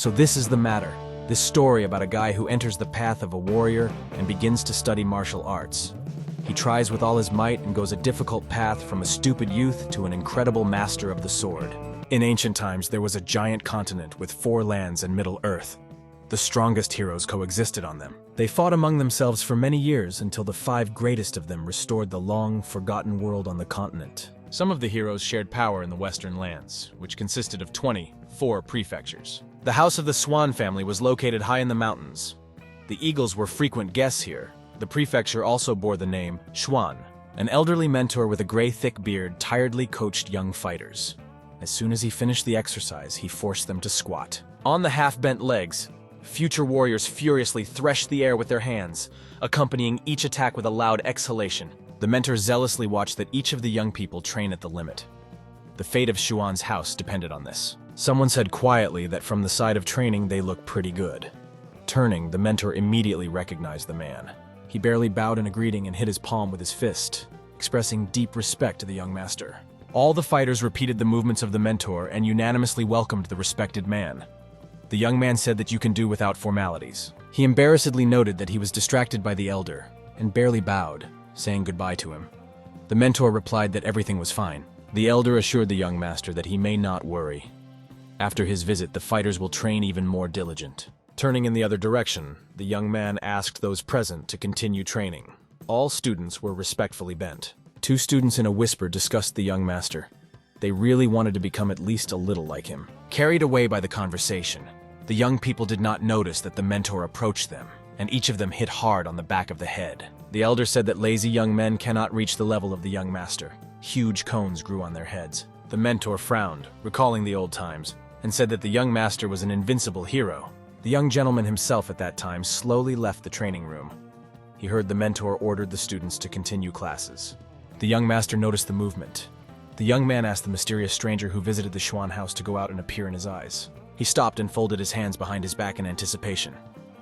So this is the matter. This story about a guy who enters the path of a warrior and begins to study martial arts. He tries with all his might and goes a difficult path from a stupid youth to an incredible master of the sword. In ancient times, there was a giant continent with 4 lands and Middle-earth. The strongest heroes coexisted on them. They fought among themselves for many years until the 5 greatest of them restored the long-forgotten world on the continent. Some of the heroes shared power in the western lands, which consisted of 24 prefectures. The house of the Schwan family was located high in the mountains. The eagles were frequent guests here. The prefecture also bore the name Schwan. An elderly mentor with a gray thick beard tiredly coached young fighters. As soon as he finished the exercise, he forced them to squat. On the half-bent legs, future warriors furiously threshed the air with their hands, accompanying each attack with a loud exhalation. The mentor zealously watched that each of the young people train at the limit. The fate of Schwan's house depended on this. Someone said quietly that from the side of training they looked pretty good. Turning, the mentor immediately recognized the man. He barely bowed in a greeting and hit his palm with his fist, expressing deep respect to the young master. All the fighters repeated the movements of the mentor and unanimously welcomed the respected man. The young man said that you can do without formalities. He embarrassedly noted that he was distracted by the elder and barely bowed, saying goodbye to him. The mentor replied that everything was fine. The elder assured the young master that he may not worry. After his visit, the fighters will train even more diligent. Turning in the other direction, the young man asked those present to continue training. All students were respectfully bent. 2 students in a whisper discussed the young master. They really wanted to become at least a little like him. Carried away by the conversation, the young people did not notice that the mentor approached them, and each of them hit hard on the back of the head. The elder said that lazy young men cannot reach the level of the young master. Huge cones grew on their heads. The mentor frowned, recalling the old times, and said that the young master was an invincible hero. The young gentleman himself at that time slowly left the training room. He heard the mentor ordered the students to continue classes. The young master noticed the movement. The young man asked the mysterious stranger who visited the Schwan house to go out and appear in his eyes. He stopped and folded his hands behind his back in anticipation.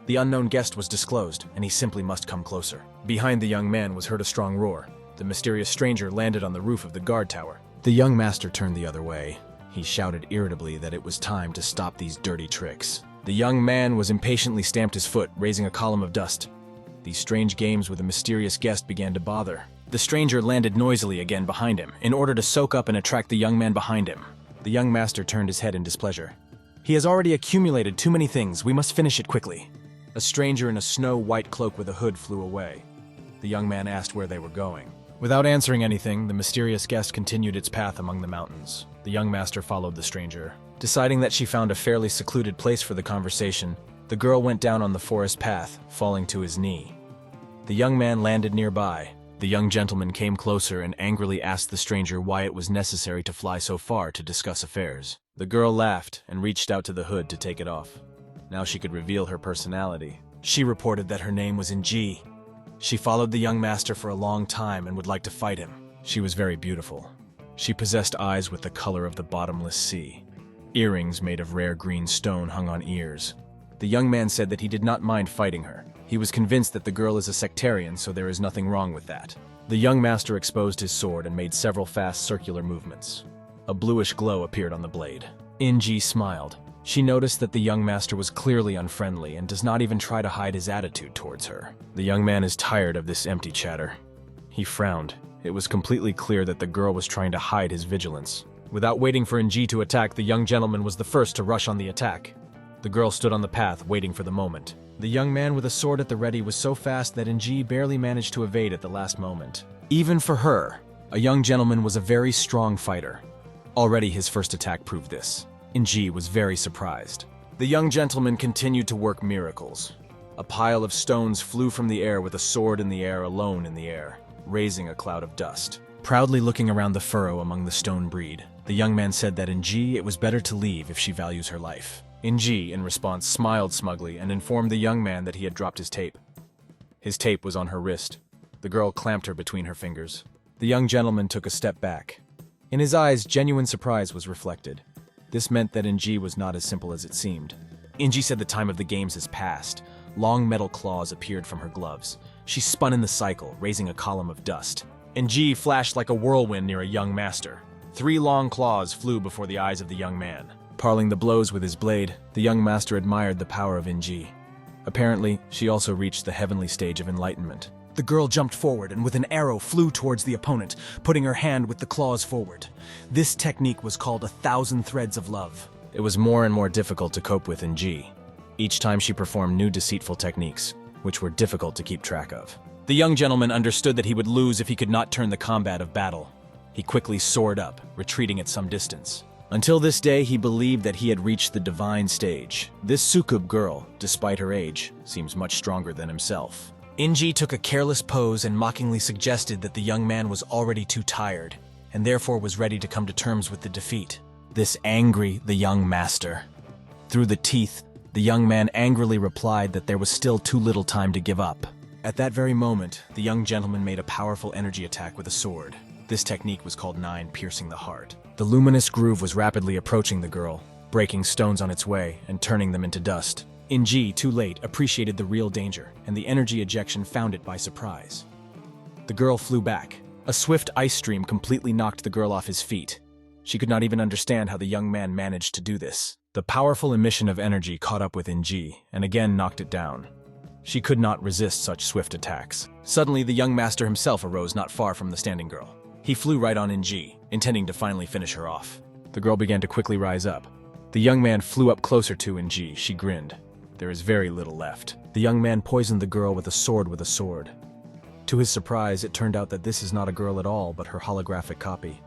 The unknown guest was disclosed, and he simply must come closer. Behind the young man was heard a strong roar. The mysterious stranger landed on the roof of the guard tower. The young master turned the other way. He shouted irritably that it was time to stop these dirty tricks. The young man was impatiently stamped his foot, raising a column of dust. These strange games with a mysterious guest began to bother. The stranger landed noisily again behind him, in order to soak up and attract the young man behind him. The young master turned his head in displeasure. He has already accumulated too many things. We must finish it quickly. A stranger in a snow-white cloak with a hood flew away. The young man asked where they were going. Without answering anything, the mysterious guest continued its path among the mountains. The young master followed the stranger. Deciding that she found a fairly secluded place for the conversation, the girl went down on the forest path, falling to his knee. The young man landed nearby. The young gentleman came closer and angrily asked the stranger why it was necessary to fly so far to discuss affairs. The girl laughed and reached out to the hood to take it off. Now she could reveal her personality. She reported that her name was Inji. She followed the young master for a long time and would like to fight him. She was very beautiful. She possessed eyes with the color of the bottomless sea. Earrings made of rare green stone hung on ears. The young man said that he did not mind fighting her. He was convinced that the girl is a sectarian, so there is nothing wrong with that. The young master exposed his sword and made several fast circular movements. A bluish glow appeared on the blade. Inji smiled. She noticed that the young master was clearly unfriendly and does not even try to hide his attitude towards her. The young man is tired of this empty chatter. He frowned. It was completely clear that the girl was trying to hide his vigilance. Without waiting for Inji to attack, the young gentleman was the first to rush on the attack. The girl stood on the path, waiting for the moment. The young man with a sword at the ready was so fast that Inji barely managed to evade at the last moment. Even for her, a young gentleman was a very strong fighter. Already his first attack proved this. Inji was very surprised. The young gentleman continued to work miracles. A pile of stones flew from the air with a sword in the air, alone in the air, raising a cloud of dust. Proudly looking around the furrow among the stone breed, the young man said that Inji it was better to leave if she values her life. Inji, in response, smiled smugly and informed the young man that he had dropped his tape. His tape was on her wrist. The girl clamped her between her fingers. The young gentleman took a step back. In his eyes, genuine surprise was reflected. This meant that Inji was not as simple as it seemed. Inji said the time of the games has passed. Long metal claws appeared from her gloves. She spun in the cycle, raising a column of dust. Inji flashed like a whirlwind near a young master. 3 long claws flew before the eyes of the young man. Parling the blows with his blade, the young master admired the power of In-ji. Apparently, she also reached the heavenly stage of enlightenment. The girl jumped forward and with an arrow flew towards the opponent, putting her hand with the claws forward. This technique was called 1,000 Threads of Love. It was more and more difficult to cope with In-ji. Each time she performed new deceitful techniques, which were difficult to keep track of. The young gentleman understood that he would lose if he could not turn the combat of battle. He quickly soared up, retreating at some distance. Until this day, he believed that he had reached the divine stage. This Sukub girl, despite her age, seems much stronger than himself. In-ji took a careless pose and mockingly suggested that the young man was already too tired, and therefore was ready to come to terms with the defeat. This angered the young master. Through the teeth, the young man angrily replied that there was still too little time to give up. At that very moment, the young gentleman made a powerful energy attack with a sword. This technique was called 9 Piercing the Heart. The luminous groove was rapidly approaching the girl, breaking stones on its way and turning them into dust. In-ji, too late, appreciated the real danger, and the energy ejection found it by surprise. The girl flew back. A swift ice stream completely knocked the girl off his feet. She could not even understand how the young man managed to do this. The powerful emission of energy caught up with In-ji and again knocked it down. She could not resist such swift attacks. Suddenly, the young master himself arose not far from the standing girl. He flew right on In-ji, intending to finally finish her off. The girl began to quickly rise up. The young man flew up closer to In-ji. She grinned. There is very little left. The young man poisoned the girl with a sword. To his surprise, it turned out that this is not a girl at all, but her holographic copy.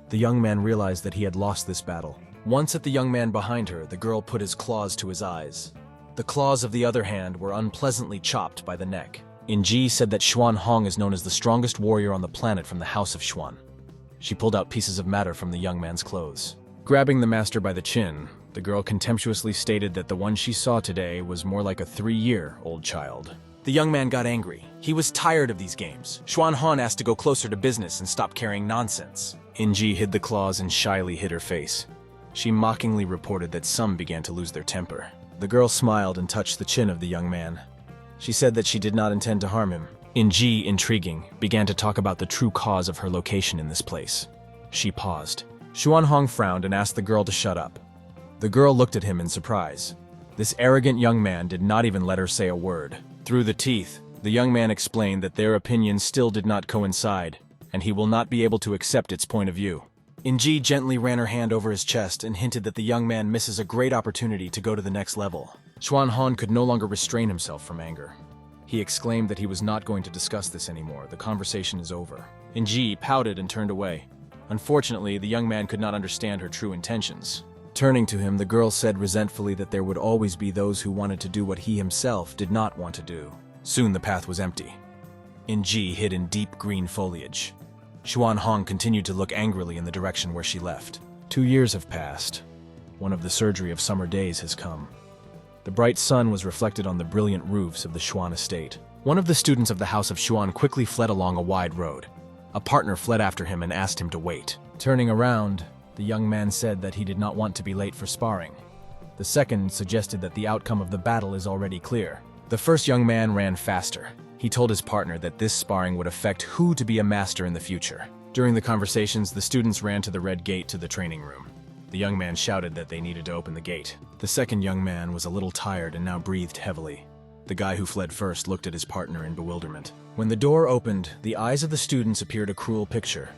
The young man realized that he had lost this battle. Once at the young man behind her, the girl put his claws to his eyes. The claws of the other hand were unpleasantly chopped by the neck. In-ji said that Schwan Hong is known as the strongest warrior on the planet from the house of Schwan. She pulled out pieces of matter from the young man's clothes. Grabbing the master by the chin, the girl contemptuously stated that the one she saw today was more like a 3-year-old child. The young man got angry. He was tired of these games. Schwan Hong asked to go closer to business and stop carrying nonsense. In-ji hid the claws and shyly hid her face. She mockingly reported that some began to lose their temper. The girl smiled and touched the chin of the young man. She said that she did not intend to harm him. In-ji, intriguing, began to talk about the true cause of her location in this place. She paused. Schwan Hong frowned and asked the girl to shut up. The girl looked at him in surprise. This arrogant young man did not even let her say a word. Through the teeth, the young man explained that their opinions still did not coincide, and he will not be able to accept its point of view. In-ji gently ran her hand over his chest and hinted that the young man misses a great opportunity to go to the next level. Schwan Hong could no longer restrain himself from anger. He exclaimed that he was not going to discuss this anymore. The conversation is over. In-ji pouted and turned away. Unfortunately, the young man could not understand her true intentions. Turning to him, the girl said resentfully that there would always be those who wanted to do what he himself did not want to do. Soon the path was empty. In-ji hid in deep green foliage. Schwan Hong continued to look angrily in the direction where she left. 2 years have passed. One of the surgery of summer days has come. The bright sun was reflected on the brilliant roofs of the Schwan estate. One of the students of the house of Schwan quickly fled along a wide road. A partner fled after him and asked him to wait. Turning around, the young man said that he did not want to be late for sparring. The second suggested that the outcome of the battle is already clear. The first young man ran faster. He told his partner that this sparring would affect who to be a master in the future. During the conversations, the students ran to the red gate to the training room. The young man shouted that they needed to open the gate. The second young man was a little tired and now breathed heavily. The guy who fled first looked at his partner in bewilderment. When the door opened, the eyes of the students appeared a cruel picture.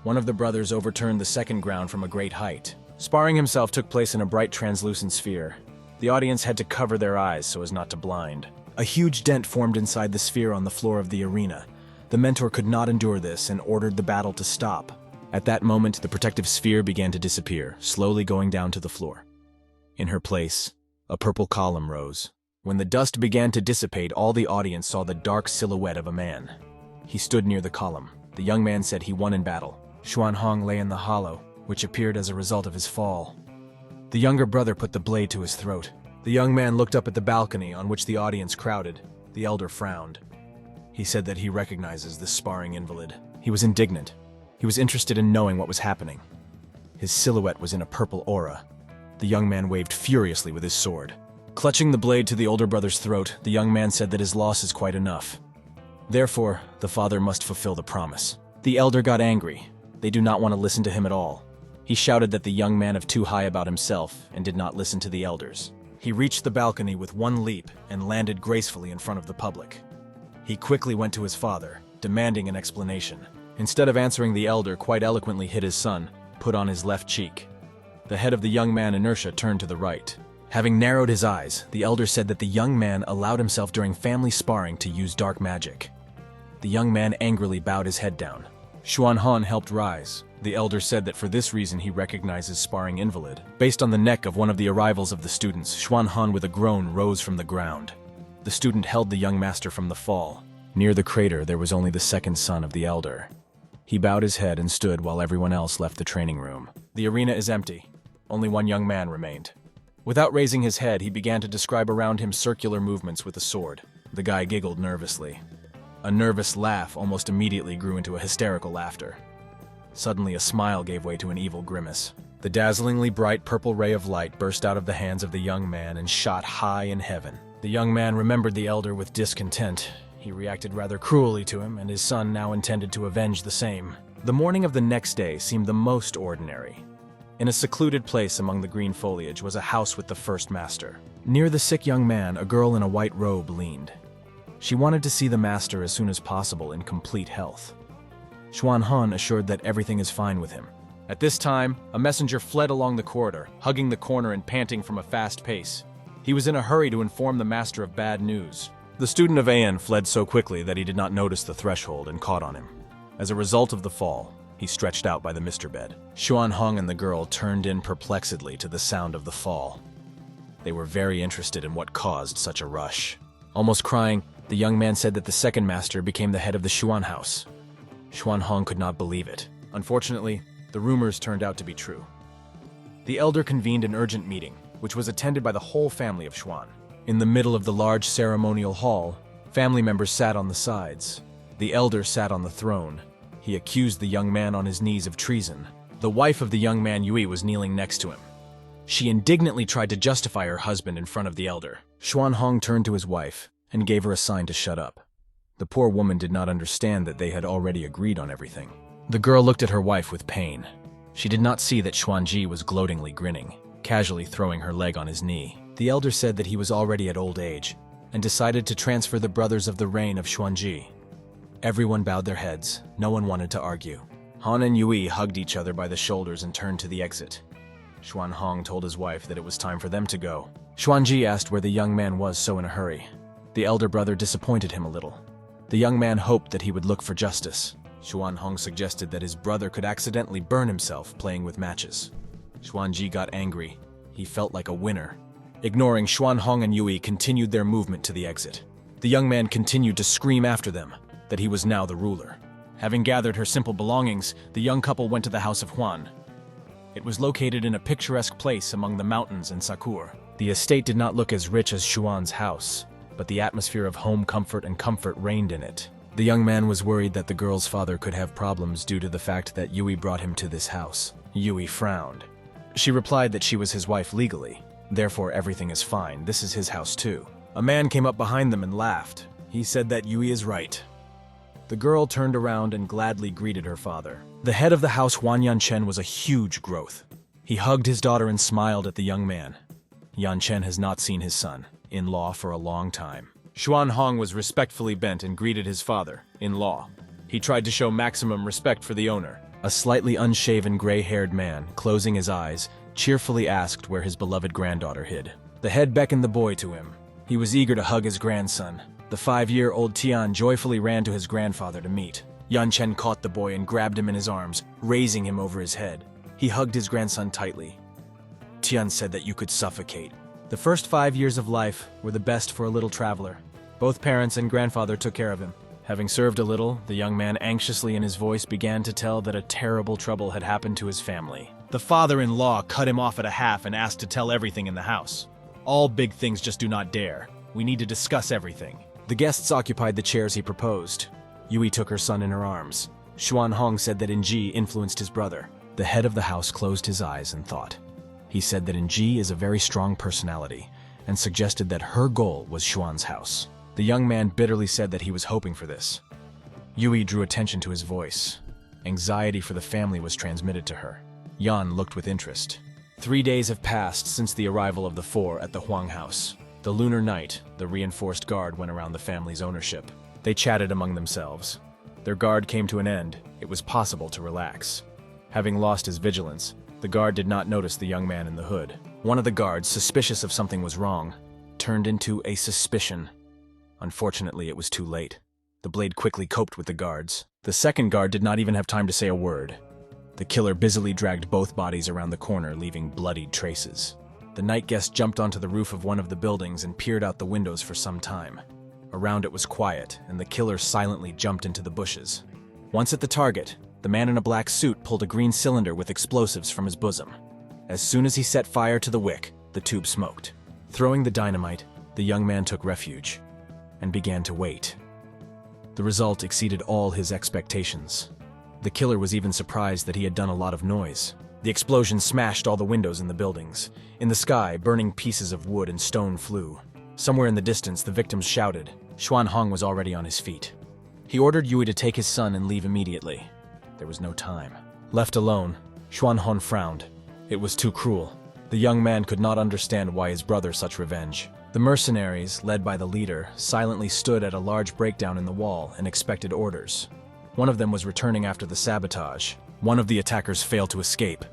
One of the brothers overturned the second ground from a great height. Sparring himself took place in a bright translucent sphere. The audience had to cover their eyes so as not to blind. A huge dent formed inside the sphere on the floor of the arena. The mentor could not endure this and ordered the battle to stop. At that moment, the protective sphere began to disappear, slowly going down to the floor. In her place, a purple column rose. When the dust began to dissipate, all the audience saw the dark silhouette of a man. He stood near the column. The young man said he won in battle. Schwan Hong lay in the hollow, which appeared as a result of his fall. The younger brother put the blade to his throat. The young man looked up at the balcony on which the audience crowded. The elder frowned. He said that he recognizes this sparring invalid. He was indignant. He was interested in knowing what was happening. His silhouette was in a purple aura. The young man waved furiously with his sword. Clutching the blade to the older brother's throat, the young man said that his loss is quite enough. Therefore, the father must fulfill the promise. The elder got angry. They do not want to listen to him at all. He shouted that the young man was too high about himself and did not listen to the elders. He reached the balcony with one leap and landed gracefully in front of the public. He quickly went to his father, demanding an explanation. Instead of answering, the elder quite eloquently hit his son, put on his left cheek. The head of the young man, inertia, turned to the right. Having narrowed his eyes, the elder said that the young man allowed himself during family sparring to use dark magic. The young man angrily bowed his head down. Schwan Han helped rise. The elder said that for this reason he recognizes sparring invalid. Based on the neck of one of the arrivals of the students, Schwan Han with a groan rose from the ground. The student held the young master from the fall. Near the crater there was only the second son of the elder. He bowed his head and stood while everyone else left the training room. The arena is empty. Only one young man remained. Without raising his head, he began to describe around him circular movements with a sword. The guy giggled nervously. A nervous laugh almost immediately grew into a hysterical laughter. Suddenly, a smile gave way to an evil grimace. The dazzlingly bright purple ray of light burst out of the hands of the young man and shot high in heaven. The young man remembered the elder with discontent. He reacted rather cruelly to him, and his son now intended to avenge the same. The morning of the next day seemed the most ordinary. In a secluded place among the green foliage was a house with the first master. Near the sick young man, a girl in a white robe leaned. She wanted to see the master as soon as possible in complete health. Schwan Han assured that everything is fine with him. At this time, a messenger fled along the corridor, hugging the corner and panting from a fast pace. He was in a hurry to inform the master of bad news. The student of An fled so quickly that he did not notice the threshold and caught on him. As a result of the fall, he stretched out by the Mr. Bed. Schwan Hong and the girl turned in perplexedly to the sound of the fall. They were very interested in what caused such a rush. Almost crying, the young man said that the second master became the head of the Schwan house. Schwan Hong could not believe it. Unfortunately, the rumors turned out to be true. The elder convened an urgent meeting, which was attended by the whole family of Schwan. In the middle of the large ceremonial hall, family members sat on the sides. The elder sat on the throne. He accused the young man on his knees of treason. The wife of the young man, Yui, was kneeling next to him. She indignantly tried to justify her husband in front of the elder. Schwan Hong turned to his wife and gave her a sign to shut up. The poor woman did not understand that they had already agreed on everything. The girl looked at her wife with pain. She did not see that Xuanji was gloatingly grinning, casually throwing her leg on his knee. The elder said that he was already at old age and decided to transfer the brothers of the reign of Xuanji. Everyone bowed their heads. No one wanted to argue. Han and Yui hugged each other by the shoulders and turned to the exit. Schwan Hong told his wife that it was time for them to go. Xuanji asked where the young man was so in a hurry. The elder brother disappointed him a little. The young man hoped that he would look for justice. Schwan Hong suggested that his brother could accidentally burn himself playing with matches. Xuanji got angry. He felt like a winner. Ignoring Schwan Hong and Yui continued their movement to the exit. The young man continued to scream after them that he was now the ruler. Having gathered her simple belongings, the young couple went to the house of Huan. It was located in a picturesque place among the mountains and Sakura. The estate did not look as rich as Xuan's house, but the atmosphere of home comfort and comfort reigned in it. The young man was worried that the girl's father could have problems due to the fact that Yui brought him to this house. Yui frowned. She replied that she was his wife legally. Therefore, everything is fine. This is his house too. A man came up behind them and laughed. He said that Yui is right. The girl turned around and gladly greeted her father. The head of the house, Wan Yanchen, was a huge growth. He hugged his daughter and smiled at the young man. Yanchen has not seen his son-in-law for a long time. Schwan Hong was respectfully bent and greeted his father-in-law. He tried to show maximum respect for the owner. A slightly unshaven, gray-haired man, closing his eyes, cheerfully asked where his beloved granddaughter hid. The head beckoned the boy to him. He was eager to hug his grandson. The 5-year-old Tian joyfully ran to his grandfather to meet. Yanchen caught the boy and grabbed him in his arms, raising him over his head. He hugged his grandson tightly. Tian said that you could suffocate. The first 5 years of life were the best for a little traveler. Both parents and grandfather took care of him. Having served a little, the young man anxiously in his voice began to tell that a terrible trouble had happened to his family. The father-in-law cut him off at a half and asked to tell everything in the house. All big things just do not dare. We need to discuss everything. The guests occupied the chairs he proposed. Yui took her son in her arms. Schwan Hong said that Inji influenced his brother. The head of the house closed his eyes and thought. He said that Inji is a very strong personality and suggested that her goal was Schwan's house. The young man bitterly said that he was hoping for this. Yui drew attention to his voice. Anxiety for the family was transmitted to her. Yan looked with interest. 3 days have passed since the arrival of the four at the Huang house. The lunar night, the reinforced guard went around the family's ownership. They chatted among themselves. Their guard came to an end. It was possible to relax. Having lost his vigilance, the guard did not notice the young man in the hood. One of the guards, suspicious of something was wrong, turned into a suspicion. Unfortunately, it was too late. The blade quickly coped with the guards. The second guard did not even have time to say a word. The killer busily dragged both bodies around the corner, leaving bloodied traces. The night guest jumped onto the roof of one of the buildings and peered out the windows for some time. Around it was quiet, and the killer silently jumped into the bushes. Once at the target, the man in a black suit pulled a green cylinder with explosives from his bosom. As soon as he set fire to the wick, the tube smoked. Throwing the dynamite, the young man took refuge and began to wait. The result exceeded all his expectations. The killer was even surprised that he had done a lot of noise. The explosion smashed all the windows in the buildings. In the sky, burning pieces of wood and stone flew. Somewhere in the distance, the victims shouted. Schwan Hong was already on his feet. He ordered Yui to take his son and leave immediately. There was no time. Left alone, Schwan Hong frowned. It was too cruel. The young man could not understand why his brother such revenge. The mercenaries, led by the leader, silently stood at a large breakdown in the wall and expected orders. One of them was returning after the sabotage. One of the attackers failed to escape.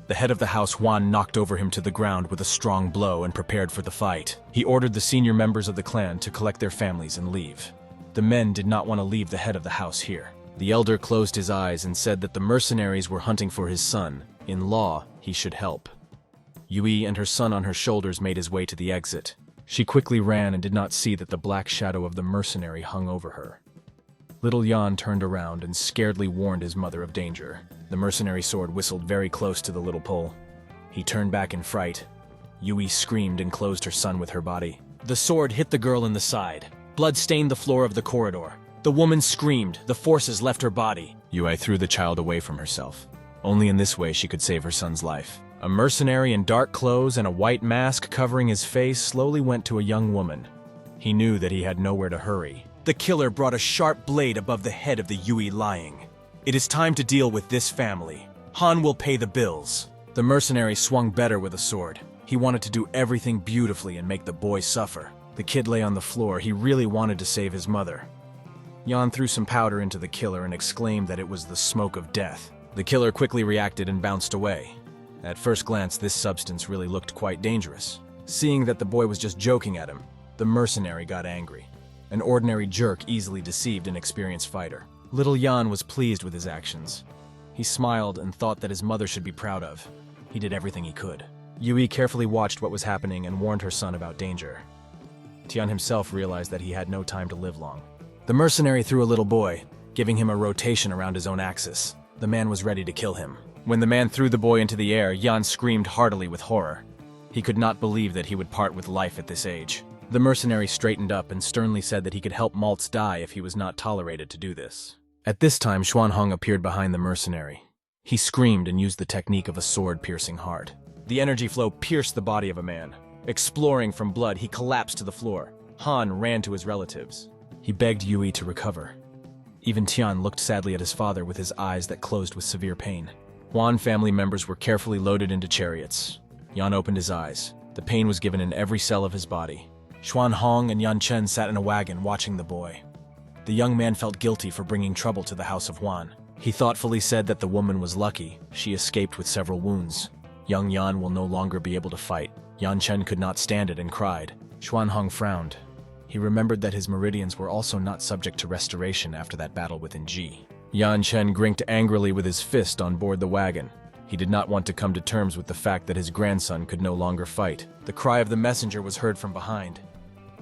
The head of the house, Huan, knocked over him to the ground with a strong blow and prepared for the fight. He ordered the senior members of the clan to collect their families and leave. The men did not want to leave the head of the house here. The elder closed his eyes and said that the mercenaries were hunting for his son. In law, he should help. Yui and her son on her shoulders made his way to the exit. She quickly ran and did not see that the black shadow of the mercenary hung over her. Little Yan turned around and scaredly warned his mother of danger. The mercenary sword whistled very close to the little pole. He turned back in fright. Yui screamed and closed her son with her body. The sword hit the girl in the side. Blood stained the floor of the corridor. The woman screamed. The forces left her body. Yui threw the child away from herself. Only in this way she could save her son's life. A mercenary in dark clothes and a white mask covering his face slowly went to a young woman. He knew that he had nowhere to hurry. The killer brought a sharp blade above the head of the Yui lying. It is time to deal with this family. Han will pay the bills. The mercenary swung better with a sword. He wanted to do everything beautifully and make the boy suffer. The kid lay on the floor. He really wanted to save his mother. Yan threw some powder into the killer and exclaimed that it was the smoke of death. The killer quickly reacted and bounced away. At first glance, this substance really looked quite dangerous. Seeing that the boy was just joking at him, the mercenary got angry. An ordinary jerk easily deceived an experienced fighter. Little Yan was pleased with his actions. He smiled and thought that his mother should be proud of. He did everything he could. Yui carefully watched what was happening and warned her son about danger. Tian himself realized that he had no time to live long. The mercenary threw a little boy, giving him a rotation around his own axis. The man was ready to kill him. When the man threw the boy into the air, Yan screamed heartily with horror. He could not believe that he would part with life at this age. The mercenary straightened up and sternly said that he could help Maltz die if he was not tolerated to do this. At this time, Schwan Hong appeared behind the mercenary. He screamed and used the technique of a sword-piercing heart. The energy flow pierced the body of a man. Exploring from blood, he collapsed to the floor. Han ran to his relatives. He begged Yui to recover. Even Tian looked sadly at his father with his eyes that closed with severe pain. Huan family members were carefully loaded into chariots. Yan opened his eyes. The pain was given in every cell of his body. Schwan Hong and Yan Chen sat in a wagon watching the boy. The young man felt guilty for bringing trouble to the house of Huan. He thoughtfully said that the woman was lucky. She escaped with several wounds. Young Yan will no longer be able to fight. Yan Chen could not stand it and cried. Schwan Hong frowned. He remembered that his meridians were also not subject to restoration after that battle with Ji. Yan Chen grinked angrily with his fist on board the wagon. He did not want to come to terms with the fact that his grandson could no longer fight. The cry of the messenger was heard from behind.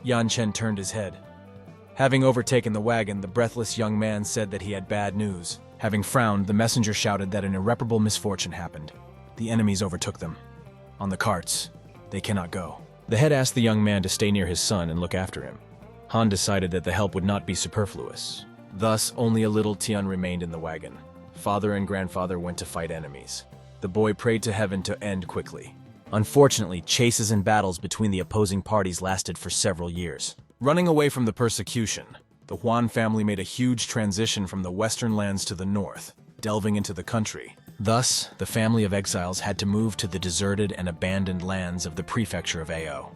Yan Chen turned his head. Having overtaken the wagon, the breathless young man said that he had bad news. Having frowned, the messenger shouted that an irreparable misfortune happened. The enemies overtook them. On the carts, they cannot go. The head asked the young man to stay near his son and look after him. Han decided that the help would not be superfluous. Thus, only a little Tian remained in the wagon. Father and grandfather went to fight enemies. The boy prayed to heaven to end quickly. Unfortunately, chases and battles between the opposing parties lasted for several years. Running away from the persecution, the Huan family made a huge transition from the western lands to the north, delving into the country. Thus, the family of exiles had to move to the deserted and abandoned lands of the prefecture of Ao.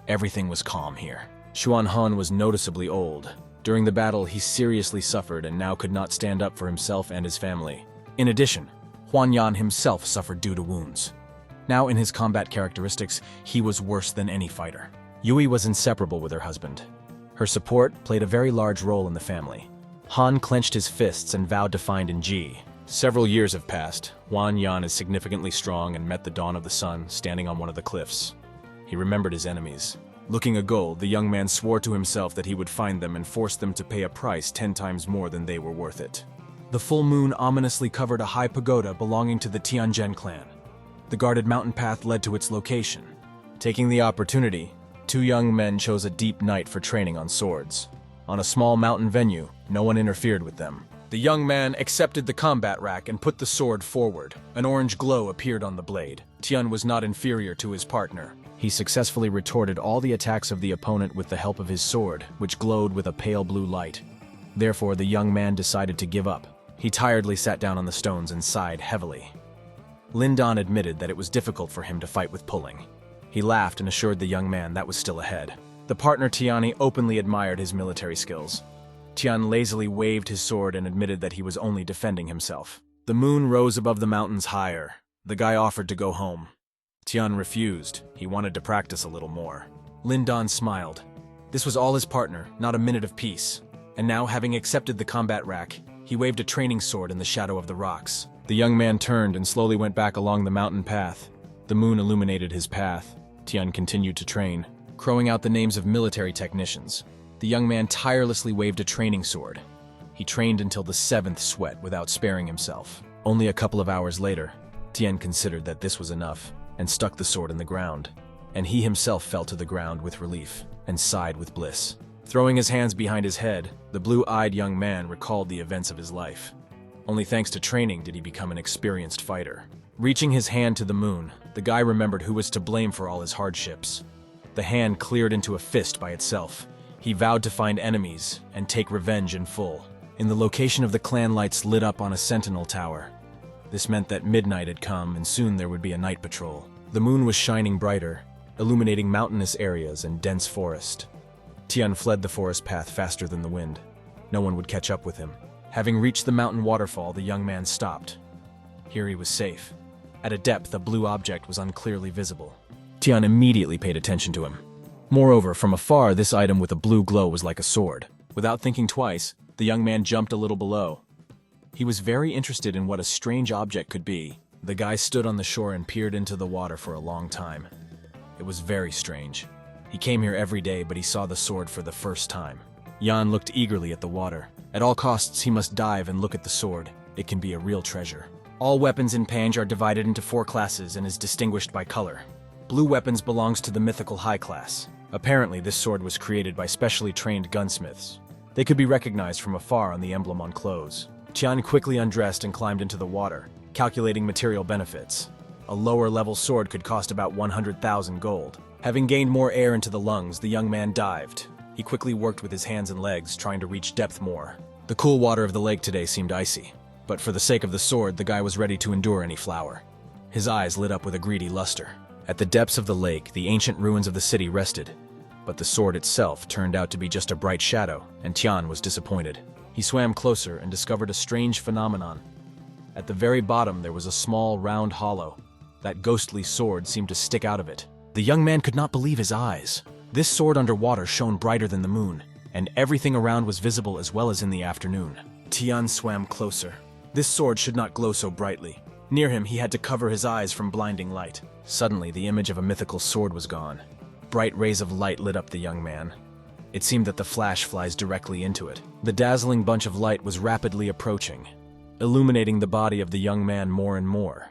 Everything was calm here. Schwan was noticeably old. During the battle, he seriously suffered and now could not stand up for himself and his family. In addition, Huan Yan himself suffered due to wounds. Now, in his combat characteristics, he was worse than any fighter. Yui was inseparable with her husband. Her support played a very large role in the family. Han clenched his fists and vowed to find Ji. Several years have passed. Huan Yan is significantly strong and met the dawn of the sun, standing on one of the cliffs. He remembered his enemies. Looking a goal, the young man swore to himself that he would find them and force them to pay a price 10 times more than they were worth it. The full moon ominously covered a high pagoda belonging to the Tianzhen clan. The guarded mountain path led to its location. Taking the opportunity, two young men chose a deep night for training on swords. On a small mountain venue, no one interfered with them. The young man accepted the combat rack and put the sword forward. An orange glow appeared on the blade. Tian was not inferior to his partner. He successfully retorted all the attacks of the opponent with the help of his sword, which glowed with a pale blue light. Therefore, the young man decided to give up. He tiredly sat down on the stones and sighed heavily. Lindan admitted that it was difficult for him to fight with pulling. He laughed and assured the young man that was still ahead. The partner Tiani openly admired his military skills. Tian lazily waved his sword and admitted that he was only defending himself. The moon rose above the mountains higher. The guy offered to go home. Tian refused. He wanted to practice a little more. Lindan smiled. This was all his partner, not a minute of peace. And now, having accepted the combat rack, he waved a training sword in the shadow of the rocks. The young man turned and slowly went back along the mountain path. The moon illuminated his path. Tian continued to train, crowing out the names of military technicians. The young man tirelessly waved a training sword. He trained until the 7th sweat without sparing himself. Only a couple of hours later, Tian considered that this was enough and stuck the sword in the ground. And he himself fell to the ground with relief and sighed with bliss. Throwing his hands behind his head, the blue-eyed young man recalled the events of his life. Only thanks to training did he become an experienced fighter. Reaching his hand to the moon, the guy remembered who was to blame for all his hardships. The hand cleared into a fist by itself. He vowed to find enemies and take revenge in full. In the location of the clan lights lit up on a sentinel tower. This meant that midnight had come and soon there would be a night patrol. The moon was shining brighter, illuminating mountainous areas and dense forest. Tian fled the forest path faster than the wind. No one would catch up with him. Having reached the mountain waterfall, the young man stopped. Here he was safe. At a depth, a blue object was unclearly visible. Tian immediately paid attention to him. Moreover, from afar, this item with a blue glow was like a sword. Without thinking twice, the young man jumped a little below. He was very interested in what a strange object could be. The guy stood on the shore and peered into the water for a long time. It was very strange. He came here every day, but he saw the sword for the first time. Yan looked eagerly at the water. At all costs, he must dive and look at the sword. It can be a real treasure. All weapons in Pange are divided into 4 classes and is distinguished by color. Blue weapons belongs to the mythical high class. Apparently, this sword was created by specially trained gunsmiths. They could be recognized from afar on the emblem on clothes. Tian quickly undressed and climbed into the water, calculating material benefits. A lower-level sword could cost about 100,000 gold. Having gained more air into the lungs, the young man dived. He quickly worked with his hands and legs, trying to reach depth more. The cool water of the lake today seemed icy, but for the sake of the sword, the guy was ready to endure any flower. His eyes lit up with a greedy luster. At the depths of the lake, the ancient ruins of the city rested, but the sword itself turned out to be just a bright shadow, and Tian was disappointed. He swam closer and discovered a strange phenomenon. At the very bottom, there was a small, round hollow. That ghostly sword seemed to stick out of it. The young man could not believe his eyes. This sword underwater shone brighter than the moon, and everything around was visible as well as in the afternoon. Tian swam closer. This sword should not glow so brightly. Near him, he had to cover his eyes from blinding light. Suddenly, the image of a mythical sword was gone. Bright rays of light lit up the young man. It seemed that the flash flies directly into it. The dazzling bunch of light was rapidly approaching, illuminating the body of the young man more and more.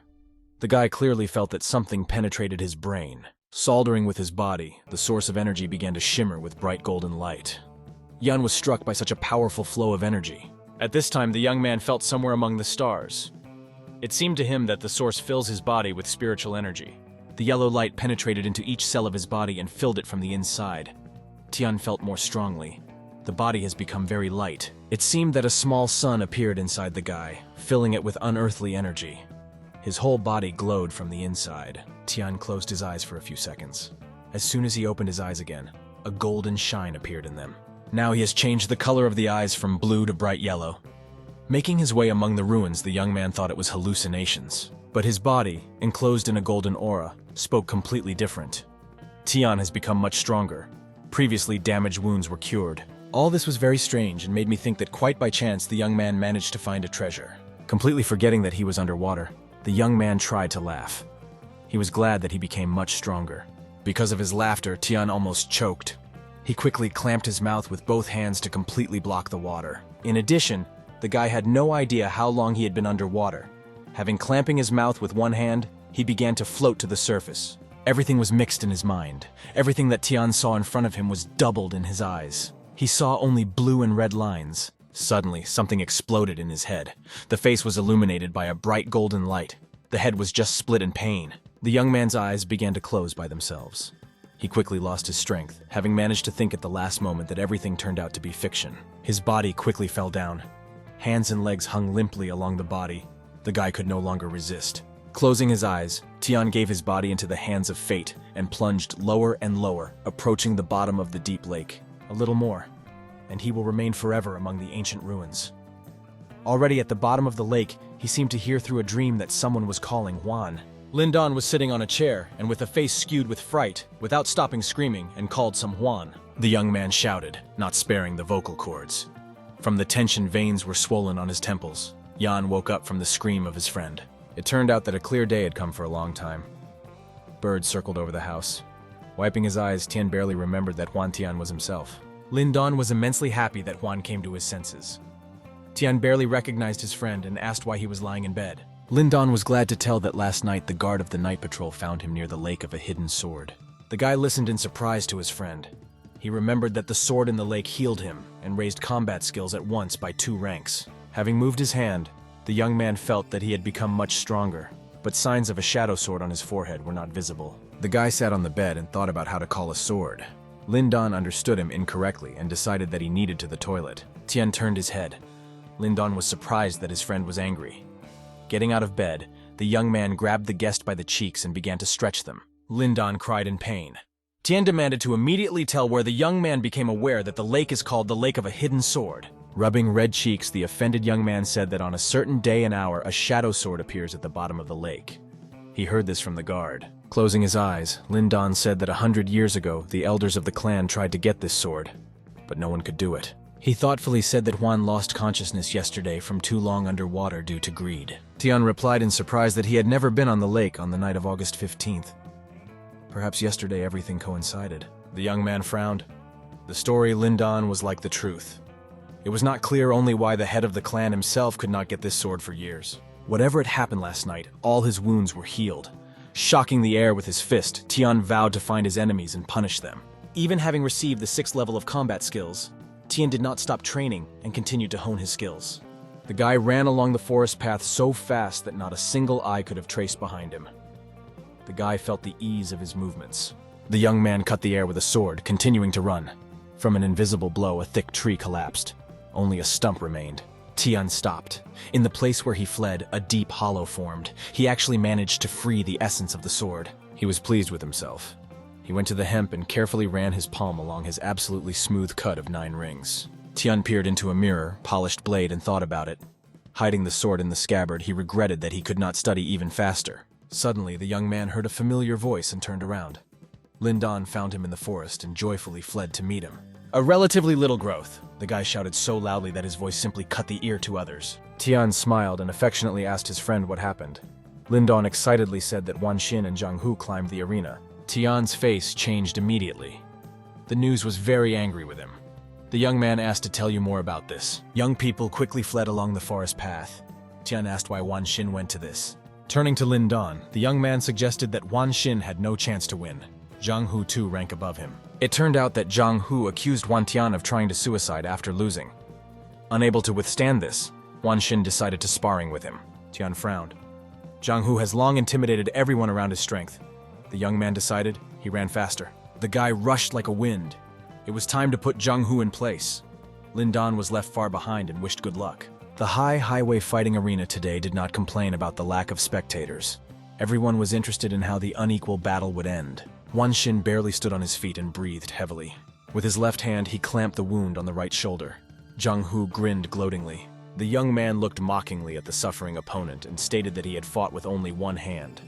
The guy clearly felt that something penetrated his brain. Soldering with his body, the source of energy began to shimmer with bright golden light. Yan was struck by such a powerful flow of energy. At this time, the young man felt somewhere among the stars. It seemed to him that the source fills his body with spiritual energy. The yellow light penetrated into each cell of his body and filled it from the inside. Tian felt more strongly. The body has become very light. It seemed that a small sun appeared inside the guy, filling it with unearthly energy. His whole body glowed from the inside. Tian closed his eyes for a few seconds. As soon as he opened his eyes again, a golden shine appeared in them. Now he has changed the color of the eyes from blue to bright yellow. Making his way among the ruins, the young man thought it was hallucinations. But his body, enclosed in a golden aura, spoke completely different. Tian has become much stronger. Previously, damaged wounds were cured. All this was very strange and made me think that quite by chance the young man managed to find a treasure. Completely forgetting that he was underwater, the young man tried to laugh. He was glad that he became much stronger. Because of his laughter, Tian almost choked. He quickly clamped his mouth with both hands to completely block the water. In addition, the guy had no idea how long he had been underwater. Having clamping his mouth with one hand, he began to float to the surface. Everything was mixed in his mind. Everything that Tian saw in front of him was doubled in his eyes. He saw only blue and red lines. Suddenly, something exploded in his head. The face was illuminated by a bright golden light. The head was just split in pain. The young man's eyes began to close by themselves. He quickly lost his strength, having managed to think at the last moment that everything turned out to be fiction. His body quickly fell down. Hands and legs hung limply along the body. The guy could no longer resist. Closing his eyes, Tian gave his body into the hands of fate and plunged lower and lower, approaching the bottom of the deep lake. A little more, and he will remain forever among the ancient ruins. Already at the bottom of the lake, he seemed to hear through a dream that someone was calling Juan. Lindan was sitting on a chair and with a face skewed with fright, without stopping screaming, and called some Juan. The young man shouted, not sparing the vocal cords. From the tension, veins were swollen on his temples. Jan woke up from the scream of his friend. It turned out that a clear day had come for a long time. Birds circled over the house. Wiping his eyes, Tian barely remembered that Juan Tian was himself. Lindan was immensely happy that Juan came to his senses. Tian barely recognized his friend and asked why he was lying in bed. Lindan was glad to tell that last night the guard of the night patrol found him near the lake of a hidden sword. The guy listened in surprise to his friend. He remembered that the sword in the lake healed him and raised combat skills at once by 2 ranks. Having moved his hand, the young man felt that he had become much stronger, but signs of a shadow sword on his forehead were not visible. The guy sat on the bed and thought about how to call a sword. Lindan understood him incorrectly and decided that he needed to the toilet. Tian turned his head. Lindan was surprised that his friend was angry. Getting out of bed, the young man grabbed the guest by the cheeks and began to stretch them. Lindan cried in pain. Tian demanded to immediately tell where the young man became aware that the lake is called the Lake of a Hidden Sword. Rubbing red cheeks, the offended young man said that on a certain day and hour, a shadow sword appears at the bottom of the lake. He heard this from the guard. Closing his eyes, Lindan said that 100 years ago, the elders of the clan tried to get this sword, but no one could do it. He thoughtfully said that Juan lost consciousness yesterday from too long underwater due to greed. Tian replied in surprise that he had never been on the lake on the night of August 15th. Perhaps yesterday everything coincided. The young man frowned. The story Lindan was like the truth. It was not clear only why the head of the clan himself could not get this sword for years. Whatever had happened last night, all his wounds were healed. Shocking the air with his fist, Tian vowed to find his enemies and punish them. Even having received the 6th level of combat skills, Tian did not stop training and continued to hone his skills. The guy ran along the forest path so fast that not a single eye could have traced behind him. The guy felt the ease of his movements. The young man cut the air with a sword, continuing to run. From an invisible blow, a thick tree collapsed. Only a stump remained. Tian stopped. In the place where he fled, a deep hollow formed. He actually managed to free the essence of the sword. He was pleased with himself. He went to the hemp and carefully ran his palm along his absolutely smooth cut of 9 rings. Tian peered into a mirror, polished blade, and thought about it. Hiding the sword in the scabbard, he regretted that he could not study even faster. Suddenly, the young man heard a familiar voice and turned around. Lindan found him in the forest and joyfully fled to meet him. A relatively little growth, the guy shouted so loudly that his voice simply cut the ear to others. Tian smiled and affectionately asked his friend what happened. Lindan excitedly said that Wan Xin and Zhang Hu climbed the arena. Tian's face changed immediately. The news was very angry with him. The young man asked to tell you more about this. Young people quickly fled along the forest path. Tian asked why Wan Xin went to this. Turning to Lindan, the young man suggested that Wan Xin had no chance to win. Zhang Hu too rank above him. It turned out that Zhang Hu accused Wan Tian of trying to suicide after losing. Unable to withstand this, Wan Xin decided to sparring with him. Tian frowned. Zhang Hu has long intimidated everyone around his strength. The young man decided he ran faster. The guy rushed like a wind. It was time to put Zhang Hu in place. Lindan was left far behind and wished good luck. The highway fighting arena today did not complain about the lack of spectators. Everyone was interested in how the unequal battle would end. Wan Xin barely stood on his feet and breathed heavily. With his left hand, he clamped the wound on the right shoulder. Zhang Hu grinned gloatingly. The young man looked mockingly at the suffering opponent and stated that he had fought with only one hand.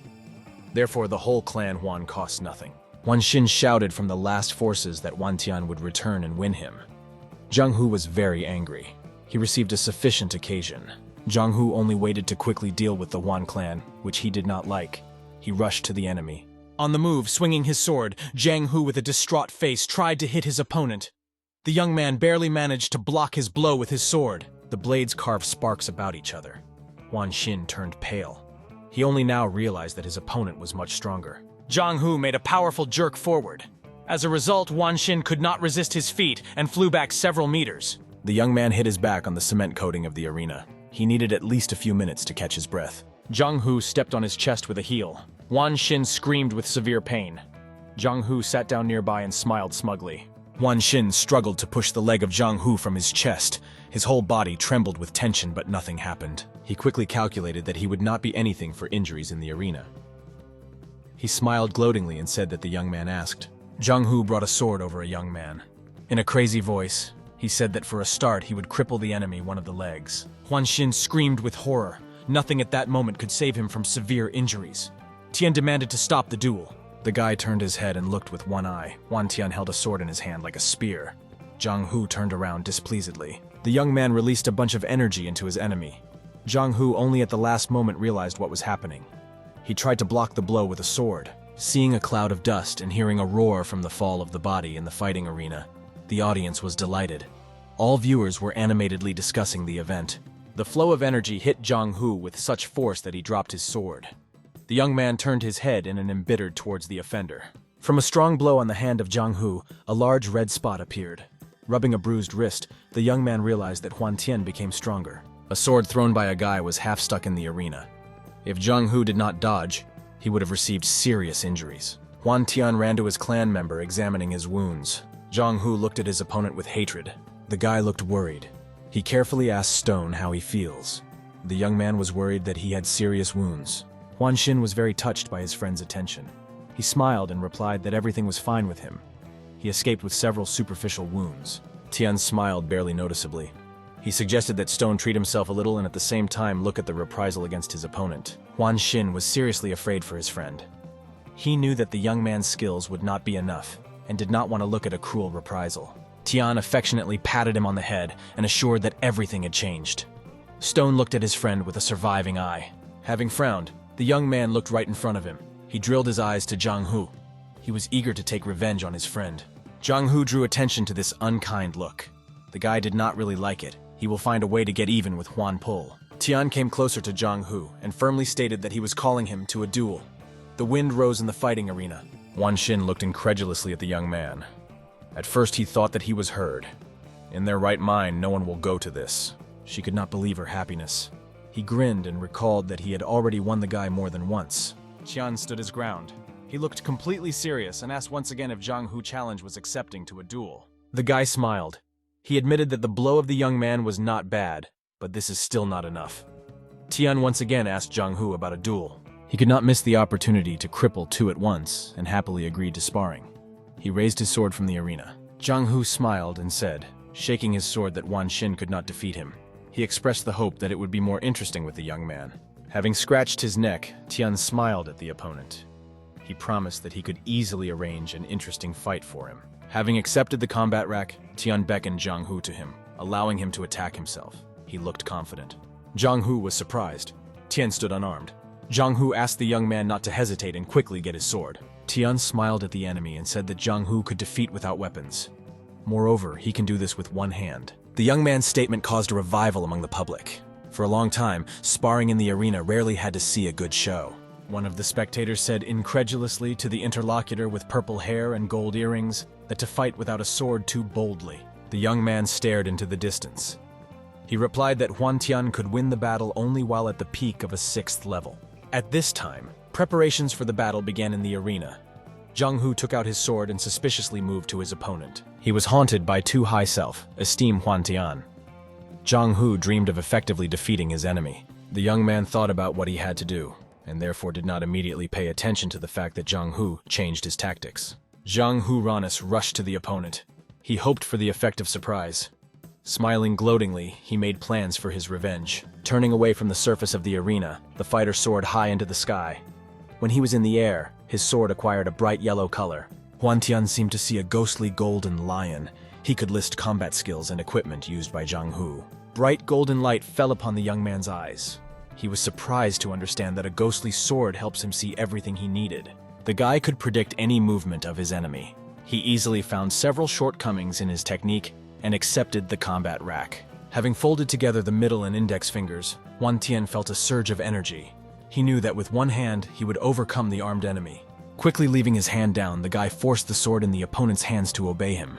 Therefore, the whole clan Huan cost nothing. Wan Xin shouted from the last forces that Wan Tian would return and win him. Zhang Hu was very angry. He received a sufficient occasion. Zhang Hu only waited to quickly deal with the Huan clan, which he did not like. He rushed to the enemy. On the move, swinging his sword, Zhang Hu with a distraught face tried to hit his opponent. The young man barely managed to block his blow with his sword. The blades carved sparks about each other. Wan Xin turned pale. He only now realized that his opponent was much stronger. Zhang Hu made a powerful jerk forward. As a result, Wan Xin could not resist his feet and flew back several meters. The young man hit his back on the cement coating of the arena. He needed at least a few minutes to catch his breath. Zhang Hu stepped on his chest with a heel. Wan Xin screamed with severe pain. Zhang Hu sat down nearby and smiled smugly. Wan Xin struggled to push the leg of Zhang Hu from his chest. His whole body trembled with tension, but nothing happened. He quickly calculated that he would not be anything for injuries in the arena. He smiled gloatingly and said that the young man asked. Zhang Hu brought a sword over a young man. In a crazy voice, he said that for a start he would cripple the enemy one of the legs. Wan Xin screamed with horror. Nothing at that moment could save him from severe injuries. Tian demanded to stop the duel. The guy turned his head and looked with one eye. Wan Tian held a sword in his hand like a spear. Zhang Hu turned around displeasedly. The young man released a bunch of energy into his enemy. Zhang Hu only at the last moment realized what was happening. He tried to block the blow with a sword. Seeing a cloud of dust and hearing a roar from the fall of the body in the fighting arena, the audience was delighted. All viewers were animatedly discussing the event. The flow of energy hit Zhang Hu with such force that he dropped his sword. The young man turned his head and embittered towards the offender. From a strong blow on the hand of Zhang Hu, a large red spot appeared. Rubbing a bruised wrist, the young man realized that Huan Tian became stronger. A sword thrown by a guy was half stuck in the arena. If Zhang Hu did not dodge, he would have received serious injuries. Huan Tian ran to his clan member, examining his wounds. Zhang Hu looked at his opponent with hatred. The guy looked worried. He carefully asked Stone how he feels. The young man was worried that he had serious wounds. Wan Xin was very touched by his friend's attention. He smiled and replied that everything was fine with him. He escaped with several superficial wounds. Tian smiled barely noticeably. He suggested that Stone treat himself a little and at the same time look at the reprisal against his opponent. Wan Xin was seriously afraid for his friend. He knew that the young man's skills would not be enough and did not want to look at a cruel reprisal. Tian affectionately patted him on the head and assured that everything had changed. Stone looked at his friend with a surviving eye. Having frowned, the young man looked right in front of him. He drilled his eyes to Zhang Hu. He was eager to take revenge on his friend. Zhang Hu drew attention to this unkind look. The guy did not really like it. He will find a way to get even with Huan Pul. Tian came closer to Zhang Hu and firmly stated that he was calling him to a duel. The wind rose in the fighting arena. Wan Xin looked incredulously at the young man. At first he thought that he was heard. In their right mind, no one will go to this. She could not believe her happiness. He grinned and recalled that he had already won the guy more than once. Tian stood his ground. He looked completely serious and asked once again if Zhang Hu's challenge was accepting to a duel. The guy smiled. He admitted that the blow of the young man was not bad, but this is still not enough. Tian once again asked Zhang Hu about a duel. He could not miss the opportunity to cripple two at once and happily agreed to sparring. He raised his sword from the arena. Zhang Hu smiled and said, shaking his sword, that Wan Xin could not defeat him. He expressed the hope that it would be more interesting with the young man. Having scratched his neck, Tian smiled at the opponent. He promised that he could easily arrange an interesting fight for him. Having accepted the combat rack, Tian beckoned Zhang Hu to him, allowing him to attack himself. He looked confident. Zhang Hu was surprised. Tian stood unarmed. Zhang Hu asked the young man not to hesitate and quickly get his sword. Tian smiled at the enemy and said that Zhang Hu could defeat without weapons. Moreover, he can do this with one hand. The young man's statement caused a revival among the public. For a long time, sparring in the arena rarely had to see a good show. One of the spectators said incredulously to the interlocutor with purple hair and gold earrings that to fight without a sword too boldly. The young man stared into the distance. He replied that Huan Tian could win the battle only while at the peak of a 6th level. At this time, preparations for the battle began in the arena. Zhang Hu took out his sword and suspiciously moved to his opponent. He was haunted by too high self-esteem Huan Tian. Zhang Hu dreamed of effectively defeating his enemy. The young man thought about what he had to do, and therefore did not immediately pay attention to the fact that Zhang Hu changed his tactics. Zhang Hu Ranis rushed to the opponent. He hoped for the effect of surprise. Smiling gloatingly, he made plans for his revenge. Turning away from the surface of the arena, the fighter soared high into the sky. When he was in the air, his sword acquired a bright yellow color. Huan Tian seemed to see a ghostly golden lion. He could list combat skills and equipment used by Zhang Hu. Bright golden light fell upon the young man's eyes. He was surprised to understand that a ghostly sword helps him see everything he needed. The guy could predict any movement of his enemy. He easily found several shortcomings in his technique and accepted the combat rack. Having folded together the middle and index fingers, Huan Tian felt a surge of energy. He knew that with one hand, he would overcome the armed enemy. Quickly leaving his hand down, the guy forced the sword in the opponent's hands to obey him.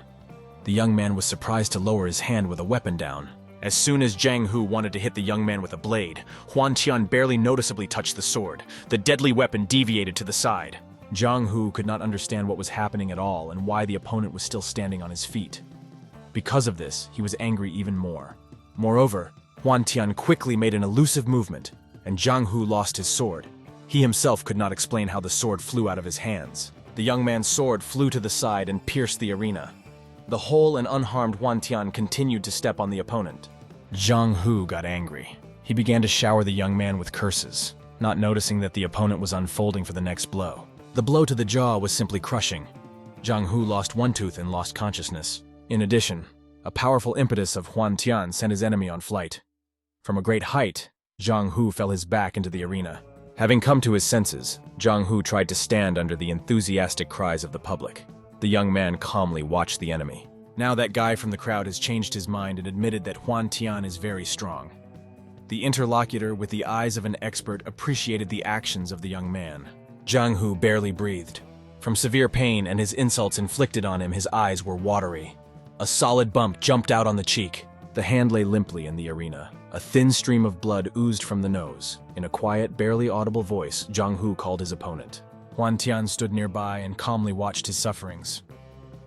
The young man was surprised to lower his hand with a weapon down. As soon as Zhang Hu wanted to hit the young man with a blade, Huan Tian barely noticeably touched the sword. The deadly weapon deviated to the side. Zhang Hu could not understand what was happening at all and why the opponent was still standing on his feet. Because of this, he was angry even more. Moreover, Huan Tian quickly made an elusive movement, and Zhang Hu lost his sword. He himself could not explain how the sword flew out of his hands. The young man's sword flew to the side and pierced the arena. The whole and unharmed Huan Tian continued to step on the opponent. Zhang Hu got angry. He began to shower the young man with curses, not noticing that the opponent was unfolding for the next blow. The blow to the jaw was simply crushing. Zhang Hu lost one tooth and lost consciousness. In addition, a powerful impetus of Huan Tian sent his enemy on flight. From a great height, Zhang Hu fell his back into the arena. Having come to his senses, Zhang Hu tried to stand under the enthusiastic cries of the public. The young man calmly watched the enemy. Now that guy from the crowd has changed his mind and admitted that Huan Tian is very strong. The interlocutor, with the eyes of an expert, appreciated the actions of the young man. Zhang Hu barely breathed. From severe pain and his insults inflicted on him, his eyes were watery. A solid bump jumped out on the cheek. The hand lay limply in the arena. A thin stream of blood oozed from the nose. In a quiet, barely audible voice, Zhang Hu called his opponent. Huan Tian stood nearby and calmly watched his sufferings.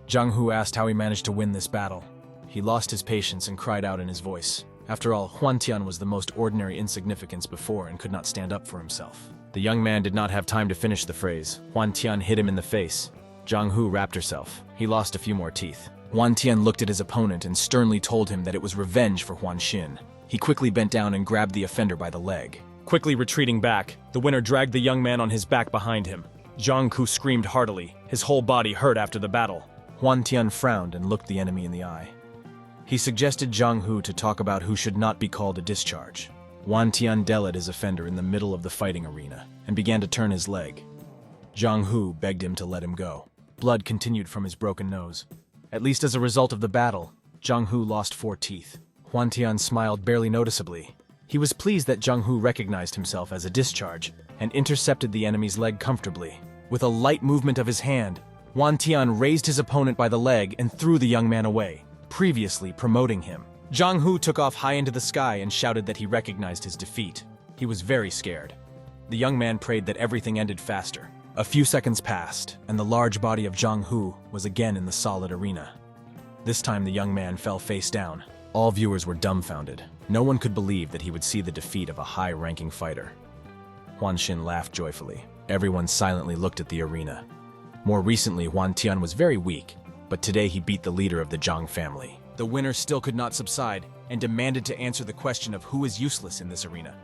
Zhang Hu asked how he managed to win this battle. He lost his patience and cried out in his voice. After all, Huan Tian was the most ordinary insignificance before and could not stand up for himself. The young man did not have time to finish the phrase. Huan Tian hit him in the face. Zhang Hu wrapped herself. He lost a few more teeth. Huan Tian looked at his opponent and sternly told him that it was revenge for Huan Xin. He quickly bent down and grabbed the offender by the leg. Quickly retreating back, the winner dragged the young man on his back behind him. Zhang Hu screamed heartily. His whole body hurt after the battle. Huan Tian frowned and looked the enemy in the eye. He suggested Zhang Hu to talk about who should not be called a discharge. Huan Tian dealt his offender in the middle of the fighting arena and began to turn his leg. Zhang Hu begged him to let him go. Blood continued from his broken nose. At least as a result of the battle, Zhang Hu lost 4 teeth. Huan Tian smiled barely noticeably. He was pleased that Zhang Hu recognized himself as a discharge and intercepted the enemy's leg comfortably. With a light movement of his hand, Huan Tian raised his opponent by the leg and threw the young man away, previously promoting him. Zhang Hu took off high into the sky and shouted that he recognized his defeat. He was very scared. The young man prayed that everything ended faster. A few seconds passed, and the large body of Zhang Hu was again in the solid arena. This time the young man fell face down. All viewers were dumbfounded. No one could believe that he would see the defeat of a high-ranking fighter. Huan Xin laughed joyfully. Everyone silently looked at the arena. More recently, Huan Tian was very weak, but today he beat the leader of the Zhang family. The winner still could not subside and demanded to answer the question of who is useless in this arena.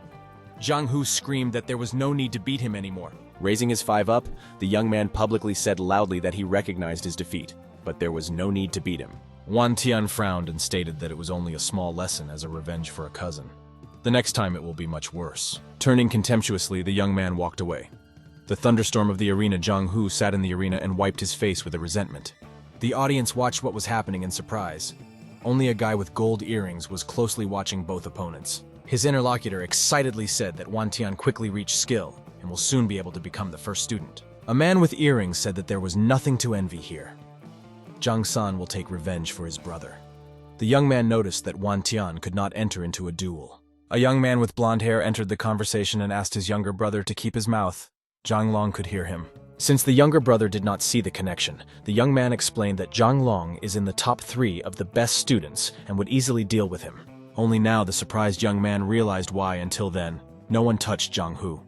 Zhang Hu screamed that there was no need to beat him anymore. Raising his 5 up, the young man publicly said loudly that he recognized his defeat, but there was no need to beat him. Huan Tian frowned and stated that it was only a small lesson as a revenge for a cousin. The next time it will be much worse. Turning contemptuously, the young man walked away. The thunderstorm of the arena, Zhang Hu sat in the arena and wiped his face with a resentment. The audience watched what was happening in surprise. Only a guy with gold earrings was closely watching both opponents. His interlocutor excitedly said that Huan Tian quickly reached skill and will soon be able to become the first student. A man with earrings said that there was nothing to envy here. Zhang San will take revenge for his brother. The young man noticed that Huan Tian could not enter into a duel. A young man with blonde hair entered the conversation and asked his younger brother to keep his mouth. Zhang Long could hear him. Since the younger brother did not see the connection, the young man explained that Zhang Long is in the top 3 of the best students and would easily deal with him. Only now the surprised young man realized why, until then, no one touched Zhang Hu.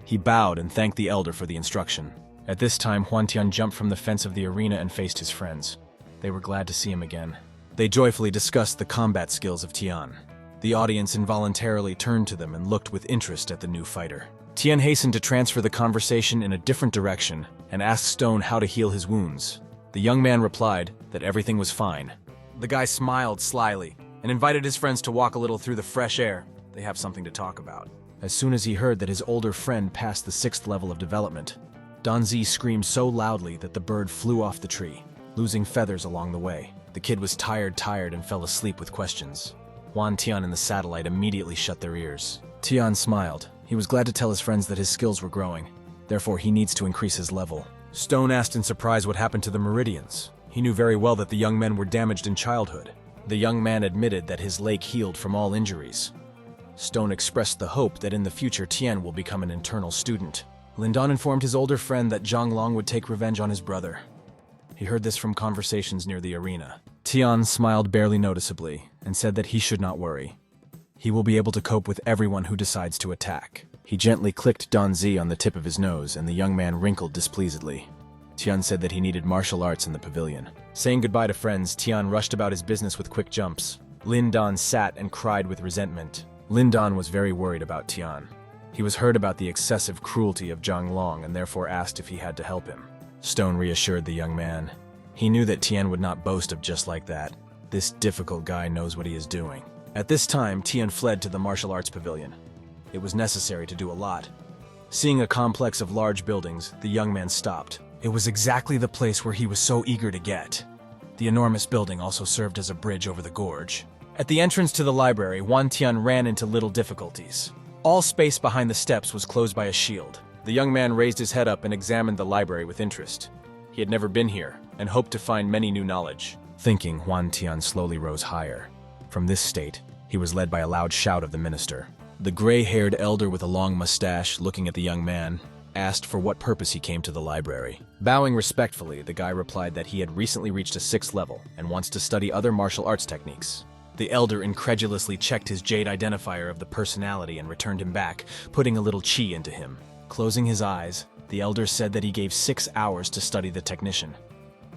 He bowed and thanked the elder for the instruction. At this time, Huan Tian jumped from the fence of the arena and faced his friends. They were glad to see him again. They joyfully discussed the combat skills of Tian. The audience involuntarily turned to them and looked with interest at the new fighter. Tian hastened to transfer the conversation in a different direction and asked Stone how to heal his wounds. The young man replied that everything was fine. The guy smiled slyly and invited his friends to walk a little through the fresh air. They have something to talk about. As soon as he heard that his older friend passed the 6th level of development, Danzi screamed so loudly that the bird flew off the tree, losing feathers along the way. The kid was tired and fell asleep with questions. Huan Tian and the satellite immediately shut their ears. Tian smiled. He was glad to tell his friends that his skills were growing. Therefore, he needs to increase his level. Stone asked in surprise what happened to the Meridians. He knew very well that the young men were damaged in childhood. The young man admitted that his leg healed from all injuries. Stone expressed the hope that in the future Tian will become an internal student. Lindan informed his older friend that Zhang Long would take revenge on his brother. He heard this from conversations near the arena. Tian smiled barely noticeably and said that he should not worry. He will be able to cope with everyone who decides to attack. He gently clicked Danzi on the tip of his nose, and the young man wrinkled displeasedly. Tian said that he needed martial arts in the pavilion. Saying goodbye to friends, Tian rushed about his business with quick jumps. Lindan sat and cried with resentment. Lindan was very worried about Tian. He was heard about the excessive cruelty of Zhang Long and therefore asked if he had to help him. Stone reassured the young man. He knew that Tian would not boast of just like that. This difficult guy knows what he is doing. At this time, Tian fled to the martial arts pavilion. It was necessary to do a lot. Seeing a complex of large buildings, the young man stopped. It was exactly the place where he was so eager to get. The enormous building also served as a bridge over the gorge. At the entrance to the library, Huan Tian ran into little difficulties. All space behind the steps was closed by a shield. The young man raised his head up and examined the library with interest. He had never been here and hoped to find many new knowledge. Thinking, Huan Tian slowly rose higher. From this state, he was led by a loud shout of the minister. The gray-haired elder with a long mustache, looking at the young man, asked for what purpose he came to the library. Bowing respectfully, the guy replied that he had recently reached a 6th level and wants to study other martial arts techniques. The elder incredulously checked his jade identifier of the personality and returned him back, putting a little chi into him. Closing his eyes, the elder said that he gave 6 hours to study the technician.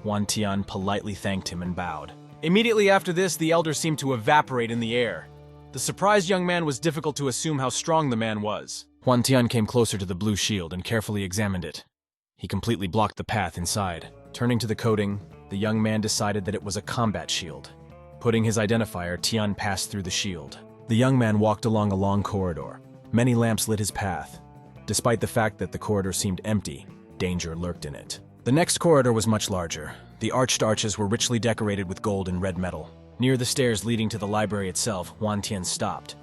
Huan Tian politely thanked him and bowed. Immediately after this, the elder seemed to evaporate in the air. The surprised young man was difficult to assume how strong the man was. Huan Tian came closer to the blue shield and carefully examined it. He completely blocked the path inside. Turning to the coating, the young man decided that it was a combat shield. Putting his identifier, Tian passed through the shield. The young man walked along a long corridor. Many lamps lit his path. Despite the fact that the corridor seemed empty, danger lurked in it. The next corridor was much larger. The arched arches were richly decorated with gold and red metal. Near the stairs leading to the library itself, Huan Tian stopped.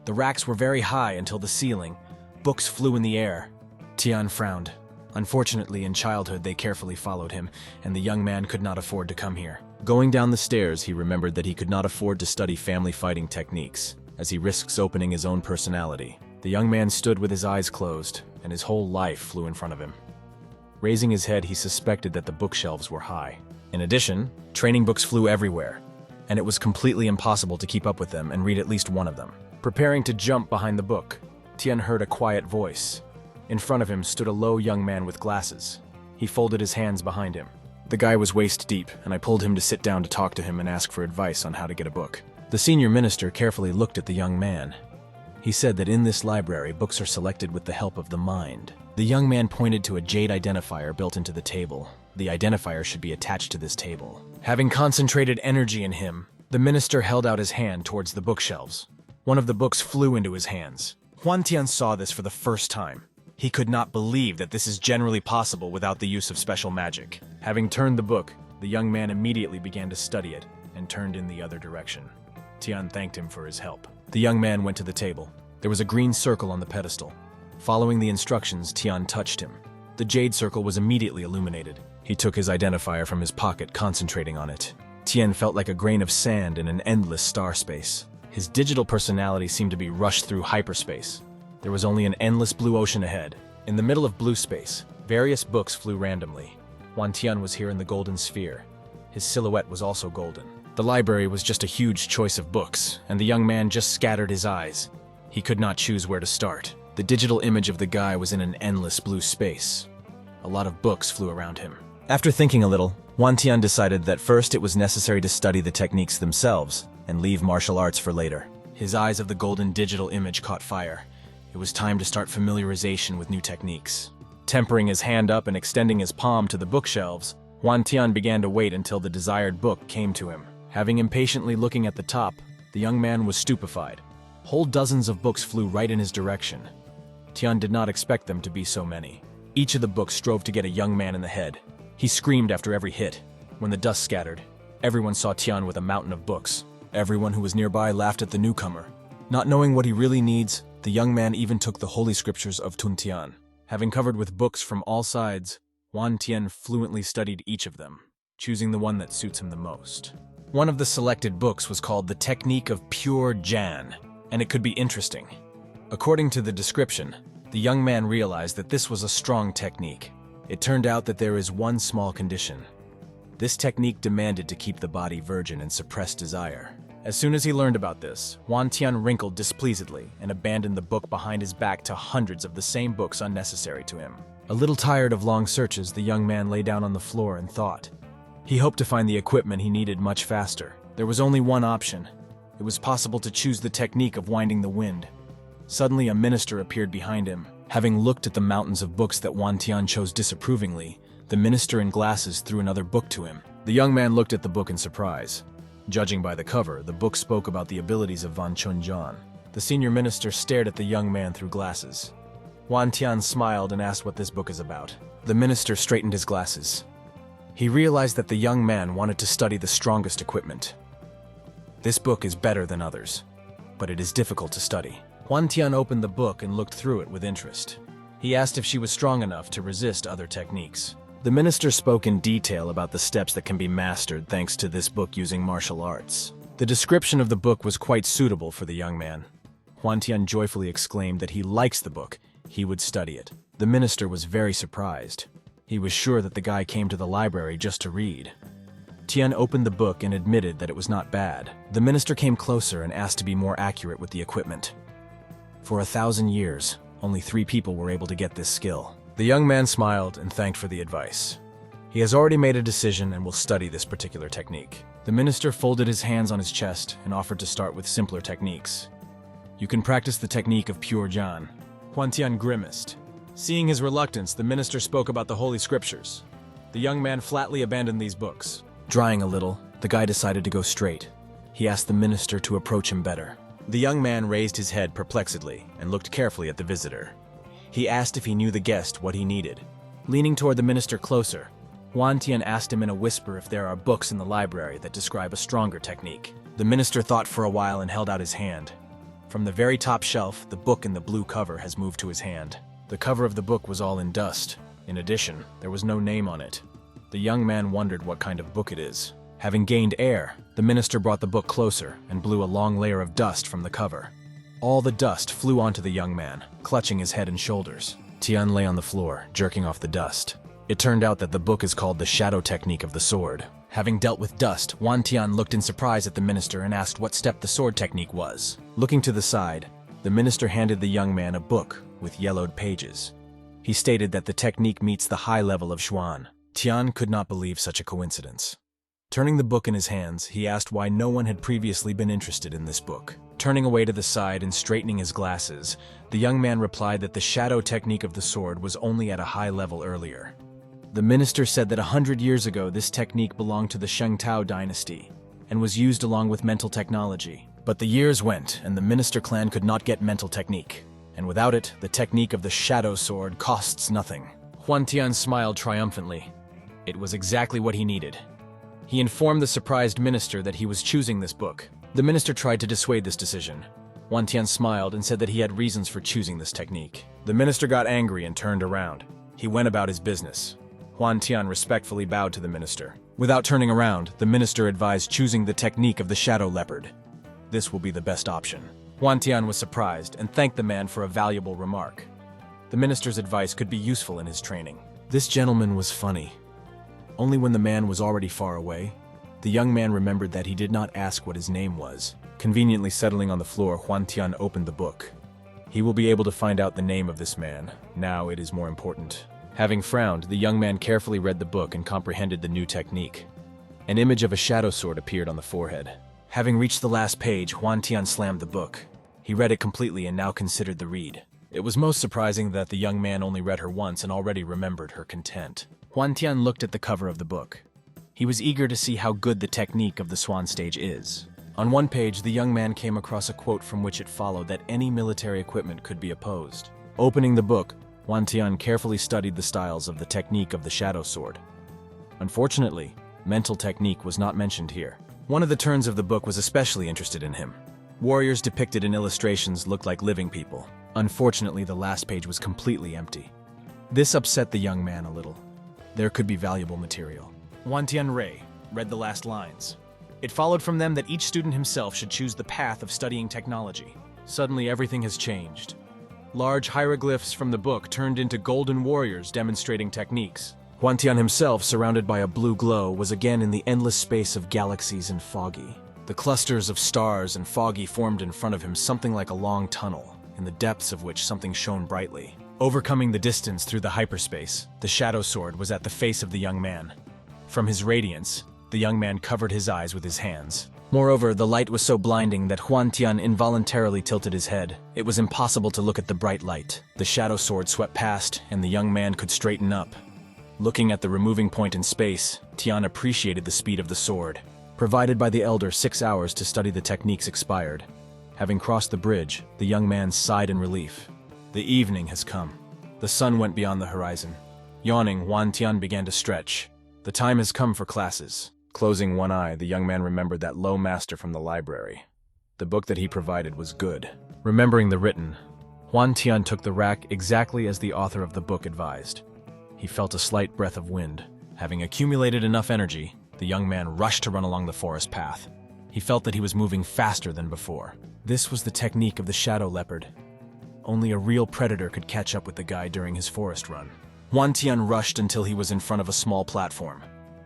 The racks were very high until the ceiling. Books flew in the air. Tian frowned. Unfortunately, in childhood, they carefully followed him, and the young man could not afford to come here. Going down the stairs, he remembered that he could not afford to study family fighting techniques, as he risks opening his own personality. The young man stood with his eyes closed, and his whole life flew in front of him. Raising his head, he suspected that the bookshelves were high. In addition, training books flew everywhere, and it was completely impossible to keep up with them and read at least one of them. Preparing to jump behind the book, Tian heard a quiet voice. In front of him stood a low young man with glasses. He folded his hands behind him. The guy was waist deep, and I pulled him to sit down to talk to him and ask for advice on how to get a book. The senior minister carefully looked at the young man. He said that in this library, books are selected with the help of the mind. The young man pointed to a jade identifier built into the table. The identifier should be attached to this table. Having concentrated energy in him, the minister held out his hand towards the bookshelves. One of the books flew into his hands. Huan Tian saw this for the first time. He could not believe that this is generally possible without the use of special magic. Having turned the book, the young man immediately began to study it and turned in the other direction. Tian thanked him for his help. The young man went to the table. There was a green circle on the pedestal. Following the instructions, Tian touched him. The jade circle was immediately illuminated. He took his identifier from his pocket, concentrating on it. Tian felt like a grain of sand in an endless star space. His digital personality seemed to be rushed through hyperspace. There was only an endless blue ocean ahead. In the middle of blue space, various books flew randomly. Huan Tian was here in the golden sphere. His silhouette was also golden. The library was just a huge choice of books, and the young man just scattered his eyes. He could not choose where to start. The digital image of the guy was in an endless blue space. A lot of books flew around him. After thinking a little, Tian decided that first it was necessary to study the techniques themselves and leave martial arts for later. His eyes of the golden digital image caught fire. It was time to start familiarization with new techniques. Tempering his hand up and extending his palm to the bookshelves, Tian began to wait until the desired book came to him. Having impatiently looking at the top, the young man was stupefied. Whole dozens of books flew right in his direction. Tian did not expect them to be so many. Each of the books strove to get a young man in the head. He screamed after every hit. When the dust scattered, everyone saw Tian with a mountain of books. Everyone who was nearby laughed at the newcomer. Not knowing what he really needs, the young man even took the holy scriptures of Tun Tian. Having covered with books from all sides, Tian fluently studied each of them, choosing the one that suits him the most. One of the selected books was called The Technique of Pure Jan, and it could be interesting. According to the description, the young man realized that this was a strong technique. It turned out that there is one small condition. This technique demanded to keep the body virgin and suppress desire. As soon as he learned about this, Tian wrinkled displeasedly and abandoned the book behind his back to hundreds of the same books unnecessary to him. A little tired of long searches, the young man lay down on the floor and thought. He hoped to find the equipment he needed much faster. There was only one option. It was possible to choose the technique of winding the wind. Suddenly, a minister appeared behind him. Having looked at the mountains of books that Tian chose disapprovingly, the minister in glasses threw another book to him. The young man looked at the book in surprise. Judging by the cover, the book spoke about the abilities of Van Chunjan. The senior minister stared at the young man through glasses. Tian smiled and asked what this book is about. The minister straightened his glasses. He realized that the young man wanted to study the strongest equipment. This book is better than others, but it is difficult to study. Tian opened the book and looked through it with interest. He asked if she was strong enough to resist other techniques. The minister spoke in detail about the steps that can be mastered thanks to this book using martial arts. The description of the book was quite suitable for the young man. Tian joyfully exclaimed that he likes the book. He would study it. The minister was very surprised. He was sure that the guy came to the library just to read. Tian opened the book and admitted that it was not bad. The minister came closer and asked to be more accurate with the equipment. For 1,000 years, only 3 people were able to get this skill. The young man smiled and thanked for the advice. He has already made a decision and will study this particular technique. The minister folded his hands on his chest and offered to start with simpler techniques. You can practice the technique of pure Jan. Tian grimaced. Seeing his reluctance, the minister spoke about the holy scriptures. The young man flatly abandoned these books. Drying a little, the guy decided to go straight. He asked the minister to approach him better. The young man raised his head perplexedly and looked carefully at the visitor. He asked if he knew the guest what he needed. Leaning toward the minister closer, Tian asked him in a whisper if there are books in the library that describe a stronger technique. The minister thought for a while and held out his hand. From the very top shelf, the book in the blue cover has moved to his hand. The cover of the book was all in dust. In addition, there was no name on it. The young man wondered what kind of book it is. Having gained air, the minister brought the book closer and blew a long layer of dust from the cover. All the dust flew onto the young man, clutching his head and shoulders. Tian lay on the floor, jerking off the dust. It turned out that the book is called the Shadow Technique of the Sword. Having dealt with dust, Tian looked in surprise at the minister and asked what step the sword technique was. Looking to the side, the minister handed the young man a book with yellowed pages. He stated that the technique meets the high level of Schwan. Tian could not believe such a coincidence. Turning the book in his hands, he asked why no one had previously been interested in this book. Turning away to the side and straightening his glasses, the young man replied that the shadow technique of the sword was only at a high level earlier. The minister said that 100 years ago this technique belonged to the Sheng Tao dynasty and was used along with mental technology. But the years went and the minister clan could not get mental technique. And without it, the technique of the shadow sword costs nothing. Tian smiled triumphantly. It was exactly what he needed. He informed the surprised minister that he was choosing this book. The minister tried to dissuade this decision. Tian smiled and said that he had reasons for choosing this technique. The minister got angry and turned around. He went about his business. Tian respectfully bowed to the minister. Without turning around, the minister advised choosing the technique of the shadow leopard. This will be the best option. Tian was surprised and thanked the man for a valuable remark. The minister's advice could be useful in his training. This gentleman was funny. Only when the man was already far away, The young man remembered that he did not ask what his name was. Conveniently settling on the floor, Huan Tian opened the book. He will be able to find out the name of this man. Now it is more important. Having frowned, the young man carefully read the book and comprehended the new technique. An image of a shadow sword appeared on the forehead. Having reached the last page, Huan Tian slammed the book. He read it completely and now considered the read. It was most surprising that the young man only read her once and already remembered her content. Huan Tian looked at the cover of the book. He was eager to see how good the technique of the Schwan stage is. On one page, the young man came across a quote from which it followed that any military equipment could be opposed. Opening the book, Huan Tian carefully studied the styles of the technique of the shadow sword. Unfortunately, mental technique was not mentioned here. One of the turns of the book was especially interested in him. Warriors depicted in illustrations looked like living people. Unfortunately, the last page was completely empty. This upset the young man a little. There could be valuable material. Huan Tian read the last lines. It followed from them that each student himself should choose the path of studying technology. Suddenly, everything has changed. Large hieroglyphs from the book turned into golden warriors demonstrating techniques. Huan Tian himself, surrounded by a blue glow, was again in the endless space of galaxies and foggy. The clusters of stars and foggy formed in front of him something like a long tunnel, in the depths of which something shone brightly. Overcoming the distance through the hyperspace, the shadow sword was at the face of the young man. From his radiance, the young man covered his eyes with his hands. Moreover, the light was so blinding that Huan Tian involuntarily tilted his head. It was impossible to look at the bright light. The shadow sword swept past, and the young man could straighten up. Looking at the removing point in space, Tian appreciated the speed of the sword. Provided by the elder 6 hours to study the techniques expired. Having crossed the bridge, the young man sighed in relief. The evening has come. The sun went beyond the horizon. Yawning, Huan Tian began to stretch. The time has come for classes. Closing one eye, the young man remembered that low master from the library. The book that he provided was good. Remembering the written, Huan Tian took the rack exactly as the author of the book advised. He felt a slight breath of wind. Having accumulated enough energy, the young man rushed to run along the forest path. He felt that he was moving faster than before. This was the technique of the shadow leopard. Only a real predator could catch up with the guy during his forest run. Huan Tian rushed until he was in front of a small platform.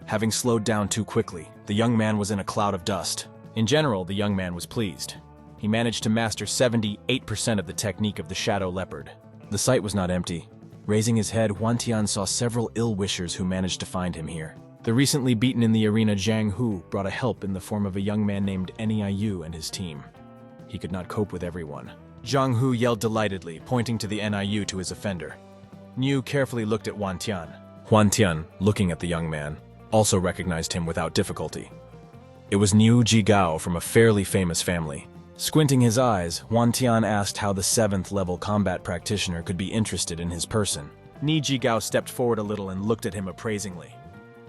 Having slowed down too quickly, the young man was in a cloud of dust. In general, the young man was pleased. He managed to master 78% of the technique of the shadow leopard. The site was not empty. Raising his head, Huan Tian saw several ill-wishers who managed to find him here. The recently beaten in the arena Zhang Hu brought a help in the form of a young man named NIU and his team. He could not cope with everyone. Zhang Hu yelled delightedly, pointing to the NIU to his offender. Niu carefully looked at Huan Tian. Huan Tian, looking at the young man, also recognized him without difficulty. It was Niu Jigao from a fairly famous family. Squinting his eyes, Huan Tian asked how the 7th level combat practitioner could be interested in his person. Ni Jigao stepped forward a little and looked at him appraisingly.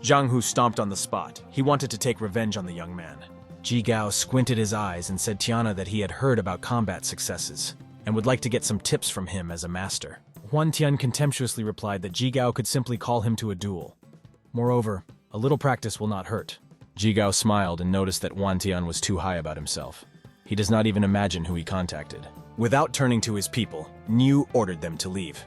Zhang Hu stomped on the spot. He wanted to take revenge on the young man. Jigao squinted his eyes and said Tiana that he had heard about combat successes and would like to get some tips from him as a master. Huan Tian contemptuously replied that Jigao could simply call him to a duel. Moreover, a little practice will not hurt. Jigao smiled and noticed that Huan Tian was too high about himself. He does not even imagine who he contacted. Without turning to his people, Niu ordered them to leave.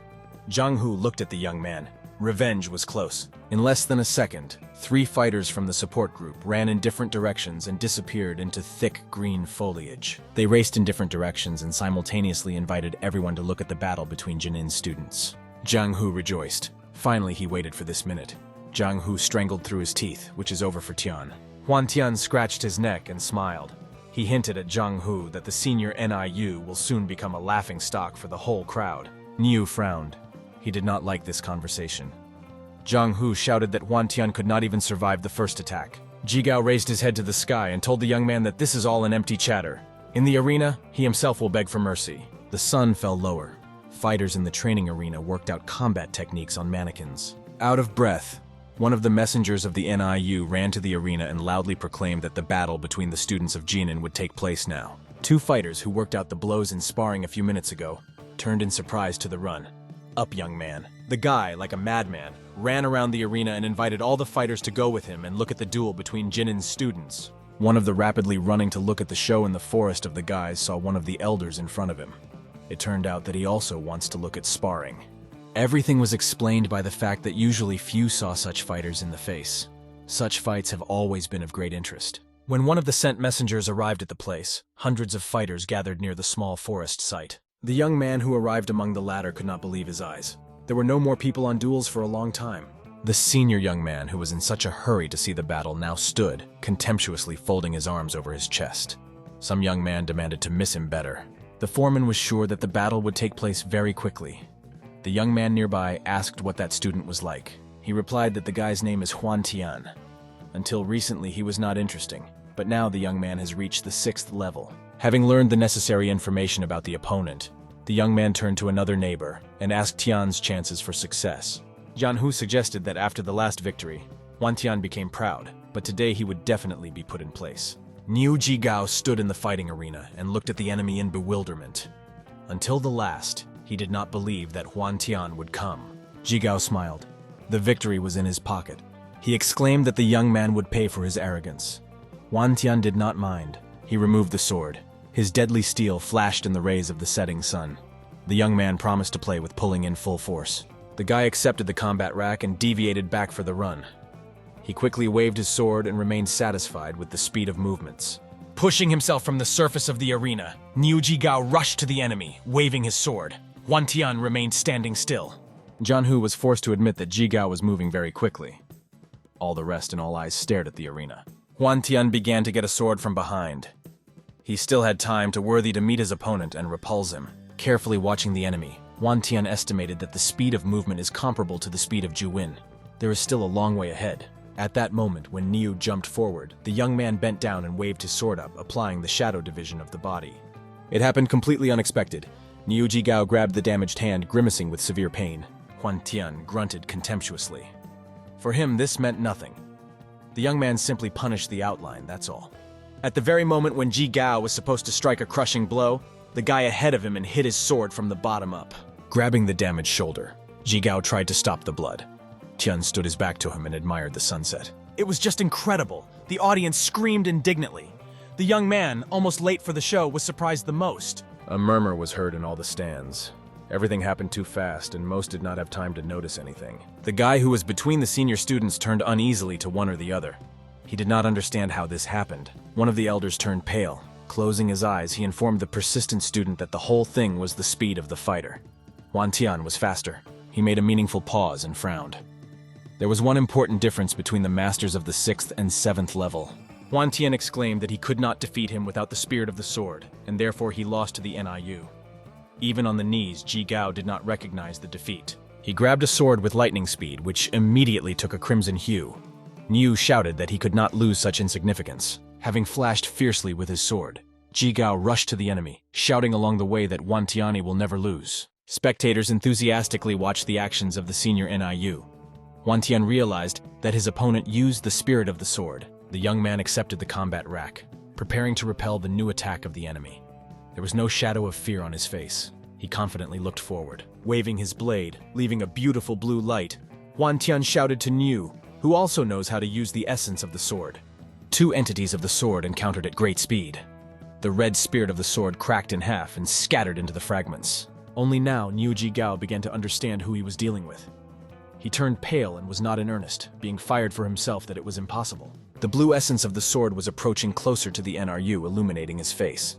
Zhang Hu looked at the young man. Revenge was close. In less than a second, 3 fighters from the support group ran in different directions and disappeared into thick green foliage. They raced in different directions and simultaneously invited everyone to look at the battle between Jinin's students. Zhang Hu rejoiced. Finally, he waited for this minute. Zhang Hu strangled through his teeth, which is over for Tian. Huan Tian scratched his neck and smiled. He hinted at Zhang Hu that the senior NIU will soon become a laughingstock for the whole crowd. Niu frowned. He did not like this conversation. Zhang Hu shouted that Huan Tian could not even survive the first attack. Jigao raised his head to the sky and told the young man that this is all an empty chatter. In the arena, he himself will beg for mercy. The sun fell lower. Fighters in the training arena worked out combat techniques on mannequins. Out of breath, one of the messengers of the NIU ran to the arena and loudly proclaimed that the battle between the students of Jinin would take place now. 2 fighters who worked out the blows in sparring a few minutes ago turned in surprise to the run. Up, young man. The guy, like a madman, ran around the arena and invited all the fighters to go with him and look at the duel between Jinin's students. One of the rapidly running to look at the show in the forest of the guys saw one of the elders in front of him. It turned out that he also wants to look at sparring. Everything was explained by the fact that usually few saw such fighters in the face. Such fights have always been of great interest. When one of the sent messengers arrived at the place, hundreds of fighters gathered near the small forest site. The young man who arrived among the latter could not believe his eyes. There were no more people on duels for a long time. The senior young man who was in such a hurry to see the battle now stood, contemptuously folding his arms over his chest. Some young man demanded to miss him better. The foreman was sure that the battle would take place very quickly. The young man nearby asked what that student was like. He replied that the guy's name is Huan Tian. Until recently, he was not interesting, but now the young man has reached the 6th level. Having learned the necessary information about the opponent, the young man turned to another neighbor and asked Tian's chances for success. Jianhu suggested that after the last victory, Huan Tian became proud, but today he would definitely be put in place. Niu Jigao stood in the fighting arena and looked at the enemy in bewilderment. Until the last, he did not believe that Huan Tian would come. Jigao smiled. The victory was in his pocket. He exclaimed that the young man would pay for his arrogance. Huan Tian did not mind. He removed the sword. His deadly steel flashed in the rays of the setting sun. The young man promised to play with pulling in full force. The guy accepted the combat rack and deviated back for the run. He quickly waved his sword and remained satisfied with the speed of movements. Pushing himself from the surface of the arena, Niu Jigao rushed to the enemy, waving his sword. Huan Tian remained standing still. Jianhu was forced to admit that Jigao was moving very quickly. All the rest and all eyes stared at the arena. Huan Tian began to get a sword from behind. He still had time to meet his opponent and repulse him. Carefully watching the enemy, Huan Tian estimated that the speed of movement is comparable to the speed of Juwin. There is still a long way ahead. At that moment, when Niu jumped forward, the young man bent down and waved his sword up, applying the shadow division of the body. It happened completely unexpected. Niu Jigao grabbed the damaged hand, grimacing with severe pain. Huan Tian grunted contemptuously. For him, this meant nothing. The young man simply punished the outline, that's all. At the very moment when Jigao was supposed to strike a crushing blow, the guy ahead of him and hit his sword from the bottom up. Grabbing the damaged shoulder, Jigao tried to stop the blood. Tian stood his back to him and admired the sunset. It was just incredible. The audience screamed indignantly. The young man, almost late for the show, was surprised the most. A murmur was heard in all the stands. Everything happened too fast, and most did not have time to notice anything. The guy who was between the senior students turned uneasily to one or the other. He did not understand how this happened. One of the elders turned pale. Closing his eyes, he informed the persistent student that the whole thing was the speed of the fighter. Huan Tian was faster. He made a meaningful pause and frowned. There was one important difference between the masters of the 6th and 7th level. Huan Tian exclaimed that he could not defeat him without the spirit of the sword, and therefore he lost to the NIU. Even on the knees, Jigao did not recognize the defeat. He grabbed a sword with lightning speed, which immediately took a crimson hue. Niu shouted that he could not lose such insignificance. Having flashed fiercely with his sword, Jigao rushed to the enemy, shouting along the way that Huan Tian will never lose. Spectators enthusiastically watched the actions of the senior NIU. Huan Tian realized that his opponent used the spirit of the sword. The young man accepted the combat rack, preparing to repel the new attack of the enemy. There was no shadow of fear on his face. He confidently looked forward. Waving his blade, leaving a beautiful blue light, Huan Tian shouted to Niu, who also knows how to use the essence of the sword. Two entities of the sword encountered at great speed. The red spirit of the sword cracked in half and scattered into the fragments. Only now Niu Jigao began to understand who he was dealing with. He turned pale and was not in earnest, being fired for himself that it was impossible. The blue essence of the sword was approaching closer to the NRU, illuminating his face.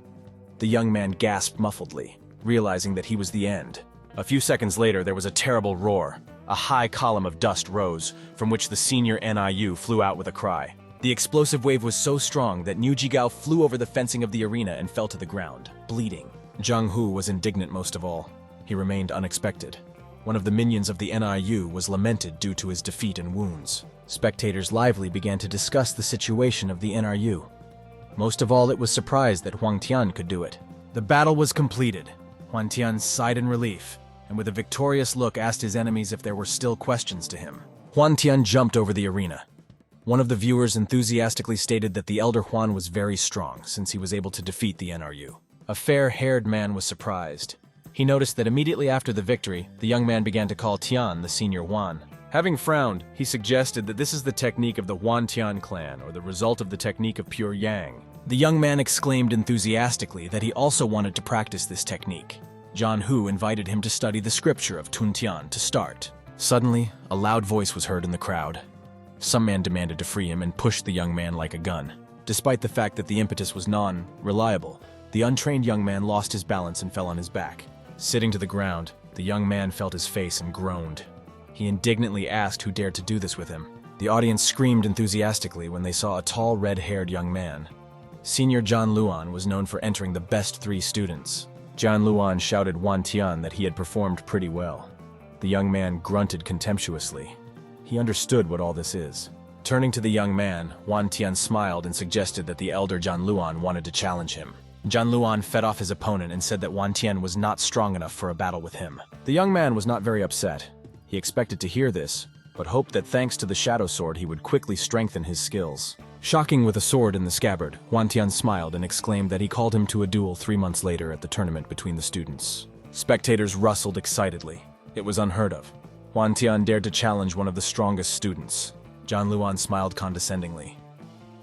The young man gasped muffledly, realizing that he was the end. A few seconds later, there was a terrible roar. A high column of dust rose, from which the senior NIU flew out with a cry. The explosive wave was so strong that Niu Jigao flew over the fencing of the arena and fell to the ground, bleeding. Zhang Hu was indignant most of all. He remained unexpected. One of the minions of the NIU was lamented due to his defeat and wounds. Spectators lively began to discuss the situation of the NRU. Most of all, it was surprised that Huan Tian could do it. The battle was completed. Huan Tian sighed in relief, and with a victorious look asked his enemies if there were still questions to him. Huan Tian jumped over the arena. One of the viewers enthusiastically stated that the elder Huan was very strong, since he was able to defeat the NRU. A fair-haired man was surprised. He noticed that immediately after the victory, the young man began to call Tian the senior Huan. Having frowned, he suggested that this is the technique of the Huan Tian clan, or the result of the technique of pure yang. The young man exclaimed enthusiastically that he also wanted to practice this technique. Zhang Hu invited him to study the scripture of Tun Tian to start. Suddenly, a loud voice was heard in the crowd. Some man demanded to free him and pushed the young man like a gun. Despite the fact that the impetus was non-reliable, the untrained young man lost his balance and fell on his back. Sitting to the ground, the young man felt his face and groaned. He indignantly asked who dared to do this with him. The audience screamed enthusiastically when they saw a tall, red-haired young man. Senior John Luan was known for entering the best 3 students. John Luan shouted Wan Tian that he had performed pretty well. The young man grunted contemptuously. He understood what all this is. Turning to the young man, Wan Tian smiled and suggested that the elder John Luan wanted to challenge him. John Luan fed off his opponent and said that Wan Tian was not strong enough for a battle with him. The young man was not very upset. He expected to hear this, but hoped that thanks to the shadow sword he would quickly strengthen his skills. Shocking with a sword in the scabbard, Wan Tian smiled and exclaimed that he called him to a duel 3 months later at the tournament between the students. Spectators rustled excitedly. It was unheard of. Wan Tian dared to challenge one of the strongest students. John Luan smiled condescendingly.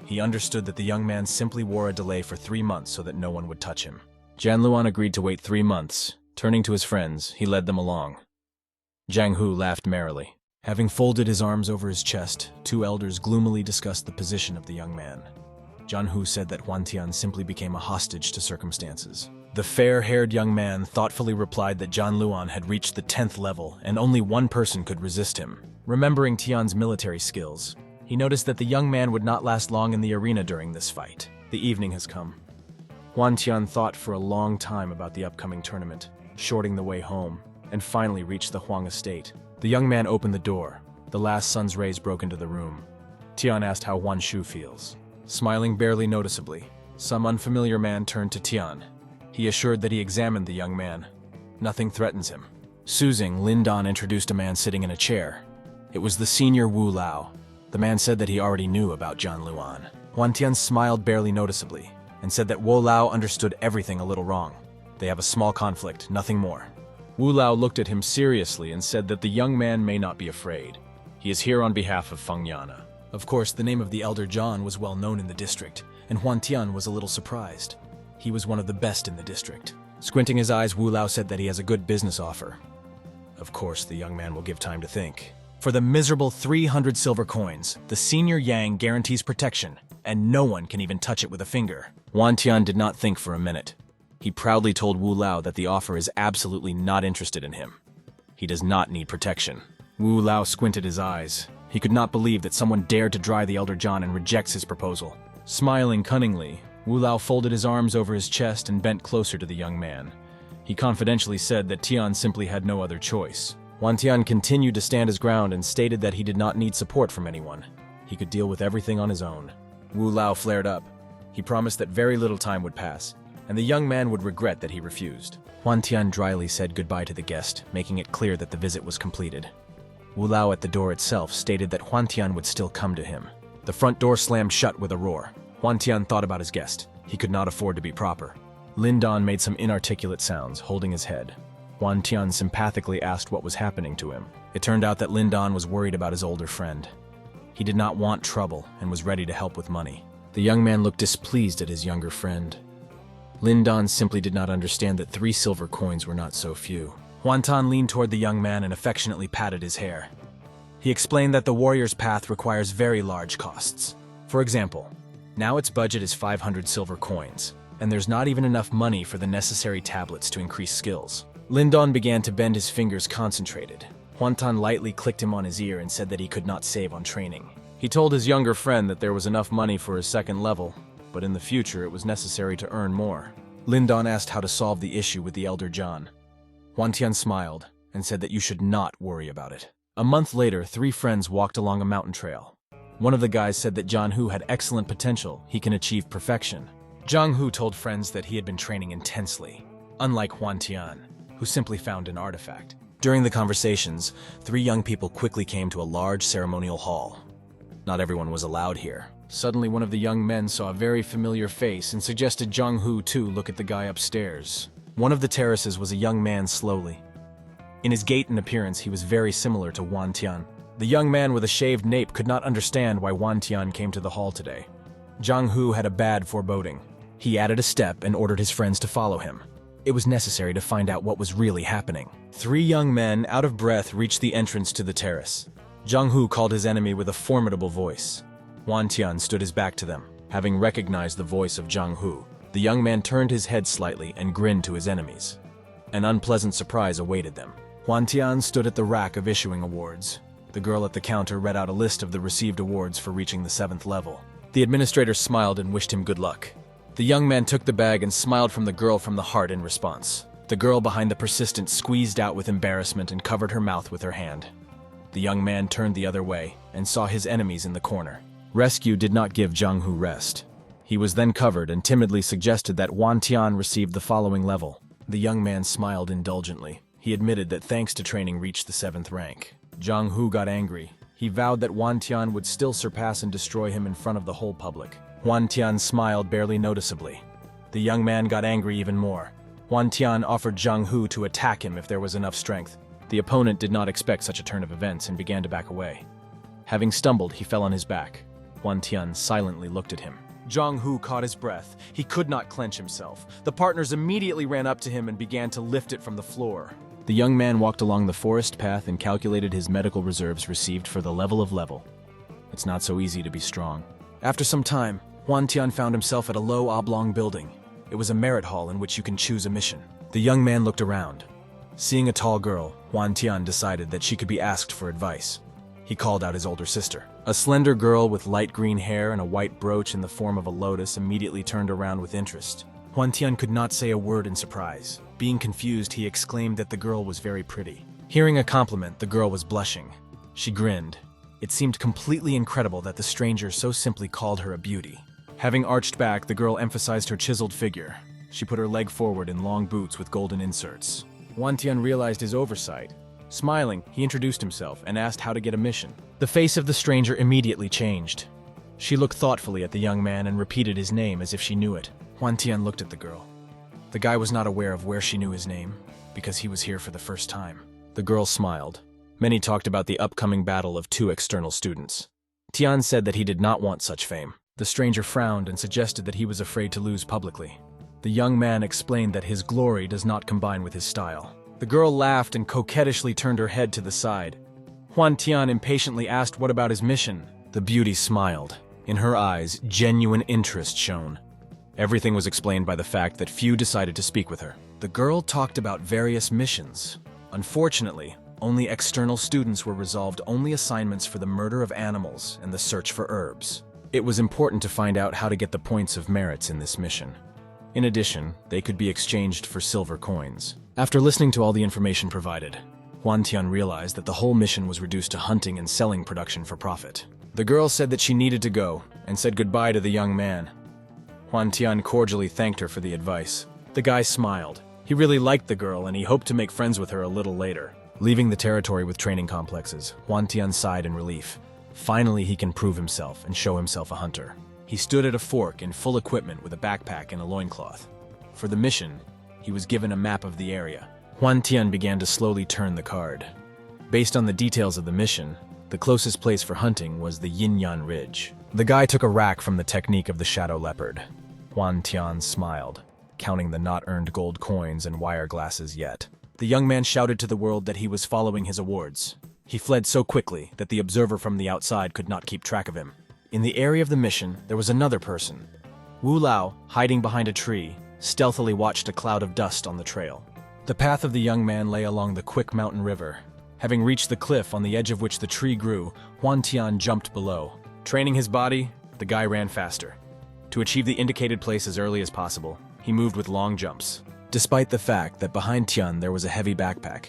He understood that the young man simply wore a delay for 3 months so that no one would touch him. Jan Luan agreed to wait 3 months. Turning to his friends, he led them along. Zhang Hu laughed merrily. Having folded his arms over his chest, 2 elders gloomily discussed the position of the young man. Zhang Hu said that Wan Tian simply became a hostage to circumstances. The fair-haired young man thoughtfully replied that John Luan had reached the 10th level and only one person could resist him. Remembering Tian's military skills, he noticed that the young man would not last long in the arena during this fight. The evening has come. Wan Tian thought for a long time about the upcoming tournament, shorting the way home, and finally reached the Huang estate. The young man opened the door. The last sun's rays broke into the room. Tian asked how Wan Shu feels. Smiling barely noticeably, some unfamiliar man turned to Tian. He assured that he examined the young man. Nothing threatens him. Suzing, Lin Dan introduced a man sitting in a chair. It was the senior Wu Lao. The man said that he already knew about John Luan. Wan Tian smiled barely noticeably and said that Wu Lao understood everything a little wrong. They have a small conflict, nothing more. Wu Lao looked at him seriously and said that the young man may not be afraid. He is here on behalf of Feng Yana. Of course, the name of the elder John was well known in the district, and Wan Tian was a little surprised. He was one of the best in the district. Squinting his eyes, Wu Lao said that he has a good business offer. Of course, the young man will give time to think. For the miserable 300 silver coins, the senior Yang guarantees protection, and no one can even touch it with a finger. Wan Tian did not think for a minute. He proudly told Wu Lao that the offer is absolutely not interested in him. He does not need protection. Wu Lao squinted his eyes. He could not believe that someone dared to dry the elder John and rejects his proposal. Smiling cunningly, Wu Lao folded his arms over his chest and bent closer to the young man. He confidentially said that Tian simply had no other choice. Wan Tian continued to stand his ground and stated that he did not need support from anyone. He could deal with everything on his own. Wu Lao flared up. He promised that very little time would pass, and the young man would regret that he refused. Wan Tian dryly said goodbye to the guest, making it clear that the visit was completed. Wu Lao at the door itself stated that Wan Tian would still come to him. The front door slammed shut with a roar. Wan Tian thought about his guest. He could not afford to be proper. Lin Dan made some inarticulate sounds, holding his head. Wan Tian sympathetically asked what was happening to him. It turned out that Lin Dan was worried about his older friend. He did not want trouble and was ready to help with money. The young man looked displeased at his younger friend. Lin Dan simply did not understand that 3 silver coins were not so few. Wan Tan leaned toward the young man and affectionately patted his hair. He explained that the warrior's path requires very large costs. For example, now its budget is 500 silver coins, and there's not even enough money for the necessary tablets to increase skills. Lin Dan began to bend his fingers concentrated. Wan Tan lightly clicked him on his ear and said that he could not save on training. He told his younger friend that there was enough money for his 2nd level, but in the future it was necessary to earn more. Lin Dan asked how to solve the issue with the elder John. Wan Tian smiled and said that you should not worry about it. A month later, 3 friends walked along a mountain trail. One of the guys said that John Hu had excellent potential, he can achieve perfection. Zhang Hu told friends that he had been training intensely, unlike Wan Tian, who simply found an artifact. During the conversations, 3 young people quickly came to a large ceremonial hall. Not everyone was allowed here. Suddenly, one of the young men saw a very familiar face and suggested Zhang Hu too look at the guy upstairs. One of the terraces was a young man slowly. In his gait and appearance, he was very similar to Wan Tian. The young man with a shaved nape could not understand why Wan Tian came to the hall today. Zhang Hu had a bad foreboding. He added a step and ordered his friends to follow him. It was necessary to find out what was really happening. 3 young men, out of breath, reached the entrance to the terrace. Zhang Hu called his enemy with a formidable voice. Huan Tian stood his back to them, having recognized the voice of Zhang Hu. The young man turned his head slightly and grinned to his enemies. An unpleasant surprise awaited them. Huan Tian stood at the rack of issuing awards. The girl at the counter read out a list of the received awards for reaching the 7th level. The administrator smiled and wished him good luck. The young man took the bag and smiled from the girl from the heart in response. The girl behind the persistent squeezed out with embarrassment and covered her mouth with her hand. The young man turned the other way and saw his enemies in the corner. Rescue did not give Zhang Hu rest. He was then covered and timidly suggested that Huan Tian received the following level. The young man smiled indulgently. He admitted that thanks to training reached the 7th rank. Zhang Hu got angry. He vowed that Huan Tian would still surpass and destroy him in front of the whole public. Huan Tian smiled barely noticeably. The young man got angry even more. Huan Tian offered Zhang Hu to attack him if there was enough strength. The opponent did not expect such a turn of events and began to back away. Having stumbled, he fell on his back. Huan Tian silently looked at him. Zhang Hu caught his breath. He could not clench himself. The partners immediately ran up to him and began to lift it from the floor. The young man walked along the forest path and calculated his medical reserves received for the level. It's not so easy to be strong. After some time, Huan Tian found himself at a low oblong building. It was a merit hall in which you can choose a mission. The young man looked around. Seeing a tall girl, Huan Tian decided that she could be asked for advice. He called out his older sister. A slender girl with light green hair and a white brooch in the form of a lotus immediately turned around with interest. Huan Tian could not say a word in surprise. Being confused, he exclaimed that the girl was very pretty. Hearing a compliment, the girl was blushing. She grinned. It seemed completely incredible that the stranger so simply called her a beauty. Having arched back, the girl emphasized her chiseled figure. She put her leg forward in long boots with golden inserts. Huan Tian realized his oversight. Smiling, he introduced himself and asked how to get a mission. The face of the stranger immediately changed. She looked thoughtfully at the young man and repeated his name as if she knew it. Huan Tian looked at the girl. The guy was not aware of where she knew his name, because he was here for the first time. The girl smiled. Many talked about the upcoming battle of 2 external students. Tian said that he did not want such fame. The stranger frowned and suggested that he was afraid to lose publicly. The young man explained that his glory does not combine with his style. The girl laughed and coquettishly turned her head to the side. Huan Tian impatiently asked what about his mission. The beauty smiled. In her eyes, genuine interest shone. Everything was explained by the fact that few decided to speak with her. The girl talked about various missions. Unfortunately, only external students were resolved only assignments for the murder of animals and the search for herbs. It was important to find out how to get the points of merits in this mission. In addition, they could be exchanged for silver coins. After listening to all the information provided, Huan Tian realized that the whole mission was reduced to hunting and selling production for profit. The girl said that she needed to go and said goodbye to the young man. Huan Tian cordially thanked her for the advice. The guy smiled. He really liked the girl and he hoped to make friends with her a little later. Leaving the territory with training complexes, Huan Tian sighed in relief. Finally, he can prove himself and show himself a hunter. He stood at a fork in full equipment with a backpack and a loincloth. For the mission, he was given a map of the area. Huan Tian began to slowly turn the card. Based on the details of the mission, the closest place for hunting was the Yin-Yan Ridge. The guy took a rack from the technique of the shadow leopard. Huan Tian smiled, counting the not-earned gold coins and wire glasses yet. The young man shouted to the world that he was following his awards. He fled so quickly that the observer from the outside could not keep track of him. In the area of the mission, there was another person. Wu Lao, hiding behind a tree, stealthily watched a cloud of dust on the trail. The path of the young man lay along the quick mountain river. Having reached the cliff on the edge of which the tree grew, Huan Tian jumped below. Training his body, the guy ran faster. To achieve the indicated place as early as possible, he moved with long jumps. Despite the fact that behind Tian there was a heavy backpack,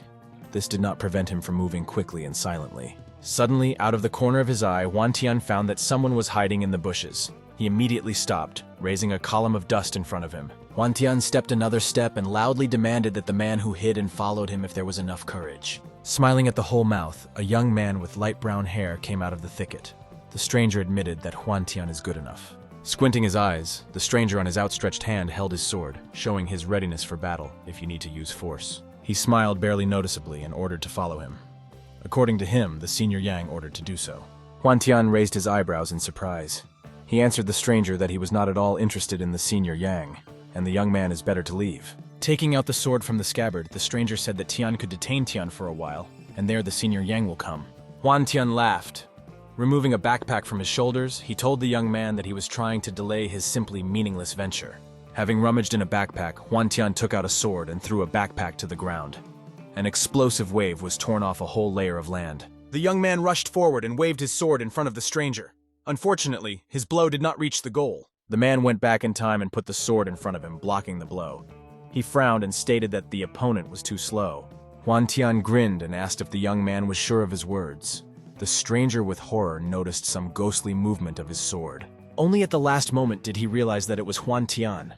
this did not prevent him from moving quickly and silently. Suddenly, out of the corner of his eye, Huan Tian found that someone was hiding in the bushes. He immediately stopped, raising a column of dust in front of him. Huan Tian stepped another step and loudly demanded that the man who hid and followed him if there was enough courage. Smiling at the whole mouth, a young man with light brown hair came out of the thicket. The stranger admitted that Huan Tian is good enough. Squinting his eyes, the stranger on his outstretched hand held his sword, showing his readiness for battle if you need to use force. He smiled barely noticeably and ordered to follow him. According to him, the senior Yang ordered to do so. Huan Tian raised his eyebrows in surprise. He answered the stranger that he was not at all interested in the senior Yang, and the young man is better to leave. Taking out the sword from the scabbard, the stranger said that Tian could detain Tian for a while, and there the senior Yang will come. Huan Tian laughed. Removing a backpack from his shoulders, he told the young man that he was trying to delay his simply meaningless venture. Having rummaged in a backpack, Huan Tian took out a sword and threw a backpack to the ground. An explosive wave was torn off a whole layer of land. The young man rushed forward and waved his sword in front of the stranger. Unfortunately, his blow did not reach the goal. The man went back in time and put the sword in front of him, blocking the blow. He frowned and stated that the opponent was too slow. Huan Tian grinned and asked if the young man was sure of his words. The stranger with horror noticed some ghostly movement of his sword. Only at the last moment did he realize that it was Huan Tian.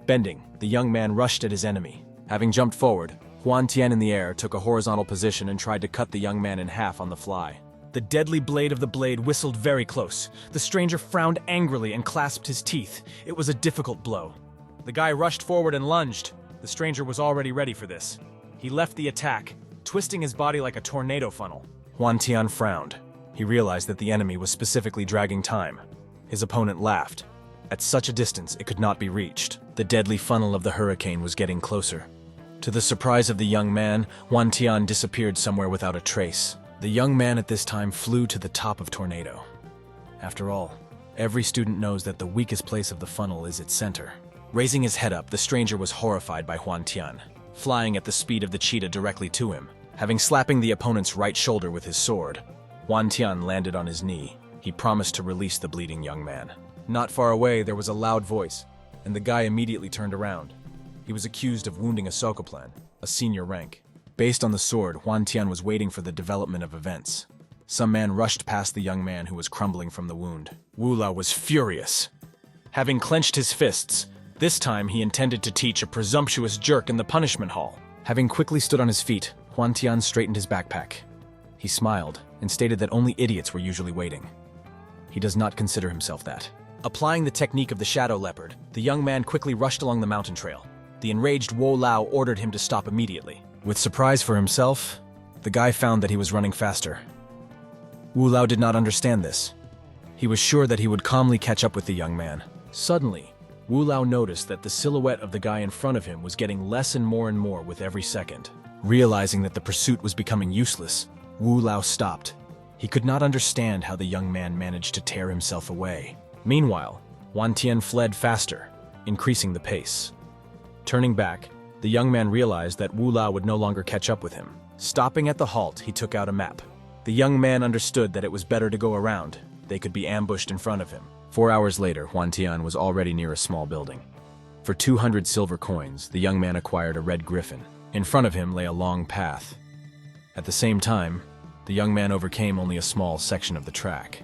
Bending, the young man rushed at his enemy. Having jumped forward, Huan Tian in the air took a horizontal position and tried to cut the young man in half on the fly. The deadly blade of the blade whistled very close. The stranger frowned angrily and clasped his teeth. It was a difficult blow. The guy rushed forward and lunged. The stranger was already ready for this. He left the attack, twisting his body like a tornado funnel. Huan Tian frowned. He realized that the enemy was specifically dragging time. His opponent laughed. At such a distance, it could not be reached. The deadly funnel of the hurricane was getting closer. To the surprise of the young man, Huan Tian disappeared somewhere without a trace. The young man at this time flew to the top of tornado. After all, every student knows that the weakest place of the funnel is its center. Raising his head up, the stranger was horrified by Huan Tian, flying at the speed of the cheetah directly to him. Having slapping the opponent's right shoulder with his sword, Huan Tian landed on his knee. He promised to release the bleeding young man. Not far away, there was a loud voice, and the guy immediately turned around. He was accused of wounding a Sokoplan, a senior rank. Based on the sword, Huan Tian was waiting for the development of events. Some man rushed past the young man who was crumbling from the wound. Wu Lao was furious. Having clenched his fists, this time he intended to teach a presumptuous jerk in the punishment hall. Having quickly stood on his feet, Huan Tian straightened his backpack. He smiled and stated that only idiots were usually waiting. He does not consider himself that. Applying the technique of the shadow leopard, the young man quickly rushed along the mountain trail. The enraged Wu Lao ordered him to stop immediately. With surprise for himself, the guy found that he was running faster. Wu Lao did not understand this. He was sure that he would calmly catch up with the young man. Suddenly, Wu Lao noticed that the silhouette of the guy in front of him was getting less and more with every second. Realizing that the pursuit was becoming useless, Wu Lao stopped. He could not understand how the young man managed to tear himself away. Meanwhile, Huan Tian fled faster, increasing the pace. Turning back, the young man realized that Wu Lao would no longer catch up with him. Stopping at the halt, he took out a map. The young man understood that it was better to go around. They could be ambushed in front of him. 4 hours later, Huan Tian was already near a small building. For 200 silver coins, the young man acquired a red griffin. In front of him lay a long path. At the same time, the young man overcame only a small section of the track.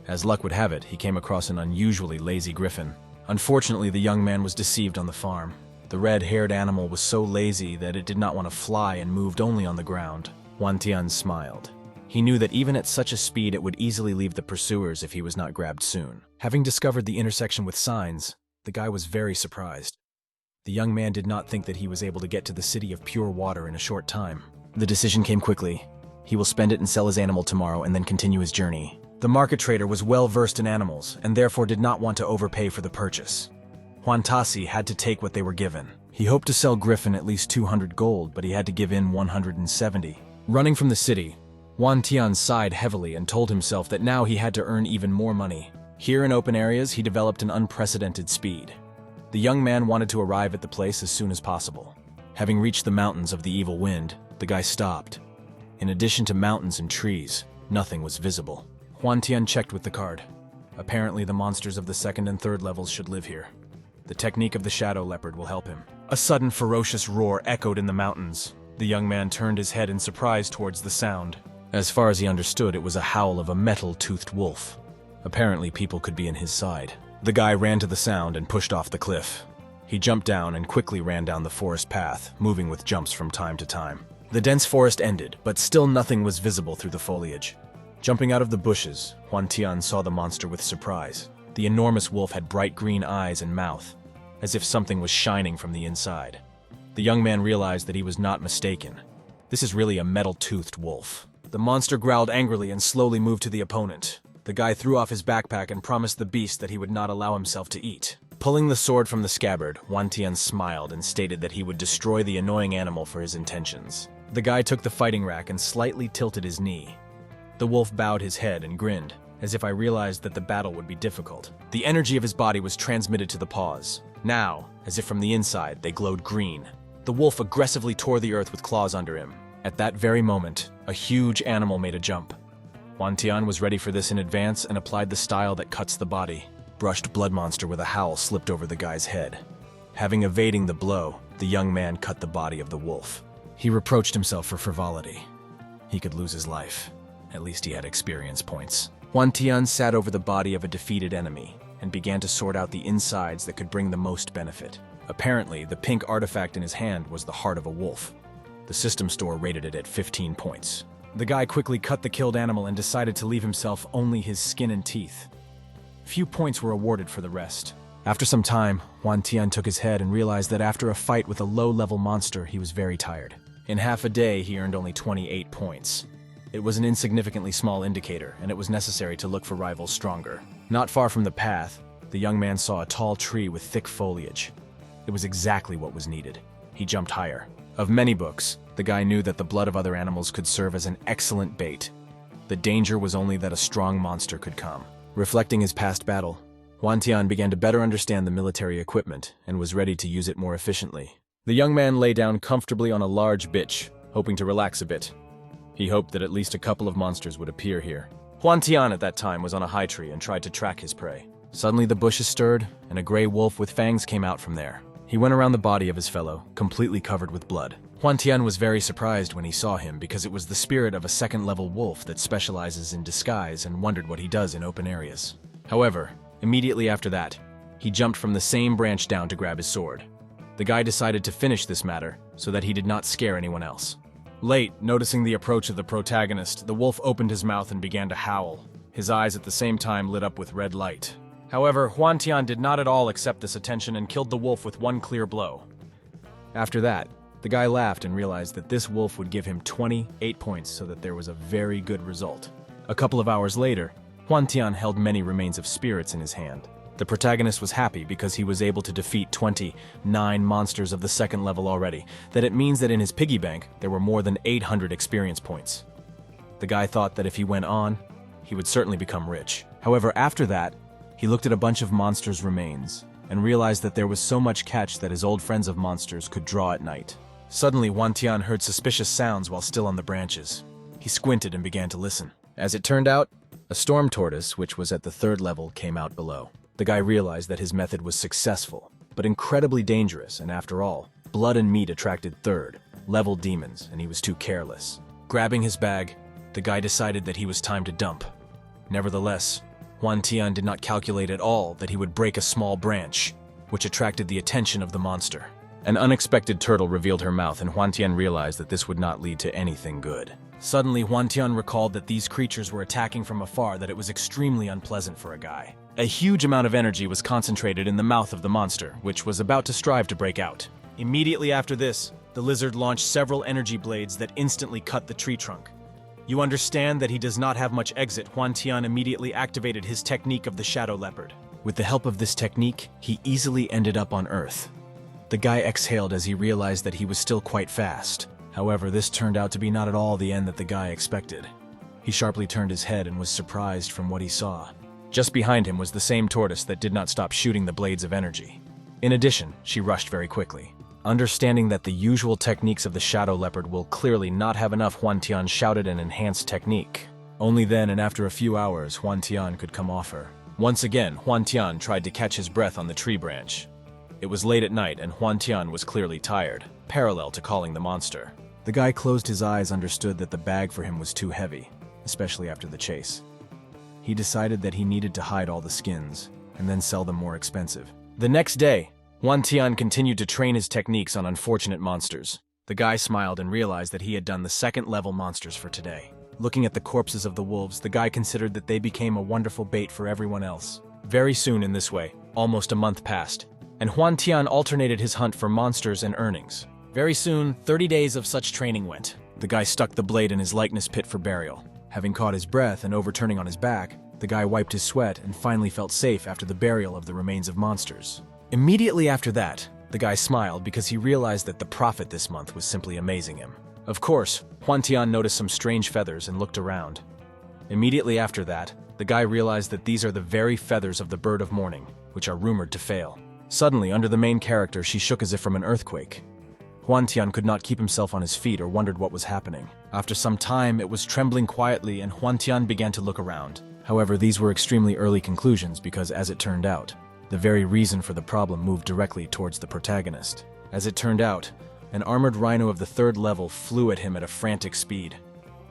As luck would have it, he came across an unusually lazy griffin. Unfortunately, the young man was deceived on the farm. The red-haired animal was so lazy that it did not want to fly and moved only on the ground. Huan Tian smiled. He knew that even at such a speed it would easily leave the pursuers if he was not grabbed soon. Having discovered the intersection with signs, the guy was very surprised. The young man did not think that he was able to get to the city of pure water in a short time. The decision came quickly. He will spend it and sell his animal tomorrow and then continue his journey. The market trader was well versed in animals and therefore did not want to overpay for the purchase. Huan Tasi had to take what they were given. He hoped to sell Griffin at least 200 gold, but he had to give in 170. Running from the city, Huan Tian sighed heavily and told himself that now he had to earn even more money. Here in open areas, he developed an unprecedented speed. The young man wanted to arrive at the place as soon as possible. Having reached the mountains of the evil wind, the guy stopped. In addition to mountains and trees, nothing was visible. Huan Tian checked with the card. Apparently the monsters of the second and third levels should live here. The technique of the shadow leopard will help him. A sudden ferocious roar echoed in the mountains. The young man turned his head in surprise towards the sound. As far as he understood, it was a howl of a metal-toothed wolf. Apparently people could be in his side. The guy ran to the sound and pushed off the cliff. He jumped down and quickly ran down the forest path, moving with jumps from time to time. The dense forest ended, but still nothing was visible through the foliage. Jumping out of the bushes, Huan Tian saw the monster with surprise. The enormous wolf had bright green eyes and mouth, as if something was shining from the inside. The young man realized that he was not mistaken. This is really a metal-toothed wolf. The monster growled angrily and slowly moved to the opponent. The guy threw off his backpack and promised the beast that he would not allow himself to eat. Pulling the sword from the scabbard, Huan Tian smiled and stated that he would destroy the annoying animal for his intentions. The guy took the fighting rack and slightly tilted his knee. The wolf bowed his head and grinned, as if I realized that the battle would be difficult. The energy of his body was transmitted to the paws. Now, as if from the inside, they glowed green. The wolf aggressively tore the earth with claws under him. At that very moment, a huge animal made a jump. Hwan Tian was ready for this in advance and applied the style that cuts the body. Brushed blood monster with a howl slipped over the guy's head. Having evading the blow, the young man cut the body of the wolf. He reproached himself for frivolity. He could lose his life. At least he had experience points. Hwan Tian sat over the body of a defeated enemy and began to sort out the insides that could bring the most benefit. Apparently, the pink artifact in his hand was the heart of a wolf. The system store rated it at 15 points. The guy quickly cut the killed animal and decided to leave himself only his skin and teeth. Few points were awarded for the rest. After some time, Hwan Tian took his head and realized that after a fight with a low-level monster, he was very tired. In half a day, he earned only 28 points. It was an insignificantly small indicator, and it was necessary to look for rivals stronger. Not far from the path, the young man saw a tall tree with thick foliage. It was exactly what was needed. He jumped higher. Of many books, the guy knew that the blood of other animals could serve as an excellent bait. The danger was only that a strong monster could come. Reflecting his past battle, Hwan Tian began to better understand the military equipment and was ready to use it more efficiently. The young man lay down comfortably on a large bitch, hoping to relax a bit. He hoped that at least a couple of monsters would appear here. Hwan Tian at that time was on a high tree and tried to track his prey. Suddenly the bushes stirred, and a gray wolf with fangs came out from there. He went around the body of his fellow, completely covered with blood. Hwan Tian was very surprised when he saw him because it was the spirit of a second-level wolf that specializes in disguise and wondered what he does in open areas. However, immediately after that, he jumped from the same branch down to grab his sword. The guy decided to finish this matter so that he did not scare anyone else. Late, noticing the approach of the protagonist, the wolf opened his mouth and began to howl. His eyes at the same time lit up with red light. However, Hwan Tian did not at all accept this attention and killed the wolf with one clear blow. After that, the guy laughed and realized that this wolf would give him 28 points so that there was a very good result. A couple of hours later, Hwan Tian held many remains of spirits in his hand. The protagonist was happy because he was able to defeat 29 monsters of the second level already. That it means that in his piggy bank, there were more than 800 experience points. The guy thought that if he went on, he would certainly become rich. However, after that, he looked at a bunch of monsters' remains and realized that there was so much catch that his old friends of monsters could draw at night. Suddenly, Hwan Tian heard suspicious sounds while still on the branches. He squinted and began to listen. As it turned out, a storm tortoise, which was at the third level, came out below. The guy realized that his method was successful, but incredibly dangerous, and after all, blood and meat attracted third-level demons, and he was too careless. Grabbing his bag, the guy decided that he was time to dump. Nevertheless, Hwan Tian did not calculate at all that he would break a small branch, which attracted the attention of the monster. An unexpected turtle revealed her mouth, and Hwan Tian realized that this would not lead to anything good. Suddenly, Hwan Tian recalled that these creatures were attacking from afar, that it was extremely unpleasant for a guy. A huge amount of energy was concentrated in the mouth of the monster, which was about to strive to break out. Immediately after this, the lizard launched several energy blades that instantly cut the tree trunk. You understand that he does not have much exit. Hwan Tian immediately activated his technique of the shadow leopard. With the help of this technique, he easily ended up on Earth. The guy exhaled as he realized that he was still quite fast. However, this turned out to be not at all the end that the guy expected. He sharply turned his head and was surprised from what he saw. Just behind him was the same tortoise that did not stop shooting the blades of energy. In addition, she rushed very quickly. Understanding that the usual techniques of the shadow leopard will clearly not have enough, Hwan Tian shouted an enhanced technique. Only then and after a few hours, Hwan Tian could come off her. Once again, Hwan Tian tried to catch his breath on the tree branch. It was late at night and Hwan Tian was clearly tired, parallel to calling the monster. The guy closed his eyes, understood that the bag for him was too heavy, especially after the chase. He decided that he needed to hide all the skins, and then sell them more expensive. The next day, Hwan Tian continued to train his techniques on unfortunate monsters. The guy smiled and realized that he had done the second-level monsters for today. Looking at the corpses of the wolves, the guy considered that they became a wonderful bait for everyone else. Very soon in this way, almost a month passed, and Hwan Tian alternated his hunt for monsters and earnings. Very soon, 30 days of such training went. The guy stuck the blade in his likeness pit for burial. Having caught his breath and overturning on his back, the guy wiped his sweat and finally felt safe after the burial of the remains of monsters. Immediately after that, the guy smiled because he realized that the profit this month was simply amazing him. Of course, Hwan Tian noticed some strange feathers and looked around. Immediately after that, the guy realized that these are the very feathers of the bird of morning, which are rumored to fail. Suddenly, under the main character, she shook as if from an earthquake. Huantian could not keep himself on his feet or wondered what was happening. After some time, it was trembling quietly and Huantian began to look around. However, these were extremely early conclusions because, as it turned out, the very reason for the problem moved directly towards the protagonist. As it turned out, an armored rhino of the 3rd level flew at him at a frantic speed,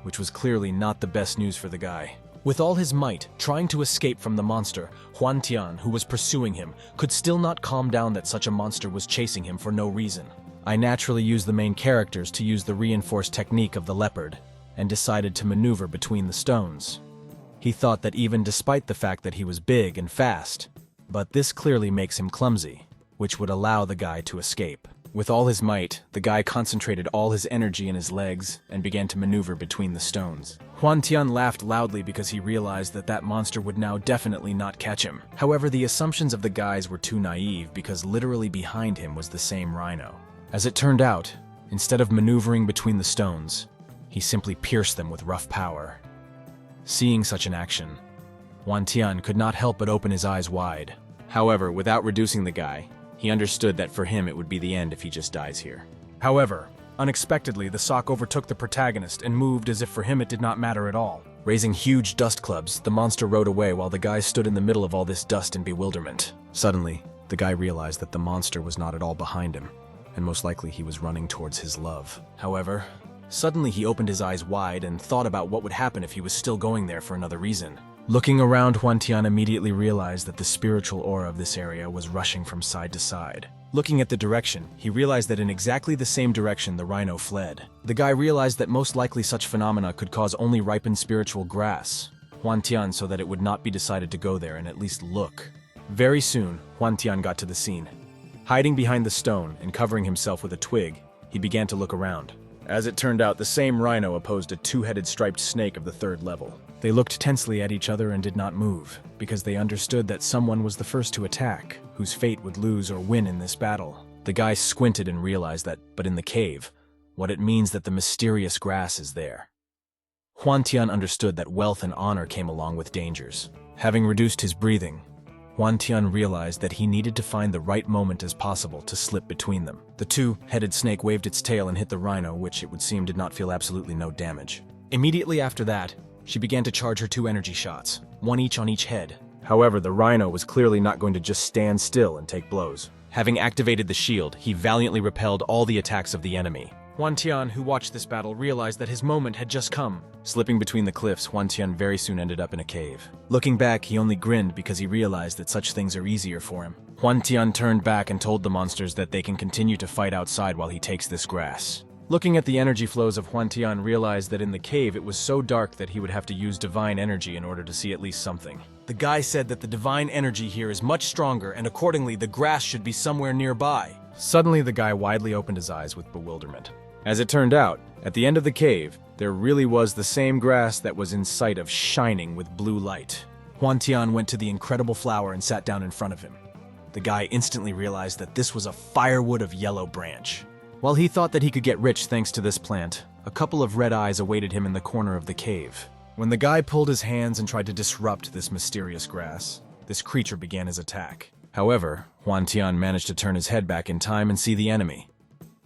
which was clearly not the best news for the guy. With all his might, trying to escape from the monster, Huantian, who was pursuing him, could still not calm down that such a monster was chasing him for no reason. I naturally used the main characters to use the reinforced technique of the leopard, and decided to maneuver between the stones. He thought that even despite the fact that he was big and fast, but this clearly makes him clumsy, which would allow the guy to escape. With all his might, the guy concentrated all his energy in his legs and began to maneuver between the stones. Huantian laughed loudly because he realized that that monster would now definitely not catch him. However, the assumptions of the guys were too naive because literally behind him was the same rhino. As it turned out, instead of maneuvering between the stones, he simply pierced them with rough power. Seeing such an action, Huantian could not help but open his eyes wide. However, without reducing the guy, he understood that for him it would be the end if he just dies here. However, unexpectedly, the sock overtook the protagonist and moved as if for him it did not matter at all. Raising huge dust clubs, the monster rode away while the guy stood in the middle of all this dust in bewilderment. Suddenly, the guy realized that the monster was not at all behind him, and most likely he was running towards his love. However, suddenly he opened his eyes wide and thought about what would happen if he was still going there for another reason. Looking around, Huantian immediately realized that the spiritual aura of this area was rushing from side to side. Looking at the direction, he realized that in exactly the same direction the rhino fled. The guy realized that most likely such phenomena could cause only ripened spiritual grass. Huantian so that it would not be decided to go there and at least look. Very soon, Huantian got to the scene. Hiding behind the stone and covering himself with a twig, he began to look around. As it turned out, the same rhino opposed a 2-headed striped snake of the 3rd level. They looked tensely at each other and did not move, because they understood that someone was the first to attack, whose fate would lose or win in this battle. The guy squinted and realized that, but in the cave, what it means that the mysterious grass is there. Huantian understood that wealth and honor came along with dangers. Having reduced his breathing, Huantian realized that he needed to find the right moment as possible to slip between them. The 2-headed snake waved its tail and hit the rhino, which it would seem did not feel absolutely no damage. Immediately after that, she began to charge her 2 energy shots, 1 each on each head. However, the rhino was clearly not going to just stand still and take blows. Having activated the shield, he valiantly repelled all the attacks of the enemy. Huantian, who watched this battle, realized that his moment had just come. Slipping between the cliffs, Huantian very soon ended up in a cave. Looking back, he only grinned because he realized that such things are easier for him. Huantian turned back and told the monsters that they can continue to fight outside while he takes this grass. Looking at the energy flows of Huantian realized that in the cave it was so dark that he would have to use divine energy in order to see at least something. The guy said that the divine energy here is much stronger and accordingly the grass should be somewhere nearby. Suddenly the guy widely opened his eyes with bewilderment. As it turned out, at the end of the cave, there really was the same grass that was in sight of shining with blue light. Huantian went to the incredible flower and sat down in front of him. The guy instantly realized that this was a firewood of yellow branch. While he thought that he could get rich thanks to this plant, a couple of red eyes awaited him in the corner of the cave. When the guy pulled his hands and tried to disrupt this mysterious grass, this creature began his attack. However, Huantian managed to turn his head back in time and see the enemy.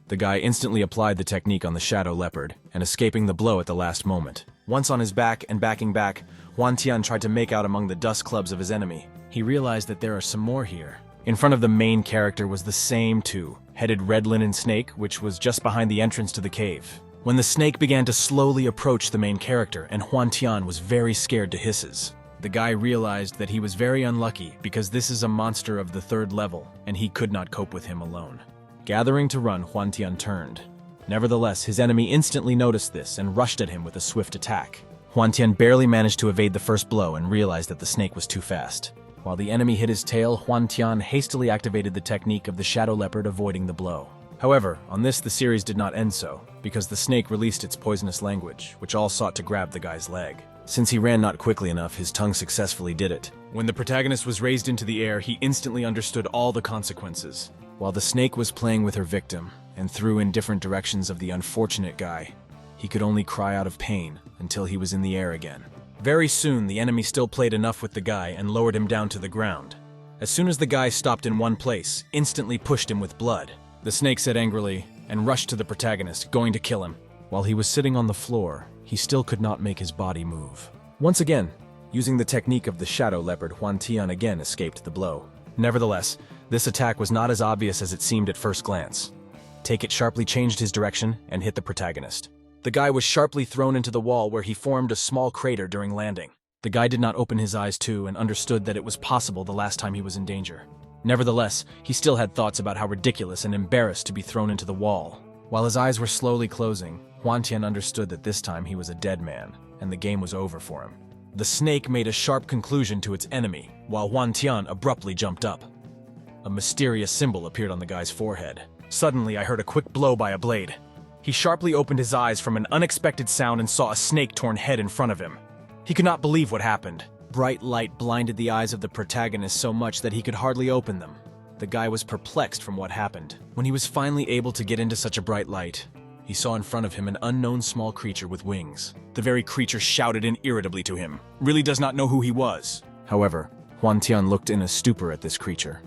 The guy instantly applied the technique on the shadow leopard, and escaping the blow at the last moment. Once on his back and backing back, Huantian tried to make out among the dust clubs of his enemy. He realized that there are some more here. In front of the main character was the same 2-headed red linen snake, which was just behind the entrance to the cave. When the snake began to slowly approach the main character, and Huantian was very scared to hisses. The guy realized that he was very unlucky because this is a monster of the 3rd level, and he could not cope with him alone. Gathering to run, Huantian turned. Nevertheless, his enemy instantly noticed this and rushed at him with a swift attack. Huantian barely managed to evade the first blow and realized that the snake was too fast. While the enemy hit his tail, Huantian hastily activated the technique of the shadow leopard avoiding the blow. However, on this the series did not end so, because the snake released its poisonous language, which all sought to grab the guy's leg. Since he ran not quickly enough, his tongue successfully did it. When the protagonist was raised into the air, he instantly understood all the consequences. While the snake was playing with her victim, and threw in different directions of the unfortunate guy, he could only cry out of pain until he was in the air again. Very soon, the enemy still played enough with the guy and lowered him down to the ground. As soon as the guy stopped in one place, instantly pushed him with blood. The snake said angrily and rushed to the protagonist, going to kill him. While he was sitting on the floor, he still could not make his body move. Once again, using the technique of the shadow leopard, Hwan Tian again escaped the blow. Nevertheless, this attack was not as obvious as it seemed at first glance. Take It sharply changed his direction and hit the protagonist. The guy was sharply thrown into the wall where he formed a small crater during landing. The guy did not open his eyes too and understood that it was possible the last time he was in danger. Nevertheless, he still had thoughts about how ridiculous and embarrassed to be thrown into the wall. While his eyes were slowly closing, Hwan Tian understood that this time he was a dead man, and the game was over for him. The snake made a sharp conclusion to its enemy, while Hwan Tian abruptly jumped up. A mysterious symbol appeared on the guy's forehead. Suddenly, I heard a quick blow by a blade. He sharply opened his eyes from an unexpected sound and saw a snake-torn head in front of him. He could not believe what happened. Bright light blinded the eyes of the protagonist so much that he could hardly open them. The guy was perplexed from what happened. When he was finally able to get into such a bright light, he saw in front of him an unknown small creature with wings. The very creature shouted in irritably to him, really does not know who he was. However, Hwan Tian looked in a stupor at this creature,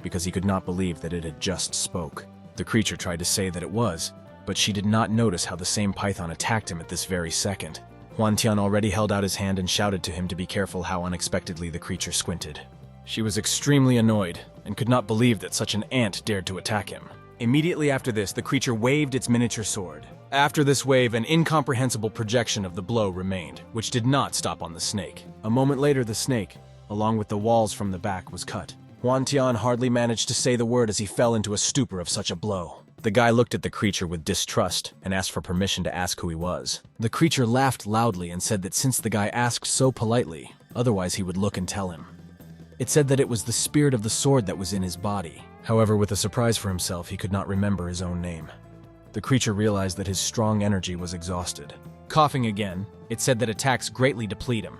because he could not believe that it had just spoke. The creature tried to say that it was, but she did not notice how the same python attacked him at this very second. Hwan Tian already held out his hand and shouted to him to be careful how unexpectedly the creature squinted. She was extremely annoyed and could not believe that such an ant dared to attack him. Immediately after this, the creature waved its miniature sword. After this wave, an incomprehensible projection of the blow remained, which did not stop on the snake. A moment later, the snake, along with the walls from the back, was cut. Hwan Tian hardly managed to say the word as he fell into a stupor of such a blow. The guy looked at the creature with distrust and asked for permission to ask who he was. The creature laughed loudly and said that since the guy asked so politely, otherwise he would look and tell him. It said that it was the spirit of the sword that was in his body. However, with a surprise for himself, he could not remember his own name. The creature realized that his strong energy was exhausted. Coughing again, it said that attacks greatly deplete him.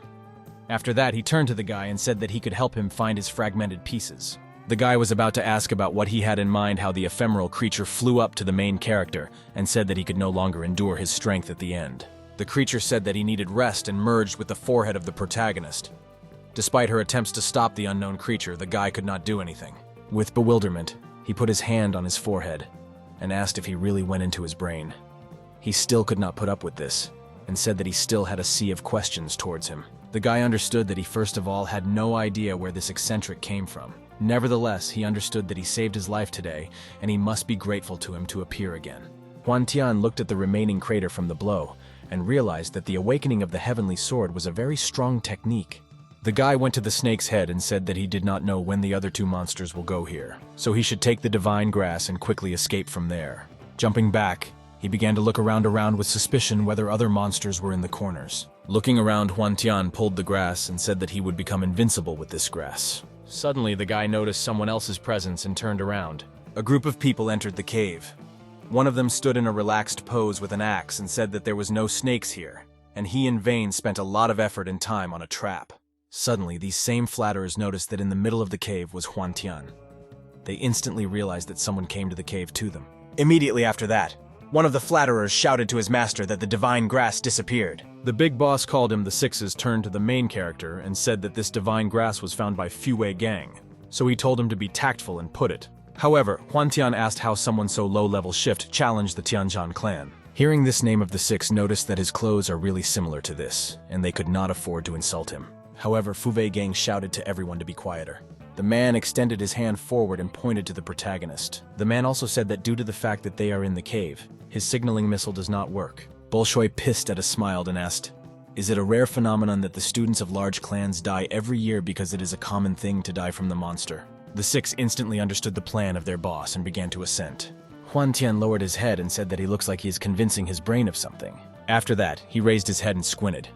After that, he turned to the guy and said that he could help him find his fragmented pieces. The guy was about to ask about what he had in mind, how the ephemeral creature flew up to the main character and said that he could no longer endure his strength at the end. The creature said that he needed rest and merged with the forehead of the protagonist. Despite her attempts to stop the unknown creature, the guy could not do anything. With bewilderment, he put his hand on his forehead and asked if he really went into his brain. He still could not put up with this and said that he still had a sea of questions towards him. The guy understood that he first of all had no idea where this eccentric came from. Nevertheless, he understood that he saved his life today, and he must be grateful to him to appear again. Hwan Tian looked at the remaining crater from the blow, and realized that the awakening of the heavenly sword was a very strong technique. The guy went to the snake's head and said that he did not know when the other two monsters will go here, so he should take the divine grass and quickly escape from there. Jumping back, he began to look around with suspicion whether other monsters were in the corners. Looking around, Hwan Tian pulled the grass and said that he would become invincible with this grass. Suddenly, the guy noticed someone else's presence and turned around. A group of people entered the cave. One of them stood in a relaxed pose with an axe and said that there was no snakes here, and he in vain spent a lot of effort and time on a trap. Suddenly, these same flatterers noticed that in the middle of the cave was Hwan Tian. They instantly realized that someone came to the cave to them. Immediately after that, one of the flatterers shouted to his master that the divine grass disappeared. The big boss called him the Sixes turned to the main character and said that this divine grass was found by Fuwei Gang, so he told him to be tactful and put it. However, Hwan Tian asked how someone so low-level shift challenged the Tianzhan clan. Hearing this name of the Six noticed that his clothes are really similar to this, and they could not afford to insult him. However, Fuwei Gang shouted to everyone to be quieter. The man extended his hand forward and pointed to the protagonist. The man also said that due to the fact that they are in the cave, his signaling missile does not work. Bolshoi pissed at us, smiled and asked, "Is it a rare phenomenon that the students of large clans die every year because it is a common thing to die from the monster?" The Six instantly understood the plan of their boss and began to assent. Hwan Tian lowered his head and said that he looks like he is convincing his brain of something. After that, he raised his head and squinted.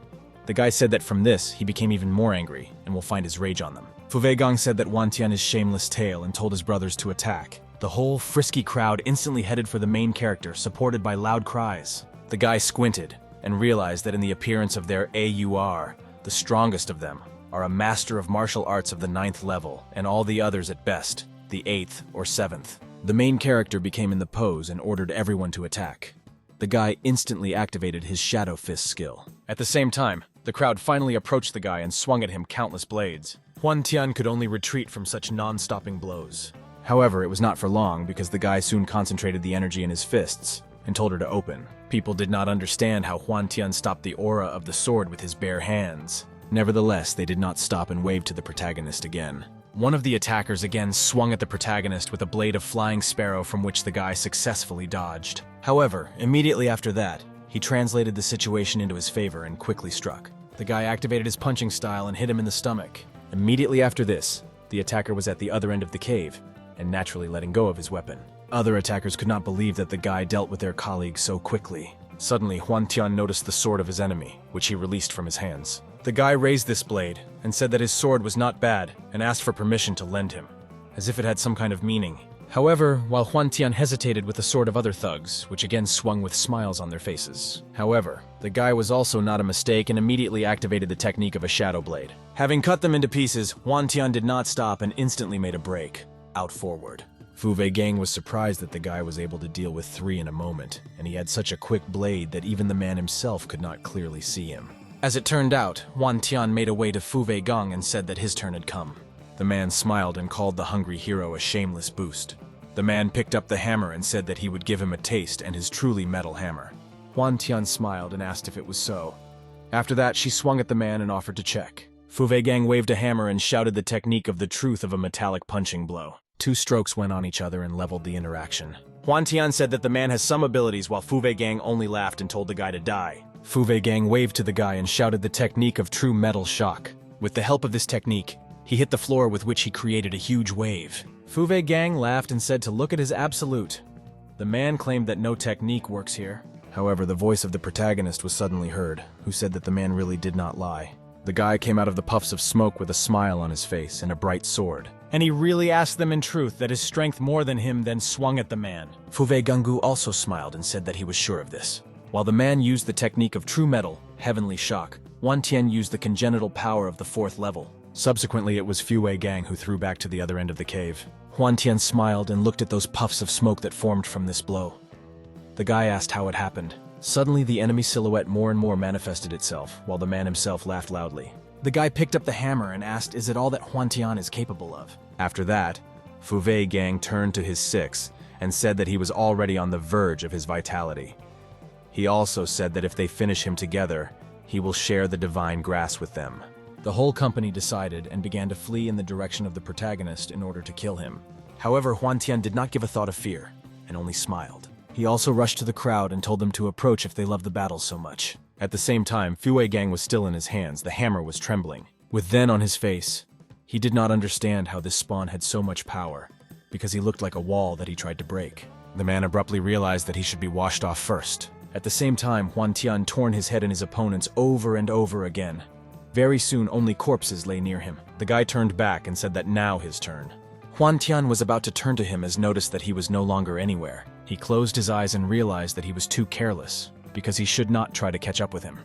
The guy said that from this, he became even more angry and will find his rage on them. Fuwei Gang said that Hwan Tian is shameless tale and told his brothers to attack. The whole frisky crowd instantly headed for the main character, supported by loud cries. The guy squinted and realized that in the appearance of their AUR, the strongest of them are a master of martial arts of the 9th level, and all the others at best, the 8th or 7th. The main character became in the pose and ordered everyone to attack. the guy instantly activated his Shadow Fist skill. At the same time, the crowd finally approached the guy and swung at him countless blades. Huan Tian could only retreat from such non-stopping blows. However, it was not for long because the guy soon concentrated the energy in his fists and told her to open. People did not understand how Huan Tian stopped the aura of the sword with his bare hands. Nevertheless, they did not stop and wave to the protagonist again. One of the attackers again swung at the protagonist with a blade of flying sparrow from which the guy successfully dodged. However, immediately after that, he translated the situation into his favor and quickly struck. The guy activated his punching style and hit him in the stomach. Immediately after this, the attacker was at the other end of the cave and naturally letting go of his weapon. Other attackers could not believe that the guy dealt with their colleague so quickly. Suddenly, Huan Tian noticed the sword of his enemy, which he released from his hands. The guy raised this blade and said that his sword was not bad and asked for permission to lend him, as if it had some kind of meaning. However, while Huan Tian hesitated with the sword of other thugs, which again swung with smiles on their faces. However, the guy was also not a mistake and immediately activated the technique of a shadow blade. Having cut them into pieces, Huan Tian did not stop and instantly made a break, out forward. Fu Wei Gang was surprised that the guy was able to deal with 3 in a moment, and he had such a quick blade that even the man himself could not clearly see him. As it turned out, Huan Tian made a way to Fu Wei Gang and said that his turn had come. The man smiled and called the hungry hero a shameless boost. The man picked up the hammer and said that he would give him a taste and his truly metal hammer. Huan Tian smiled and asked if it was so. After that, she swung at the man and offered to check. Fu Wei Gang waved a hammer and shouted the technique of the truth of a metallic punching blow. 2 strokes went on each other and leveled the interaction. Huan Tian said that the man has some abilities while Fu Wei Gang only laughed and told the guy to die. Fu Wei Gang waved to the guy and shouted the technique of true metal shock. With the help of this technique, he hit the floor with which he created a huge wave. Fu Wei Gang laughed and said to look at his absolute. The man claimed that no technique works here. However, the voice of the protagonist was suddenly heard, who said that the man really did not lie. The guy came out of the puffs of smoke with a smile on his face and a bright sword. And he really asked them in truth that his strength more than him then swung at the man. Fu Wei Gangu also smiled and said that he was sure of this. While the man used the technique of true metal, heavenly shock, Huan Tian used the congenital power of the 4th level. Subsequently, it was Fu Wei Gang who threw back to the other end of the cave. Huan Tian smiled and looked at those puffs of smoke that formed from this blow. The guy asked how it happened. Suddenly, the enemy silhouette more and more manifested itself, while the man himself laughed loudly. The guy picked up the hammer and asked, is it all that Huan Tian is capable of? After that, Fu Wei Gang turned to his 6 and said that he was already on the verge of his vitality. He also said that if they finish him together, he will share the divine grass with them. The whole company decided and began to flee in the direction of the protagonist in order to kill him. However, Huan Tian did not give a thought of fear, and only smiled. He also rushed to the crowd and told them to approach if they loved the battle so much. At the same time, Fu Wei Gang was still in his hands, the hammer was trembling. With then on his face, he did not understand how this spawn had so much power, because he looked like a wall that he tried to break. The man abruptly realized that he should be washed off first. At the same time, Huan Tian torn his head and his opponents over and over again. Very soon, only corpses lay near him. The guy turned back and said that now his turn. Huan Tian was about to turn to him as noticed that he was no longer anywhere. He closed his eyes and realized that he was too careless, because he should not try to catch up with him.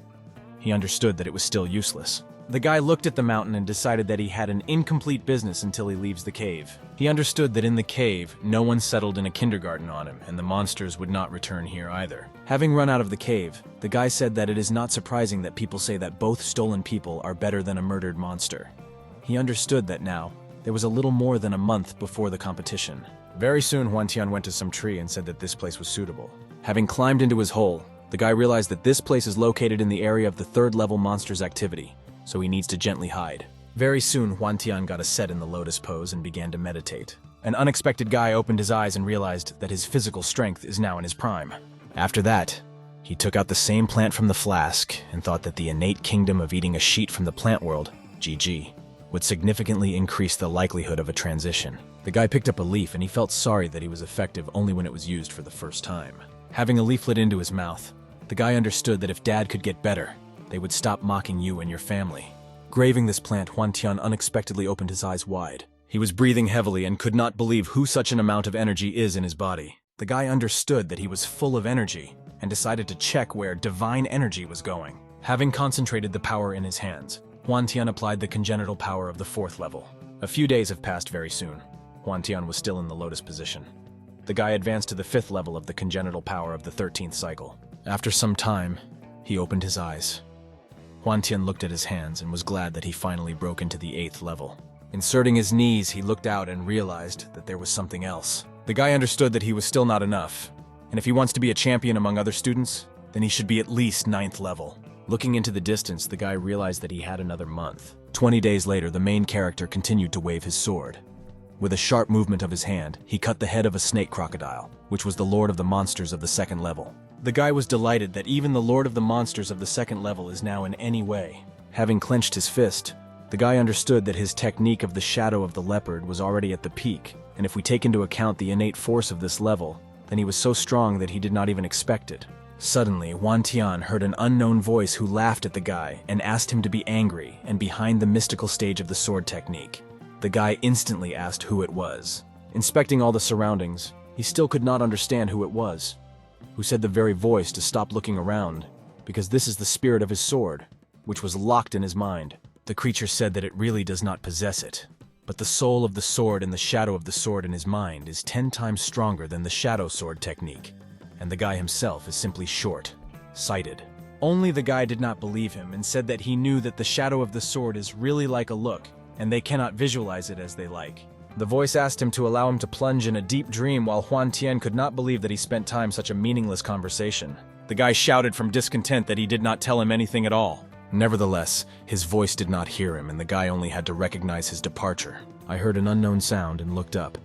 He understood that it was still useless. The guy looked at the mountain and decided that he had an incomplete business until he leaves the cave. He understood that in the cave, no one settled in a kindergarten on him, and the monsters would not return here either. Having run out of the cave, the guy said that it is not surprising that people say that both stolen people are better than a murdered monster. He understood that now, there was a little more than a month before the competition. Very soon, Huan Tian went to some tree and said that this place was suitable. Having climbed into his hole, the guy realized that this place is located in the area of the 3rd level monster's activity, so he needs to gently hide. Very soon, Huan Tian got a set in the lotus pose and began to meditate. An unexpected guy opened his eyes and realized that his physical strength is now in his prime. After that, he took out the same plant from the flask and thought that the innate kingdom of eating a sheet from the plant world, GG, would significantly increase the likelihood of a transition. The guy picked up a leaf and he felt sorry that he was effective only when it was used for the first time. Having a leaflet into his mouth, the guy understood that if Dad could get better, they would stop mocking you and your family. Graving this plant, Huan Tian unexpectedly opened his eyes wide. He was breathing heavily and could not believe who such an amount of energy is in his body. The guy understood that he was full of energy and decided to check where divine energy was going. Having concentrated the power in his hands, Huan Tian applied the congenital power of the 4th level. A few days have passed very soon. Huan Tian was still in the lotus position. The guy advanced to the 5th level of the congenital power of the 13th cycle. After some time, he opened his eyes. Huantian looked at his hands and was glad that he finally broke into the 8th level. Inserting his knees, he looked out and realized that there was something else. The guy understood that he was still not enough, and if he wants to be a champion among other students, then he should be at least 9th level. Looking into the distance, the guy realized that he had another month. 20 days later, the main character continued to wave his sword. With a sharp movement of his hand, he cut the head of a snake crocodile, which was the lord of the monsters of the 2nd level. The guy was delighted that even the lord of the monsters of the 2nd level is now in any way. Having clenched his fist, the guy understood that his technique of the shadow of the leopard was already at the peak, and if we take into account the innate force of this level, then he was so strong that he did not even expect it. Suddenly, Huantian heard an unknown voice who laughed at the guy and asked him to be angry and behind the mystical stage of the sword technique. The guy instantly asked who it was. Inspecting all the surroundings, he still could not understand who it was. Who said the very voice to stop looking around, because this is the spirit of his sword, which was locked in his mind. The creature said that it really does not possess it, but the soul of the sword and the shadow of the sword in his mind is 10 times stronger than the shadow sword technique, and the guy himself is simply short-sighted. Only the guy did not believe him and said that he knew that the shadow of the sword is really like a look, and they cannot visualize it as they like. The voice asked him to allow him to plunge in a deep dream, while Huantian could not believe that he spent time such a meaningless conversation. The guy shouted from discontent that he did not tell him anything at all. Nevertheless, his voice did not hear him, and the guy only had to recognize his departure. I heard an unknown sound and looked up.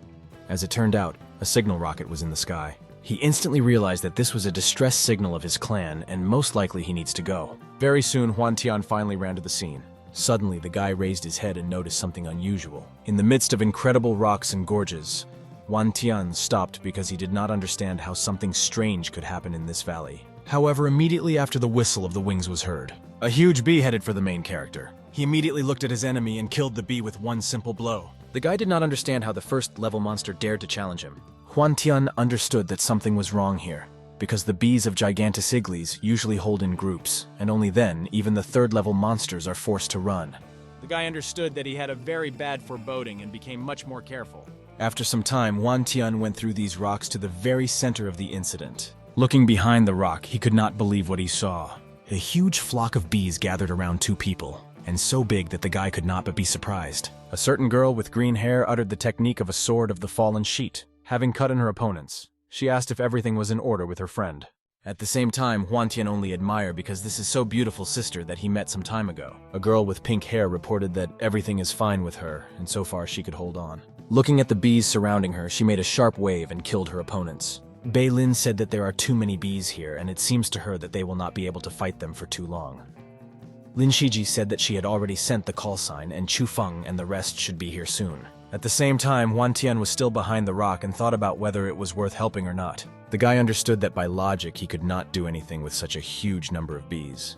As it turned out, a signal rocket was in the sky. He instantly realized that this was a distress signal of his clan, and most likely he needs to go. Very soon, Huantian finally ran to the scene. Suddenly, the guy raised his head and noticed something unusual. In the midst of incredible rocks and gorges, Huantian stopped because he did not understand how something strange could happen in this valley. However, immediately after the whistle of the wings was heard, a huge bee headed for the main character. He immediately looked at his enemy and killed the bee with one simple blow. The guy did not understand how the 1st level monster dared to challenge him. Huantian understood that something was wrong here, because the bees of Gigantosigles usually hold in groups, and only then even the 3rd level monsters are forced to run. The guy understood that he had a very bad foreboding and became much more careful. After some time, Huantian went through these rocks to the very center of the incident. Looking behind the rock, he could not believe what he saw. A huge flock of bees gathered around 2 people, and so big that the guy could not but be surprised. A certain girl with green hair uttered the technique of a sword of the fallen sheet. Having cut in her opponents, she asked if everything was in order with her friend. At the same time, Huantian only admired because this is so beautiful sister that he met some time ago. A girl with pink hair reported that everything is fine with her, and so far she could hold on. Looking at the bees surrounding her, she made a sharp wave and killed her opponents. Beilin said that there are too many bees here, and it seems to her that they will not be able to fight them for too long. Lin Shiji said that she had already sent the call sign, and Chu Feng and the rest should be here soon. At the same time, Huantian was still behind the rock and thought about whether it was worth helping or not. The guy understood that by logic he could not do anything with such a huge number of bees.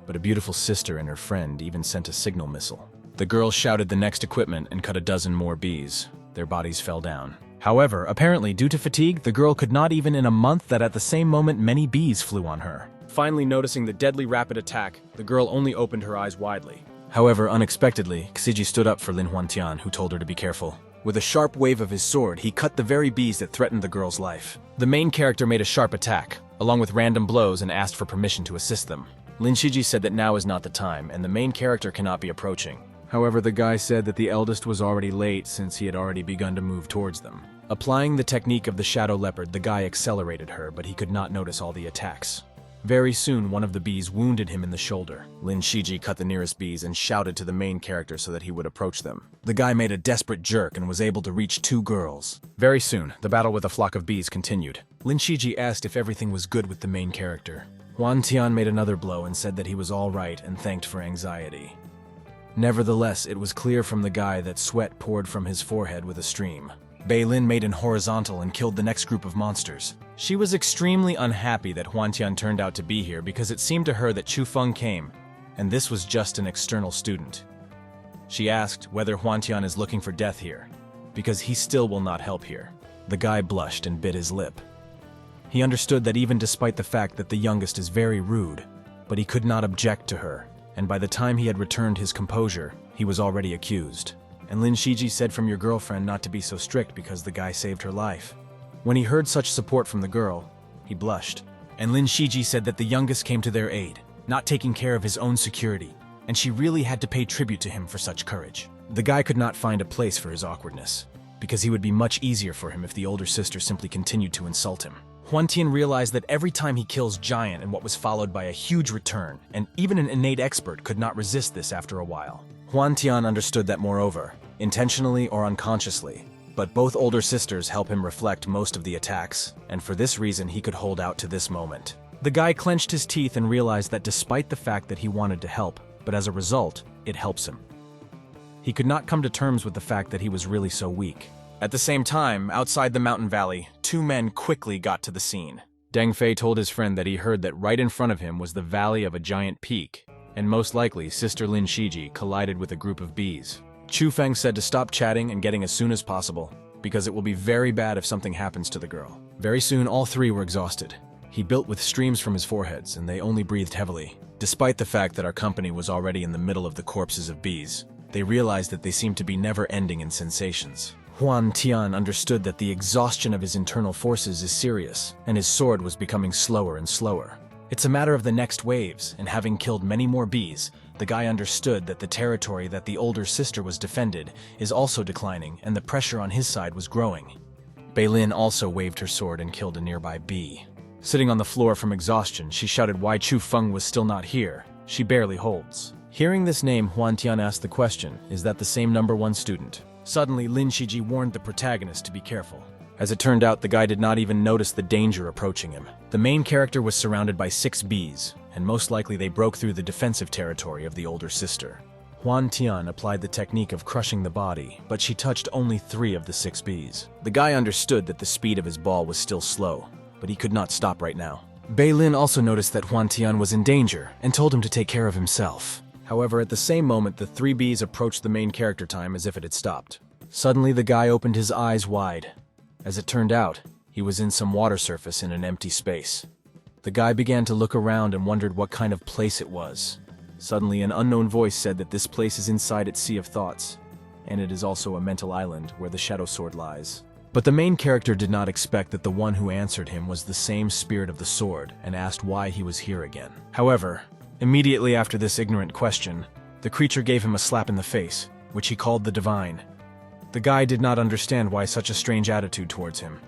But a beautiful sister and her friend even sent a signal missile. The girl shouted the next equipment and cut a dozen more bees. Their bodies fell down. However, apparently due to fatigue, the girl could not even in a month that at the same moment many bees flew on her. Finally noticing the deadly rapid attack, the girl only opened her eyes widely. However, unexpectedly, Xiji stood up for Lin Huantian, who told her to be careful. With a sharp wave of his sword, he cut the very bees that threatened the girl's life. The main character made a sharp attack, along with random blows, and asked for permission to assist them. Lin Shiji said that now is not the time, and the main character cannot be approaching. However, the guy said that the eldest was already late since he had already begun to move towards them. Applying the technique of the shadow leopard, the guy accelerated her, but he could not notice all the attacks. Very soon, one of the bees wounded him in the shoulder. Lin Shiji cut the nearest bees and shouted to the main character so that he would approach them. The guy made a desperate jerk and was able to reach 2 girls. Very soon, the battle with a flock of bees continued. Lin Shiji asked if everything was good with the main character. Huantian made another blow and said that he was all right and thanked for anxiety. Nevertheless, it was clear from the guy that sweat poured from his forehead with a stream. Beilin made an horizontal and killed the next group of monsters. She was extremely unhappy that Huantian turned out to be here because it seemed to her that Chu Feng came, and this was just an external student. She asked whether Huantian is looking for death here, because he still will not help here. The guy blushed and bit his lip. He understood that even despite the fact that the youngest is very rude, but he could not object to her, and by the time he had returned his composure, he was already accused. And Lin Shiji said from your girlfriend not to be so strict because the guy saved her life. When he heard such support from the girl, he blushed. And Lin Shiji said that the youngest came to their aid, not taking care of his own security, and she really had to pay tribute to him for such courage. The guy could not find a place for his awkwardness, because he would be much easier for him if the older sister simply continued to insult him. Huan Tian realized that every time he kills Giant in what was followed by a huge return, and even an innate expert could not resist this after a while. Huan Tian understood that moreover, intentionally or unconsciously, but both older sisters help him reflect most of the attacks, and for this reason he could hold out to this moment. The guy clenched his teeth and realized that despite the fact that he wanted to help, but as a result, it helps him. He could not come to terms with the fact that he was really so weak. At the same time, outside the mountain valley, two men quickly got to the scene. Deng Fei told his friend that he heard that right in front of him was the valley of a giant peak, and most likely Sister Lin Shiji collided with a group of bees. Chu Feng said to stop chatting and getting as soon as possible, because it will be very bad if something happens to the girl. Very soon all three were exhausted. He built with streams from his foreheads, and they only breathed heavily. Despite the fact that our company was already in the middle of the corpses of bees, they realized that they seemed to be never-ending in sensations. Huan Tian understood that the exhaustion of his internal forces is serious, and his sword was becoming slower and slower. It's a matter of the next waves, and having killed many more bees, the guy understood that the territory that the older sister was defended is also declining, and the pressure on his side was growing. Beilin also waved her sword and killed a nearby bee. Sitting on the floor from exhaustion, she shouted why Chu Feng was still not here. She barely holds. Hearing this name, Huan Tian asked the question, is that the same #1 student? Suddenly, Lin Shiji warned the protagonist to be careful. As it turned out, the guy did not even notice the danger approaching him. The main character was surrounded by 6 bees, and most likely they broke through the defensive territory of the older sister. Huan Tian applied the technique of crushing the body, but she touched only 3 of the 6 bees. The guy understood that the speed of his ball was still slow, but he could not stop right now. Beilin also noticed that Huan Tian was in danger and told him to take care of himself. However, at the same moment, the 3 bees approached the main character time as if it had stopped. Suddenly, the guy opened his eyes wide. As it turned out, he was in some water surface in an empty space. The guy began to look around and wondered what kind of place it was. Suddenly, an unknown voice said that this place is inside its sea of thoughts, and it is also a mental island where the Shadow Sword lies. But the main character did not expect that the one who answered him was the same spirit of the sword and asked why he was here again. However, immediately after this ignorant question, the creature gave him a slap in the face, which he called the Divine. The guy did not understand why such a strange attitude towards him.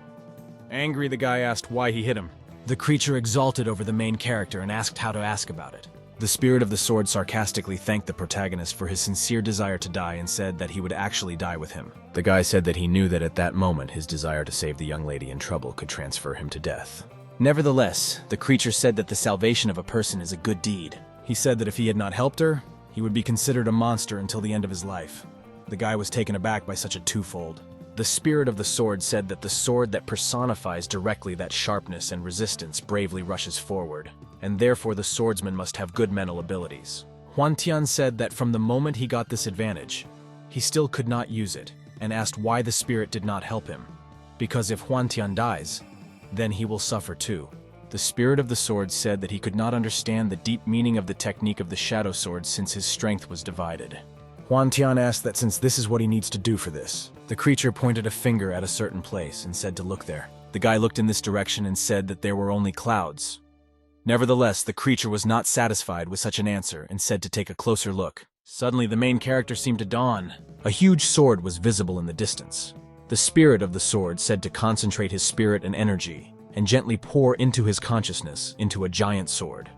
Angry, the guy asked why he hit him. The creature exulted over the main character and asked how to ask about it. The spirit of the sword sarcastically thanked the protagonist for his sincere desire to die and said that he would actually die with him. The guy said that he knew that at that moment his desire to save the young lady in trouble could transfer him to death. Nevertheless, the creature said that the salvation of a person is a good deed. He said that if he had not helped her, he would be considered a monster until the end of his life. The guy was taken aback by such a twofold. The spirit of the sword said that the sword that personifies directly that sharpness and resistance bravely rushes forward, and therefore the swordsman must have good mental abilities. Huan Tian said that from the moment he got this advantage, he still could not use it, and asked why the spirit did not help him. Because if Huan Tian dies, then he will suffer too. The spirit of the sword said that he could not understand the deep meaning of the technique of the Shadow Sword since his strength was divided. Huan Tian asked that since this is what he needs to do for this. The creature pointed a finger at a certain place and said to look there. The guy looked in this direction and said that there were only clouds. Nevertheless, the creature was not satisfied with such an answer and said to take a closer look. Suddenly, the main character seemed to dawn. A huge sword was visible in the distance. The spirit of the sword said to concentrate his spirit and energy and gently pour into his consciousness into a giant sword.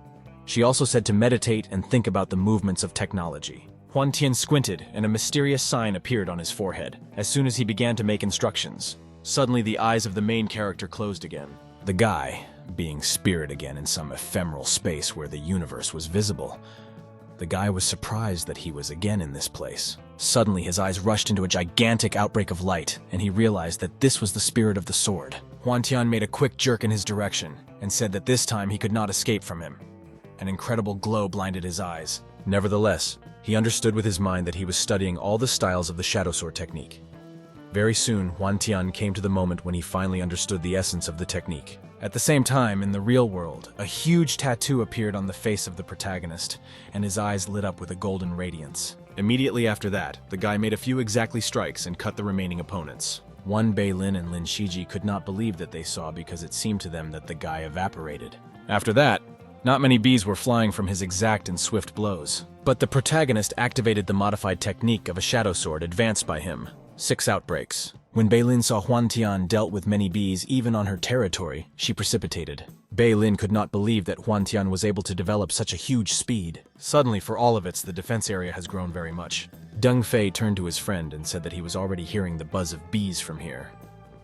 She also said to meditate and think about the movements of technology. Huan Tian squinted, and a mysterious sign appeared on his forehead. As soon as he began to make instructions, suddenly the eyes of the main character closed again. The guy, being spirit again in some ephemeral space where the universe was visible, the guy was surprised that he was again in this place. Suddenly his eyes rushed into a gigantic outbreak of light, and he realized that this was the spirit of the sword. Huan Tian made a quick jerk in his direction, and said that this time he could not escape from him. An incredible glow blinded his eyes. Nevertheless, he understood with his mind that he was studying all the styles of the Shadow Sword technique. Very soon, Huan Tian came to the moment when he finally understood the essence of the technique. At the same time, in the real world, a huge tattoo appeared on the face of the protagonist, and his eyes lit up with a golden radiance. Immediately after that, the guy made a few exactly strikes and cut the remaining opponents. Beilin and Lin Shiji could not believe that they saw because it seemed to them that the guy evaporated. After that, not many bees were flying from his exact and swift blows. But the protagonist activated the modified technique of a shadow sword advanced by him. 6 outbreaks. When Beilin saw Huan Tian dealt with many bees even on her territory, she precipitated. Beilin could not believe that Huan Tian was able to develop such a huge speed. Suddenly, for all of its, the defense area has grown very much. Deng Fei turned to his friend and said that he was already hearing the buzz of bees from here.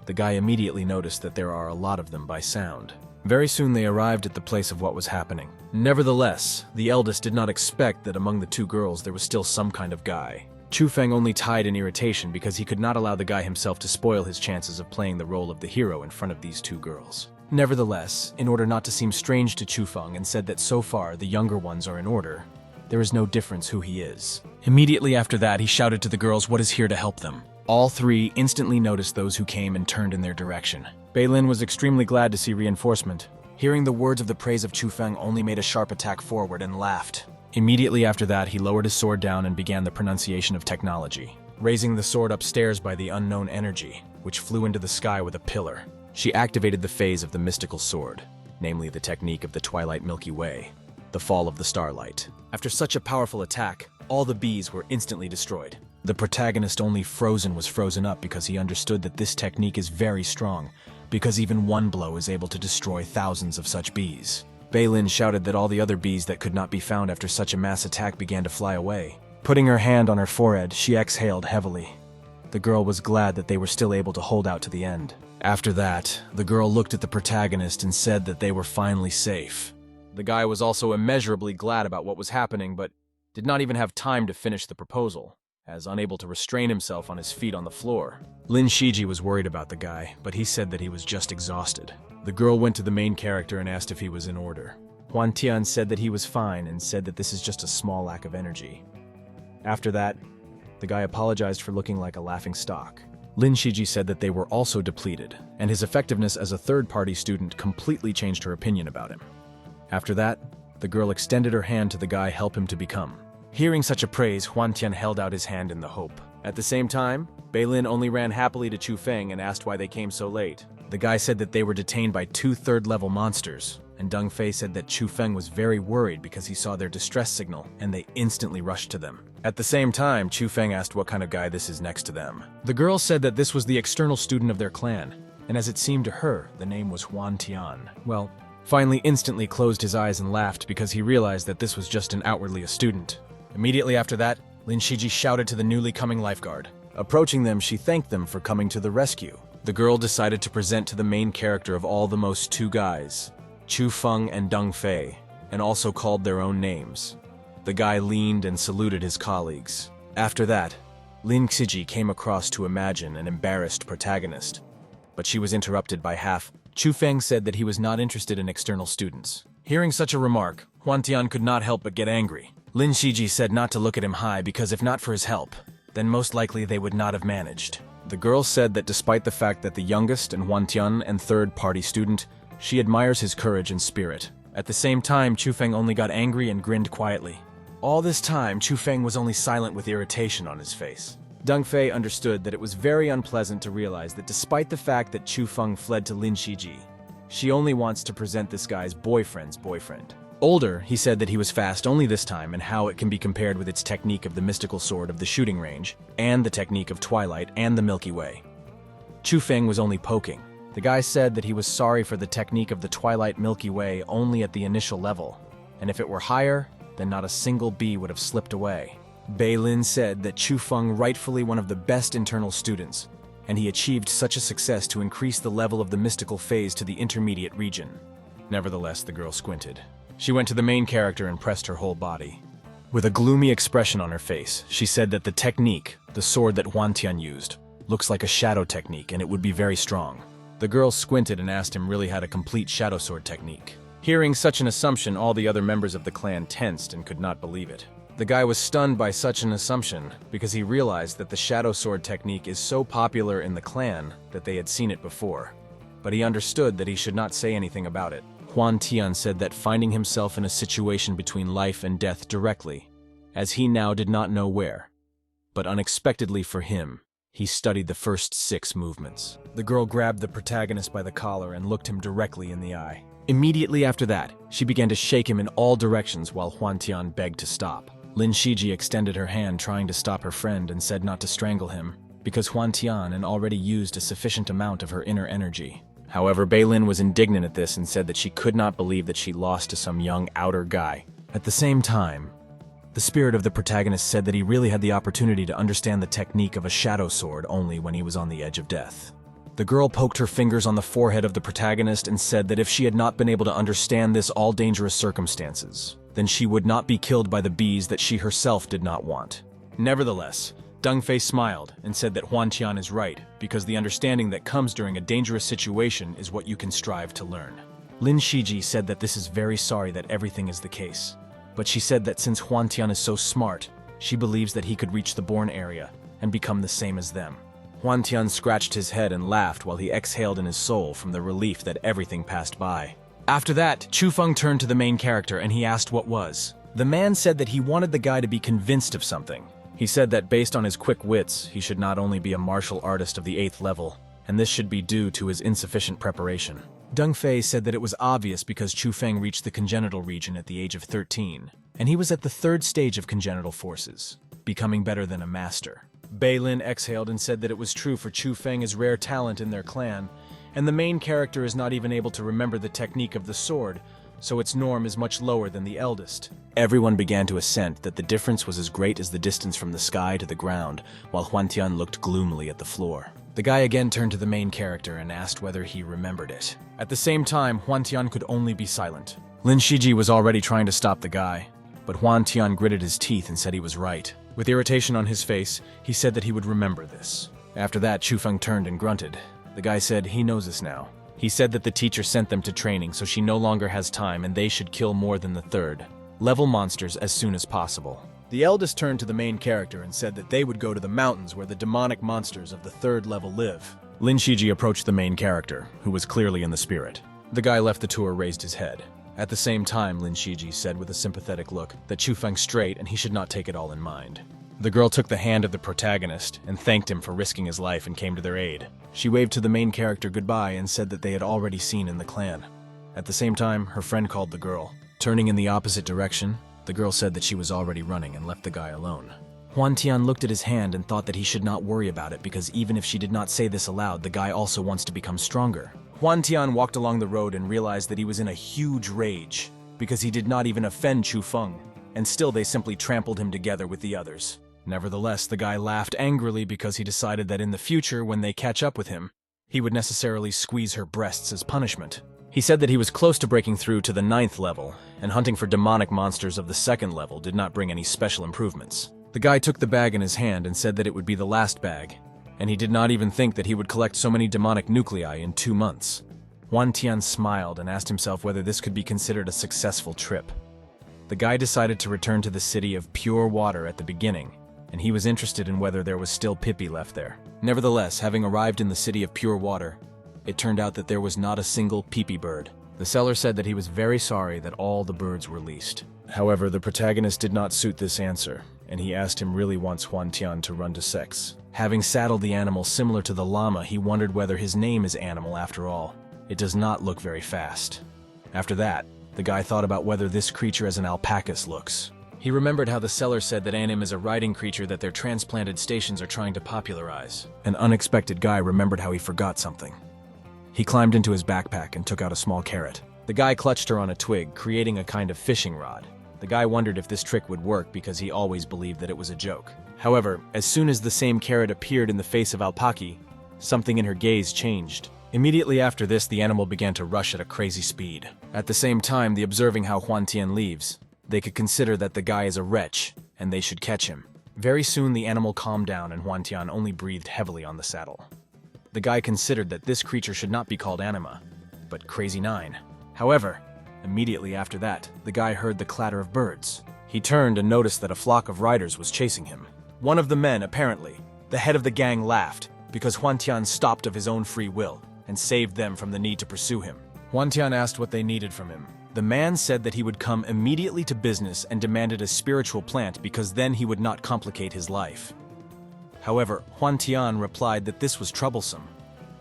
The guy immediately noticed that there are a lot of them by sound. Very soon they arrived at the place of what was happening. Nevertheless, the eldest did not expect that among the 2 girls there was still some kind of guy. Chu Feng only tied in irritation because he could not allow the guy himself to spoil his chances of playing the role of the hero in front of these 2 girls. Nevertheless, in order not to seem strange to Chu Feng, and said that so far the younger ones are in order, there is no difference who he is. Immediately after that, he shouted to the girls what is here to help them. All 3 instantly noticed those who came and turned in their direction. Beilin was extremely glad to see reinforcement. Hearing the words of the praise of Chu Feng only made a sharp attack forward and laughed. Immediately after that, he lowered his sword down and began the pronunciation of technology, raising the sword upstairs by the unknown energy, which flew into the sky with a pillar. She activated the phase of the mystical sword, namely the technique of the Twilight Milky Way, the fall of the starlight. After such a powerful attack, all the bees were instantly destroyed. The protagonist only was frozen up because he understood that this technique is very strong, because even one blow is able to destroy thousands of such bees. Beilin shouted that all the other bees that could not be found after such a mass attack began to fly away. Putting her hand on her forehead, she exhaled heavily. The girl was glad that they were still able to hold out to the end. After that, the girl looked at the protagonist and said that they were finally safe. The guy was also immeasurably glad about what was happening, but did not even have time to finish the proposal, as unable to restrain himself on his feet on the floor. Lin Shiji was worried about the guy, but he said that he was just exhausted. The girl went to the main character and asked if he was in order. Huan Tian said that he was fine and said that this is just a small lack of energy. After that, the guy apologized for looking like a laughing stock. Lin Shiji said that they were also depleted, and his effectiveness as a third-party student completely changed her opinion about him. After that, the girl extended her hand to the guy to help him to become. Hearing such a praise, Huan Tian held out his hand in the hope. At the same time, Beilin only ran happily to Chu Feng and asked why they came so late. The guy said that they were detained by 2 third-level monsters, and Deng Fei said that Chu Feng was very worried because he saw their distress signal, and they instantly rushed to them. At the same time, Chu Feng asked what kind of guy this is next to them. The girl said that this was the external student of their clan, and as it seemed to her, the name was Huan Tian. Well, finally instantly closed his eyes and laughed because he realized that this was just outwardly a student. Immediately after that, Lin Shiji shouted to the newly coming lifeguard. Approaching them, she thanked them for coming to the rescue. The girl decided to present to the main character of all the most 2 guys, Chu Feng and Deng Fei, and also called their own names. The guy leaned and saluted his colleagues. After that, Lin Xiji came across to imagine an embarrassed protagonist, but she was interrupted by half. Chu Feng said that he was not interested in external students. Hearing such a remark, Huan Tian could not help but get angry. Lin Shiji said not to look at him high because if not for his help, then most likely they would not have managed. The girl said that despite the fact that the youngest and Huan Tian and third-party student, she admires his courage and spirit. At the same time, Chu Feng only got angry and grinned quietly. All this time, Chu Feng was only silent with irritation on his face. Deng Fei understood that it was very unpleasant to realize that despite the fact that Chu Feng fled to Lin Shiji, she only wants to present this guy's boyfriend's boyfriend. Older, he said that he was fast only this time and how it can be compared with its technique of the mystical sword of the shooting range, and the technique of Twilight and the Milky Way. Chu Feng was only poking. The guy said that he was sorry for the technique of the Twilight Milky Way only at the initial level, and if it were higher, then not a single bee would have slipped away. Beilin said that Chu Feng rightfully one of the best internal students, and he achieved such a success to increase the level of the mystical phase to the intermediate region. Nevertheless, the girl squinted. She went to the main character and pressed her whole body. With a gloomy expression on her face, she said that the technique, the sword that Huan Tian used, looks like a shadow technique and it would be very strong. The girl squinted and asked him really had a complete shadow sword technique. Hearing such an assumption, all the other members of the clan tensed and could not believe it. The guy was stunned by such an assumption because he realized that the shadow sword technique is so popular in the clan that they had seen it before. But he understood that he should not say anything about it. Huan Tian said that finding himself in a situation between life and death directly, as he now did not know where. But unexpectedly for him, He studied the first 6 movements. The girl grabbed the protagonist by the collar and looked him directly in the eye. Immediately after that, she began to shake him in all directions while Huan Tian begged to stop. Lin Shiji extended her hand trying to stop her friend and said not to strangle him, because Huan Tian had already used a sufficient amount of her inner energy. However, Beilin was indignant at this and said that she could not believe that she lost to some young outer guy. At the same time, the spirit of the protagonist said that he really had the opportunity to understand the technique of a shadow sword only when he was on the edge of death. The girl poked her fingers on the forehead of the protagonist and said that if she had not been able to understand this all dangerous circumstances, then she would not be killed by the bees that she herself did not want. Nevertheless, Deng Fei smiled and said that Huan Tian is right, because the understanding that comes during a dangerous situation is what you can strive to learn. Lin Shiji said that this is very sorry that everything is the case, but she said that since Huan Tian is so smart, she believes that he could reach the Born area and become the same as them. Huan Tian scratched his head and laughed while he exhaled in his soul from the relief that everything passed by. After that, Chu Feng turned to the main character and he asked what was. The man said that he wanted the guy to be convinced of something. He said that based on his quick wits, he should not only be a martial artist of the 8th level, and this should be due to his insufficient preparation. Deng Fei said that it was obvious because Chu Feng reached the congenital region at the age of 13, and he was at the 3rd stage of congenital forces, becoming better than a master. Beilin exhaled and said that it was true for Chu Feng as rare talent in their clan, and the main character is not even able to remember the technique of the sword, so its norm is much lower than the eldest. Everyone began to assent that the difference was as great as the distance from the sky to the ground, while Huan Tian looked gloomily at the floor. The guy again turned to the main character and asked whether he remembered it. At the same time, Huan Tian could only be silent. Lin Shiji was already trying to stop the guy, but Huan Tian gritted his teeth and said he was right. With irritation on his face, he said that he would remember this. After that, Chu Feng turned and grunted. The guy said he knows this now. He said that the teacher sent them to training, so she no longer has time and they should kill more than the 3rd level monsters as soon as possible. The eldest turned to the main character and said that they would go to the mountains where the demonic monsters of the 3rd level live. Lin Shiji approached the main character, who was clearly in the spirit. The guy left the tour raised his head. At the same time, Lin Shiji said with a sympathetic look that Chu Feng's straight and he should not take it all in mind. The girl took the hand of the protagonist and thanked him for risking his life and came to their aid. She waved to the main character goodbye and said that they had already seen in the clan. At the same time, her friend called the girl. Turning in the opposite direction, the girl said that she was already running and left the guy alone. Huan Tian looked at his hand and thought that he should not worry about it because even if she did not say this aloud, the guy also wants to become stronger. Huan Tian walked along the road and realized that he was in a huge rage because he did not even offend Chu Feng, and still they simply trampled him together with the others. Nevertheless, the guy laughed angrily because he decided that in the future, when they catch up with him, he would necessarily squeeze her breasts as punishment. He said that he was close to breaking through to the 9th level, and hunting for demonic monsters of the 2nd level did not bring any special improvements. The guy took the bag in his hand and said that it would be the last bag, and he did not even think that he would collect so many demonic nuclei in 2 months. Huan Tian smiled and asked himself whether this could be considered a successful trip. The guy decided to return to the city of pure water at the beginning, and he was interested in whether there was still Pippi left there. Nevertheless, having arrived in the city of pure water, it turned out that there was not a single Pippi bird. The seller said that he was very sorry that all the birds were leased. However, the protagonist did not suit this answer, and he asked him really wants Huan Tian to run to sex. Having saddled the animal similar to the llama, he wondered whether his name is Animal after all. It does not look very fast. After that, the guy thought about whether this creature as an alpacas looks. He remembered how the seller said that anim is a riding creature that their transplanted stations are trying to popularize. An unexpected guy remembered how he forgot something. He climbed into his backpack and took out a small carrot. The guy clutched her on a twig, creating a kind of fishing rod. The guy wondered if this trick would work because he always believed that it was a joke. However, as soon as the same carrot appeared in the face of Alpaki, something in her gaze changed. Immediately after this, the animal began to rush at a crazy speed. At the same time, the observing how Huan Tian leaves, they could consider that the guy is a wretch, and they should catch him. Very soon, the animal calmed down and Huan Tian only breathed heavily on the saddle. The guy considered that this creature should not be called Anima, but Crazy 9. However, immediately after that, the guy heard the clatter of birds. He turned and noticed that a flock of riders was chasing him. One of the men, apparently, the head of the gang, laughed because Huan Tian stopped of his own free will and saved them from the need to pursue him. Huan Tian asked what they needed from him. The man said that he would come immediately to business and demanded a spiritual plant because then he would not complicate his life. However, Huan Tian replied that this was troublesome,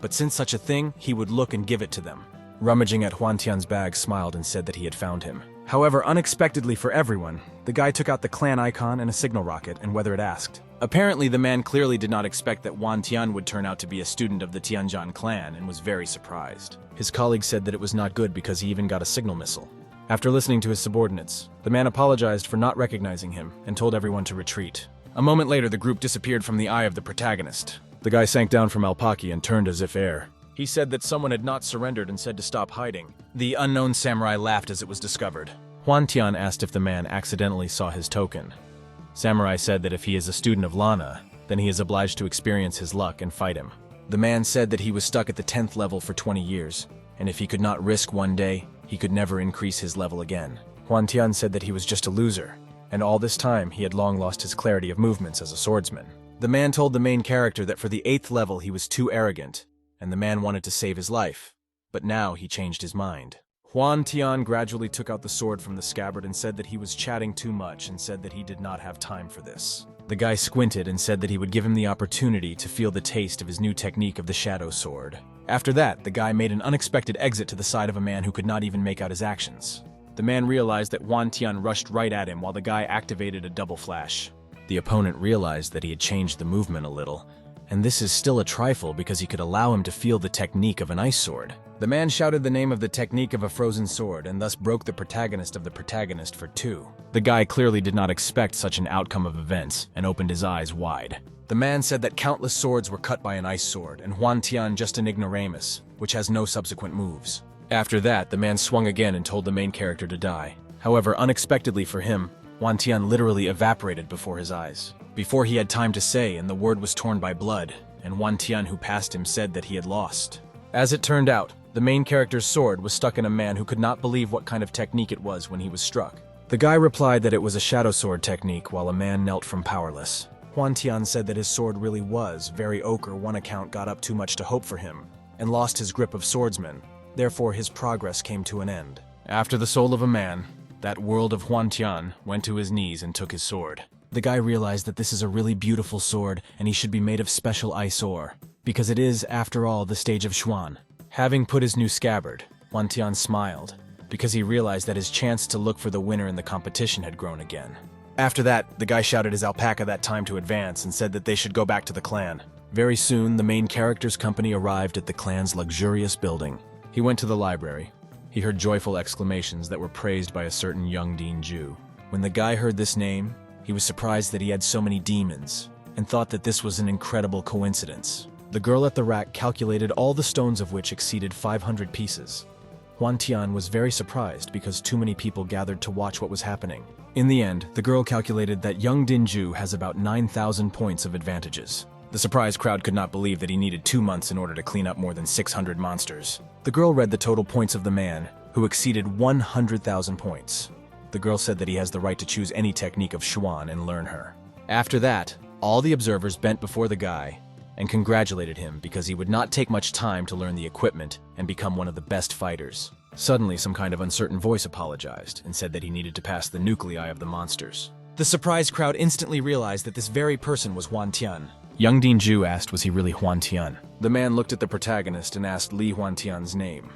but since such a thing, he would look and give it to them. Rummaging at Huan Tian's bag smiled and said that he had found him. However, unexpectedly for everyone, the guy took out the clan icon and a signal rocket and whether it asked. Apparently, the man clearly did not expect that Huan Tian would turn out to be a student of the Tianjin clan and was very surprised. His colleague said that it was not good because he even got a signal missile. After listening to his subordinates, the man apologized for not recognizing him and told everyone to retreat. A moment later, the group disappeared from the eye of the protagonist. The guy sank down from alpaki and turned as if air. He said that someone had not surrendered and said to stop hiding. The unknown samurai laughed as it was discovered. Huan Tian asked if the man accidentally saw his token. Samurai said that if he is a student of Lana, then he is obliged to experience his luck and fight him. The man said that he was stuck at the 10th level for 20 years, and if he could not risk one day, he could never increase his level again. Huan Tian said that he was just a loser, and all this time he had long lost his clarity of movements as a swordsman. The man told the main character that for the 8th level he was too arrogant, and the man wanted to save his life, but now he changed his mind. Huan Tian gradually took out the sword from the scabbard and said that he was chatting too much and said that he did not have time for this. The guy squinted and said that he would give him the opportunity to feel the taste of his new technique of the shadow sword. After that, the guy made an unexpected exit to the side of a man who could not even make out his actions. The man realized that Huan Tian rushed right at him while the guy activated a double flash. The opponent realized that he had changed the movement a little, and this is still a trifle because he could allow him to feel the technique of an ice sword. The man shouted the name of the technique of a frozen sword and thus broke the protagonist of the protagonist for 2. The guy clearly did not expect such an outcome of events and opened his eyes wide. The man said that countless swords were cut by an ice sword and Huan Tian just an ignoramus, which has no subsequent moves. After that, the man swung again and told the main character to die. However, unexpectedly for him, Huan Tian literally evaporated before his eyes. Before he had time to say, and the word was torn by blood, and Huan Tian who passed him said that he had lost. As it turned out, the main character's sword was stuck in a man who could not believe what kind of technique it was when he was struck. The guy replied that it was a shadow sword technique while a man knelt from powerless. Huan Tian said that his sword really was very ochre. One account got up too much to hope for him, and lost his grip of swordsman. Therefore his progress came to an end. After the soul of a man, that world of Huan Tian went to his knees and took his sword. The guy realized that this is a really beautiful sword and he should be made of special ice ore, because it is, after all, the stage of Schwan. Having put his new scabbard, Huan Tian smiled, because he realized that his chance to look for the winner in the competition had grown again. After that, the guy shouted his alpaca that time to advance and said that they should go back to the clan. Very soon, the main character's company arrived at the clan's luxurious building. He went to the library. He heard joyful exclamations that were praised by a certain young Dean Jew. When the guy heard this name, he was surprised that he had so many demons, and thought that this was an incredible coincidence. The girl at the rack calculated all the stones of which exceeded 500 pieces. Huan Tian was very surprised because too many people gathered to watch what was happening. In the end, the girl calculated that young Dinju has about 9,000 points of advantages. The surprised crowd could not believe that he needed 2 months in order to clean up more than 600 monsters. The girl read the total points of the man, who exceeded 100,000 points. The girl said that he has the right to choose any technique of Schwan and learn her. After that, all the observers bent before the guy and congratulated him because he would not take much time to learn the equipment and become one of the best fighters. Suddenly, some kind of uncertain voice apologized and said that he needed to pass the nuclei of the monsters. The surprised crowd instantly realized that this very person was Huan Tian. Young Dean Ju asked was he really Huan Tian. The man looked at the protagonist and asked Li Huan Tian's name.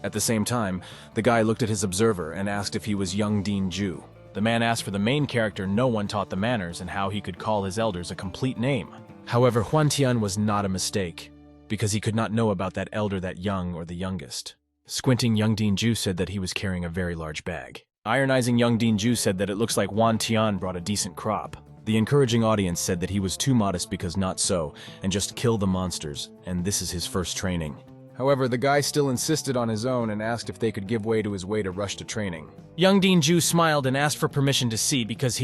At the same time, the guy looked at his observer and asked if he was young Dean Ju. The man asked for the main character no one taught the manners and how he could call his elders a complete name. However, Huan Tian was not a mistake, because he could not know about that elder that young or the youngest. Squinting, young Dean Ju said that he was carrying a very large bag. Ironizing, young Dean Ju said that it looks like Huan Tian brought a decent crop. The encouraging audience said that he was too modest because not so, and just kill the monsters, and this is his first training. However, the guy still insisted on his own and asked if they could give way to his way to rush to training. Young Dean Ju smiled and asked for permission to see because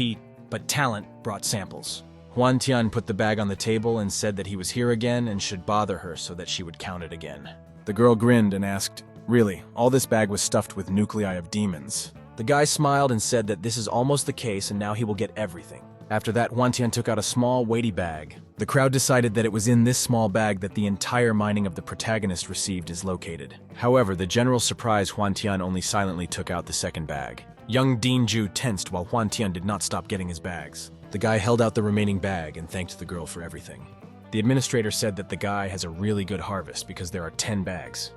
but talent brought samples. Huan Tian put the bag on the table and said that he was here again and should bother her so that she would count it again. The girl grinned and asked, "Really, all this bag was stuffed with nuclei of demons?" The guy smiled and said that this is almost the case and now he will get everything. After that, Huan Tian took out a small, weighty bag. The crowd decided that it was in this small bag that the entire mining of the protagonist received is located. However, the general surprised Huan Tian only silently took out the second bag. Young Dinju tensed while Huan Tian did not stop getting his bags. The guy held out the remaining bag and thanked the girl for everything. The administrator said that the guy has a really good harvest because there are 10 bags.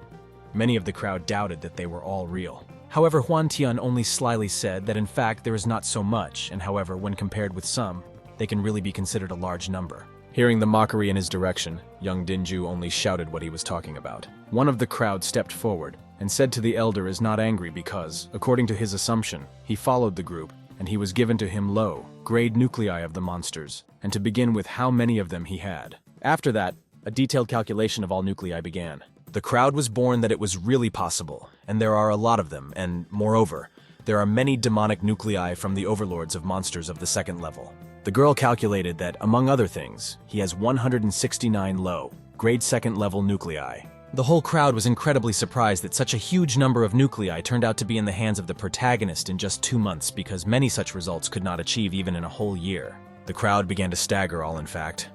Many of the crowd doubted that they were all real. However, Huan Tian only slyly said that in fact there is not so much, and however, when compared with some, they can really be considered a large number. Hearing the mockery in his direction, young Dinju only shouted what he was talking about. One of the crowd stepped forward and said to the elder is not angry because, according to his assumption, he followed the group and he was given to him low-grade nuclei of the monsters, and to begin with how many of them he had. After that, a detailed calculation of all nuclei began. The crowd was born that it was really possible, and there are a lot of them, and moreover, there are many demonic nuclei from the overlords of monsters of the second level. The girl calculated that, among other things, he has 169 low-grade second-level nuclei. The whole crowd was incredibly surprised that such a huge number of nuclei turned out to be in the hands of the protagonist in just 2 months because many such results could not achieve even in a whole year. The crowd began to stagger all in fact.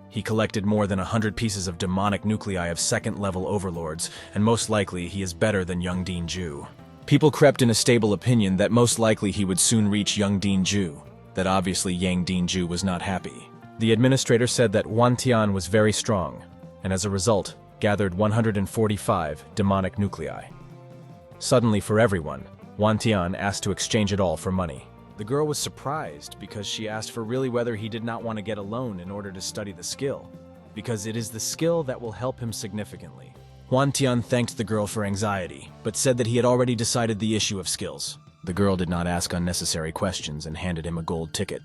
He collected more than 100 pieces of demonic nuclei of second-level overlords, and most likely he is better than young Dinju. People crept in a stable opinion that most likely he would soon reach young Dinju, that obviously Yang Dinju was not happy. The administrator said that Huan Tian was very strong, and as a result, gathered 145 demonic nuclei. Suddenly for everyone, Huan Tian asked to exchange it all for money. The girl was surprised because she asked for really whether he did not want to get a loan in order to study the skill, because it is the skill that will help him significantly. Huan Tian thanked the girl for anxiety, but said that he had already decided the issue of skills. The girl did not ask unnecessary questions and handed him a gold ticket.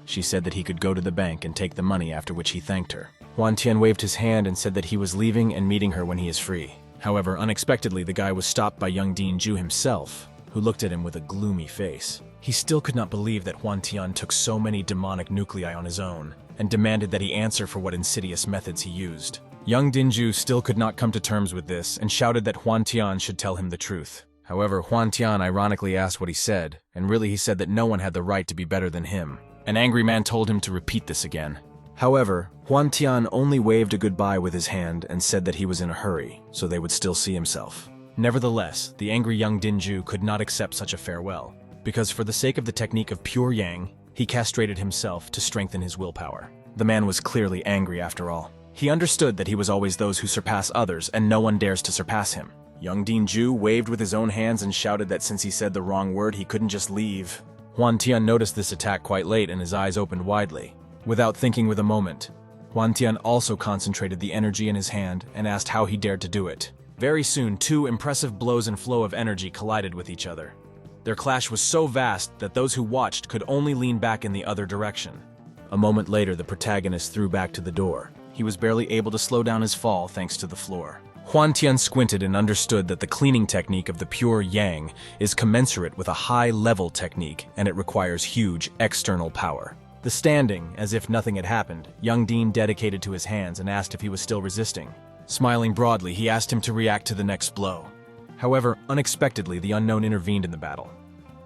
She said that he could go to the bank and take the money, after which he thanked her. Huan Tian waved his hand and said that he was leaving and meeting her when he is free. However, unexpectedly, the guy was stopped by young Dinju himself, who looked at him with a gloomy face. He still could not believe that Huan Tian took so many demonic nuclei on his own, and demanded that he answer for what insidious methods he used. Young Dinju still could not come to terms with this and shouted that Huan Tian should tell him the truth. However, Huan Tian ironically asked what he said, and really he said that no one had the right to be better than him. An angry man told him to repeat this again. However, Huan Tian only waved a goodbye with his hand and said that he was in a hurry, so they would still see himself. Nevertheless, the angry young Dinju could not accept such a farewell, because for the sake of the technique of pure yang, he castrated himself to strengthen his willpower. The man was clearly angry after all. He understood that he was always those who surpass others, and no one dares to surpass him. Young Dinju waved with his own hands and shouted that since he said the wrong word, he couldn't just leave. Huan Tian noticed this attack quite late and his eyes opened widely. Without thinking with a moment, Huan Tian also concentrated the energy in his hand and asked how he dared to do it. Very soon, 2 impressive blows and flow of energy collided with each other. Their clash was so vast that those who watched could only lean back in the other direction. A moment later, the protagonist threw back to the door. He was barely able to slow down his fall thanks to the floor. Huan Tian squinted and understood that the cleaning technique of the pure yang is commensurate with a high-level technique, and it requires huge external power. The standing, as if nothing had happened, young Dean dedicated to his hands and asked if he was still resisting. Smiling broadly, he asked him to react to the next blow. However, unexpectedly, the unknown intervened in the battle.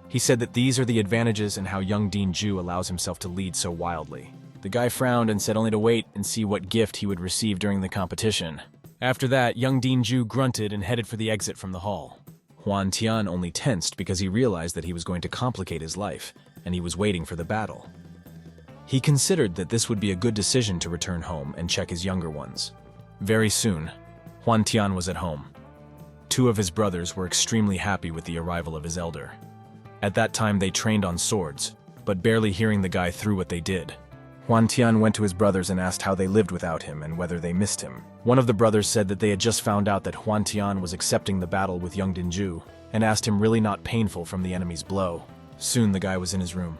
He said that these are the advantages and how young Dinju allows himself to lead so wildly. The guy frowned and said only to wait and see what gift he would receive during the competition. After that, young Dinju grunted and headed for the exit from the hall. Huan Tian only tensed because he realized that he was going to complicate his life, and he was waiting for the battle. He considered that this would be a good decision to return home and check his younger ones. Very soon, Huan Tian was at home. 2 of his brothers were extremely happy with the arrival of his elder. At that time they trained on swords, but barely hearing the guy through what they did. Huan Tian went to his brothers and asked how they lived without him and whether they missed him. One of the brothers said that they had just found out that Huan Tian was accepting the battle with young Dinju, and asked him really not painful from the enemy's blow. Soon the guy was in his room.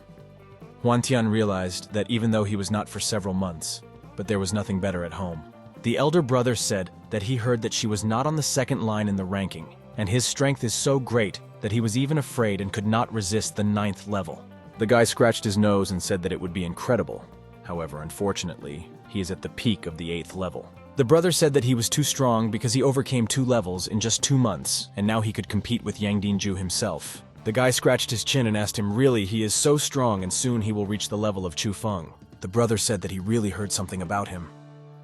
Huan Tian realized that even though he was not for several months, but there was nothing better at home. The elder brother said that he heard that she was not on the second line in the ranking, and his strength is so great that he was even afraid and could not resist the 9th level. The guy scratched his nose and said that it would be incredible. However, unfortunately, he is at the peak of the 8th level. The brother said that he was too strong because he overcame 2 levels in just 2 months, and now he could compete with Yang Dinju himself. The guy scratched his chin and asked him really he is so strong and soon he will reach the level of Chu Feng. The brother said that he really heard something about him.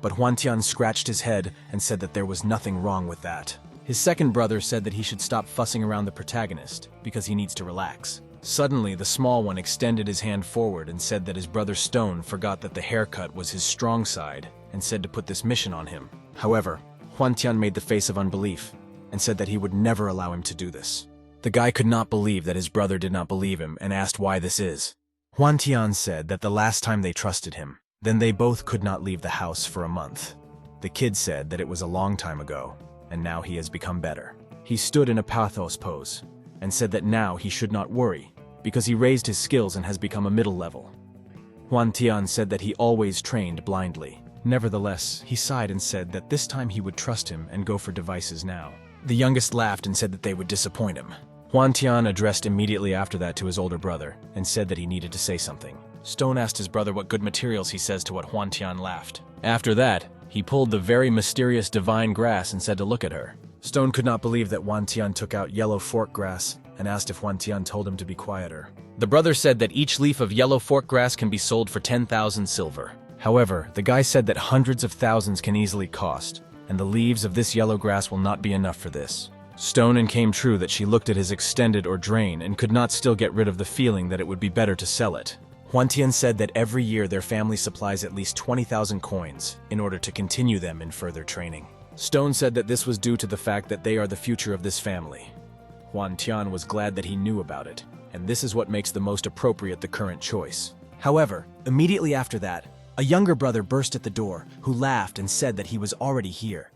But Huan Tian scratched his head and said that there was nothing wrong with that. His second brother said that he should stop fussing around the protagonist because he needs to relax. Suddenly, the small one extended his hand forward and said that his brother Stone forgot that the haircut was his strong side and said to put this mission on him. However, Hwantian made the face of unbelief and said that he would never allow him to do this. The guy could not believe that his brother did not believe him and asked why this is. Hwantian said that the last time they trusted him, then they both could not leave the house for a month. The kid said that it was a long time ago, and now he has become better. He stood in a pathos pose and said that now he should not worry because he raised his skills and has become a middle level. Hwantian said that he always trained blindly. Nevertheless, he sighed and said that this time he would trust him and go for devices now. The youngest laughed and said that they would disappoint him. Hwantian addressed immediately after that to his older brother and said that he needed to say something. Stone asked his brother what good materials he says to what Hwantian laughed. After that, he pulled the very mysterious divine grass and said to look at her. Stone could not believe that Hwantian took out yellow fork grass and asked if Hwantian told him to be quieter. The brother said that each leaf of yellow fork grass can be sold for 10,000 silver. However, the guy said that hundreds of thousands can easily cost, and the leaves of this yellow grass will not be enough for this. Stone and came true that she looked at his extended or drain and could not still get rid of the feeling that it would be better to sell it. Hwantian said that every year their family supplies at least 20,000 coins in order to continue them in further training. Stone said that this was due to the fact that they are the future of this family. Hwantian was glad that he knew about it, and this is what makes the most appropriate the current choice. However, immediately after that, a younger brother burst at the door, who laughed and said that he was already here.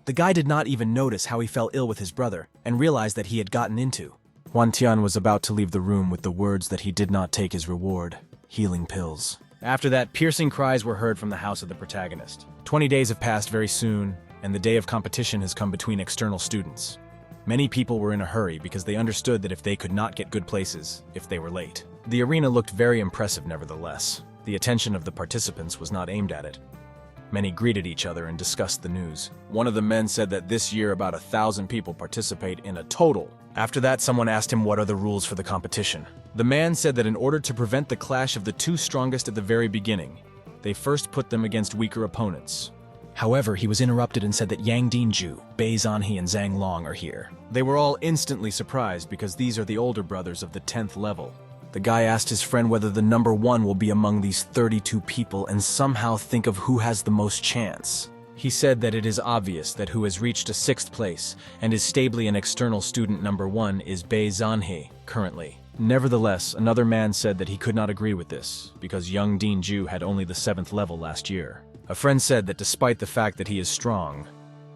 The guy did not even notice how he fell ill with his brother and realized that he had gotten into. Hwantian was about to leave the room with the words that he did not take his reward, healing pills. After that, piercing cries were heard from the house of the protagonist. 20 days have passed very soon, and the day of competition has come between external students. Many people were in a hurry because they understood that if they could not get good places, if they were late. The arena looked very impressive nevertheless. The attention of the participants was not aimed at it. Many greeted each other and discussed the news. One of the men said that this year about 1,000 people participate in a total. After that, someone asked him what are the rules for the competition. The man said that in order to prevent the clash of the two strongest at the very beginning, they first put them against weaker opponents. However, he was interrupted and said that Yang Dinju, Bei Zanhe, and Zhang Long are here. They were all instantly surprised because these are the older brothers of the 10th level. The guy asked his friend whether the number 1 will be among these 32 people and somehow think of who has the most chance. He said that it is obvious that who has reached a 6th place and is stably an external student number 1 is Bei Zanhe currently. Nevertheless, another man said that he could not agree with this because young Dinju had only the 7th level last year. A friend said that despite the fact that he is strong,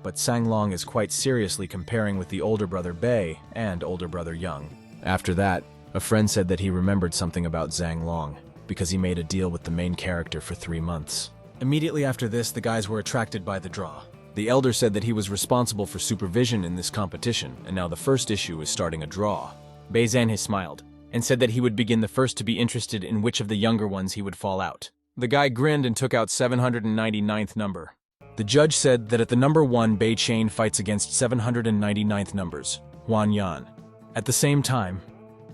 but Zhang Long is quite seriously comparing with the older brother Bei and older brother Young. After that, a friend said that he remembered something about Zhang Long because he made a deal with the main character for 3 months. Immediately after this, the guys were attracted by the draw. The elder said that he was responsible for supervision in this competition, and now the first issue is starting a draw. Bei Zanhe smiled and said that he would begin the first to be interested in which of the younger ones he would fall out. The guy grinned and took out 799th number. The judge said that at the number 1, Bei Chain fights against 799th numbers, Huan Yan. At the same time,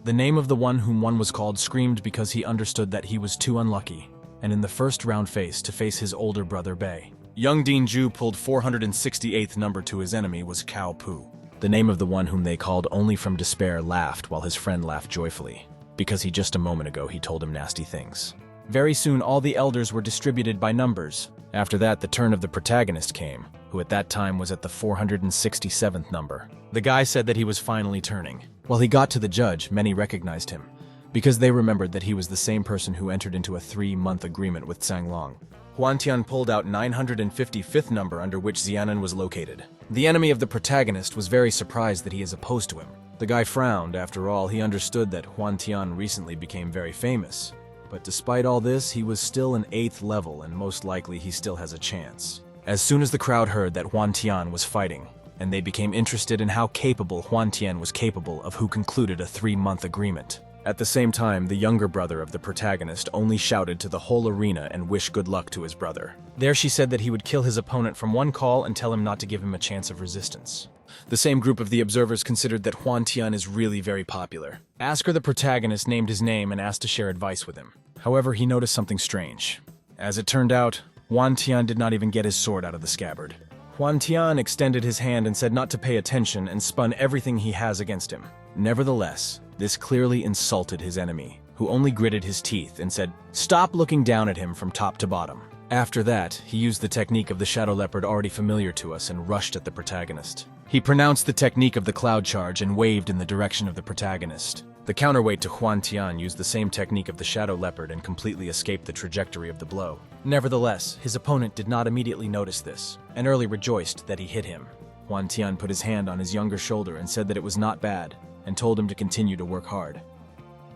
the name of the one whom one was called screamed because he understood that he was too unlucky, and in the first round face his older brother Bei. Young Dinju pulled 468th number to his enemy was Cao Pu. The name of the one whom they called only from despair laughed while his friend laughed joyfully, because he just a moment ago he told him nasty things. Very soon all the elders were distributed by numbers. After that, the turn of the protagonist came, who at that time was at the 467th number. The guy said that he was finally turning. While he got to the judge, many recognized him, because they remembered that he was the same person who entered into a 3-month agreement with Zhang Long. Hwantian pulled out 955th number under which Xianan was located. The enemy of the protagonist was very surprised that he is opposed to him. The guy frowned. After all, he understood that Hwantian recently became very famous. But despite all this, he was still an 8th level, and most likely he still has a chance. As soon as the crowd heard that Hwantian was fighting, and they became interested in how capable Hwantian was capable of, who concluded a 3-month agreement. At the same time, the younger brother of the protagonist only shouted to the whole arena and wished good luck to his brother. There she said that he would kill his opponent from one call and tell him not to give him a chance of resistance. The same group of the observers considered that Hwantian is really very popular. Asker, the protagonist, named his name and asked to share advice with him. However, he noticed something strange. As it turned out, Hwantian did not even get his sword out of the scabbard. Huan Tian extended his hand and said not to pay attention and spun everything he has against him. Nevertheless, this clearly insulted his enemy, who only gritted his teeth and said, "Stop looking down at him from top to bottom." After that, he used the technique of the shadow leopard already familiar to us and rushed at the protagonist. He pronounced the technique of the cloud charge and waved in the direction of the protagonist. The counterweight to Huan Tian used the same technique of the shadow leopard and completely escaped the trajectory of the blow. Nevertheless, his opponent did not immediately notice this, and early rejoiced that he hit him. Huan Tian put his hand on his younger shoulder and said that it was not bad, and told him to continue to work hard.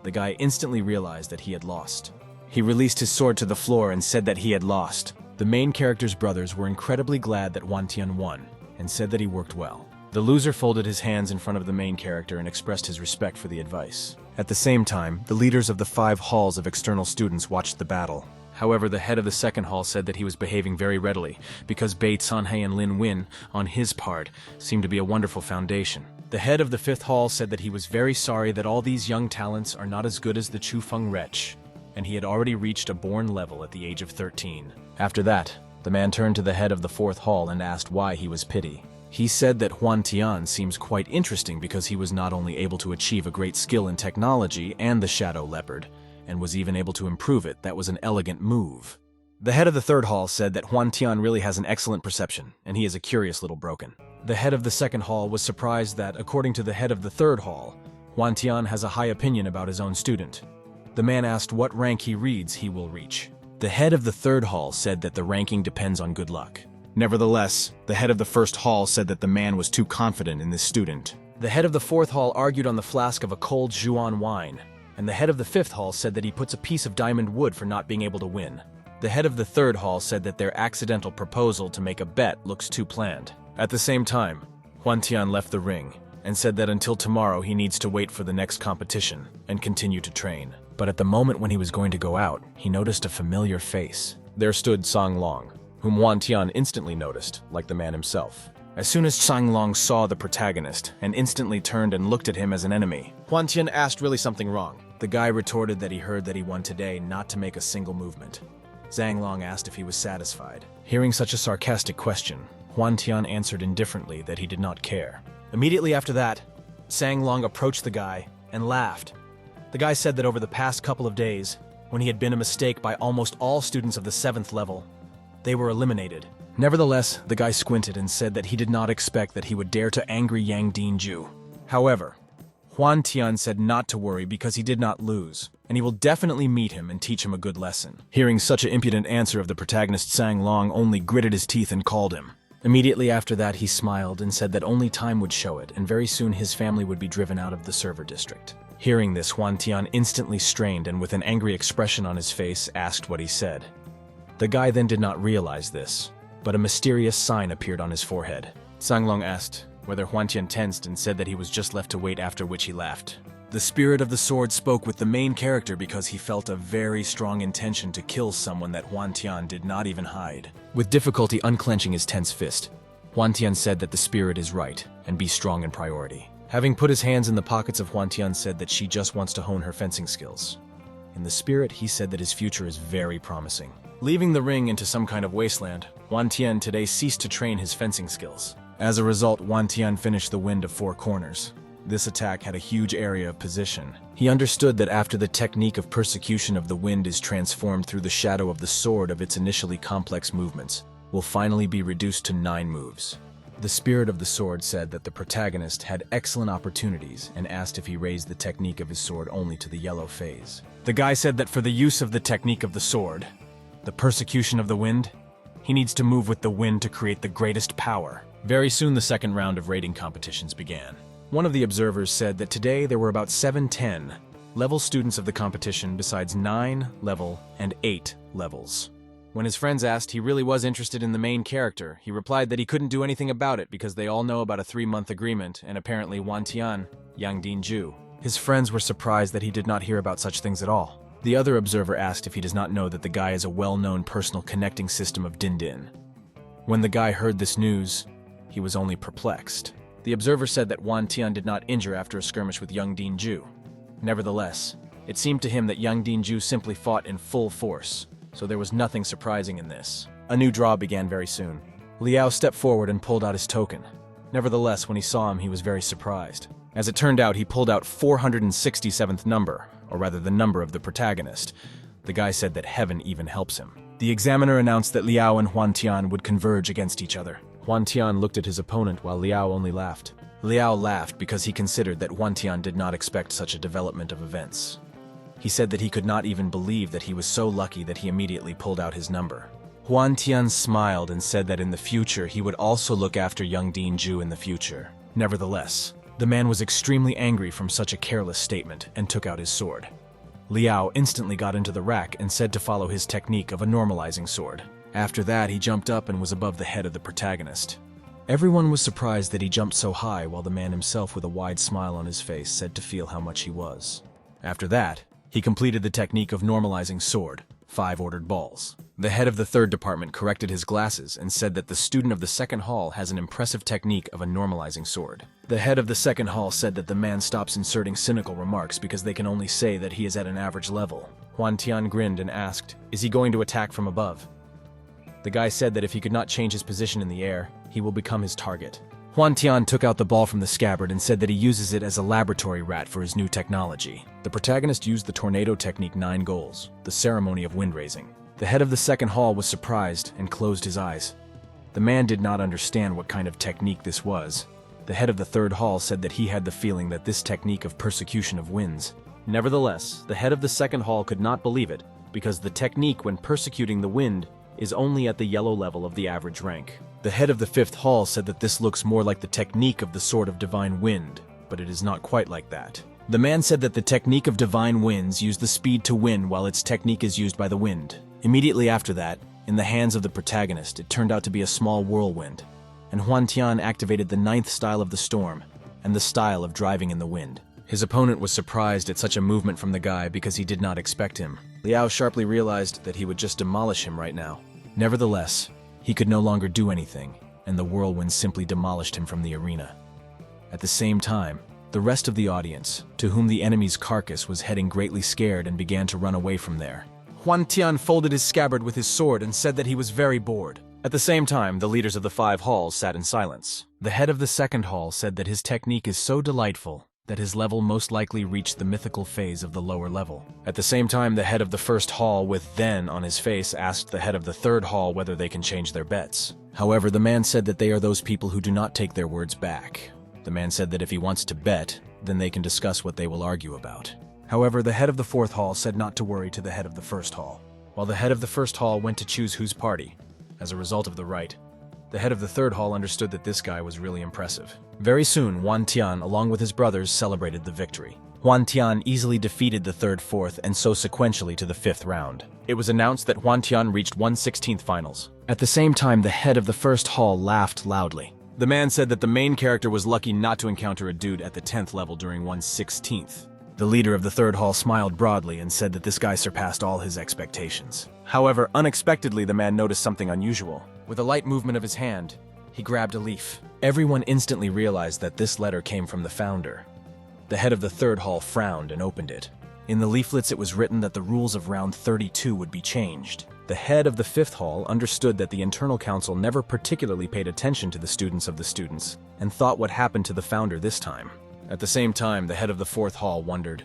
The guy instantly realized that he had lost. He released his sword to the floor and said that he had lost. The main character's brothers were incredibly glad that Huan Tian won, and said that he worked well. The loser folded his hands in front of the main character and expressed his respect for the advice. At the same time, the leaders of the 5 halls of external students watched the battle. However, the head of the second hall said that he was behaving very readily, because Bei Sanhei and Lin Win, on his part, seemed to be a wonderful foundation. The head of the 5th hall said that he was very sorry that all these young talents are not as good as the Chufeng wretch, and he had already reached a born level at the age of 13. After that, the man turned to the head of the 4th hall and asked why he was pity. He said that Huan Tian seems quite interesting because he was not only able to achieve a great skill in technology and the shadow leopard, and was even able to improve it. That was an elegant move. The head of the 3rd hall said that Huan Tian really has an excellent perception, and he is a curious little broken. The head of the 2nd hall was surprised that, according to the head of the 3rd hall, Huan Tian has a high opinion about his own student. The man asked what rank he reads he will reach. The head of the 3rd hall said that the ranking depends on good luck. Nevertheless, the head of the 1st hall said that the man was too confident in this student. The head of the 4th hall argued on the flask of a cold Schwan wine, and the head of the 5th hall said that he puts a piece of diamond wood for not being able to win. The head of the 3rd hall said that their accidental proposal to make a bet looks too planned. At the same time, Huan Tian left the ring, and said that until tomorrow he needs to wait for the next competition and continue to train. But at the moment when he was going to go out, he noticed a familiar face. There stood Sang Long, whom Huan Tian instantly noticed, like the man himself. As soon as Sang Long saw the protagonist, and instantly turned and looked at him as an enemy, Huan Tian asked really something wrong. The guy retorted that he heard that he won today not to make a single movement. Zhang Long asked if he was satisfied. Hearing such a sarcastic question, Huan Tian answered indifferently that he did not care. Immediately after that, Sang Long approached the guy and laughed. The guy said that over the past couple of days, when he had been a mistake by almost all students of the 7th level, they were eliminated. Nevertheless, the guy squinted and said that he did not expect that he would dare to angry Yang Dinju. However, Huan Tian said not to worry because he did not lose, and he will definitely meet him and teach him a good lesson. Hearing such an impudent answer of the protagonist, Sang Long only gritted his teeth and called him. Immediately after that, he smiled and said that only time would show it, and very soon his family would be driven out of the server district. Hearing this, Huan Tian instantly strained and with an angry expression on his face asked what he said. The guy then did not realize this, but a mysterious sign appeared on his forehead. Sang Long asked whether Huan Tian tensed and said that he was just left to wait, after which he laughed. The spirit of the sword spoke with the main character because he felt a very strong intention to kill someone that Huan Tian did not even hide. With difficulty unclenching his tense fist, Huan Tian said that the spirit is right and be strong in priority. Having put his hands in the pockets of Huan Tian said that she just wants to hone her fencing skills. In the spirit, he said that his future is very promising. Leaving the ring into some kind of wasteland, Huan Tian today ceased to train his fencing skills. As a result, Huan Tian finished the wind of 4 corners. This attack had a huge area of position. He understood that after the technique of persecution of the wind is transformed through the shadow of the sword of its initially complex movements, will finally be reduced to 9 moves. The spirit of the sword said that the protagonist had excellent opportunities and asked if he raised the technique of his sword only to the yellow phase. The guy said that for the use of the technique of the sword, the persecution of the wind, he needs to move with the wind to create the greatest power. Very soon the second round of rating competitions began. One of the observers said that today there were about 7-10 level students of the competition besides 9 level and 8 levels. When his friends asked he really was interested in the main character, he replied that he couldn't do anything about it because they all know about a 3-month agreement and apparently Huan Tian, Yang Dinju. His friends were surprised that he did not hear about such things at all. The other observer asked if he does not know that the guy is a well-known personal connecting system of Din Din. When the guy heard this news, he was only perplexed. The observer said that Huan Tian did not injure after a skirmish with Yang Dinju. Nevertheless, it seemed to him that Yang Dinju simply fought in full force, so there was nothing surprising in this. A new draw began very soon. Liao stepped forward and pulled out his token. Nevertheless, when he saw him, he was very surprised. As it turned out, he pulled out 467th number, or rather the number of the protagonist. The guy said that heaven even helps him. The examiner announced that Liao and Huantian would converge against each other. Huantian looked at his opponent while Liao only laughed. Liao laughed because he considered that Huantian did not expect such a development of events. He said that he could not even believe that he was so lucky that he immediately pulled out his number. Huantian smiled and said that in the future he would also look after young Dinju in the future. Nevertheless, the man was extremely angry from such a careless statement and took out his sword. Liao instantly got into the rack and said to follow his technique of a normalizing sword. After that, he jumped up and was above the head of the protagonist. Everyone was surprised that he jumped so high, while the man himself with a wide smile on his face said to feel how much he was. After that, he completed the technique of normalizing sword, 5 ordered balls. The head of the third department corrected his glasses and said that the student of the second hall has an impressive technique of a normalizing sword. The head of the second hall said that the man stops inserting cynical remarks because they can only say that he is at an average level. Huantian grinned and asked, "Is he going to attack from above?" The guy said that if he could not change his position in the air, he will become his target. Huantian took out the ball from the scabbard and said that he uses it as a laboratory rat for his new technology. The protagonist used the tornado technique 9 goals, the ceremony of wind raising. The head of the second hall was surprised and closed his eyes. The man did not understand what kind of technique this was. The head of the third hall said that he had the feeling that this technique of persecution of winds. Nevertheless, the head of the second hall could not believe it, because the technique when persecuting the wind is only at the yellow level of the average rank. The head of the fifth hall said that this looks more like the technique of the Sword of Divine Wind, but it is not quite like that. The man said that the technique of Divine Winds used the speed to win while its technique is used by the wind. Immediately after that, in the hands of the protagonist, it turned out to be a small whirlwind, and Huantian activated the 9th style of the storm and the style of driving in the wind. His opponent was surprised at such a movement from the guy because he did not expect him. Liao sharply realized that he would just demolish him right now. Nevertheless, he could no longer do anything, and the whirlwind simply demolished him from the arena. At the same time, the rest of the audience, to whom the enemy's carcass was heading greatly scared and began to run away from there. Huantian folded his scabbard with his sword and said that he was very bored. At the same time, the leaders of the 5 halls sat in silence. The head of the second hall said that his technique is so delightful that his level most likely reached the mythical phase of the lower level. At the same time, the head of the first hall with "then" on his face asked the head of the third hall whether they can change their bets. However, the man said that they are those people who do not take their words back. The man said that if he wants to bet, then they can discuss what they will argue about. However, the head of the 4th hall said not to worry to the head of the 1st hall, while the head of the 1st hall went to choose whose party. As a result of the right, the head of the 3rd hall understood that this guy was really impressive. Very soon, Huantian, along with his brothers, celebrated the victory. Huantian easily defeated the 3rd, 4th, and so sequentially to the 5th round. It was announced that Huantian reached 1/16th finals. At the same time, the head of the 1st hall laughed loudly. The man said that the main character was lucky not to encounter a dude at the 10th level during 1/16th. The leader of the 3rd hall smiled broadly and said that this guy surpassed all his expectations. However, unexpectedly, the man noticed something unusual. With a light movement of his hand, he grabbed a leaf. Everyone instantly realized that this letter came from the founder. The head of the 3rd hall frowned and opened it. In the leaflets, it was written that the rules of round 32 would be changed. The head of the 5th hall understood that the internal council never particularly paid attention to the students of the students and thought what happened to the founder this time. At the same time, the head of the 4th hall wondered,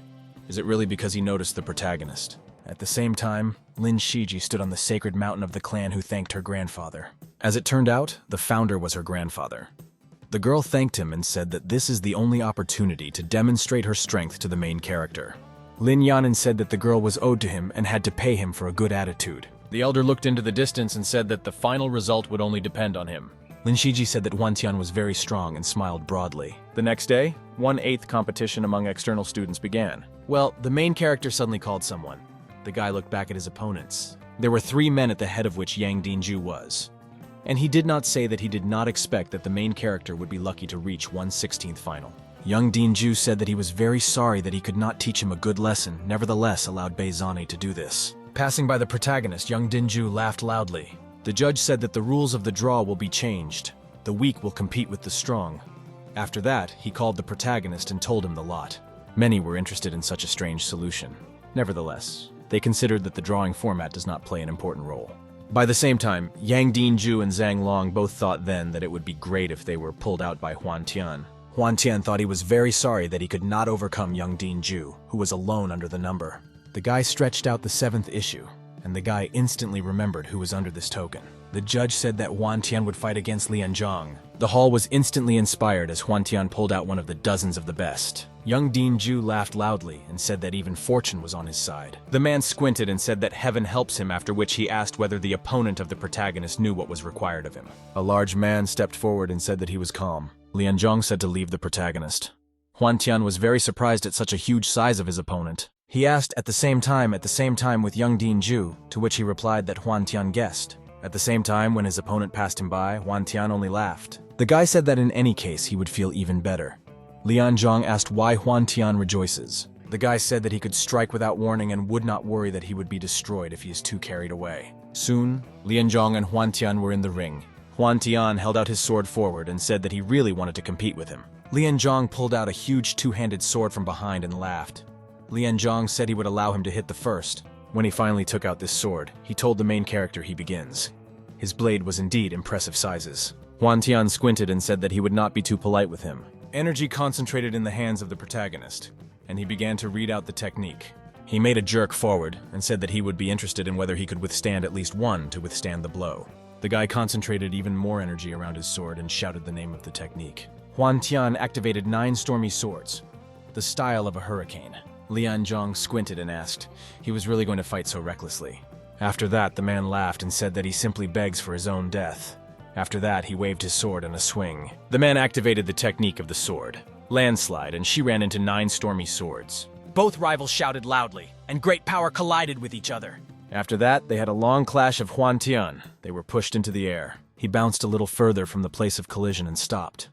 is it really because he noticed the protagonist? At the same time, Lin Shiji stood on the sacred mountain of the clan who thanked her grandfather. As it turned out, the founder was her grandfather. The girl thanked him and said that this is the only opportunity to demonstrate her strength to the main character. Lin Yanin said that the girl was owed to him and had to pay him for a good attitude. The elder looked into the distance and said that the final result would only depend on him. Lin Shiji said that Huantian was very strong and smiled broadly. The next day, 1/8 competition among external students began. Well, the main character suddenly called someone. The guy looked back at his opponents. There were 3 men at the head of which Yang Dinju was. And he did not say that he did not expect that the main character would be lucky to reach 1/16th final. Young Dinju said that he was very sorry that he could not teach him a good lesson, nevertheless allowed Beizani to do this. Passing by the protagonist, young Dinju laughed loudly. The judge said that the rules of the draw will be changed. The weak will compete with the strong. After that, he called the protagonist and told him the lot. Many were interested in such a strange solution. Nevertheless, they considered that the drawing format does not play an important role. By the same time, Yang Dinju and Zhang Long both thought then that it would be great if they were pulled out by Huan Tian. Huan Tian thought he was very sorry that he could not overcome Yang Dinju, who was alone under the number. The guy stretched out the 7th issue, and the guy instantly remembered who was under this token. The judge said that Huan Tian would fight against Lian Zhang. The hall was instantly inspired as Huan Tian pulled out one of the dozens of the best. Young Dinju laughed loudly and said that even fortune was on his side. The man squinted and said that heaven helps him, after which he asked whether the opponent of the protagonist knew what was required of him. A large man stepped forward and said that he was calm. Lian Zhang said to leave the protagonist. Huan Tian was very surprised at such a huge size of his opponent. He asked at the same time with Young Dinju, to which he replied that Huan Tian guessed. At the same time, when his opponent passed him by, Huan Tian only laughed. The guy said that in any case he would feel even better. Lian Zhang asked why Huan Tian rejoices. The guy said that he could strike without warning and would not worry that he would be destroyed if he is too carried away. Soon, Lian Zhang and Huan Tian were in the ring. Huan Tian held out his sword forward and said that he really wanted to compete with him. Lian Zhang pulled out a huge two-handed sword from behind and laughed. Lian Zhang said he would allow him to hit the first. When he finally took out this sword, he told the main character he begins. His blade was indeed impressive sizes. Huan Tian squinted and said that he would not be too polite with him. Energy concentrated in the hands of the protagonist, and he began to read out the technique. He made a jerk forward and said that he would be interested in whether he could withstand at least one to withstand the blow. The guy concentrated even more energy around his sword and shouted the name of the technique. Huan Tian activated 9 stormy swords, the style of a hurricane. Lian Zhang squinted and asked, he was really going to fight so recklessly. After that, the man laughed and said that he simply begs for his own death. After that, he waved his sword in a swing. The man activated the technique of the sword, landslide, and she ran into 9 stormy swords. Both rivals shouted loudly, and great power collided with each other. After that, they had a long clash of Huan Tian. They were pushed into the air. He bounced a little further from the place of collision and stopped.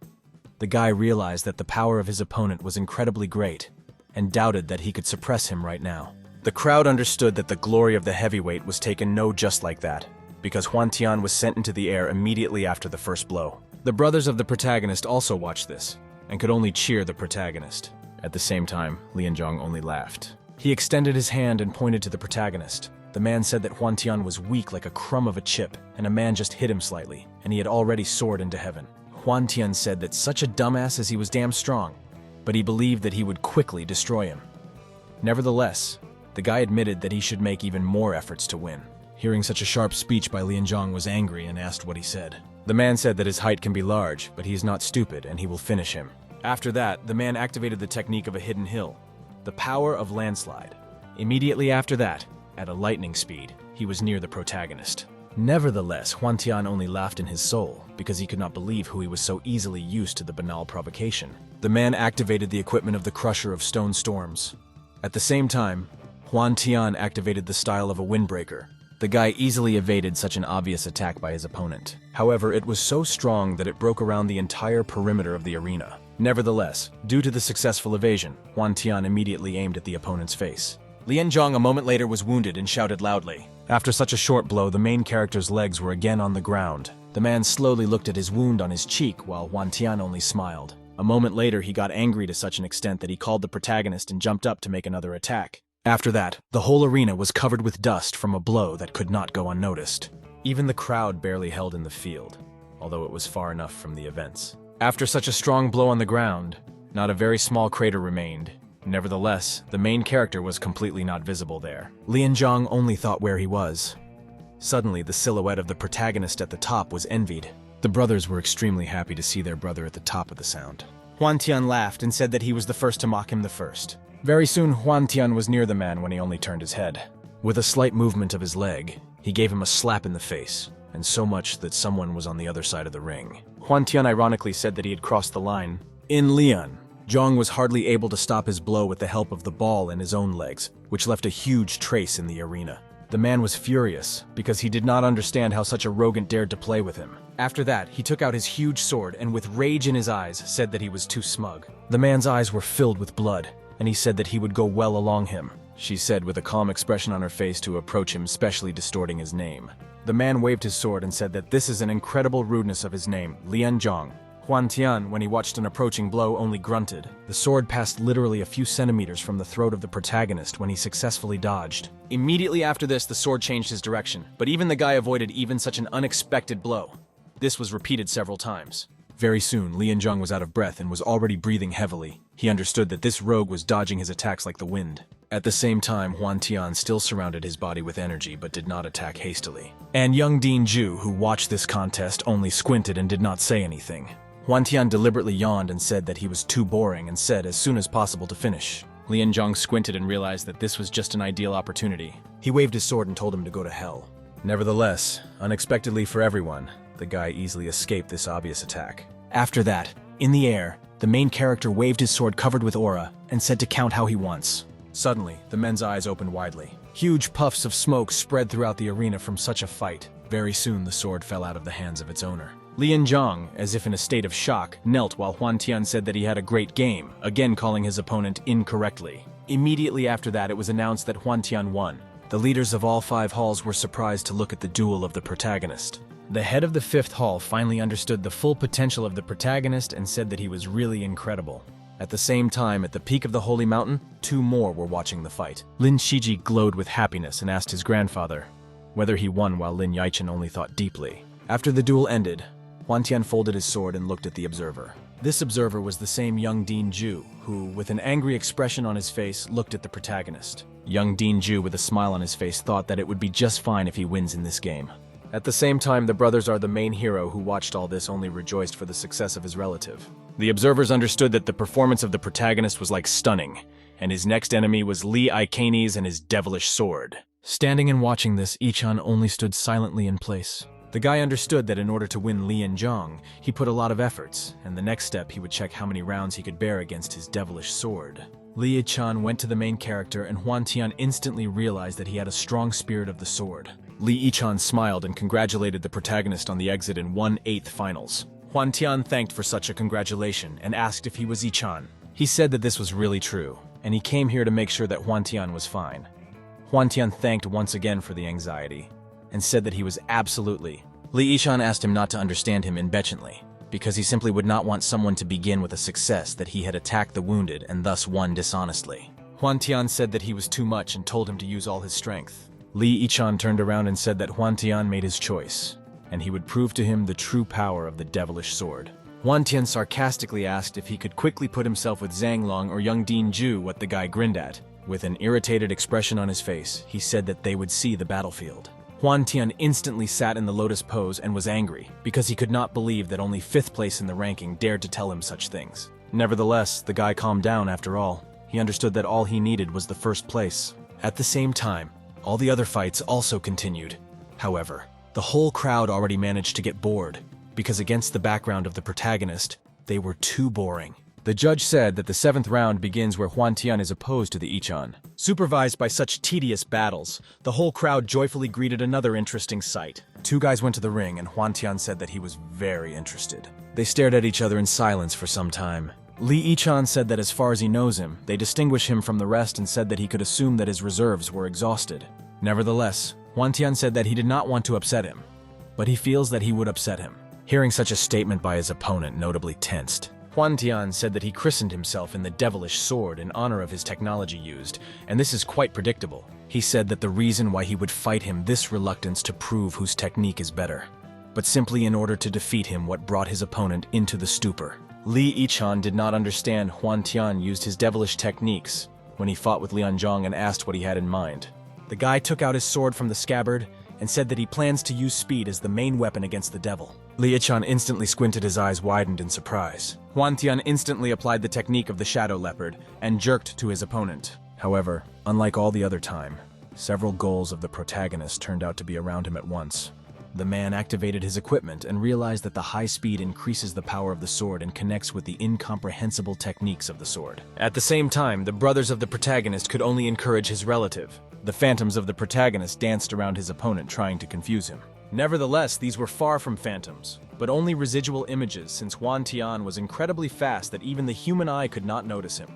The guy realized that the power of his opponent was incredibly great, and doubted that he could suppress him right now. The crowd understood that the glory of the heavyweight was taken no just like that, because Huan Tian was sent into the air immediately after the first blow. The brothers of the protagonist also watched this, and could only cheer the protagonist. At the same time, Lian Zhang only laughed. He extended his hand and pointed to the protagonist. The man said that Huan Tian was weak like a crumb of a chip, and a man just hit him slightly, and he had already soared into heaven. Huan Tian said that such a dumbass as he was damn strong, but he believed that he would quickly destroy him. Nevertheless, the guy admitted that he should make even more efforts to win. Hearing such a sharp speech by Lian Zhang was angry and asked what he said. The man said that his height can be large, but he is not stupid and he will finish him. After that, the man activated the technique of a hidden hill, the power of landslide. Immediately after that, at a lightning speed, he was near the protagonist. Nevertheless, Huan Tian only laughed in his soul, because he could not believe who he was so easily used to the banal provocation. The man activated the equipment of the Crusher of Stone Storms. At the same time, Huan Tian activated the style of a windbreaker. The guy easily evaded such an obvious attack by his opponent. However, it was so strong that it broke around the entire perimeter of the arena. Nevertheless, due to the successful evasion, Huan Tian immediately aimed at the opponent's face. Lian Zhang a moment later was wounded and shouted loudly. After such a short blow, the main character's legs were again on the ground. The man slowly looked at his wound on his cheek while Huan Tian only smiled. A moment later, he got angry to such an extent that he called the protagonist and jumped up to make another attack. After that, the whole arena was covered with dust from a blow that could not go unnoticed. Even the crowd barely held in the field, although it was far enough from the events. After such a strong blow on the ground, not a very small crater remained. Nevertheless, the main character was completely not visible there. Lian Zhang only thought where he was. Suddenly, the silhouette of the protagonist at the top was envied. The brothers were extremely happy to see their brother at the top of the sound. Huan Tian laughed and said that he was the first to mock him the first. Very soon, Huan Tian was near the man when he only turned his head. With a slight movement of his leg, he gave him a slap in the face, and so much that someone was on the other side of the ring. Huan Tian ironically said that he had crossed the line. In Lian, Zhang was hardly able to stop his blow with the help of the ball in his own legs, which left a huge trace in the arena. The man was furious, because he did not understand how such a rodent dared to play with him. After that, he took out his huge sword and with rage in his eyes said that he was too smug. The man's eyes were filled with blood, and he said that he would go well along him. She said with a calm expression on her face to approach him, specially distorting his name. The man waved his sword and said that this is an incredible rudeness of his name, Lian Zhang. Huan Tian, when he watched an approaching blow, only grunted. The sword passed literally a few centimeters from the throat of the protagonist when he successfully dodged. Immediately after this, the sword changed his direction, but even the guy avoided even such an unexpected blow. This was repeated several times. Very soon, Li Yanzhong was out of breath and was already breathing heavily. He understood that this rogue was dodging his attacks like the wind. At the same time, Huan Tian still surrounded his body with energy but did not attack hastily. And young Dean Ju, who watched this contest, only squinted and did not say anything. Huan Tian deliberately yawned and said that he was too boring and said as soon as possible to finish. Li Yanzhong squinted and realized that this was just an ideal opportunity. He waved his sword and told him to go to hell. Nevertheless, unexpectedly for everyone, the guy easily escaped this obvious attack. After that, in the air, the main character waved his sword covered with aura and said to count how he wants. Suddenly, the men's eyes opened widely. Huge puffs of smoke spread throughout the arena from such a fight. Very soon, the sword fell out of the hands of its owner. Li Yanzhong, as if in a state of shock, knelt while Huan Tian said that he had a great game, again calling his opponent incorrectly. Immediately after that, it was announced that Huan Tian won. The leaders of all 5 halls were surprised to look at the duel of the protagonist. The head of the 5th hall finally understood the full potential of the protagonist and said that he was really incredible. At the same time, at the peak of the Holy Mountain, 2 more were watching the fight. Lin Shiji glowed with happiness and asked his grandfather whether he won, while Lin Yaichen only thought deeply. After the duel ended, Huan Tian folded his sword and looked at the observer. This observer was the same young Dean Ju, who, with an angry expression on his face, looked at the protagonist. Young Dean Ju, with a smile on his face, thought that it would be just fine if he wins in this game. At the same time, the brothers are the main hero who watched all this only rejoiced for the success of his relative. The observers understood that the performance of the protagonist was like stunning, and his next enemy was Li Ikanes and his devilish sword. Standing and watching this, Ichan only stood silently in place. The guy understood that in order to win Li Yanzhong, he put a lot of efforts, and the next step he would check how many rounds he could bear against his devilish sword. Li Yichan went to the main character, and Huan Tian instantly realized that he had a strong spirit of the sword. Li Yichan smiled and congratulated the protagonist on the exit in 1/8 finals. Huan Tian thanked for such a congratulation and asked if he was Yichan. He said that this was really true, and he came here to make sure that Huan Tian was fine. Huan Tian thanked once again for the anxiety, and said that he was absolutely. Li Yichan asked him not to understand him impatiently, because he simply would not want someone to begin with a success that he had attacked the wounded and thus won dishonestly. Huan Tian said that he was too much and told him to use all his strength. Li Yichan turned around and said that Huan Tian made his choice, and he would prove to him the true power of the devilish sword. Huan Tian sarcastically asked if he could quickly put himself with Zhang Long or young Dean Ju, what the guy grinned at. With an irritated expression on his face, he said that they would see the battlefield. Huan Tian instantly sat in the lotus pose and was angry, because he could not believe that only 5th place in the ranking dared to tell him such things. Nevertheless, the guy calmed down after all. He understood that all he needed was the 1st place. At the same time, all the other fights also continued. However, the whole crowd already managed to get bored, because against the background of the protagonist, they were too boring. The judge said that the 7th round begins where Huan Tian is opposed to the Ichan. Supervised by such tedious battles, the whole crowd joyfully greeted another interesting sight. 2 guys went to the ring, and Huan Tian said that he was very interested. They stared at each other in silence for some time. Li Ichan said that as far as he knows him, they distinguish him from the rest and said that he could assume that his reserves were exhausted. Nevertheless, Huan Tian said that he did not want to upset him, but he feels that he would upset him. Hearing such a statement by his opponent notably tensed. Huan Tian said that he christened himself in the devilish sword in honor of his technology used, and this is quite predictable. He said that the reason why he would fight him this reluctance to prove whose technique is better, but simply in order to defeat him what brought his opponent into the stupor. Li Yichan did not understand Huan Tian used his devilish techniques when he fought with Li Yanzhong and asked what he had in mind. The guy took out his sword from the scabbard and said that he plans to use speed as the main weapon against the devil. Li Yichan instantly squinted, his eyes widened in surprise. Huan Tian instantly applied the technique of the shadow leopard and jerked to his opponent. However, unlike all the other time, several goals of the protagonist turned out to be around him at once. The man activated his equipment and realized that the high speed increases the power of the sword and connects with the incomprehensible techniques of the sword. At the same time, the brothers of the protagonist could only encourage his relative. The phantoms of the protagonist danced around his opponent, trying to confuse him. Nevertheless, these were far from phantoms, but only residual images, since Huan Tian was incredibly fast that even the human eye could not notice him.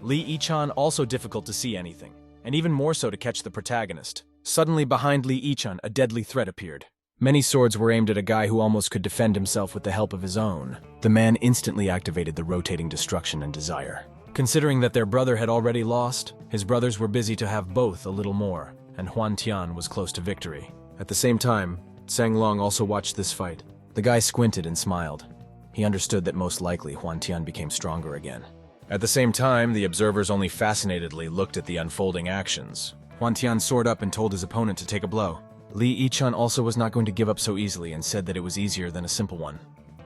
Li Yichan also difficult to see anything, and even more so to catch the protagonist. Suddenly behind Li Yichan, a deadly threat appeared. Many swords were aimed at a guy who almost could defend himself with the help of his own. The man instantly activated the rotating destruction and desire. Considering that their brother had already lost, his brothers were busy to have both a little more, and Huan Tian was close to victory. At the same time, Tsang Long also watched this fight. The guy squinted and smiled. He understood that most likely Huan Tian became stronger again. At the same time, the observers only fascinatedly looked at the unfolding actions. Huan Tian soared up and told his opponent to take a blow. Li Yichun also was not going to give up so easily and said that it was easier than a simple one.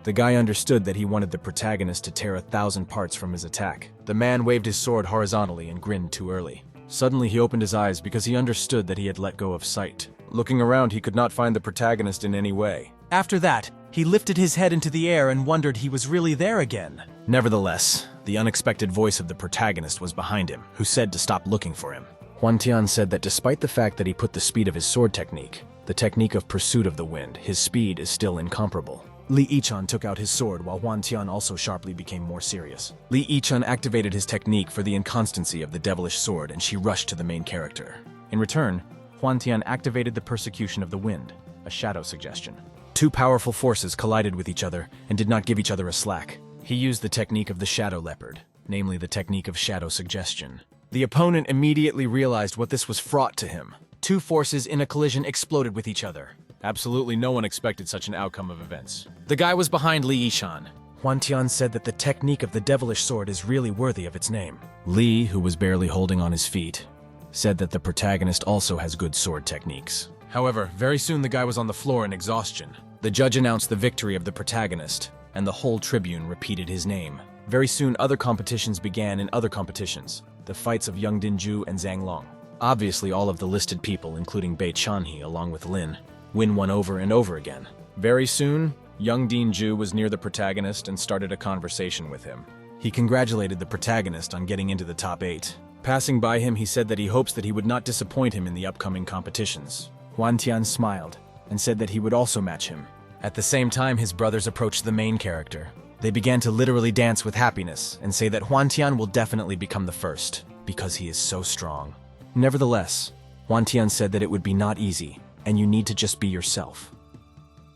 The guy understood that he wanted the protagonist to tear 1,000 parts from his attack. The man waved his sword horizontally and grinned too early. Suddenly he opened his eyes because he understood that he had let go of sight. Looking around, he could not find the protagonist in any way. After that, he lifted his head into the air and wondered he was really there again. Nevertheless, the unexpected voice of the protagonist was behind him, who said to stop looking for him. Huan Tian said that despite the fact that he put the speed of his sword technique, the technique of pursuit of the wind, his speed is still incomparable. Li Yichun took out his sword while Huan Tian also sharply became more serious. Li Yichun activated his technique for the inconstancy of the devilish sword and she rushed to the main character. In return, Huan Tian activated the persecution of the wind, a shadow suggestion. Two powerful forces collided with each other and did not give each other a slack. He used the technique of the shadow leopard, namely the technique of shadow suggestion. The opponent immediately realized what this was fraught to him. Two forces in a collision exploded with each other. Absolutely no one expected such an outcome of events. The guy was behind Li Yichun. Huan Tian said that the technique of the devilish sword is really worthy of its name. Li, who was barely holding on his feet, said that the protagonist also has good sword techniques. However, very soon the guy was on the floor in exhaustion. The judge announced the victory of the protagonist, and the whole tribune repeated his name. Very soon other competitions began in other competitions, the fights of Young Dinju and Zhang Long. Obviously all of the listed people, including Bei Chanhe along with Lin, won over and over again. Very soon, Young Dinju was near the protagonist and started a conversation with him. He congratulated the protagonist on getting into the top 8. Passing by him, he said that he hopes that he would not disappoint him in the upcoming competitions. Huan Tian smiled and said that he would also match him. At the same time, his brothers approached the main character. They began to literally dance with happiness and say that Huan Tian will definitely become the first, because he is so strong. Nevertheless, Huan Tian said that it would be not easy, and you need to just be yourself.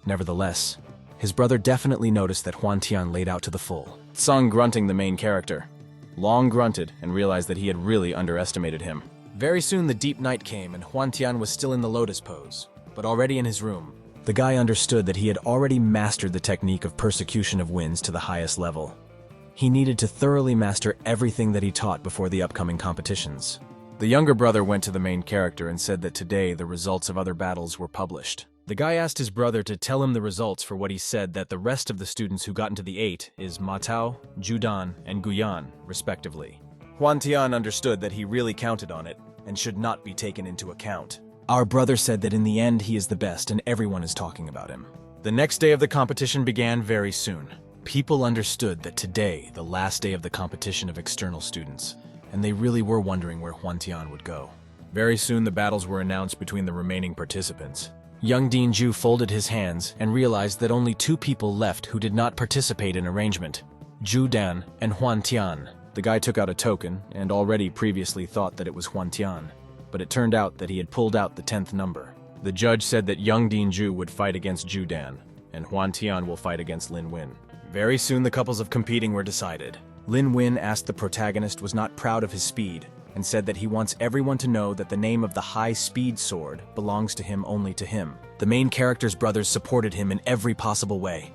Nevertheless, his brother definitely noticed that Huan Tian laid out to the full. Tsang grunting the main character. Long grunted and realized that he had really underestimated him. Very soon the deep night came and Huan Tian was still in the lotus pose, but already in his room. The guy understood that he had already mastered the technique of persecution of winds to the highest level. He needed to thoroughly master everything that he taught before the upcoming competitions. The younger brother went to the main character and said that today the results of other battles were published. The guy asked his brother to tell him the results for what he said that the rest of the students who got into the 8 is Ma Tao, Judan, and Guyan, respectively. Huan Tian understood that he really counted on it and should not be taken into account. Our brother said that in the end he is the best and everyone is talking about him. The next day of the competition began very soon. People understood that today, the last day of the competition of external students, and they really were wondering where Huan Tian would go. Very soon the battles were announced between the remaining participants. Young Dinju folded his hands and realized that only 2 people left who did not participate in arrangement, Zhu Dan and Huan Tian. The guy took out a token and already previously thought that it was Huan Tian, but it turned out that he had pulled out the 10th number. The judge said that Young Dinju would fight against Zhu Dan, and Huan Tian will fight against Lin Win. Very soon the couples of competing were decided. Lin Win asked the protagonist was not proud of his speed, and said that he wants everyone to know that the name of the high-speed sword belongs to him only to him. The main character's brothers supported him in every possible way.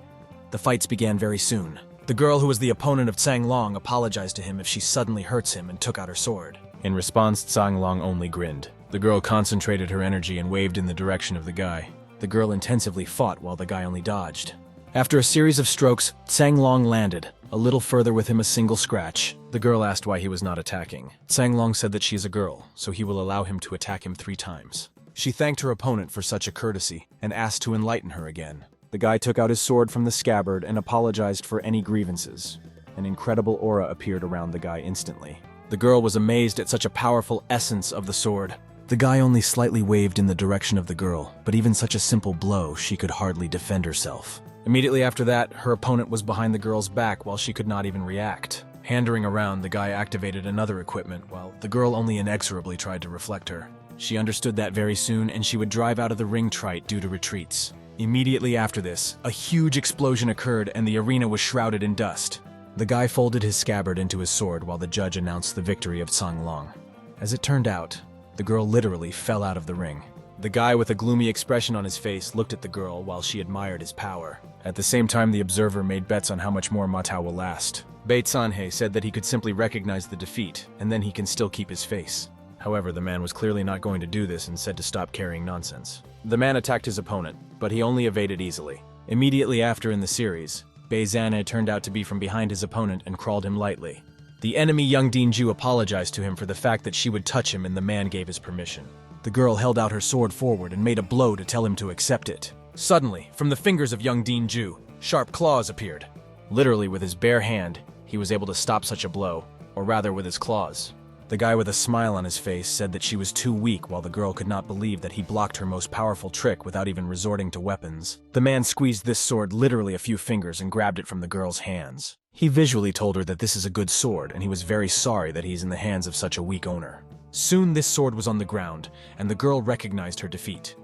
The fights began very soon. The girl who was the opponent of Tsang Long apologized to him if she suddenly hurts him and took out her sword. In response, Tsang Long only grinned. The girl concentrated her energy and waved in the direction of the guy. The girl intensively fought while the guy only dodged. After a series of strokes, Tsang Long landed, a little further with him a single scratch. The girl asked why he was not attacking. Tsang Long said that she is a girl, so he will allow him to attack him 3 times. She thanked her opponent for such a courtesy and asked to enlighten her again. The guy took out his sword from the scabbard and apologized for any grievances. An incredible aura appeared around the guy instantly. The girl was amazed at such a powerful essence of the sword. The guy only slightly waved in the direction of the girl, but even such a simple blow, she could hardly defend herself. Immediately after that, her opponent was behind the girl's back while she could not even react. Handering around, the guy activated another equipment while the girl only inexorably tried to reflect her. She understood that very soon and she would drive out of the ring trite due to retreats. Immediately after this, a huge explosion occurred and the arena was shrouded in dust. The guy folded his scabbard into his sword while the judge announced the victory of Sang Long. As it turned out, the girl literally fell out of the ring. The guy with a gloomy expression on his face looked at the girl while she admired his power. At the same time, the observer made bets on how much more Matao will last. Beit Sanhei said that he could simply recognize the defeat, and then he can still keep his face. However, the man was clearly not going to do this and said to stop carrying nonsense. The man attacked his opponent, but he only evaded easily. Immediately after in the series, Bei Zanhe turned out to be from behind his opponent and crawled him lightly. The enemy Young Dinju apologized to him for the fact that she would touch him and the man gave his permission. The girl held out her sword forward and made a blow to tell him to accept it. Suddenly, from the fingers of Young Dinju, sharp claws appeared. Literally with his bare hand, he was able to stop such a blow, or rather with his claws. The guy with a smile on his face said that she was too weak while the girl could not believe that he blocked her most powerful trick without even resorting to weapons. The man squeezed this sword literally a few fingers and grabbed it from the girl's hands. He visually told her that this is a good sword and he was very sorry that he's in the hands of such a weak owner. Soon this sword was on the ground and the girl recognized her defeat.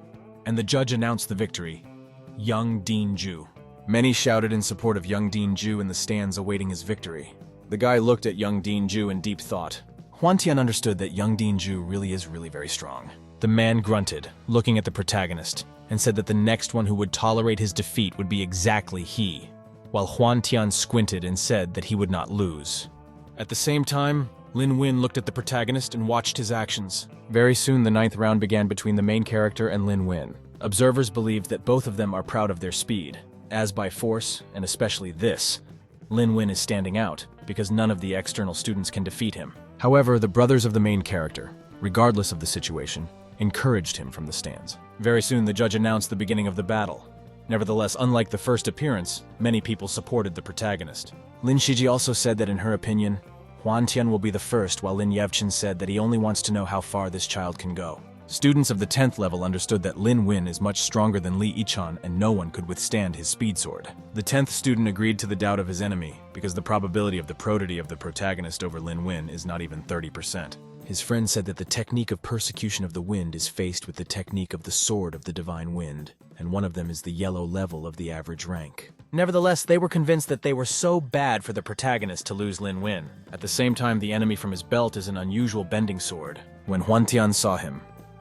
And the judge announced the victory, Young Dinju. Many shouted in support of Young Dinju in the stands awaiting his victory. The guy looked at Young Dinju in deep thought. Hwantian understood that Young Dinju really is very strong. The man grunted, looking at the protagonist, and said that the next one who would tolerate his defeat would be exactly he, while Hwantian squinted and said that he would not lose. At the same time, Lin Win looked at the protagonist and watched his actions. Very soon the 9th round began between the main character and Lin Win. Observers believed that both of them are proud of their speed, as by force, and especially this, Lin Win is standing out, because none of the external students can defeat him. However, the brothers of the main character, regardless of the situation, encouraged him from the stands. Very soon the judge announced the beginning of the battle. Nevertheless, unlike the first appearance, many people supported the protagonist. Lin Shiji also said that in her opinion, Hwantian will be the first, while Lin Yevchen said that he only wants to know how far this child can go. Students of the 10th level understood that Lin Win is much stronger than Li Yichan and no one could withstand his speed sword. The 10th student agreed to the doubt of his enemy, because the probability of the prodigy of the protagonist over Lin Win is not even 30%. His friend said that the technique of persecution of the wind is faced with the technique of the sword of the divine wind, and one of them is the yellow level of the average rank. Nevertheless, they were convinced that they were so bad for the protagonist to lose Lin Win. At the same time, the enemy from his belt is an unusual bending sword. When Hwantian saw him,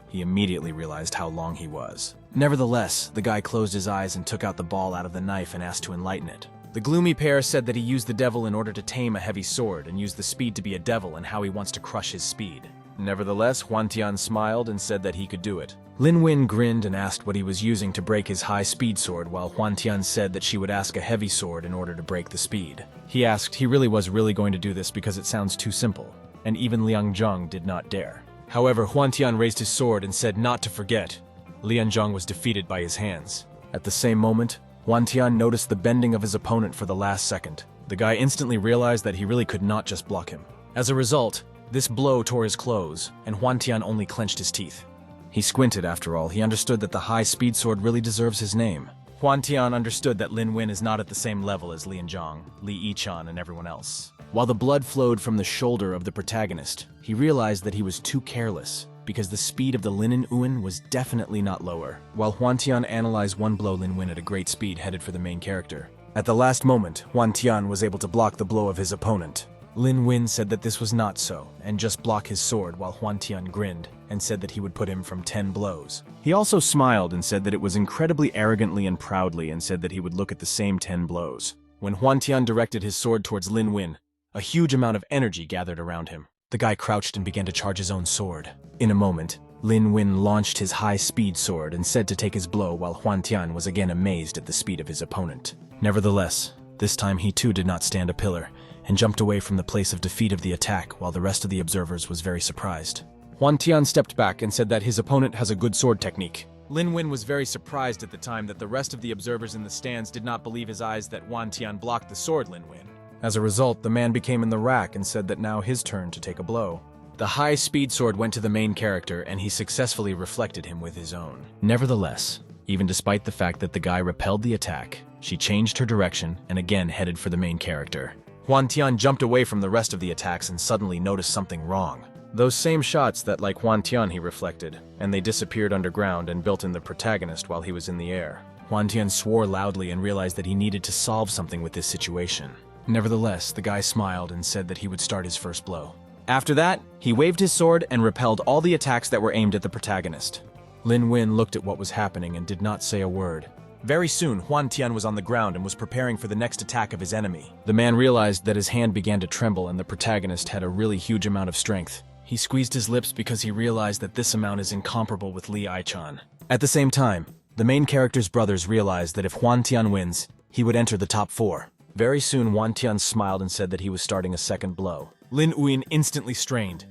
he immediately realized how long he was. Nevertheless, the guy closed his eyes and took out the ball out of the knife and asked to enlighten it. The gloomy pair said that he used the devil in order to tame a heavy sword and used the speed to be a devil and how he wants to crush his speed. Nevertheless, Hwantian smiled and said that he could do it. Lin Win grinned and asked what he was using to break his high speed sword, while Hwantian said that she would ask a heavy sword in order to break the speed. He asked he was really going to do this because it sounds too simple, and even Liang Zhang did not dare. However, Hwantian raised his sword and said not to forget. Liang Zhang was defeated by his hands. At the same moment, Hwantian noticed the bending of his opponent for the last second. The guy instantly realized that he really could not just block him. As a result, this blow tore his clothes, and Hwantian only clenched his teeth. He squinted after all. He understood that the high-speed sword really deserves his name. Hwantian understood that Lin Win is not at the same level as Liang Zhang, Li Yichan, and everyone else. While the blood flowed from the shoulder of the protagonist, he realized that he was too careless, because the speed of the Linen Uin was definitely not lower. While Hwantian analyzed one blow, Lin Win at a great speed headed for the main character. At the last moment, Hwantian was able to block the blow of his opponent. Lin Win said that this was not so, and just block his sword, while Hwantian grinned and said that he would put him from 10 blows. He also smiled and said that it was incredibly arrogantly and proudly, and said that he would look at the same 10 blows. When Hwantian directed his sword towards Lin Win, a huge amount of energy gathered around him. The guy crouched and began to charge his own sword. In a moment, Lin Win launched his high-speed sword and said to take his blow, while Hwantian was again amazed at the speed of his opponent. Nevertheless, this time he too did not stand a pillar, and jumped away from the place of defeat of the attack, while the rest of the observers was very surprised. Hwantian stepped back and said that his opponent has a good sword technique. Lin Win was very surprised at the time that the rest of the observers in the stands did not believe his eyes that Hwantian blocked the sword Lin Win. As a result, the man became in the rack and said that now his turn to take a blow. The high-speed sword went to the main character, and he successfully reflected him with his own. Nevertheless, even despite the fact that the guy repelled the attack, she changed her direction and again headed for the main character. Hwantian jumped away from the rest of the attacks and suddenly noticed something wrong. Those same shots that, like Hwantian, he reflected, and they disappeared underground and built in the protagonist while he was in the air. Huan Tian swore loudly and realized that he needed to solve something with this situation. Nevertheless, the guy smiled and said that he would start his first blow. After that, he waved his sword and repelled all the attacks that were aimed at the protagonist. Lin Wen looked at what was happening and did not say a word. Very soon, Huan Tian was on the ground and was preparing for the next attack of his enemy. The man realized that his hand began to tremble and the protagonist had a really huge amount of strength. He squeezed his lips because he realized that this amount is incomparable with Li Aichan. At the same time, the main character's brothers realized that if Huan Tian wins, he would enter the top 4. Very soon, Huan Tian smiled and said that he was starting a second blow. Lin Uyin instantly strained.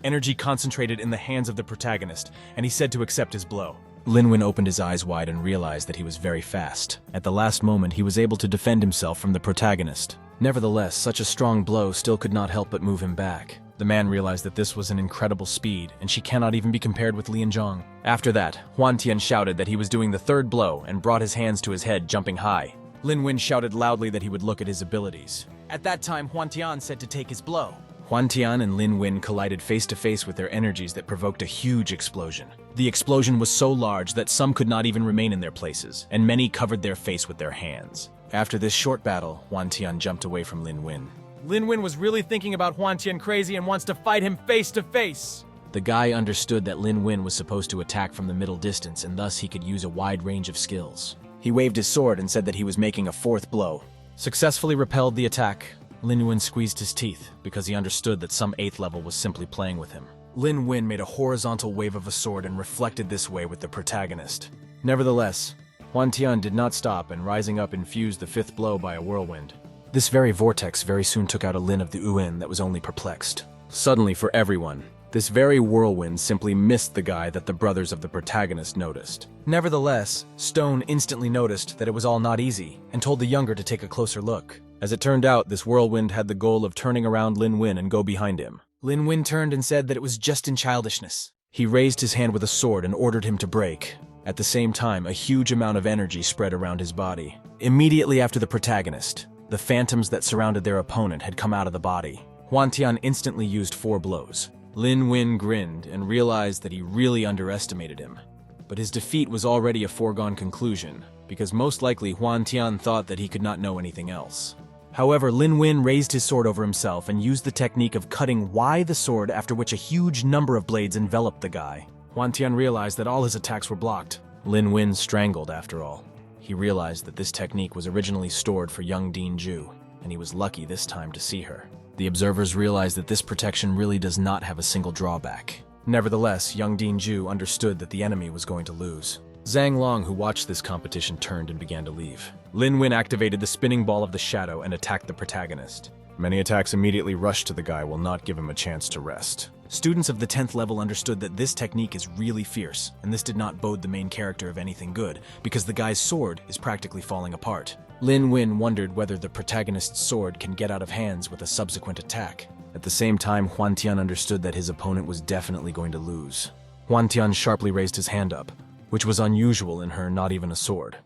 Energy concentrated in the hands of the protagonist, and he said to accept his blow. Lin Wen opened his eyes wide and realized that he was very fast. At the last moment, he was able to defend himself from the protagonist. Nevertheless, such a strong blow still could not help but move him back. The man realized that this was an incredible speed, and she cannot even be compared with Lian Zhang. After that, Huan Tian shouted that he was doing the third blow and brought his hands to his head, jumping high. Lin Wen shouted loudly that he would look at his abilities. At that time, Huan Tian said to take his blow. Huan Tian and Lin Wen collided face to face with their energies that provoked a huge explosion. The explosion was so large that some could not even remain in their places, and many covered their face with their hands. After this short battle, Huan Tian jumped away from Lin Wen. Lin Wen was really thinking about Huan Tian crazy and wants to fight him face to face. The guy understood that Lin Wen was supposed to attack from the middle distance and thus he could use a wide range of skills. He waved his sword and said that he was making a fourth blow. Successfully repelled the attack, Lin Wen squeezed his teeth because he understood that some 8th level was simply playing with him. Lin Wen made a horizontal wave of a sword and reflected this way with the protagonist. Nevertheless, Huan Tian did not stop and rising up infused the 5th blow by a whirlwind. This very vortex very soon took out a Lin of the Uin that was only perplexed. Suddenly for everyone, this very whirlwind simply missed the guy that the brothers of the protagonist noticed. Nevertheless, Stone instantly noticed that it was all not easy and told the younger to take a closer look. As it turned out, this whirlwind had the goal of turning around Lin Wen and go behind him. Lin Wen turned and said that it was just in childishness. He raised his hand with a sword and ordered him to break. At the same time, a huge amount of energy spread around his body. Immediately after the protagonist, the phantoms that surrounded their opponent had come out of the body. Huan Tian instantly used 4 blows. Lin Wen grinned and realized that he really underestimated him. But his defeat was already a foregone conclusion, because most likely Huan Tian thought that he could not know anything else. However, Lin Wen raised his sword over himself and used the technique of cutting wide the sword, after which a huge number of blades enveloped the guy. Huan Tian realized that all his attacks were blocked. Lin Wen strangled after all. He realized that this technique was originally stored for young Dean Ju, and he was lucky this time to see her. The observers realized that this protection really does not have a single drawback. Nevertheless, young Dean Ju understood that the enemy was going to lose. Zhang Long, who watched this competition, turned and began to leave. Lin Wen activated the spinning ball of the shadow and attacked the protagonist. Many attacks immediately rushed to the guy will not give him a chance to rest. Students of the 10th level understood that this technique is really fierce, and this did not bode the main character of anything good, because the guy's sword is practically falling apart. Lin Wen wondered whether the protagonist's sword can get out of hands with a subsequent attack. At the same time, Huan Tian understood that his opponent was definitely going to lose. Huan Tian sharply raised his hand up, which was unusual in her not even a sword.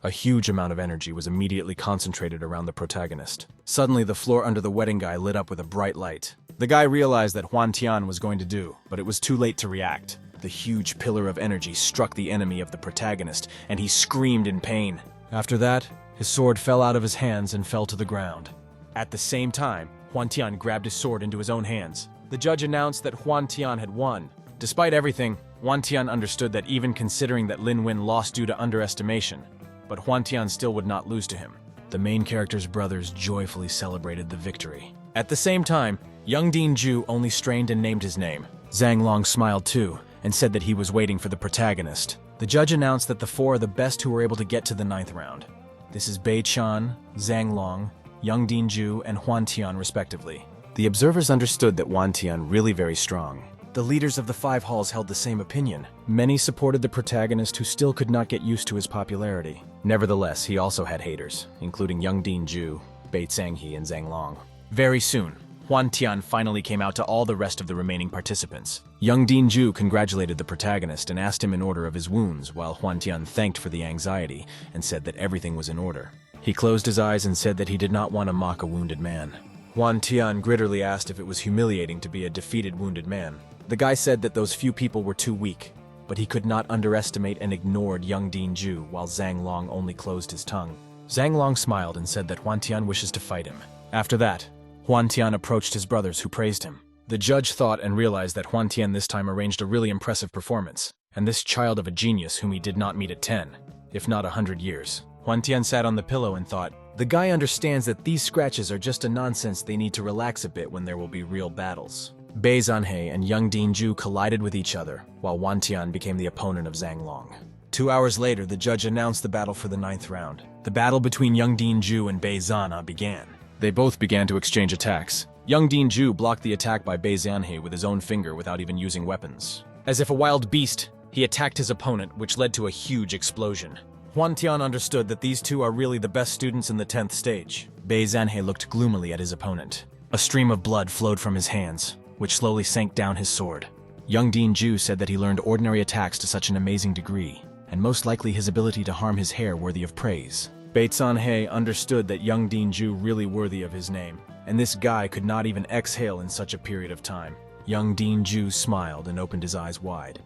A huge amount of energy was immediately concentrated around the protagonist. Suddenly, the floor under the wedding guy lit up with a bright light. The guy realized that Huan Tian was going to do, but it was too late to react. The huge pillar of energy struck the enemy of the protagonist, and he screamed in pain. After that, his sword fell out of his hands and fell to the ground. At the same time, Huan Tian grabbed his sword into his own hands. The judge announced that Huan Tian had won. Despite everything, Huan Tian understood that even considering that Lin Wen lost due to underestimation, but Huan Tian still would not lose to him. The main character's brothers joyfully celebrated the victory. At the same time, young Dean Ju only strained and named his name. Zhang Long smiled too, and said that he was waiting for the protagonist. The judge announced that the 4 are the best who were able to get to the 9th round. This is Bei Chan, Zhang Long, young Dean Ju, and Huan Tian respectively. The observers understood that Huan Tian really very strong. The leaders of the 5 halls held the same opinion. Many supported the protagonist who still could not get used to his popularity. Nevertheless, he also had haters, including young Dean Ju, Bei Zhanghe, and Zhang Long. Very soon, Huan Tian finally came out to all the rest of the remaining participants. Young Dean Ju congratulated the protagonist and asked him in order of his wounds, while Huan Tian thanked for the anxiety and said that everything was in order. He closed his eyes and said that he did not want to mock a wounded man. Huan Tian gritterly asked if it was humiliating to be a defeated wounded man. The guy said that those few people were too weak. but he could not underestimate and ignored young Dinju while Zhang Long only closed his tongue. Zhang Long smiled and said that Huan Tian wishes to fight him. After that, Huan Tian approached his brothers who praised him. The judge thought and realized that Huan Tian this time arranged a really impressive performance, and this child of a genius whom he did not meet at 10, if not 100 years. Huan Tian sat on the pillow and thought, the guy understands that these scratches are just a nonsense, they need to relax a bit when there will be real battles. Bei Zanhe and young Dinju collided with each other, while Huan Tian became the opponent of Zhang Long. 2 hours later, the judge announced the battle for the 9th round. The battle between young Dinju and Bei Zana began. They both began to exchange attacks. Young Dinju blocked the attack by Bei Zanhe with his own finger without even using weapons. As if a wild beast, he attacked his opponent, which led to a huge explosion. Huan Tian understood that these two are really the best students in the 10th stage. Bei Zanhe looked gloomily at his opponent. A stream of blood flowed from his hands, which slowly sank down his sword. Young Dinju said that he learned ordinary attacks to such an amazing degree, and most likely his ability to harm his hair worthy of praise. Bei Zanhe understood that young Dinju really worthy of his name, and this guy could not even exhale in such a period of time. Young Dinju smiled and opened his eyes wide.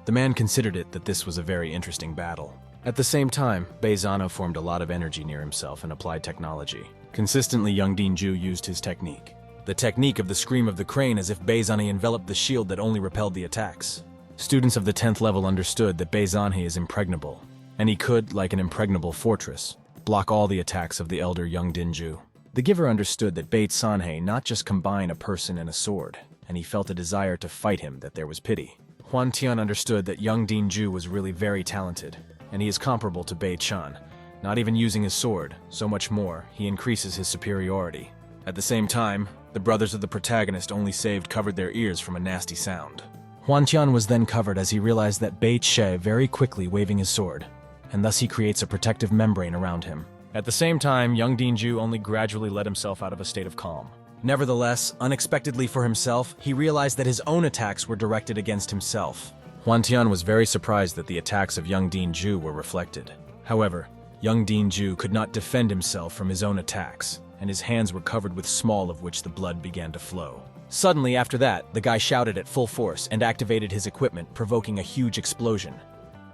The man considered it that this was a very interesting battle. At the same time, Bei Zana formed a lot of energy near himself and applied technology. Consistently, young Dinju used his technique. The technique of the scream of the crane, as if Bei Zanhe enveloped the shield that only repelled the attacks. Students of the 10th level understood that Bei Zanhe is impregnable, and he could, like an impregnable fortress, block all the attacks of the elder young Dinju. The giver understood that Bei Zanhe not just combine a person and a sword, and he felt a desire to fight him that there was pity. Huan Tian understood that young Dinju was really very talented, and he is comparable to Bei Chan, not even using his sword, so much more, he increases his superiority. At the same time, the brothers of the protagonist only saved covered their ears from a nasty sound. Huan Tian was then covered as he realized that Bei Che very quickly waving his sword, and thus he creates a protective membrane around him. At the same time, young Dinju only gradually let himself out of a state of calm. Nevertheless, unexpectedly for himself, he realized that his own attacks were directed against himself. Huan Tian was very surprised that the attacks of young Dinju were reflected. However, young Dinju could not defend himself from his own attacks, and his hands were covered with small of which the blood began to flow. Suddenly after that, the guy shouted at full force and activated his equipment, provoking a huge explosion.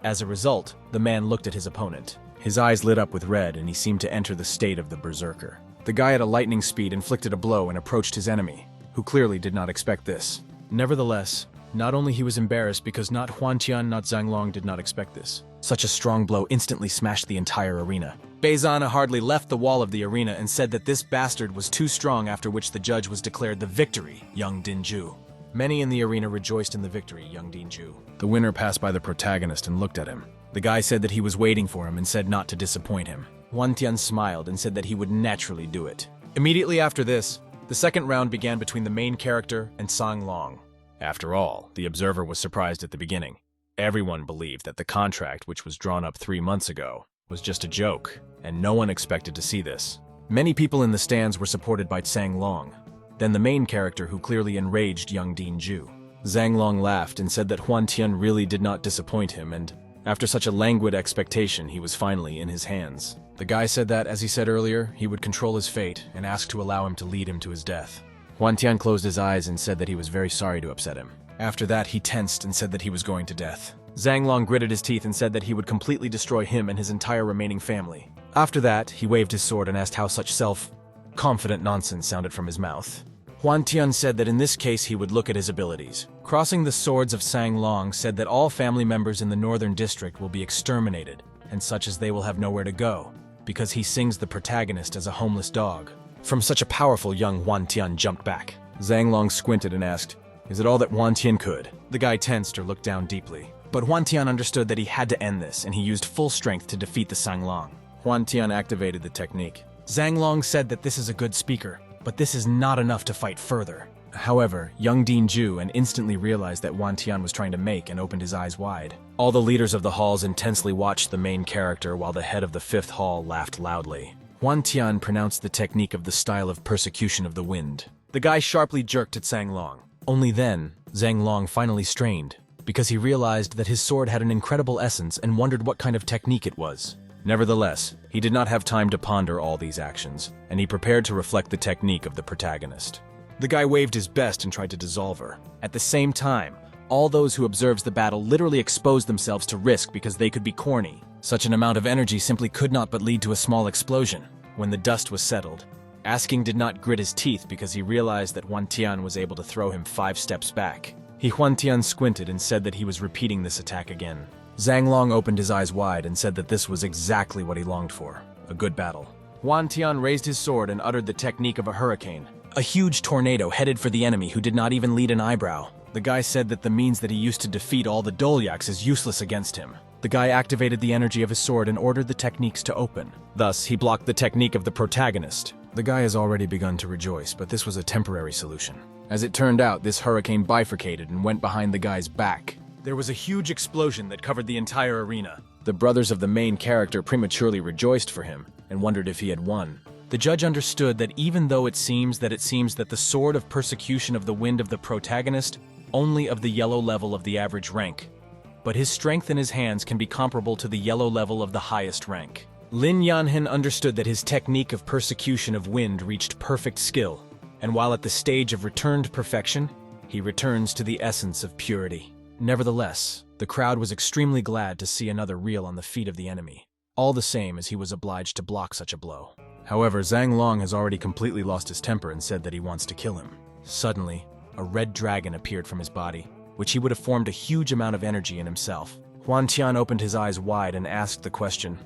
As a result, the man looked at his opponent. His eyes lit up with red and he seemed to enter the state of the berserker. The guy at a lightning speed inflicted a blow and approached his enemy, who clearly did not expect this. Nevertheless, not only he was embarrassed because not Huan Tian, not Zhang Long did not expect this. Such a strong blow instantly smashed the entire arena. Bei Zana hardly left the wall of the arena and said that this bastard was too strong, after which the judge was declared the victory, young Dinju. Many in the arena rejoiced in the victory, young Dinju. The winner passed by the protagonist and looked at him. The guy said that he was waiting for him and said not to disappoint him. Huan Tian smiled and said that he would naturally do it. Immediately after this, the second round began between the main character and Zhang Long. After all, the observer was surprised at the beginning. Everyone believed that the contract, which was drawn up 3 months ago, was just a joke, and no one expected to see this. Many people in the stands were supported by Zhang Long, then the main character who clearly enraged young Dinju. Zhang Long laughed and said that Huan Tian really did not disappoint him, and after such a languid expectation, he was finally in his hands. The guy said that, as he said earlier, he would control his fate and asked to allow him to lead him to his death. Huan Tian closed his eyes and said that he was very sorry to upset him. After that, he tensed and said that he was going to death. Zhang Long gritted his teeth and said that he would completely destroy him and his entire remaining family. After that, he waved his sword and asked how such self-confident nonsense sounded from his mouth. Huan Tian said that in this case he would look at his abilities. Crossing the swords of Zhang Long said that all family members in the northern district will be exterminated, and such as they will have nowhere to go, because he sings the protagonist as a homeless dog. From such a powerful young Huan Tian jumped back. Zhang Long squinted and asked, "Is it all that Huan Tian could?" The guy tensed or looked down deeply. But Huan Tian understood that he had to end this, and he used full strength to defeat the Zhang Long. Huan Tian activated the technique. Zhang Long said that this is a good speaker, but this is not enough to fight further. However, young Dinju and instantly realized that Huan Tian was trying to make and opened his eyes wide. All the leaders of the halls intensely watched the main character while the head of the 5th hall laughed loudly. Huan Tian pronounced the technique of the style of persecution of the wind. The guy sharply jerked at Zhang Long. Only then, Zhang Long finally strained, because he realized that his sword had an incredible essence and wondered what kind of technique it was. Nevertheless, he did not have time to ponder all these actions, and he prepared to reflect the technique of the protagonist. The guy waved his best and tried to dissolve her. At the same time, All those who observed the battle literally exposed themselves to risk because they could be corny. Such an amount of energy simply could not but lead to a small explosion. When the dust was settled, Asking did not grit his teeth because he realized that Huan Tian was able to throw him 5 steps back. Huan Tian squinted and said that he was repeating this attack again. Zhang Long opened his eyes wide and said that this was exactly what he longed for, a good battle. Huan Tian raised his sword and uttered the technique of a hurricane. A huge tornado headed for the enemy who did not even lead an eyebrow. The guy said that the means that he used to defeat all the Dolyaks is useless against him. The guy activated the energy of his sword and ordered the techniques to open. Thus, he blocked the technique of the protagonist. The guy has already begun to rejoice, but this was a temporary solution. As it turned out, this hurricane bifurcated and went behind the guy's back. There was a huge explosion that covered the entire arena. The brothers of the main character prematurely rejoiced for him and wondered if he had won. The judge understood that even though it seems that the sword of persecution of the wind of the protagonist only of the yellow level of the average rank, but his strength in his hands can be comparable to the yellow level of the highest rank. Lin Yanhin understood that his technique of persecution of wind reached perfect skill, and while at the stage of returned perfection, he returns to the essence of purity. Nevertheless, the crowd was extremely glad to see another reel on the feet of the enemy, all the same as he was obliged to block such a blow. However, Zhang Long has already completely lost his temper and said that he wants to kill him. Suddenly, a red dragon appeared from his body, which he would have formed a huge amount of energy in himself. Huan Tian opened his eyes wide and asked the question,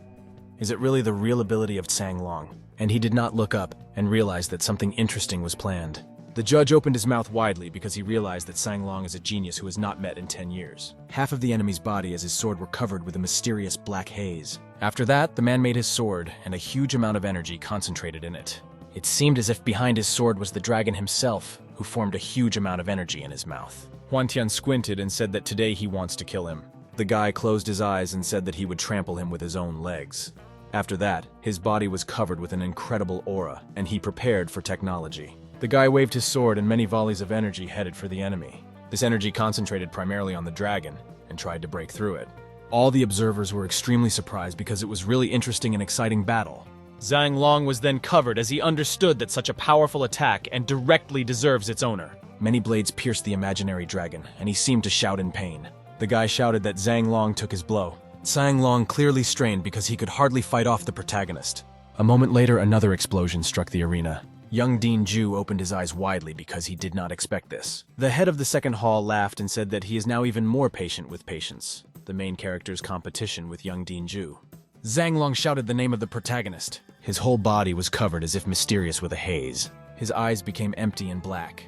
"Is it really the real ability of Zhang Long?" And he did not look up and realized that something interesting was planned. The judge opened his mouth widely because he realized that Zhang Long is a genius who has not met in 10 years. Half of the enemy's body as his sword were covered with a mysterious black haze. After that, the man made his sword, and a huge amount of energy concentrated in it. It seemed as if behind his sword was the dragon himself, who formed a huge amount of energy in his mouth. Huan Tian squinted and said that today he wants to kill him. The guy closed his eyes and said that he would trample him with his own legs. After that, his body was covered with an incredible aura, and he prepared for technology. The guy waved his sword and many volleys of energy headed for the enemy. This energy concentrated primarily on the dragon and tried to break through it. All the observers were extremely surprised because it was really interesting and exciting battle. Zhang Long was then covered as he understood that such a powerful attack and directly deserves its owner. Many blades pierced the imaginary dragon, and he seemed to shout in pain. The guy shouted that Zhang Long took his blow. Zhang Long clearly strained because he could hardly fight off the protagonist. A moment later, another explosion struck the arena. Young Dean Ju opened his eyes widely because he did not expect this. The head of the second hall laughed and said that he is now even more patient with patience, the main character's competition with young Dean Ju. Zhang Long shouted the name of the protagonist. His whole body was covered as if mysterious with a haze. His eyes became empty and black.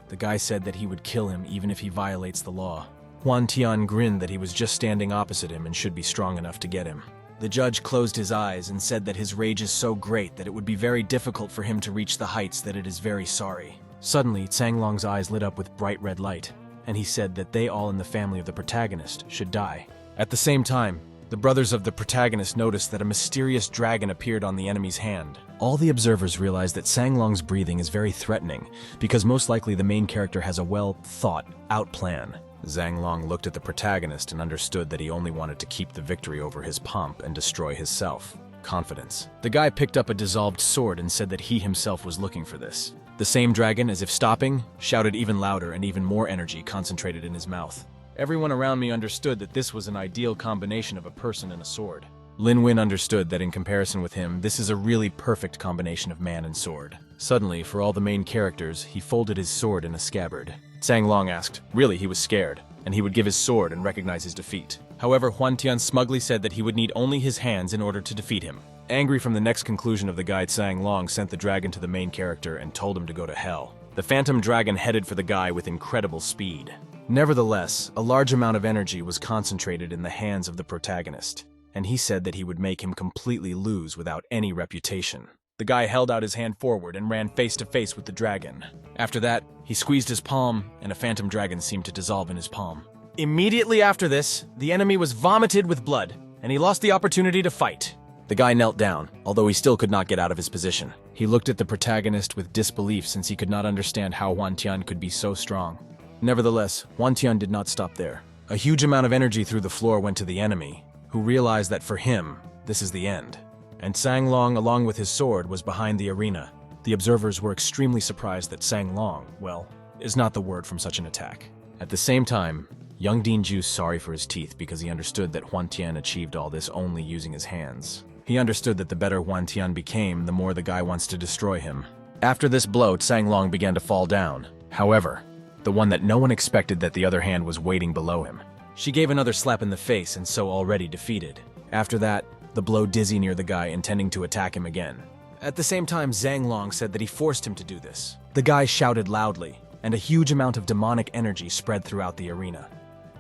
The guy said that he would kill him even if he violates the law. Huan Tian grinned that he was just standing opposite him and should be strong enough to get him. The judge closed his eyes and said that his rage is so great that it would be very difficult for him to reach the heights that it is very sorry. Suddenly, Zhang Long's eyes lit up with bright red light, and he said that they all in the family of the protagonist should die. At the same time, the brothers of the protagonist noticed that a mysterious dragon appeared on the enemy's hand. All the observers realized that Zhang Long's breathing is very threatening, because most likely the main character has a well-thought-out plan. Zhang Long looked at the protagonist and understood that he only wanted to keep the victory over his pomp and destroy his self. Confidence. The guy picked up a dissolved sword and said that he himself was looking for this. The same dragon, as if stopping, shouted even louder and even more energy concentrated in his mouth. Everyone around me understood that this was an ideal combination of a person and a sword. Lin Win understood that in comparison with him, this is a really perfect combination of man and sword. Suddenly, for all the main characters, he folded his sword in a scabbard. Zhang Long asked, really he was scared, and he would give his sword and recognize his defeat. However, Huan Tian smugly said that he would need only his hands in order to defeat him. Angry from the next conclusion of the guide, Zhang Long sent the dragon to the main character and told him to go to hell. The phantom dragon headed for the guy with incredible speed. Nevertheless, a large amount of energy was concentrated in the hands of the protagonist, and he said that he would make him completely lose without any reputation. The guy held out his hand forward and ran face to face with the dragon. After that, he squeezed his palm, and a phantom dragon seemed to dissolve in his palm. Immediately after this, the enemy was vomited with blood, and he lost the opportunity to fight. The guy knelt down, although he still could not get out of his position. He looked at the protagonist with disbelief since he could not understand how Huan Tian could be so strong. Nevertheless, Huan Tian did not stop there. A huge amount of energy through the floor went to the enemy, who realized that for him, this is the end. And Zhang Long, along with his sword, was behind the arena. The observers were extremely surprised that Zhang Long, well, is not the word from such an attack. At the same time, young Dean Juice sorry for his teeth because he understood that Huan Tian achieved all this only using his hands. He understood that the better Huan Tian became, the more the guy wants to destroy him. After this blow, Tsang Long began to fall down. However, the one that no one expected that the other hand was waiting below him. She gave another slap in the face and so already defeated. After that, the blow dizzy near the guy, intending to attack him again. At the same time, Zhang Long said that he forced him to do this. The guy shouted loudly, and a huge amount of demonic energy spread throughout the arena.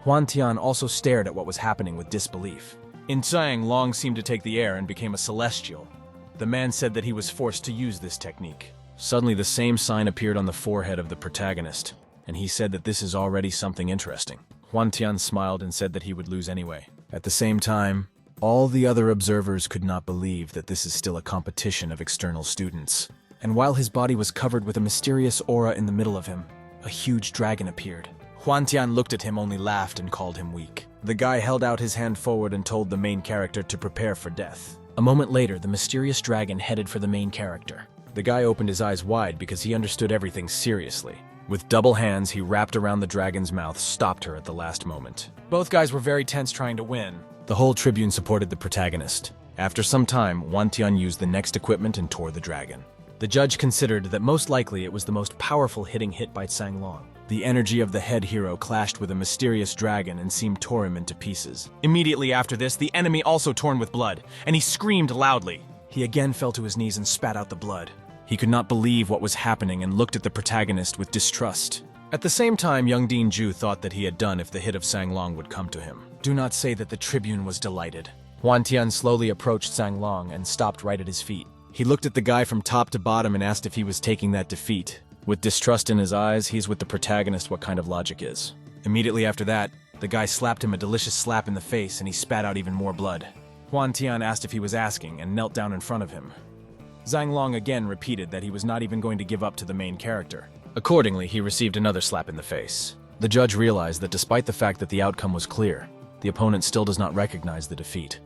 Huan Tian also stared at what was happening with disbelief. In Tsang, Long seemed to take the air and became a celestial. The man said that he was forced to use this technique. Suddenly, the same sign appeared on the forehead of the protagonist, and he said that this is already something interesting. Huan Tian smiled and said that he would lose anyway. At the same time, all the other observers could not believe that this is still a competition of external students. And while his body was covered with a mysterious aura in the middle of him, a huge dragon appeared. Huan Tian looked at him, only laughed and called him weak. The guy held out his hand forward and told the main character to prepare for death. A moment later, the mysterious dragon headed for the main character. The guy opened his eyes wide because he understood everything seriously. With double hands, he wrapped around the dragon's mouth, stopped her at the last moment. Both guys were very tense trying to win. The whole tribune supported the protagonist. After some time, Huan Tian used the next equipment and tore the dragon. The judge considered that most likely it was the most powerful hitting hit by Tsang Long. The energy of the head hero clashed with a mysterious dragon and seemed tore him into pieces. Immediately after this, the enemy also torn with blood, and he screamed loudly. He again fell to his knees and spat out the blood. He could not believe what was happening and looked at the protagonist with distrust. At the same time, young Dean Ju thought that he had done if the hit of Tsang Long would come to him. Do not say that the tribune was delighted. Huan Tian slowly approached Tsang Long and stopped right at his feet. He looked at the guy from top to bottom and asked if he was taking that defeat. With distrust in his eyes, he's with the protagonist what kind of logic is. Immediately after that, the guy slapped him a delicious slap in the face and he spat out even more blood. Huan Tian asked if he was asking and knelt down in front of him. Zhang Long again repeated that he was not even going to give up to the main character. Accordingly, he received another slap in the face. The judge realized that despite the fact that the outcome was clear, the opponent still does not recognize the defeat.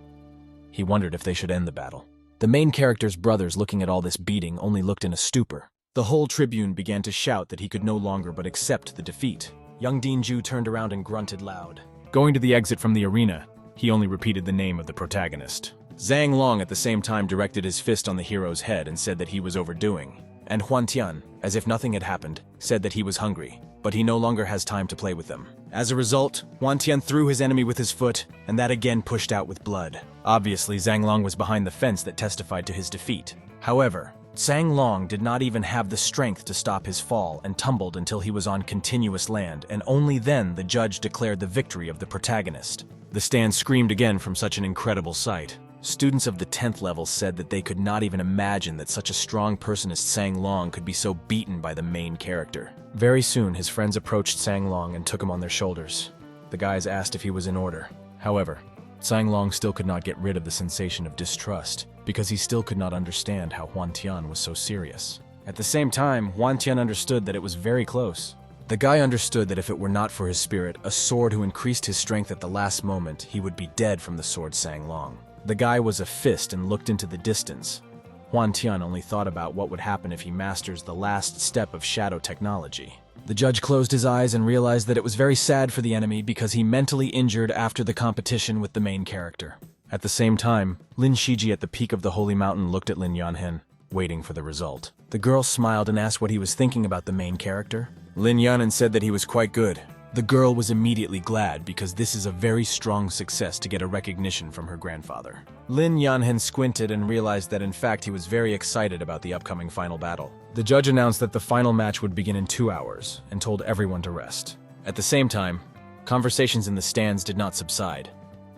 He wondered if they should end the battle. The main character's brothers, looking at all this beating, only looked in a stupor. The whole tribune began to shout that he could no longer but accept the defeat. Young Dean Ju turned around and grunted loud. Going to the exit from the arena, he only repeated the name of the protagonist. Zhang Long at the same time directed his fist on the hero's head and said that he was overdoing. And Huan Tian, as if nothing had happened, said that he was hungry, but he no longer has time to play with them. As a result, Huan Tian threw his enemy with his foot, and that again pushed out with blood. Obviously, Zhang Long was behind the fence that testified to his defeat. However, Tsang Long did not even have the strength to stop his fall and tumbled until he was on continuous land, and only then the judge declared the victory of the protagonist. The stand screamed again from such an incredible sight. Students of the 10th level said that they could not even imagine that such a strong person as Tsang Long could be so beaten by the main character. Very soon, his friends approached Tsang Long and took him on their shoulders. The guys asked if he was in order. However, Tsang Long still could not get rid of the sensation of distrust, because he still could not understand how Huan Tian was so serious. At the same time, Huan Tian understood that it was very close. The guy understood that if it were not for his spirit, a sword who increased his strength at the last moment, he would be dead from the sword Tsang Long. The guy was a fist and looked into the distance. Huan Tian only thought about what would happen if he masters the last step of shadow technology. The judge closed his eyes and realized that it was very sad for the enemy because he mentally injured after the competition with the main character. At the same time, Lin Shiji at the peak of the holy mountain looked at Lin Yanhen, waiting for the result. The girl smiled and asked what he was thinking about the main character. Lin Yanhen said that he was quite good. The girl was immediately glad because this is a very strong success to get a recognition from her grandfather. Lin Yanhen squinted and realized that in fact he was very excited about the upcoming final battle. The judge announced that the final match would begin in 2 hours and told everyone to rest. At the same time, conversations in the stands did not subside.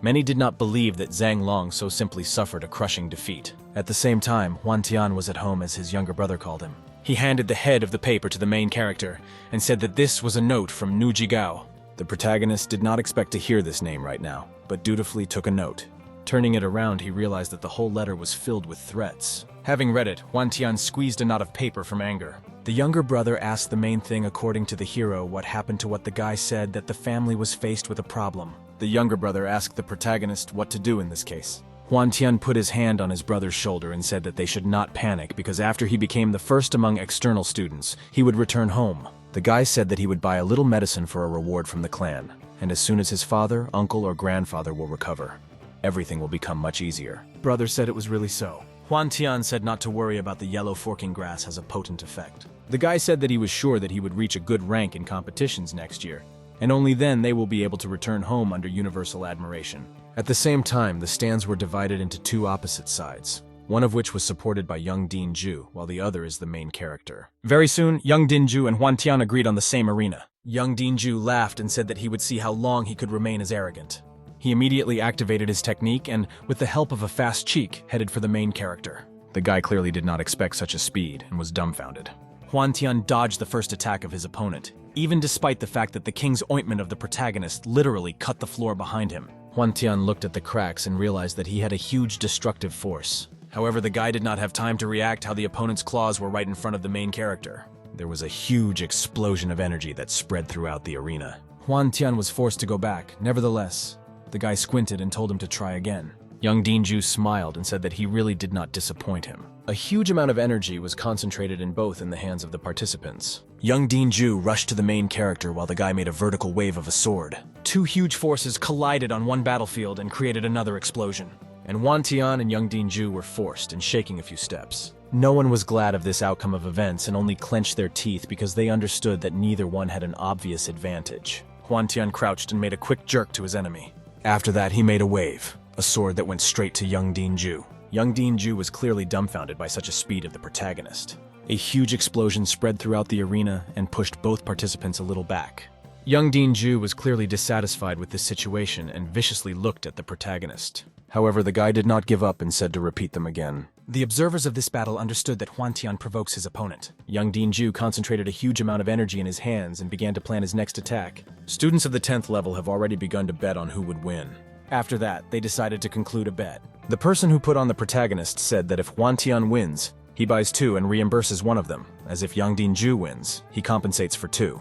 Many did not believe that Zhang Long so simply suffered a crushing defeat. At the same time, Huan Tian was at home, as his younger brother called him. He handed the head of the paper to the main character and said that this was a note from Nu Jigao. The protagonist did not expect to hear this name right now, but dutifully took a note. Turning it around, he realized that the whole letter was filled with threats. Having read it, Huan Tian squeezed a knot of paper from anger. The younger brother asked the main thing according to the hero what happened to what the guy said, that the family was faced with a problem. The younger brother asked the protagonist what to do in this case. Huan Tian put his hand on his brother's shoulder and said that they should not panic because after he became the first among external students, he would return home. The guy said that he would buy a little medicine for a reward from the clan, and as soon as his father, uncle, or grandfather will recover, everything will become much easier. Brother said it was really so. Huan Tian said not to worry about the yellow forking grass has a potent effect. The guy said that he was sure that he would reach a good rank in competitions next year, and only then they will be able to return home under universal admiration. At the same time, the stands were divided into two opposite sides, one of which was supported by young Dinju, while the other is the main character. Very soon, young Dinju and Huan Tian agreed on the same arena. Young Dinju laughed and said that he would see how long he could remain as arrogant. He immediately activated his technique and, with the help of a fast cheek, headed for the main character. The guy clearly did not expect such a speed and was dumbfounded. Huan Tian dodged the first attack of his opponent, even despite the fact that the king's ointment of the protagonist literally cut the floor behind him. Huan Tian looked at the cracks and realized that he had a huge destructive force. However, the guy did not have time to react how the opponent's claws were right in front of the main character. There was a huge explosion of energy that spread throughout the arena. Huan Tian was forced to go back. Nevertheless, the guy squinted and told him to try again. Young Dinju smiled and said that he really did not disappoint him. A huge amount of energy was concentrated in the hands of the participants. Young Dinju rushed to the main character while the guy made a vertical wave of a sword. Two huge forces collided on one battlefield and created another explosion. And Huan Tian and young Dinju were forced and shaking a few steps. No one was glad of this outcome of events and only clenched their teeth because they understood that neither one had an obvious advantage. Huan Tian crouched and made a quick jerk to his enemy. After that, he made a wave, a sword that went straight to young Dinju. Young Dinju was clearly dumbfounded by such a speed of the protagonist. A huge explosion spread throughout the arena and pushed both participants a little back. Young Dinju was clearly dissatisfied with this situation and viciously looked at the protagonist. However, the guy did not give up and said to repeat them again. The observers of this battle understood that Huan Tian provokes his opponent. Young Dinju concentrated a huge amount of energy in his hands and began to plan his next attack. Students of the 10th level have already begun to bet on who would win. After that, they decided to conclude a bet. The person who put on the protagonist said that if Huan Tian wins, he buys 2 and reimburses one of them, as if young Dinju wins, he compensates for 2.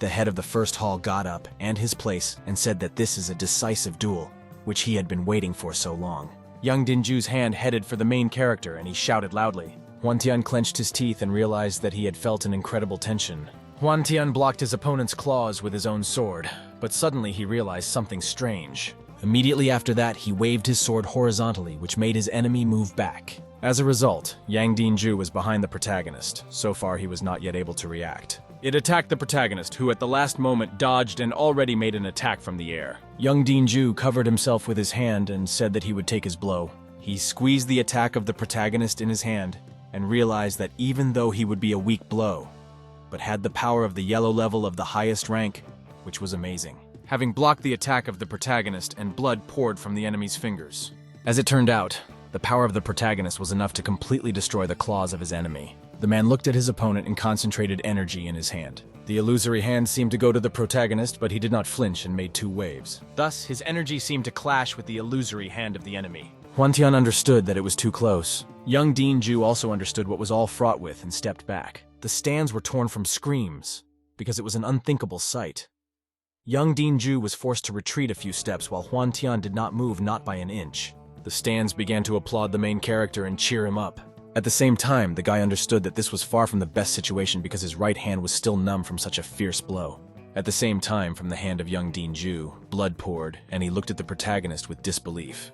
The head of the first hall got up and his place and said that this is a decisive duel, which he had been waiting for so long. Young Dinju's hand headed for the main character and he shouted loudly. Huan Tian clenched his teeth and realized that he had felt an incredible tension. Huan Tian blocked his opponent's claws with his own sword, but suddenly he realized something strange. Immediately after that, he waved his sword horizontally, which made his enemy move back. As a result, Yang Dinju was behind the protagonist. So far, he was not yet able to react. It attacked the protagonist, who at the last moment dodged and already made an attack from the air. Young Dinju covered himself with his hand and said that he would take his blow. He squeezed the attack of the protagonist in his hand and realized that even though he would be a weak blow, but had the power of the yellow level of the highest rank, which was amazing. Having blocked the attack of the protagonist and blood poured from the enemy's fingers. As it turned out, the power of the protagonist was enough to completely destroy the claws of his enemy. The man looked at his opponent and concentrated energy in his hand. The illusory hand seemed to go to the protagonist, but he did not flinch and made 2 waves. Thus, his energy seemed to clash with the illusory hand of the enemy. Huan Tian understood that it was too close. Young Dinju also understood what was all fraught with and stepped back. The stands were torn from screams, because it was an unthinkable sight. Young Dinju was forced to retreat a few steps while Huan Tian did not move not by an inch. The stands began to applaud the main character and cheer him up. At the same time, the guy understood that this was far from the best situation because his right hand was still numb from such a fierce blow. At the same time, from the hand of young Dinju, blood poured, and he looked at the protagonist with disbelief.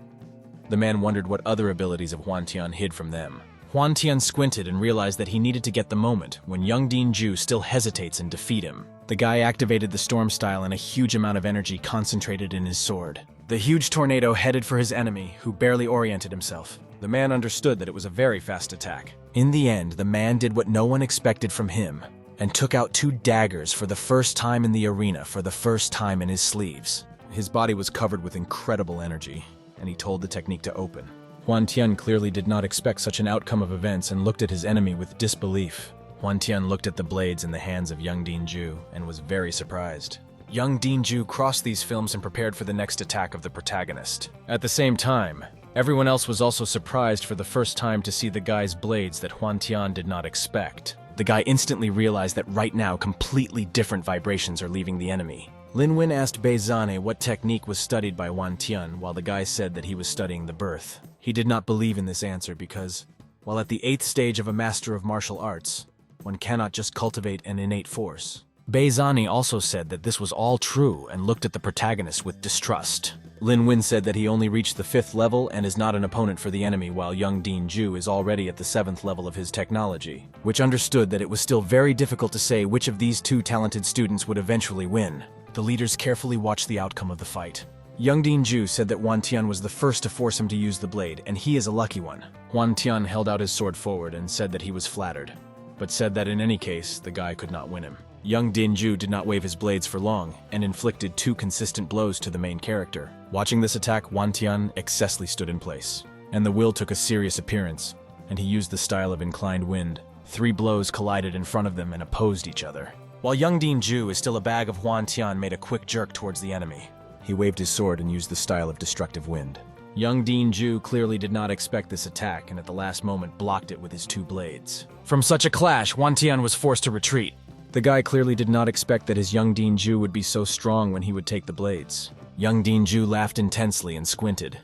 The man wondered what other abilities of Huan Tian hid from them. Huan Tian squinted and realized that he needed to get the moment when young Dinju still hesitates and defeat him. The guy activated the storm style and a huge amount of energy concentrated in his sword. The huge tornado headed for his enemy, who barely oriented himself. The man understood that it was a very fast attack. In the end, the man did what no one expected from him, and took out 2 daggers for the first time in the arena for the first time in his sleeves. His body was covered with incredible energy, and he told the technique to open. Huan Tian clearly did not expect such an outcome of events and looked at his enemy with disbelief. Huan Tian looked at the blades in the hands of young Dinju and was very surprised. Young Dinju crossed these films and prepared for the next attack of the protagonist. At the same time, everyone else was also surprised for the first time to see the guy's blades that Huan Tian did not expect. The guy instantly realized that right now completely different vibrations are leaving the enemy. Lin Wen asked Bei Zane what technique was studied by Huan Tian, while the guy said that he was studying the birth. He did not believe in this answer because, while at the 8th stage of a master of martial arts, one cannot just cultivate an innate force. Beizani also said that this was all true and looked at the protagonist with distrust. Lin Win said that he only reached the 5th level and is not an opponent for the enemy, while Young Din-ju is already at the 7th level of his technology, which understood that it was still very difficult to say which of these two talented students would eventually win. The leaders carefully watched the outcome of the fight. Young Din-ju said that Hwan Tian was the first to force him to use the blade, and he is a lucky one. Hwan Tian held out his sword forward and said that he was flattered, but said that in any case, the guy could not win him. Young Din-ju did not wave his blades for long, and inflicted 2 consistent blows to the main character. Watching this attack, Hwan Tian excessively stood in place, and the will took a serious appearance, and he used the style of inclined wind. 3 blows collided in front of them and opposed each other. While Young Din-ju is still a bag of, Hwan Tian made a quick jerk towards the enemy. He waved his sword and used the style of destructive wind. Young Din-ju clearly did not expect this attack and at the last moment blocked it with his 2 blades. From such a clash, Hwan Tian was forced to retreat. The guy clearly did not expect that his Young Din-ju would be so strong when he would take the blades. Young Din-ju laughed intensely and squinted.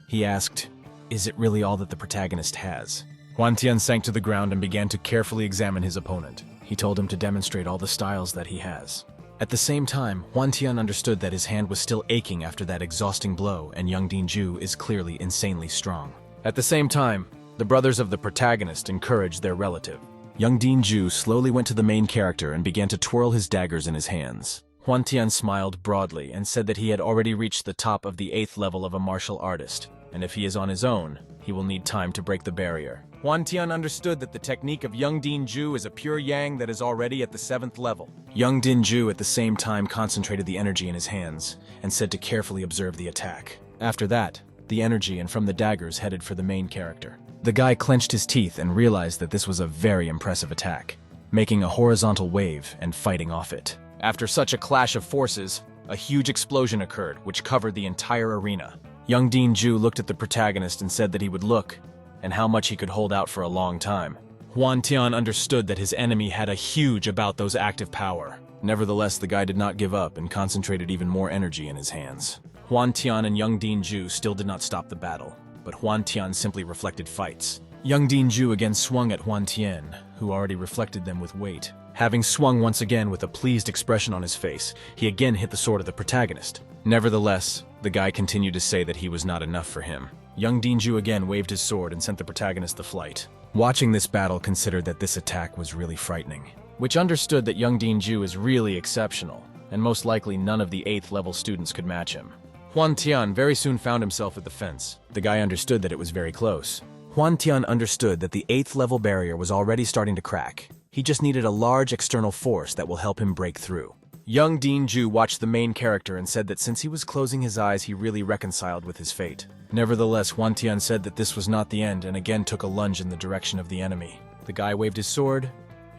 He asked, "Is it really all that the protagonist has?" Hwan Tian sank to the ground and began to carefully examine his opponent. He told him to demonstrate all the styles that he has. At the same time, Hwan Tian understood that his hand was still aching after that exhausting blow, and Young Din-ju is clearly insanely strong. At the same time, the brothers of the protagonist encouraged their relative. Young Din-ju slowly went to the main character and began to twirl his daggers in his hands. Hwan Tian smiled broadly and said that he had already reached the top of the 8th level of a martial artist, and if he is on his own, he will need time to break the barrier. Hwan Tian understood that the technique of Young Din-ju is a pure yang that is already at the 7th level. Young Din-ju at the same time concentrated the energy in his hands and said to carefully observe the attack. After that, the energy and from the daggers headed for the main character. The guy clenched his teeth and realized that this was a very impressive attack, making a horizontal wave and fighting off it. After such a clash of forces, a huge explosion occurred which covered the entire arena. Young Din-ju looked at the protagonist and said that he would look, and how much he could hold out for a long time. Hwan Tian understood that his enemy had a huge about those active power. Nevertheless, the guy did not give up and concentrated even more energy in his hands. Hwan Tian and Young Din-ju still did not stop the battle, but Hwan Tian simply reflected fights. Young Din-ju again swung at Hwan Tian, who already reflected them with weight. Having swung once again with a pleased expression on his face, he again hit the sword of the protagonist. Nevertheless, the guy continued to say that he was not enough for him. Young Din-ju again waved his sword and sent the protagonist to flight. Watching this battle considered that this attack was really frightening, which understood that Young Din-ju is really exceptional, and most likely none of the 8th level students could match him. Hwan Tian very soon found himself at the fence. The guy understood that it was very close. Hwan Tian understood that the 8th level barrier was already starting to crack. He just needed a large external force that will help him break through. Young Din-ju watched the main character and said that since he was closing his eyes, he really reconciled with his fate. Nevertheless, Hwan Tian said that this was not the end and again took a lunge in the direction of the enemy. The guy waved his sword,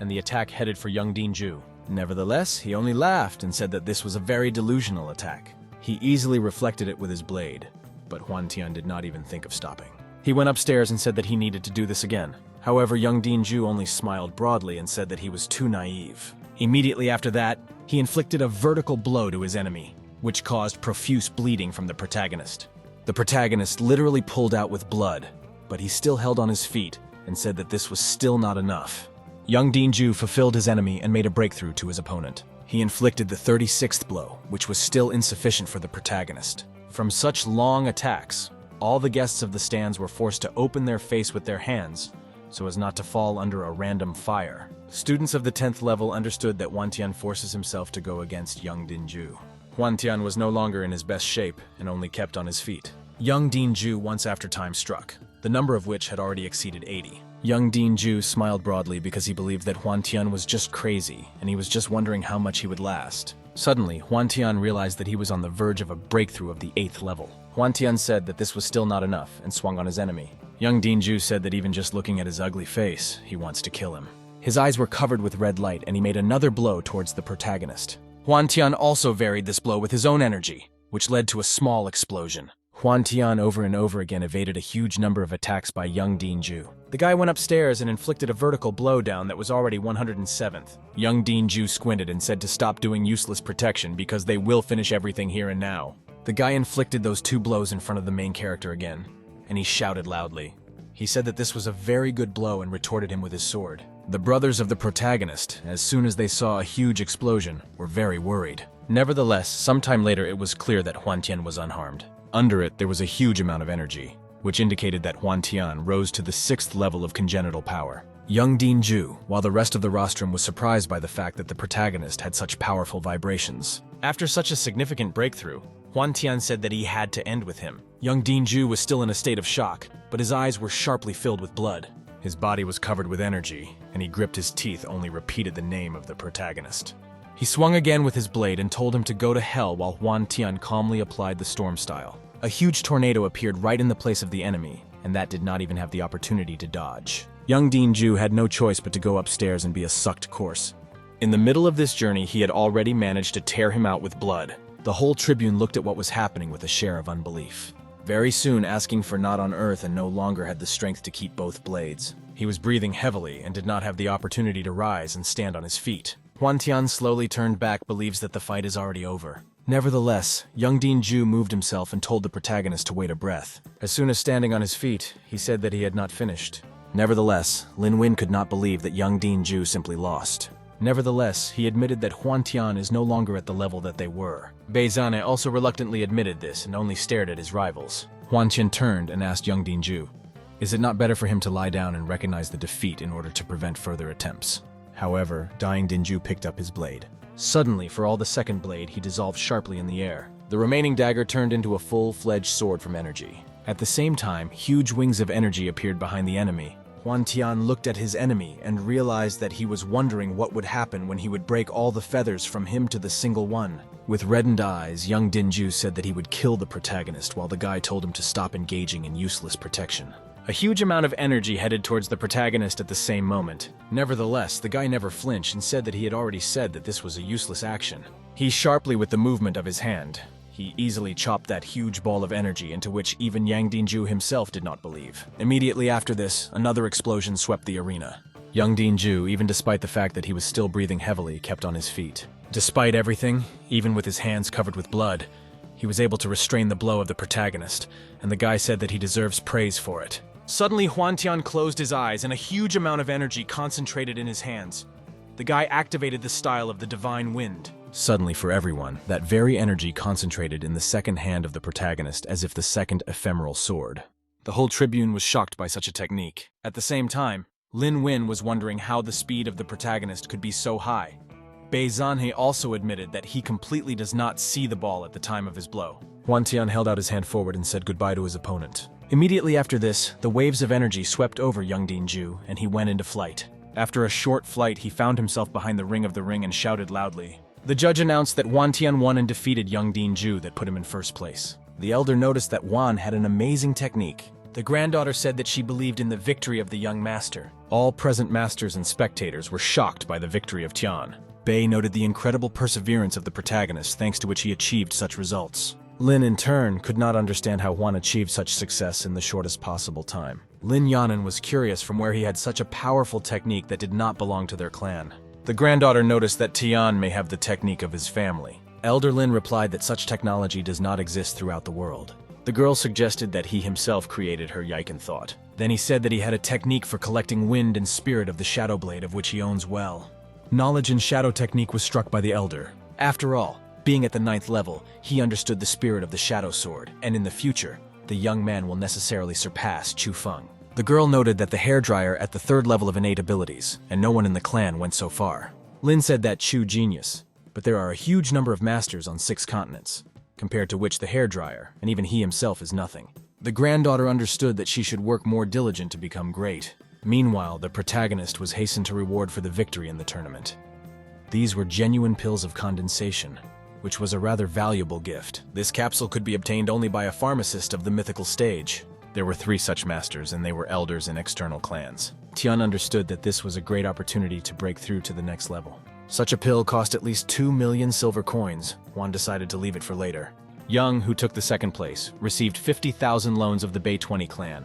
and the attack headed for Young Din-ju. Nevertheless, he only laughed and said that this was a very delusional attack. He easily reflected it with his blade, but Hwan Tian did not even think of stopping. He went upstairs and said that he needed to do this again. However, Young Din-ju only smiled broadly and said that he was too naive. Immediately after that, he inflicted a vertical blow to his enemy, which caused profuse bleeding from the protagonist. The protagonist literally pulled out with blood, but he still held on his feet and said that this was still not enough. Young Din-ju fulfilled his enemy and made a breakthrough to his opponent. He inflicted the 36th blow, which was still insufficient for the protagonist. From such long attacks, all the guests of the stands were forced to open their face with their hands so as not to fall under a random fire. Students of the 10th level understood that Hwan Tian forces himself to go against Young Din-ju. Hwan Tian was no longer in his best shape and only kept on his feet. Young Din-ju once after time struck, the number of which had already exceeded 80. Young Din-ju smiled broadly because he believed that Hwan Tian was just crazy and he was just wondering how much he would last. Suddenly, Hwan Tian realized that he was on the verge of a breakthrough of the 8th level. Hwan Tian said that this was still not enough and swung on his enemy. Young Din-ju said that even just looking at his ugly face, he wants to kill him. His eyes were covered with red light and he made another blow towards the protagonist. Hwan Tian also varied this blow with his own energy, which led to a small explosion. Hwan Tian over and over again evaded a huge number of attacks by Young Din-ju. The guy went upstairs and inflicted a vertical blow down that was already 107th. Young Din-ju squinted and said to stop doing useless protection because they will finish everything here and now. The guy inflicted those 2 blows in front of the main character again, and he shouted loudly. He said that this was a very good blow and retorted him with his sword. The brothers of the protagonist, as soon as they saw a huge explosion, were very worried. Nevertheless, sometime later it was clear that Huan Tian was unharmed. Under it, there was a huge amount of energy, which indicated that Huan Tian rose to the 6th level of congenital power. Young Dinju, while the rest of the rostrum was surprised by the fact that the protagonist had such powerful vibrations. After such a significant breakthrough, Huan Tian said that he had to end with him. Young Dinju was still in a state of shock, but his eyes were sharply filled with blood. His body was covered with energy, and he gripped his teeth, only repeated the name of the protagonist. He swung again with his blade and told him to go to hell while Huan Tian calmly applied the storm style. A huge tornado appeared right in the place of the enemy, and that did not even have the opportunity to dodge. Young Dinju had no choice but to go upstairs and be a sucked corpse. In the middle of this journey, he had already managed to tear him out with blood. The whole tribune looked at what was happening with a share of unbelief. Very soon, asking for not on earth and no longer had the strength to keep both blades. He was breathing heavily and did not have the opportunity to rise and stand on his feet. Huan Tian slowly turned back, believes that the fight is already over. Nevertheless, Young Dinju moved himself and told the protagonist to wait a breath. As soon as standing on his feet, he said that he had not finished. Nevertheless, Lin Wen could not believe that Young Dinju simply lost. Nevertheless, he admitted that Huan Tian is no longer at the level that they were. Bei Zane also reluctantly admitted this and only stared at his rivals. Huan Tian turned and asked Young Dinju, "Is it not better for him to lie down and recognize the defeat in order to prevent further attempts?" However, dying Dinju picked up his blade. Suddenly, for all the second blade, he dissolved sharply in the air. The remaining dagger turned into a full-fledged sword from energy. At the same time, huge wings of energy appeared behind the enemy. Huan Tian looked at his enemy and realized that he was wondering what would happen when he would break all the feathers from him to the single one. With reddened eyes, Young Dinju said that he would kill the protagonist while the guy told him to stop engaging in useless protection. A huge amount of energy headed towards the protagonist at the same moment. Nevertheless, the guy never flinched and said that he had already said that this was a useless action. He sharply with the movement of his hand. He easily chopped that huge ball of energy into which even Yang Dinju himself did not believe. Immediately after this, another explosion swept the arena. Young Dinju, even despite the fact that he was still breathing heavily, kept on his feet. Despite everything, even with his hands covered with blood, he was able to restrain the blow of the protagonist, and the guy said that he deserves praise for it. Suddenly, Huan Tian closed his eyes and a huge amount of energy concentrated in his hands. The guy activated the style of the Divine Wind. Suddenly, for everyone, that very energy concentrated in the second hand of the protagonist as if the second ephemeral sword. The whole tribune was shocked by such a technique. At the same time, Lin Wen was wondering how the speed of the protagonist could be so high. Bei Zane also admitted that he completely does not see the ball at the time of his blow. Huan Tian held out his hand forward and said goodbye to his opponent. Immediately after this, the waves of energy swept over Young Dinju, and he went into flight. After a short flight, he found himself behind the ring of the ring and shouted loudly. The judge announced that Huan Tian won and defeated Young Dinju that put him in first place. The elder noticed that Huan had an amazing technique. The granddaughter said that she believed in the victory of the young master. All present masters and spectators were shocked by the victory of Tian. Bei noted the incredible perseverance of the protagonist, thanks to which he achieved such results. Lin, in turn, could not understand how Huan achieved such success in the shortest possible time. Lin Yanan was curious from where he had such a powerful technique that did not belong to their clan. The granddaughter noticed that Tian may have the technique of his family. Elder Lin replied that such technology does not exist throughout the world. The girl suggested that he himself created her Yiken thought. Then he said that he had a technique for collecting wind and spirit of the Shadow Blade of which he owns well. Knowledge in shadow technique was struck by the elder. After all, being at the 9th level, he understood the spirit of the Shadow Sword, and in the future, the young man will necessarily surpass Chu Feng. The girl noted that the hairdryer at the 3rd level of innate abilities, and no one in the clan went so far. Lin said that Chu genius, but there are a huge number of masters on 6 continents, compared to which the hairdryer, and even he himself, is nothing. The granddaughter understood that she should work more diligent to become great. Meanwhile, the protagonist was hastened to reward for the victory in the tournament. These were genuine pills of condensation, which was a rather valuable gift. This capsule could be obtained only by a pharmacist of the mythical stage. There were 3 such masters, and they were elders in external clans. Tian understood that this was a great opportunity to break through to the next level. Such a pill cost at least 2 million silver coins. Huan decided to leave it for later. Young, who took the 2nd place, received 50,000 loans of the Bei 20 clan.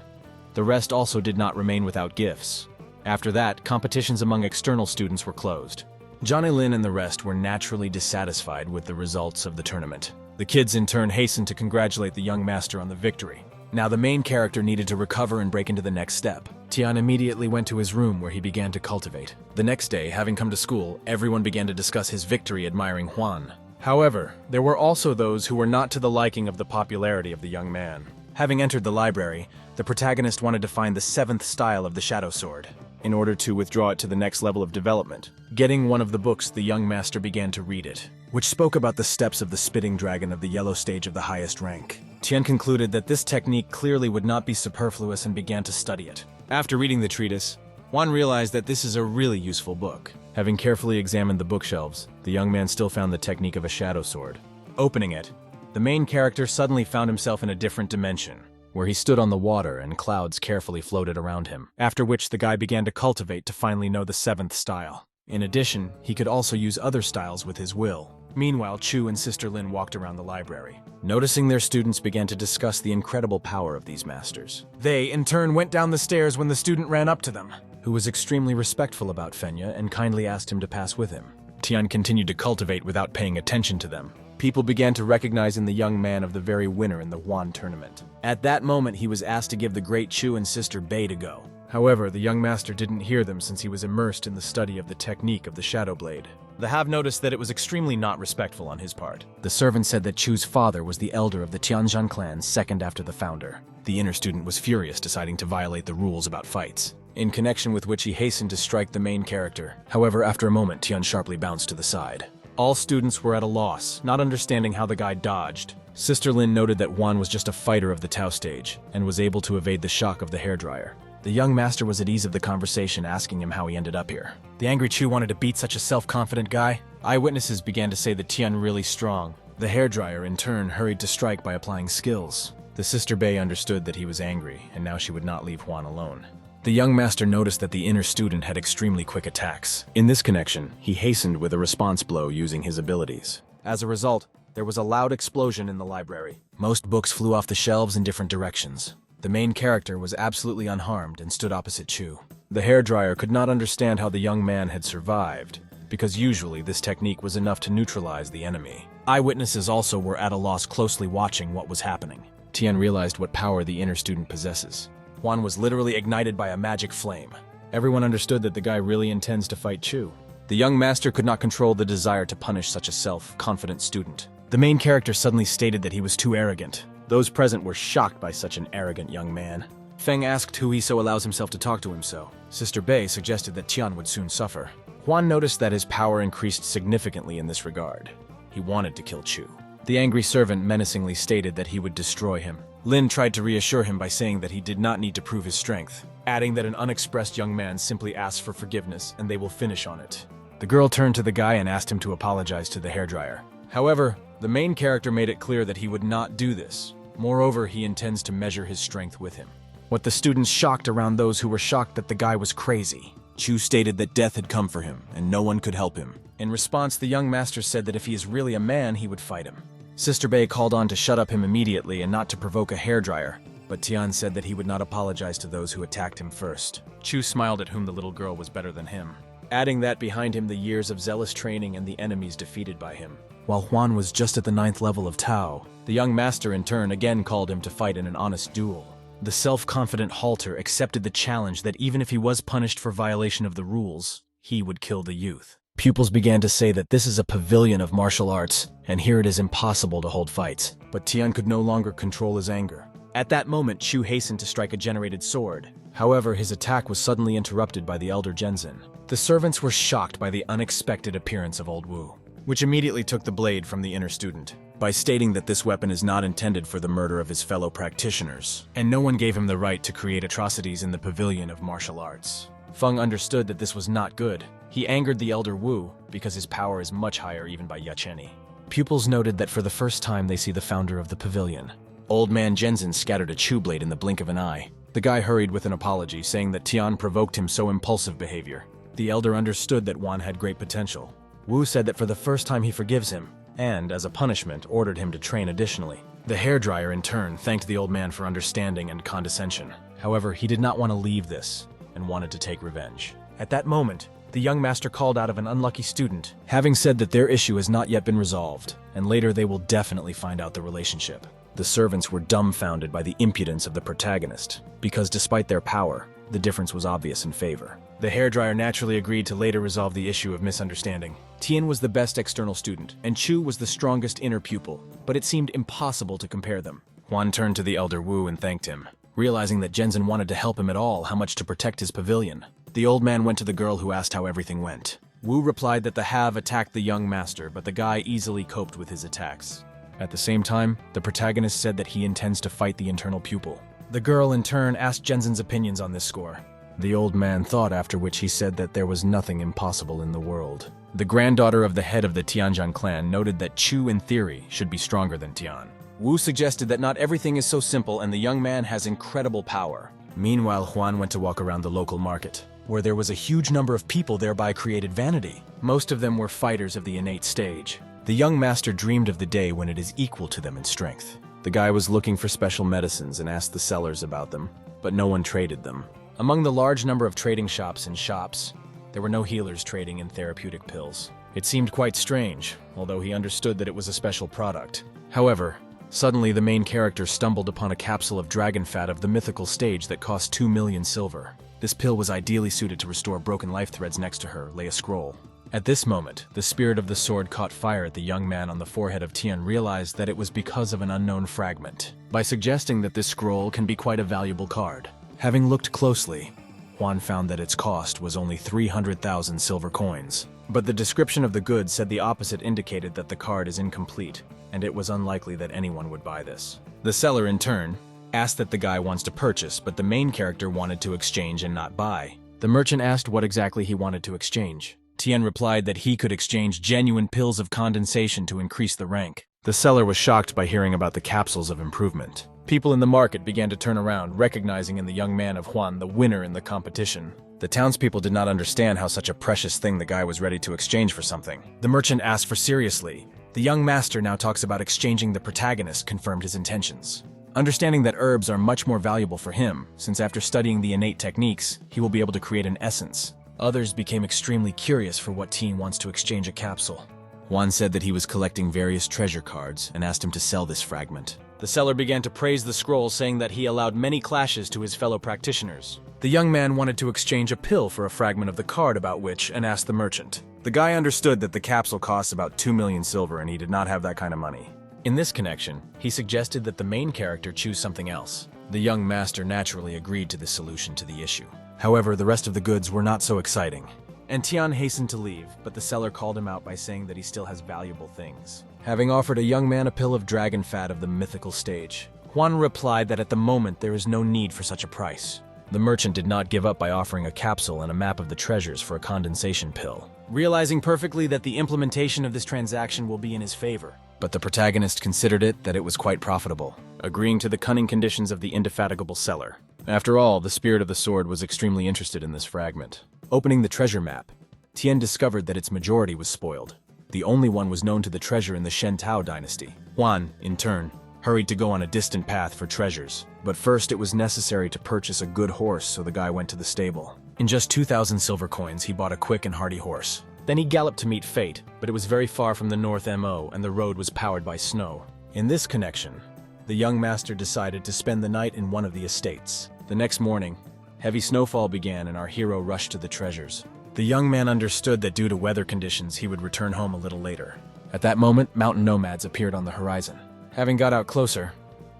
The rest also did not remain without gifts. After that, competitions among external students were closed. Johnny Lin and the rest were naturally dissatisfied with the results of the tournament. The kids in turn hastened to congratulate the young master on the victory. Now the main character needed to recover and break into the next step. Tian immediately went to his room where he began to cultivate. The next day, having come to school, everyone began to discuss his victory, admiring Schwan. However, there were also those who were not to the liking of the popularity of the young man. Having entered the library, the protagonist wanted to find the 7th style of the Shadow Sword, in order to withdraw it to the next level of development. Getting one of the books, the young master began to read it, which spoke about the steps of the spitting dragon of the yellow stage of the highest rank. Tian concluded that this technique clearly would not be superfluous and began to study it. After reading the treatise, Schwan realized that this is a really useful book. Having carefully examined the bookshelves, the young man still found the technique of a shadow sword. Opening it, the main character suddenly found himself in a different dimension, where he stood on the water and clouds carefully floated around him, after which the guy began to cultivate to finally know the 7th style. In addition, he could also use other styles with his will. Meanwhile, Chu and Sister Lin walked around the library. Noticing their students began to discuss the incredible power of these masters. They, in turn, went down the stairs when the student ran up to them, who was extremely respectful about Fenya and kindly asked him to pass with him. Tian continued to cultivate without paying attention to them. People began to recognize in the young man of the very winner in the Schwan tournament. At that moment, he was asked to give the great Chu and Sister Bei to go. However, the young master didn't hear them since he was immersed in the study of the technique of the Shadow Blade. The Have noticed that it was extremely not respectful on his part. The servant said that Chu's father was the elder of the Tianzhan clan, second after the founder. The inner student was furious, deciding to violate the rules about fights, in connection with which he hastened to strike the main character. However, after a moment, Tian sharply bounced to the side. All students were at a loss, not understanding how the guy dodged. Sister Lin noted that Schwan was just a fighter of the Tao stage, and was able to evade the shock of the hairdryer. The young master was at ease of the conversation, asking him how he ended up here. The angry Chu wanted to beat such a self-confident guy. Eyewitnesses began to say that Tian really strong. The hairdryer, in turn, hurried to strike by applying skills. The Sister Bei understood that he was angry, and now she would not leave Schwan alone. The young master noticed that the inner student had extremely quick attacks. In this connection, he hastened with a response blow using his abilities. As a result, there was a loud explosion in the library. Most books flew off the shelves in different directions. The main character was absolutely unharmed and stood opposite Chu. The hairdryer could not understand how the young man had survived, because usually this technique was enough to neutralize the enemy. Eyewitnesses also were at a loss, closely watching what was happening. Tian realized what power the inner student possesses. Schwan was literally ignited by a magic flame. Everyone understood that the guy really intends to fight Chu. The young master could not control the desire to punish such a self-confident student. The main character suddenly stated that he was too arrogant. Those present were shocked by such an arrogant young man. Feng asked who he so allows himself to talk to him so. Sister Bei suggested that Tian would soon suffer. Schwan noticed that his power increased significantly in this regard. He wanted to kill Chu. The angry servant menacingly stated that he would destroy him. Lin tried to reassure him by saying that he did not need to prove his strength, adding that an unexpressed young man simply asks for forgiveness and they will finish on it. The girl turned to the guy and asked him to apologize to the hairdryer. However, the main character made it clear that he would not do this. Moreover, he intends to measure his strength with him. What the students shocked around those who were shocked that the guy was crazy. Chu stated that death had come for him and no one could help him. In response, the young master said that if he is really a man, he would fight him. Sister Bei called on to shut up him immediately and not to provoke a hairdryer, but Tian said that he would not apologize to those who attacked him first. Chu smiled at whom the little girl was better than him, adding that behind him the years of zealous training and the enemies defeated by him. While Schwan was just at the 9th level of Tao, the young master in turn again called him to fight in an honest duel. The self-confident halter accepted the challenge that even if he was punished for violation of the rules, he would kill the youth. Pupils began to say that this is a pavilion of martial arts, and here it is impossible to hold fights. But Tian could no longer control his anger. At that moment, Chu hastened to strike a generated sword. However, his attack was suddenly interrupted by the elder Genzin. The servants were shocked by the unexpected appearance of Old Wu, which immediately took the blade from the inner student, by stating that this weapon is not intended for the murder of his fellow practitioners, and no one gave him the right to create atrocities in the pavilion of martial arts. Feng understood that this was not good. He angered the elder Wu because his power is much higher even by Yacheni. Pupils noted that for the first time they see the founder of the pavilion. Old man Genzin scattered a Chu blade in the blink of an eye. The guy hurried with an apology, saying that Tian provoked him so impulsive behavior. The elder understood that Schwan had great potential. Wu said that for the first time he forgives him, and, as a punishment, ordered him to train additionally. The hairdryer, in turn, thanked the old man for understanding and condescension. However, he did not want to leave this, and wanted to take revenge. At that moment, the young master called out of an unlucky student, having said that their issue has not yet been resolved, and later they will definitely find out the relationship. The servants were dumbfounded by the impudence of the protagonist, because despite their power, the difference was obvious in favor. The hairdryer naturally agreed to later resolve the issue of misunderstanding. Tian was the best external student, and Chu was the strongest inner pupil, but it seemed impossible to compare them. Huan turned to the elder Wu and thanked him, realizing that Zhenzen wanted to help him at all how much to protect his pavilion. The old man went to the girl who asked how everything went. Wu replied that the have attacked the young master, but the guy easily coped with his attacks. At the same time, the protagonist said that he intends to fight the internal pupil. The girl in turn asked Zhenzen's opinions on this score. The old man thought, after which he said that there was nothing impossible in the world. The granddaughter of the head of the Tianjian clan noted that Chu, in theory, should be stronger than Tian. Wu suggested that not everything is so simple and the young man has incredible power. Meanwhile, Huan went to walk around the local market, where there was a huge number of people, thereby created vanity. Most of them were fighters of the innate stage. The young master dreamed of the day when it is equal to them in strength. The guy was looking for special medicines and asked the sellers about them, but no one traded them. Among the large number of trading shops in shops, there were no healers trading in therapeutic pills. It seemed quite strange, although he understood that it was a special product. However, suddenly the main character stumbled upon a capsule of dragon fat of the mythical stage that cost 2 million silver. This pill was ideally suited to restore broken life threads. Next to her lay a scroll. At this moment, the spirit of the sword caught fire at the young man on the forehead of Tian, realized that it was because of an unknown fragment, by suggesting that this scroll can be quite a valuable card. Having looked closely, Huan found that its cost was only 300,000 silver coins. But the description of the goods said the opposite, indicated that the card is incomplete, and it was unlikely that anyone would buy this. The seller, in turn, asked that the guy wants to purchase, but the main character wanted to exchange and not buy. The merchant asked what exactly he wanted to exchange. Tian replied that he could exchange genuine pills of condensation to increase the rank. The seller was shocked by hearing about the capsules of improvement. People in the market began to turn around, recognizing in the young man of Huan the winner in the competition. The townspeople did not understand how such a precious thing the guy was ready to exchange for something. The merchant asked for seriously. The young master now talks about exchanging. The protagonist confirmed his intentions. Understanding that herbs are much more valuable for him, since after studying the innate techniques, he will be able to create an essence. Others became extremely curious for what Teen wants to exchange a capsule. Juan said that he was collecting various treasure cards and asked him to sell this fragment. The seller began to praise the scroll, saying that he allowed many clashes to his fellow practitioners. The young man wanted to exchange a pill for a fragment of the card about which, and asked the merchant. The guy understood that the capsule costs about 2 million silver and he did not have that kind of money. In this connection, he suggested that the main character choose something else. The young master naturally agreed to the solution to the issue. However, the rest of the goods were not so exciting, and Tian hastened to leave, but the seller called him out by saying that he still has valuable things. Having offered a young man a pill of dragon fat of the mythical stage, Huan replied that at the moment there is no need for such a price. The merchant did not give up by offering a capsule and a map of the treasures for a condensation pill, realizing perfectly that the implementation of this transaction will be in his favor. But the protagonist considered that it was quite profitable, agreeing to the cunning conditions of the indefatigable seller. After all, the spirit of the sword was extremely interested in this fragment. Opening the treasure map, Tian discovered that its majority was spoiled. The only one was known to the treasure in the Shen Tao dynasty. Huan, in turn, hurried to go on a distant path for treasures. But first it was necessary to purchase a good horse, so the guy went to the stable. In just 2,000 silver coins, he bought a quick and hardy horse. Then he galloped to meet fate, but it was very far from the North MO and the road was powered by snow. In this connection, the young master decided to spend the night in one of the estates. The next morning, heavy snowfall began and our hero rushed to the treasures. The young man understood that due to weather conditions he would return home a little later. At that moment, mountain nomads appeared on the horizon. Having got out closer,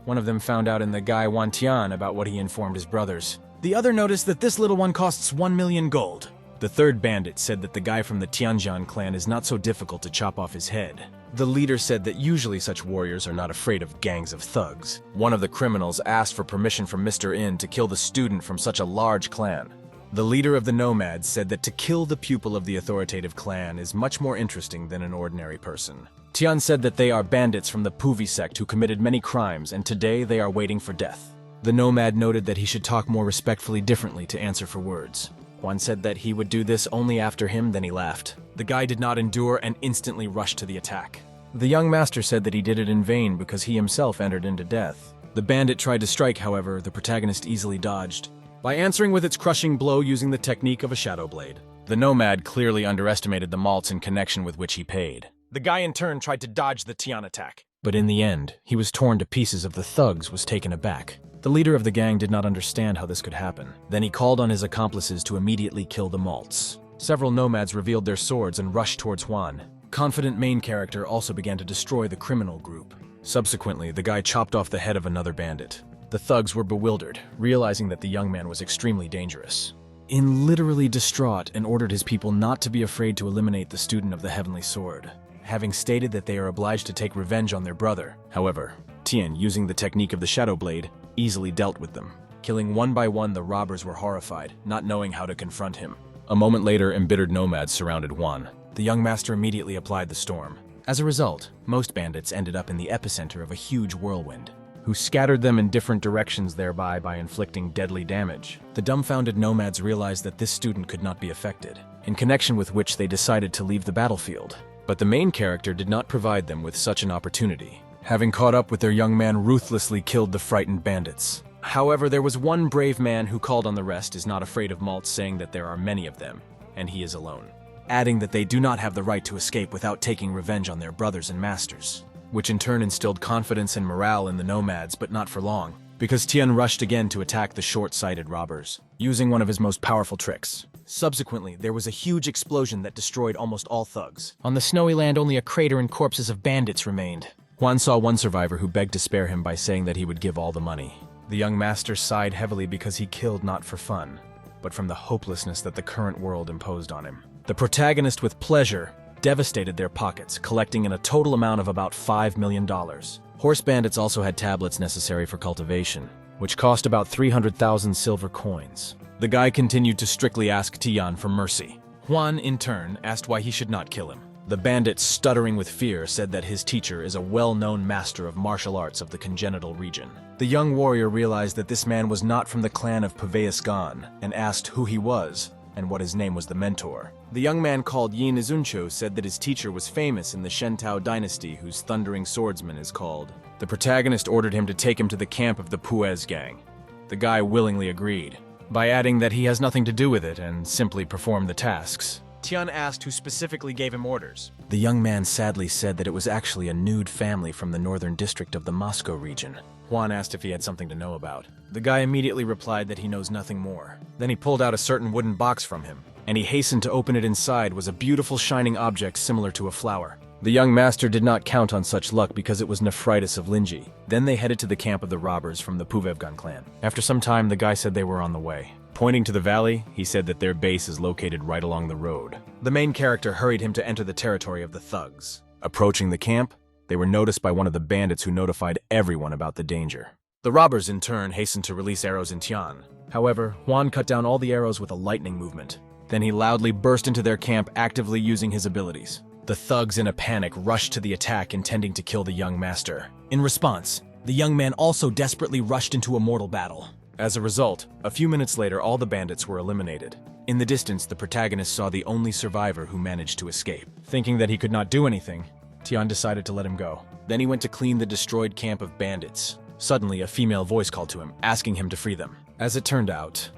one of them found out in the guy Wan Tian about what he informed his brothers. The other noticed that this little one costs 1 million gold. The third bandit said that the guy from the Tianjian clan is not so difficult to chop off his head. The leader said that usually such warriors are not afraid of gangs of thugs. One of the criminals asked for permission from Mr. In to kill the student from such a large clan. The leader of the nomads said that to kill the pupil of the authoritative clan is much more interesting than an ordinary person. Tian said that they are bandits from the Puvi sect who committed many crimes and today they are waiting for death. The nomad noted that he should talk more respectfully differently to answer for words. One said that he would do this only after him, then he laughed. The guy did not endure and instantly rushed to the attack. The young master said that he did it in vain because he himself entered into death. The bandit tried to strike, however, the protagonist easily dodged by answering with its crushing blow using the technique of a shadow blade. The nomad clearly underestimated the malts in connection with which he paid. The guy in turn tried to dodge the Tian attack, but in the end, he was torn to pieces of the thugs was taken aback. The leader of the gang did not understand how this could happen. Then he called on his accomplices to immediately kill the malts. Several nomads revealed their swords and rushed towards Schwan. Confident main character also began to destroy the criminal group. Subsequently, the guy chopped off the head of another bandit. The thugs were bewildered, realizing that the young man was extremely dangerous. In literally distraught and ordered his people not to be afraid to eliminate the student of the Heavenly Sword, having stated that they are obliged to take revenge on their brother. However, Tian, using the technique of the Shadow Blade, easily dealt with them. Killing one by one, the robbers were horrified, not knowing how to confront him. A moment later, embittered nomads surrounded Schwan. The young master immediately applied the storm. As a result, most bandits ended up in the epicenter of a huge whirlwind, who scattered them in different directions, thereby by inflicting deadly damage. The dumbfounded nomads realized that this student could not be affected, in connection with which they decided to leave the battlefield. But the main character did not provide them with such an opportunity. Having caught up with their young man, ruthlessly killed the frightened bandits. However, there was one brave man who called on the rest, is not afraid of malts, saying that there are many of them, and he is alone, adding that they do not have the right to escape without taking revenge on their brothers and masters, which in turn instilled confidence and morale in the nomads, but not for long, because Tian rushed again to attack the short-sighted robbers, using one of his most powerful tricks. Subsequently, there was a huge explosion that destroyed almost all thugs. On the snowy land, only a crater and corpses of bandits remained. Schwan saw one survivor who begged to spare him by saying that he would give all the money. The young master sighed heavily because he killed not for fun, but from the hopelessness that the current world imposed on him. The protagonist, with pleasure, devastated their pockets, collecting in a total amount of about $5 million. Horse bandits also had tablets necessary for cultivation, which cost about 300,000 silver coins. The guy continued to strictly ask Tian for mercy. Schwan, in turn, asked why he should not kill him. The bandit, stuttering with fear, said that his teacher is a well-known master of martial arts of the congenital region. The young warrior realized that this man was not from the clan of Schwan and asked who he was and what his name was. The mentor, the young man called Yin Izuncho, said that his teacher was famous in the Shentao dynasty, whose thundering swordsman is called. The protagonist ordered him to take him to the camp of the Puez gang. The guy willingly agreed, by adding that he has nothing to do with it and simply perform the tasks. Tian asked who specifically gave him orders. The young man sadly said that it was actually a nude family from the northern district of the Moscow region. Schwan asked if he had something to know about. The guy immediately replied that he knows nothing more. Then he pulled out a certain wooden box from him, and he hastened to open it. Inside was a beautiful shining object similar to a flower. The young master did not count on such luck because it was nephritis of Linji. Then they headed to the camp of the robbers from the Puvevgan clan. After some time, the guy said they were on the way. Pointing to the valley, he said that their base is located right along the road. The main character hurried him to enter the territory of the thugs. Approaching the camp, they were noticed by one of the bandits who notified everyone about the danger. The robbers, in turn, hastened to release arrows in Tian. However, Schwan cut down all the arrows with a lightning movement. Then he loudly burst into their camp, actively using his abilities. The thugs, in a panic, rushed to the attack, intending to kill the young master. In response, the young man also desperately rushed into a mortal battle. As a result, a few minutes later, all the bandits were eliminated. In the distance, the protagonist saw the only survivor who managed to escape. Thinking that he could not do anything, Tian decided to let him go. Then he went to clean the destroyed camp of bandits. Suddenly, a female voice called to him, asking him to free them. As it turned out,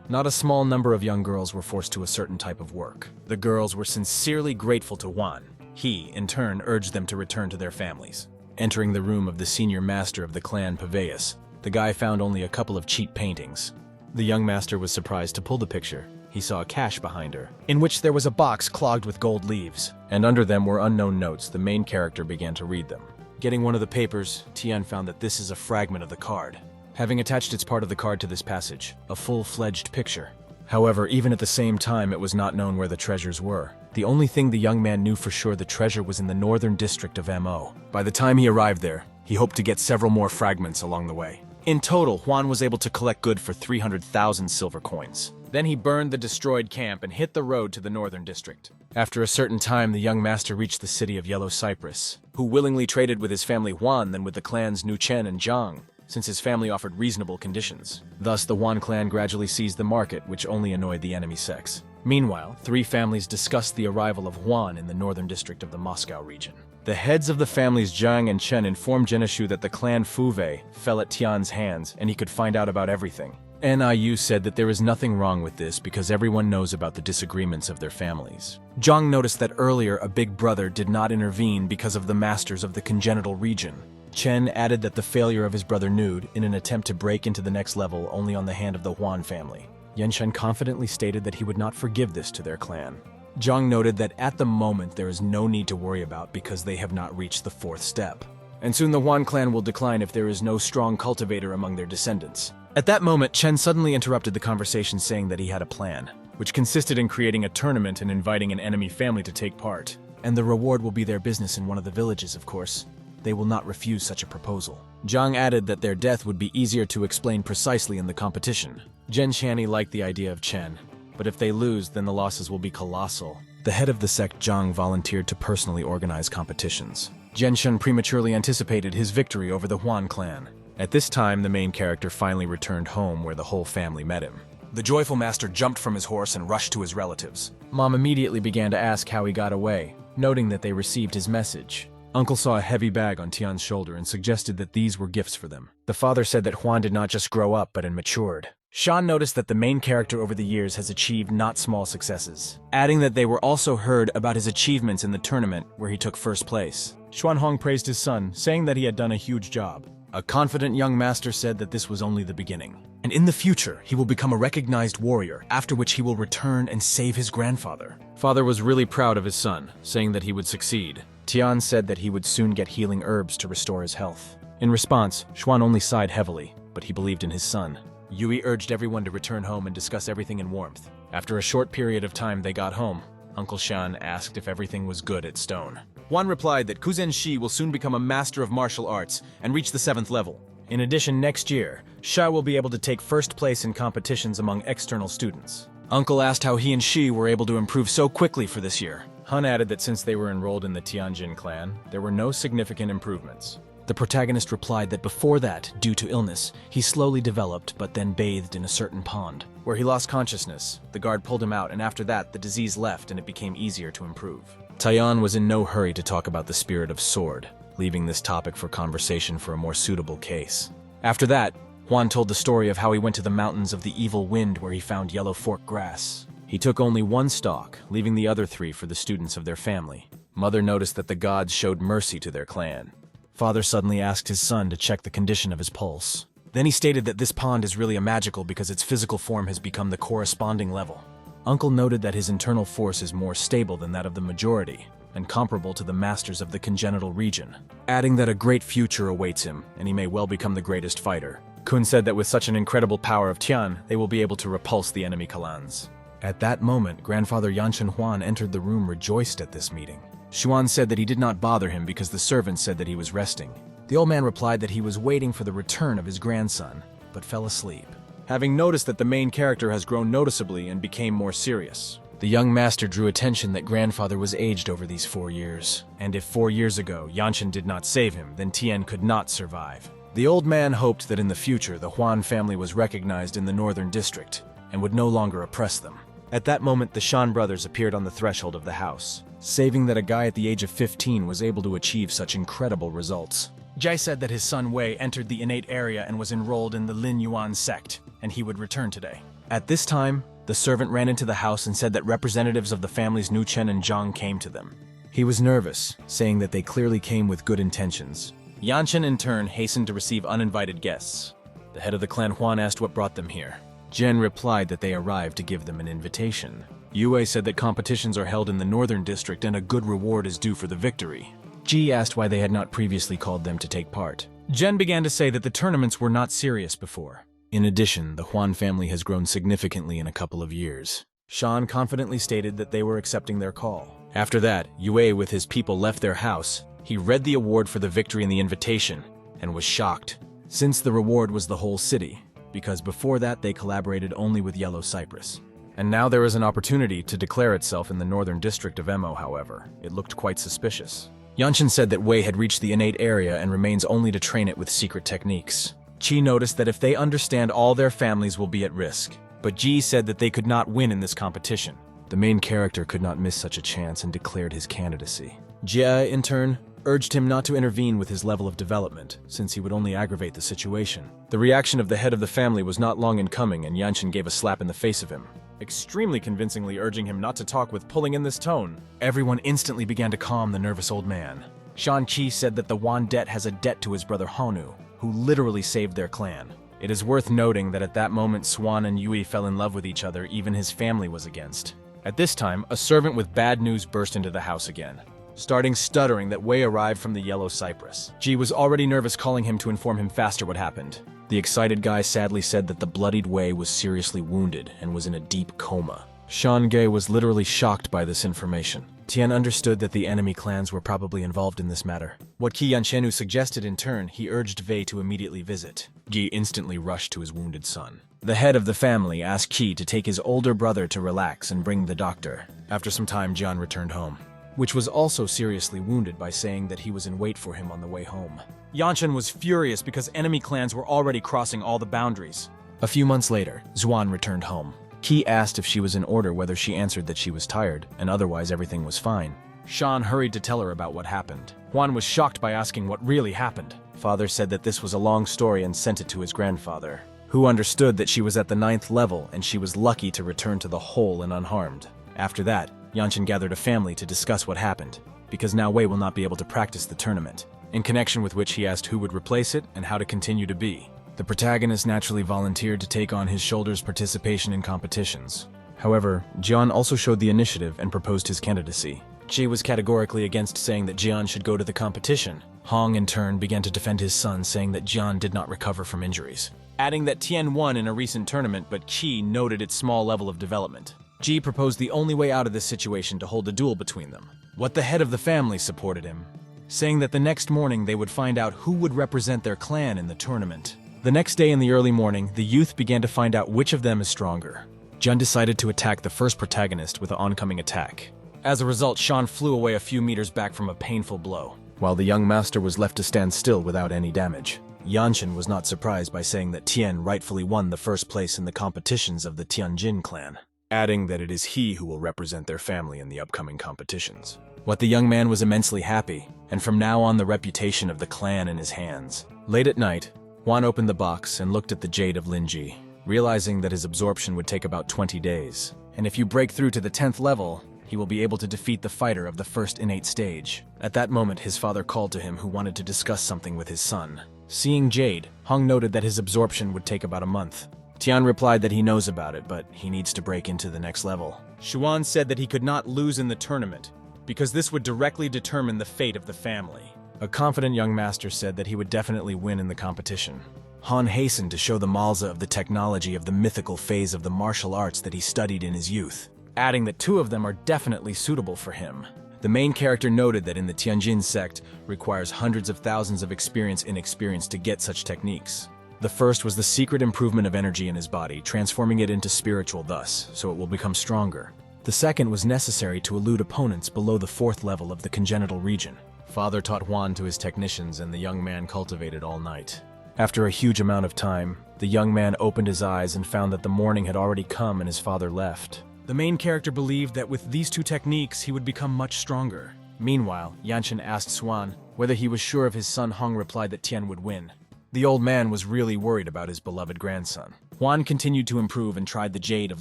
not a small number of young girls were forced to a certain type of work. The girls were sincerely grateful to Schwan. He, in turn, urged them to return to their families. Entering the room of the senior master of the clan Paveus, the guy found only a couple of cheap paintings. The young master was surprised to pull the picture. He saw a cache behind her, in which there was a box clogged with gold leaves, and under them were unknown notes. The main character began to read them. Getting one of the papers, Tian found that this is a fragment of the card, having attached its part of the card to this passage, a full-fledged picture. However, even at the same time, it was not known where the treasures were. The only thing the young man knew for sure, the treasure was in the northern district of Mo. By the time he arrived there, he hoped to get several more fragments along the way. In total, Schwan was able to collect good for 300,000 silver coins. Then he burned the destroyed camp and hit the road to the northern district. After a certain time, the young master reached the city of Yellow Cypress, who willingly traded with his family Schwan than with the clans Nu Chen and Zhang, since his family offered reasonable conditions. Thus, the Schwan clan gradually seized the market, which only annoyed the enemy sex. Meanwhile, three families discussed the arrival of Schwan in the northern district of the Moscow region. The heads of the families Zhang and Chen informed Geneshu that the clan Fuve fell at Tian's hands and he could find out about everything. NIU said that there is nothing wrong with this because everyone knows about the disagreements of their families. Zhang noticed that earlier a big brother did not intervene because of the masters of the congenital region. Chen added that the failure of his brother Nude in an attempt to break into the next level only on the hand of the Huan family. Yenshen confidently stated that he would not forgive this to their clan. Zhang noted that at the moment there is no need to worry about because they have not reached the 4th step. And soon the Huan clan will decline if there is no strong cultivator among their descendants. At that moment, Chen suddenly interrupted the conversation saying that he had a plan, which consisted in creating a tournament and inviting an enemy family to take part. And the reward will be their business in one of the villages, of course. They will not refuse such a proposal. Zhang added that their death would be easier to explain precisely in the competition. Zhen Shani liked the idea of Chen, but if they lose, then the losses will be colossal. The head of the sect, Zhang, volunteered to personally organize competitions. Zhenshen prematurely anticipated his victory over the Huan clan. At this time, the main character finally returned home where the whole family met him. The joyful master jumped from his horse and rushed to his relatives. Mom immediately began to ask how he got away, noting that they received his message. Uncle saw a heavy bag on Tian's shoulder and suggested that these were gifts for them. The father said that Huan did not just grow up but had matured. Schwan noticed that the main character over the years has achieved not small successes, adding that they were also heard about his achievements in the tournament where he took 1st place. Schwan Hong praised his son, saying that he had done a huge job. A confident young master said that this was only the beginning. And in the future, he will become a recognized warrior, after which he will return and save his grandfather. Father was really proud of his son, saying that he would succeed. Tian said that he would soon get healing herbs to restore his health. In response, Schwan only sighed heavily, but he believed in his son. Yui urged everyone to return home and discuss everything in warmth. After a short period of time they got home. Uncle Shan asked if everything was good at Stone. Huan replied that Kuzen Shi will soon become a master of martial arts and reach the 7th level. In addition, next year, Sha will be able to take 1st place in competitions among external students. Uncle asked how he and Shi were able to improve so quickly for this year. Hun added that since they were enrolled in the Tianjin clan, there were no significant improvements. The protagonist replied that before that, due to illness, he slowly developed but then bathed in a certain pond, where he lost consciousness. The guard pulled him out, and after that, the disease left and it became easier to improve. Taiyan was in no hurry to talk about the spirit of sword, leaving this topic for conversation for a more suitable case. After that, Huan told the story of how he went to the mountains of the evil wind where he found yellow fork grass. He took only 1 stalk, leaving the other 3 for the students of their family. Mother noticed that the gods showed mercy to their clan. Father suddenly asked his son to check the condition of his pulse. Then he stated that this pond is really a magical because its physical form has become the corresponding level. Uncle noted that his internal force is more stable than that of the majority, and comparable to the masters of the congenital region, adding that a great future awaits him, and he may well become the greatest fighter. Kun said that with such an incredible power of Tian, they will be able to repulse the enemy clans. At that moment, grandfather Yanshen Huan entered the room rejoiced at this meeting. Schwan said that he did not bother him because the servant said that he was resting. The old man replied that he was waiting for the return of his grandson, but fell asleep. Having noticed that the main character has grown noticeably and became more serious, the young master drew attention that grandfather was aged over these 4 years, and if 4 years ago Yanshen did not save him, then Tian could not survive. The old man hoped that in the future the Huan family was recognized in the northern district and would no longer oppress them. At that moment, the Shan brothers appeared on the threshold of the house, saving that a guy at the age of 15 was able to achieve such incredible results. Jai said that his son Wei entered the innate area and was enrolled in the Lin Yuan sect, and he would return today. At this time, the servant ran into the house and said that representatives of the families Nu Chen and Zhang came to them. He was nervous, saying that they clearly came with good intentions. Yanshen in turn hastened to receive uninvited guests. The head of the clan Huan asked what brought them here. Jen replied that they arrived to give them an invitation. Yue said that competitions are held in the northern district and a good reward is due for the victory. Ji asked why they had not previously called them to take part. Jen began to say that the tournaments were not serious before. In addition, the Huan family has grown significantly in a couple of years. Shan confidently stated that they were accepting their call. After that, Yue with his people left their house. He read the award for the victory and the invitation, and was shocked, since the reward was the whole city, because before that they collaborated only with Yellow Cypress. And now there is an opportunity to declare itself in the northern district of Emo, however. It looked quite suspicious. Yanshin said that Wei had reached the innate area and remains only to train it with secret techniques. Qi noticed that if they understand, all their families will be at risk. But Ji said that they could not win in this competition. The main character could not miss such a chance and declared his candidacy. Jia, in turn, urged him not to intervene with his level of development, since he would only aggravate the situation. The reaction of the head of the family was not long in coming, and Yanshin gave a slap in the face of him, extremely convincingly urging him not to talk with pulling in this tone. Everyone instantly began to calm the nervous old man. Shan-Chi said that the Wan Det has a debt to his brother Honu, who literally saved their clan. It is worth noting that at that moment Schwan and Yui fell in love with each other, even his family was against. At this time, a servant with bad news burst into the house again, starting stuttering that Wei arrived from the Yellow Cypress. Ji was already nervous, calling him to inform him faster what happened. The excited guy sadly said that the bloodied Wei was seriously wounded and was in a deep coma. Shan-Ge was literally shocked by this information. Tian understood that the enemy clans were probably involved in this matter. What Qi Yanshenu suggested in turn, he urged Wei to immediately visit. Ji instantly rushed to his wounded son. The head of the family asked Qi to take his older brother to relax and bring the doctor. After some time, Jian returned home, which was also seriously wounded, by saying that he was in wait for him on the way home. Yanshin was furious because enemy clans were already crossing all the boundaries. A few months later, Xuan returned home. Qi asked if she was in order, whether she answered that she was tired, and otherwise everything was fine. Shan hurried to tell her about what happened. Juan was shocked by asking what really happened. Father said that this was a long story and sent it to his grandfather, who understood that she was at the 9th level and she was lucky to return to the hole and unharmed. After that, Yanshin gathered a family to discuss what happened, because now Wei will not be able to practice the tournament, in connection with which he asked who would replace it and how to continue to be. The protagonist naturally volunteered to take on his shoulders participation in competitions. However, Jian also showed the initiative and proposed his candidacy. Ji was categorically against, saying that Jian should go to the competition. Hong, in turn, began to defend his son, saying that Jian did not recover from injuries, adding that Tian won in a recent tournament, but Qi noted its small level of development. Ji proposed the only way out of this situation to hold a duel between them. What the head of the family supported him, saying that the next morning they would find out who would represent their clan in the tournament. The next day in the early morning, the youth began to find out which of them is stronger. Jun decided to attack the first protagonist with an oncoming attack. As a result, Shan flew away a few meters back from a painful blow, while the young master was left to stand still without any damage. Yanshin was not surprised by saying that Tian rightfully won the first place in the competitions of the Tianjin clan, adding that it is he who will represent their family in the upcoming competitions. What the young man was immensely happy, and from now on the reputation of the clan in his hands. Late at night, Juan opened the box and looked at the Jade of Linji, realizing that his absorption would take about 20 days. And if you break through to the 10th level, he will be able to defeat the fighter of the first innate stage. At that moment, his father called to him, who wanted to discuss something with his son. Seeing Jade, Hong noted that his absorption would take about a month. Tian replied that he knows about it, but he needs to break into the next level. Schwan said that he could not lose in the tournament, because this would directly determine the fate of the family. A confident young master said that he would definitely win in the competition. Han hastened to show the Malza of the technology of the mythical phase of the martial arts that he studied in his youth, adding that 2 of them are definitely suitable for him. The main character noted that in the Tianjin sect requires hundreds of thousands of inexperience to get such techniques. The first was the secret improvement of energy in his body, transforming it into spiritual thus, so it will become stronger. The second was necessary to elude opponents below the 4th level of the congenital region. Father taught Juan to his technicians, and the young man cultivated all night. After a huge amount of time, the young man opened his eyes and found that the morning had already come and his father left. The main character believed that with these 2 techniques he would become much stronger. Meanwhile, Yanshin asked Swan whether he was sure of his son. Hong replied that Tian would win. The old man was really worried about his beloved grandson. Juan continued to improve and tried the Jade of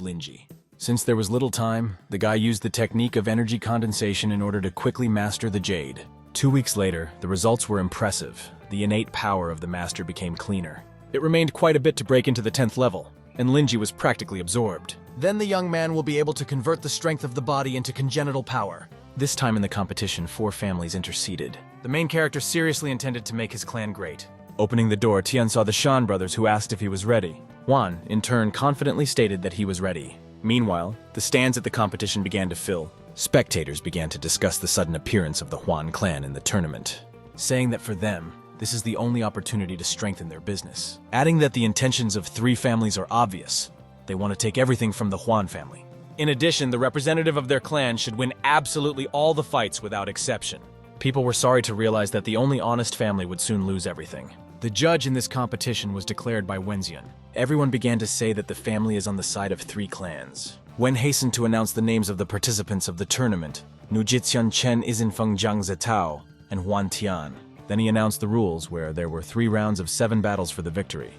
Linji. Since there was little time, the guy used the technique of energy condensation in order to quickly master the Jade. 2 weeks later, the results were impressive. The innate power of the master became cleaner. It remained quite a bit to break into the 10th level, and Linji was practically absorbed. Then the young man will be able to convert the strength of the body into congenital power. This time in the competition, 4 families interceded. The main character seriously intended to make his clan great. Opening the door, Tian saw the Shan brothers, who asked if he was ready. Juan, in turn, confidently stated that he was ready. Meanwhile, the stands at the competition began to fill. Spectators began to discuss the sudden appearance of the Huan clan in the tournament, saying that for them, this is the only opportunity to strengthen their business. Adding that the intentions of 3 families are obvious. They want to take everything from the Huan family. In addition, the representative of their clan should win absolutely all the fights without exception. People were sorry to realize that the only honest family would soon lose everything. The judge in this competition was declared by Wenxian. Everyone began to say that the family is on the side of 3 clans. Wen hastened to announce the names of the participants of the tournament: Nujitxian Chen Izinfeng Jiang Zetao, and Huan Tian. Then he announced the rules, where there were 3 rounds of 7 battles for the victory.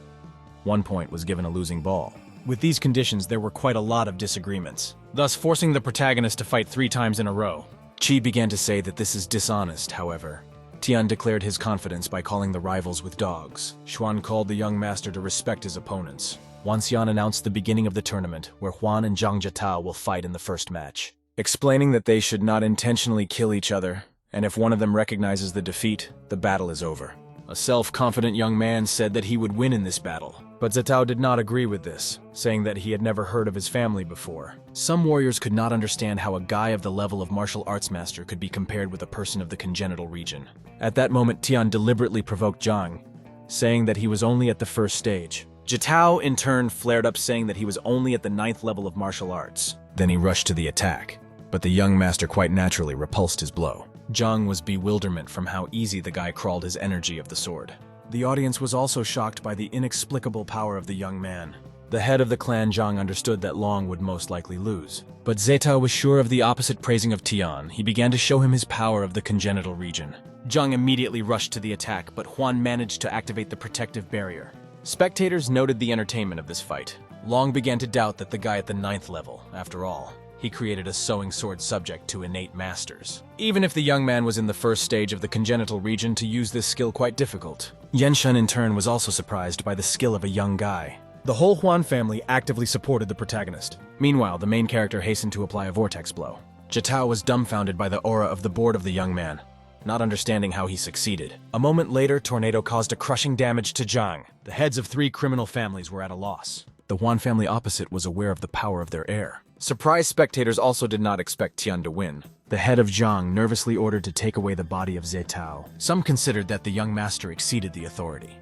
1 point was given a losing ball. With these conditions, there were quite a lot of disagreements, thus forcing the protagonist to fight 3 times in a row. Qi began to say that this is dishonest, however. Tian declared his confidence by calling the rivals with dogs. Schwan called the young master to respect his opponents. Wan Xian announced the beginning of the tournament, where Huan and Zhang Jitao will fight in the first match, explaining that they should not intentionally kill each other, and if one of them recognizes the defeat, the battle is over. A self-confident young man said that he would win in this battle, but Zitao did not agree with this, saying that he had never heard of his family before. Some warriors could not understand how a guy of the level of martial arts master could be compared with a person of the congenital region. At that moment, Tian deliberately provoked Zhang, saying that he was only at the first stage. Jitao, in turn, flared up, saying that he was only at the 9th level of martial arts. Then he rushed to the attack, but the young master quite naturally repulsed his blow. Zhang was bewilderment from how easy the guy crawled his energy of the sword. The audience was also shocked by the inexplicable power of the young man. The head of the clan Zhang understood that Long would most likely lose. But Zeta was sure of the opposite, praising of Tian. He began to show him his power of the congenital region. Zhang immediately rushed to the attack, but Huan managed to activate the protective barrier. Spectators noted the entertainment of this fight. Long began to doubt that the guy at the 9th level, after all, he created a sewing sword subject to innate masters. Even if the young man was in the first stage of the congenital region, to use this skill quite difficult. Yenshun in turn was also surprised by the skill of a young guy. The whole Huan family actively supported the protagonist. Meanwhile, the main character hastened to apply a vortex blow. Jitao was dumbfounded by the aura of the board of the young man, not understanding how he succeeded. A moment later, Tornado caused a crushing damage to Zhang. The heads of 3 criminal families were at a loss. The Huan family opposite was aware of the power of their heir. Surprised spectators also did not expect Tian to win. The head of Zhang nervously ordered to take away the body of Zetao. Some considered that the young master exceeded the authority.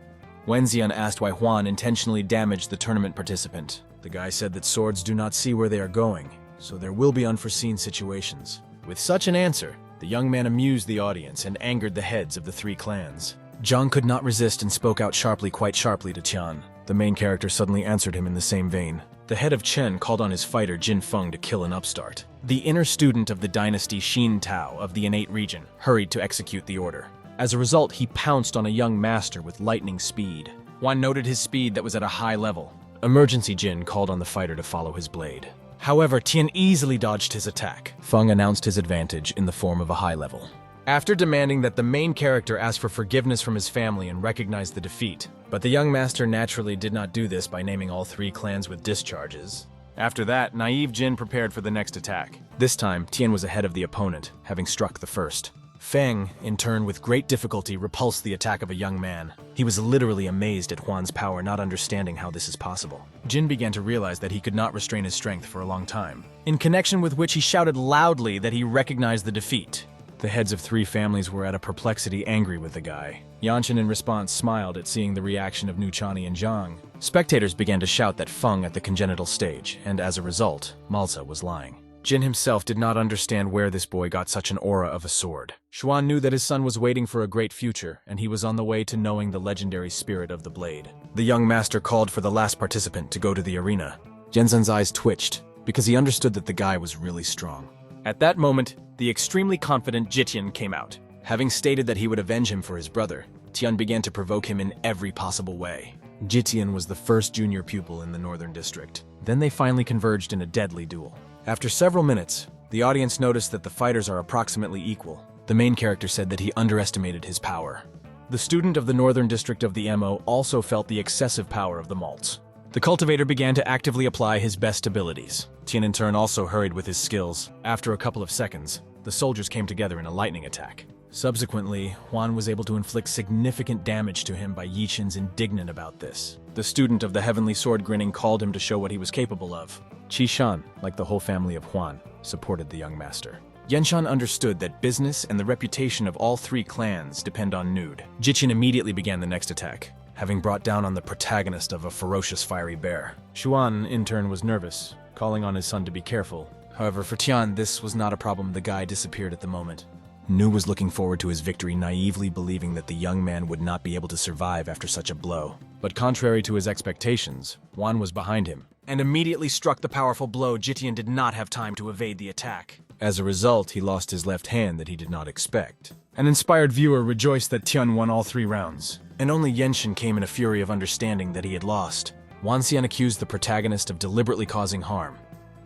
Wenxian asked why Huan intentionally damaged the tournament participant. The guy said that swords do not see where they are going, so there will be unforeseen situations. With such an answer, the young man amused the audience and angered the heads of the 3 clans. Zhang could not resist and spoke out sharply, quite sharply, to Tian. The main character suddenly answered him in the same vein. The head of Chen called on his fighter Jin Feng to kill an upstart. The inner student of the dynasty Xin Tao of the innate region hurried to execute the order. As a result, he pounced on a young master with lightning speed. Huan noted his speed that was at a high level. Emergency Jin called on the fighter to follow his blade. However, Tian easily dodged his attack. Feng announced his advantage in the form of a high level. After demanding that the main character ask for forgiveness from his family and recognize the defeat, but the young master naturally did not do this by naming all 3 clans with discharges. After that, naive Jin prepared for the next attack. This time, Tian was ahead of the opponent, having struck the first. Feng, in turn, with great difficulty, repulsed the attack of a young man. He was literally amazed at Huan's power, not understanding how this is possible. Jin began to realize that he could not restrain his strength for a long time, in connection with which he shouted loudly that he recognized the defeat. The heads of 3 families were at a perplexity, angry with the guy. Yanshin in response smiled at seeing the reaction of Nuchani and Zhang. Spectators began to shout that Feng at the congenital stage, and as a result, Malza was lying. Jin himself did not understand where this boy got such an aura of a sword. Schwan knew that his son was waiting for a great future, and he was on the way to knowing the legendary spirit of the blade. The young master called for the last participant to go to the arena. Jensen's eyes twitched, because he understood that the guy was really strong. At that moment, the extremely confident Jitian came out. Having stated that he would avenge him for his brother, Tian began to provoke him in every possible way. Jitian was the first junior pupil in the Northern District. Then they finally converged in a deadly duel. After several minutes, the audience noticed that the fighters are approximately equal. The main character said that he underestimated his power. The student of the Northern District of the MO also felt the excessive power of the malts. The cultivator began to actively apply his best abilities. Tian in turn also hurried with his skills. After a couple of seconds, the soldiers came together in a lightning attack. Subsequently, Huan was able to inflict significant damage to him by Yixin's indignant about this. The student of the Heavenly Sword grinning called him to show what he was capable of. Qishan, like the whole family of Huan, supported the young master. Yenshan understood that business and the reputation of all 3 clans depend on Nude. Jichin immediately began the next attack, having brought down on the protagonist of a ferocious fiery bear. Schwan, in turn, was nervous, calling on his son to be careful. However, for Tian, this was not a problem. The guy disappeared at the moment. Nu was looking forward to his victory, naively believing that the young man would not be able to survive after such a blow. But contrary to his expectations, Huan was behind him, and immediately struck the powerful blow. Jitian did not have time to evade the attack. As a result, he lost his left hand that he did not expect. An inspired viewer rejoiced that Tian won all 3 rounds, and only Yenshin came in a fury of understanding that he had lost. Wanxian accused the protagonist of deliberately causing harm.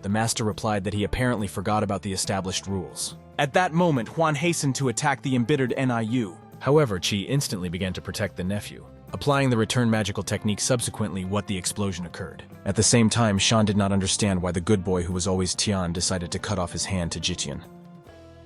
The master replied that he apparently forgot about the established rules. At that moment, Huan hastened to attack the embittered Niu. However, Qi instantly began to protect the nephew, applying the return magical technique subsequently what the explosion occurred. At the same time, Schwan did not understand why the good boy who was always Tian decided to cut off his hand to Jitian.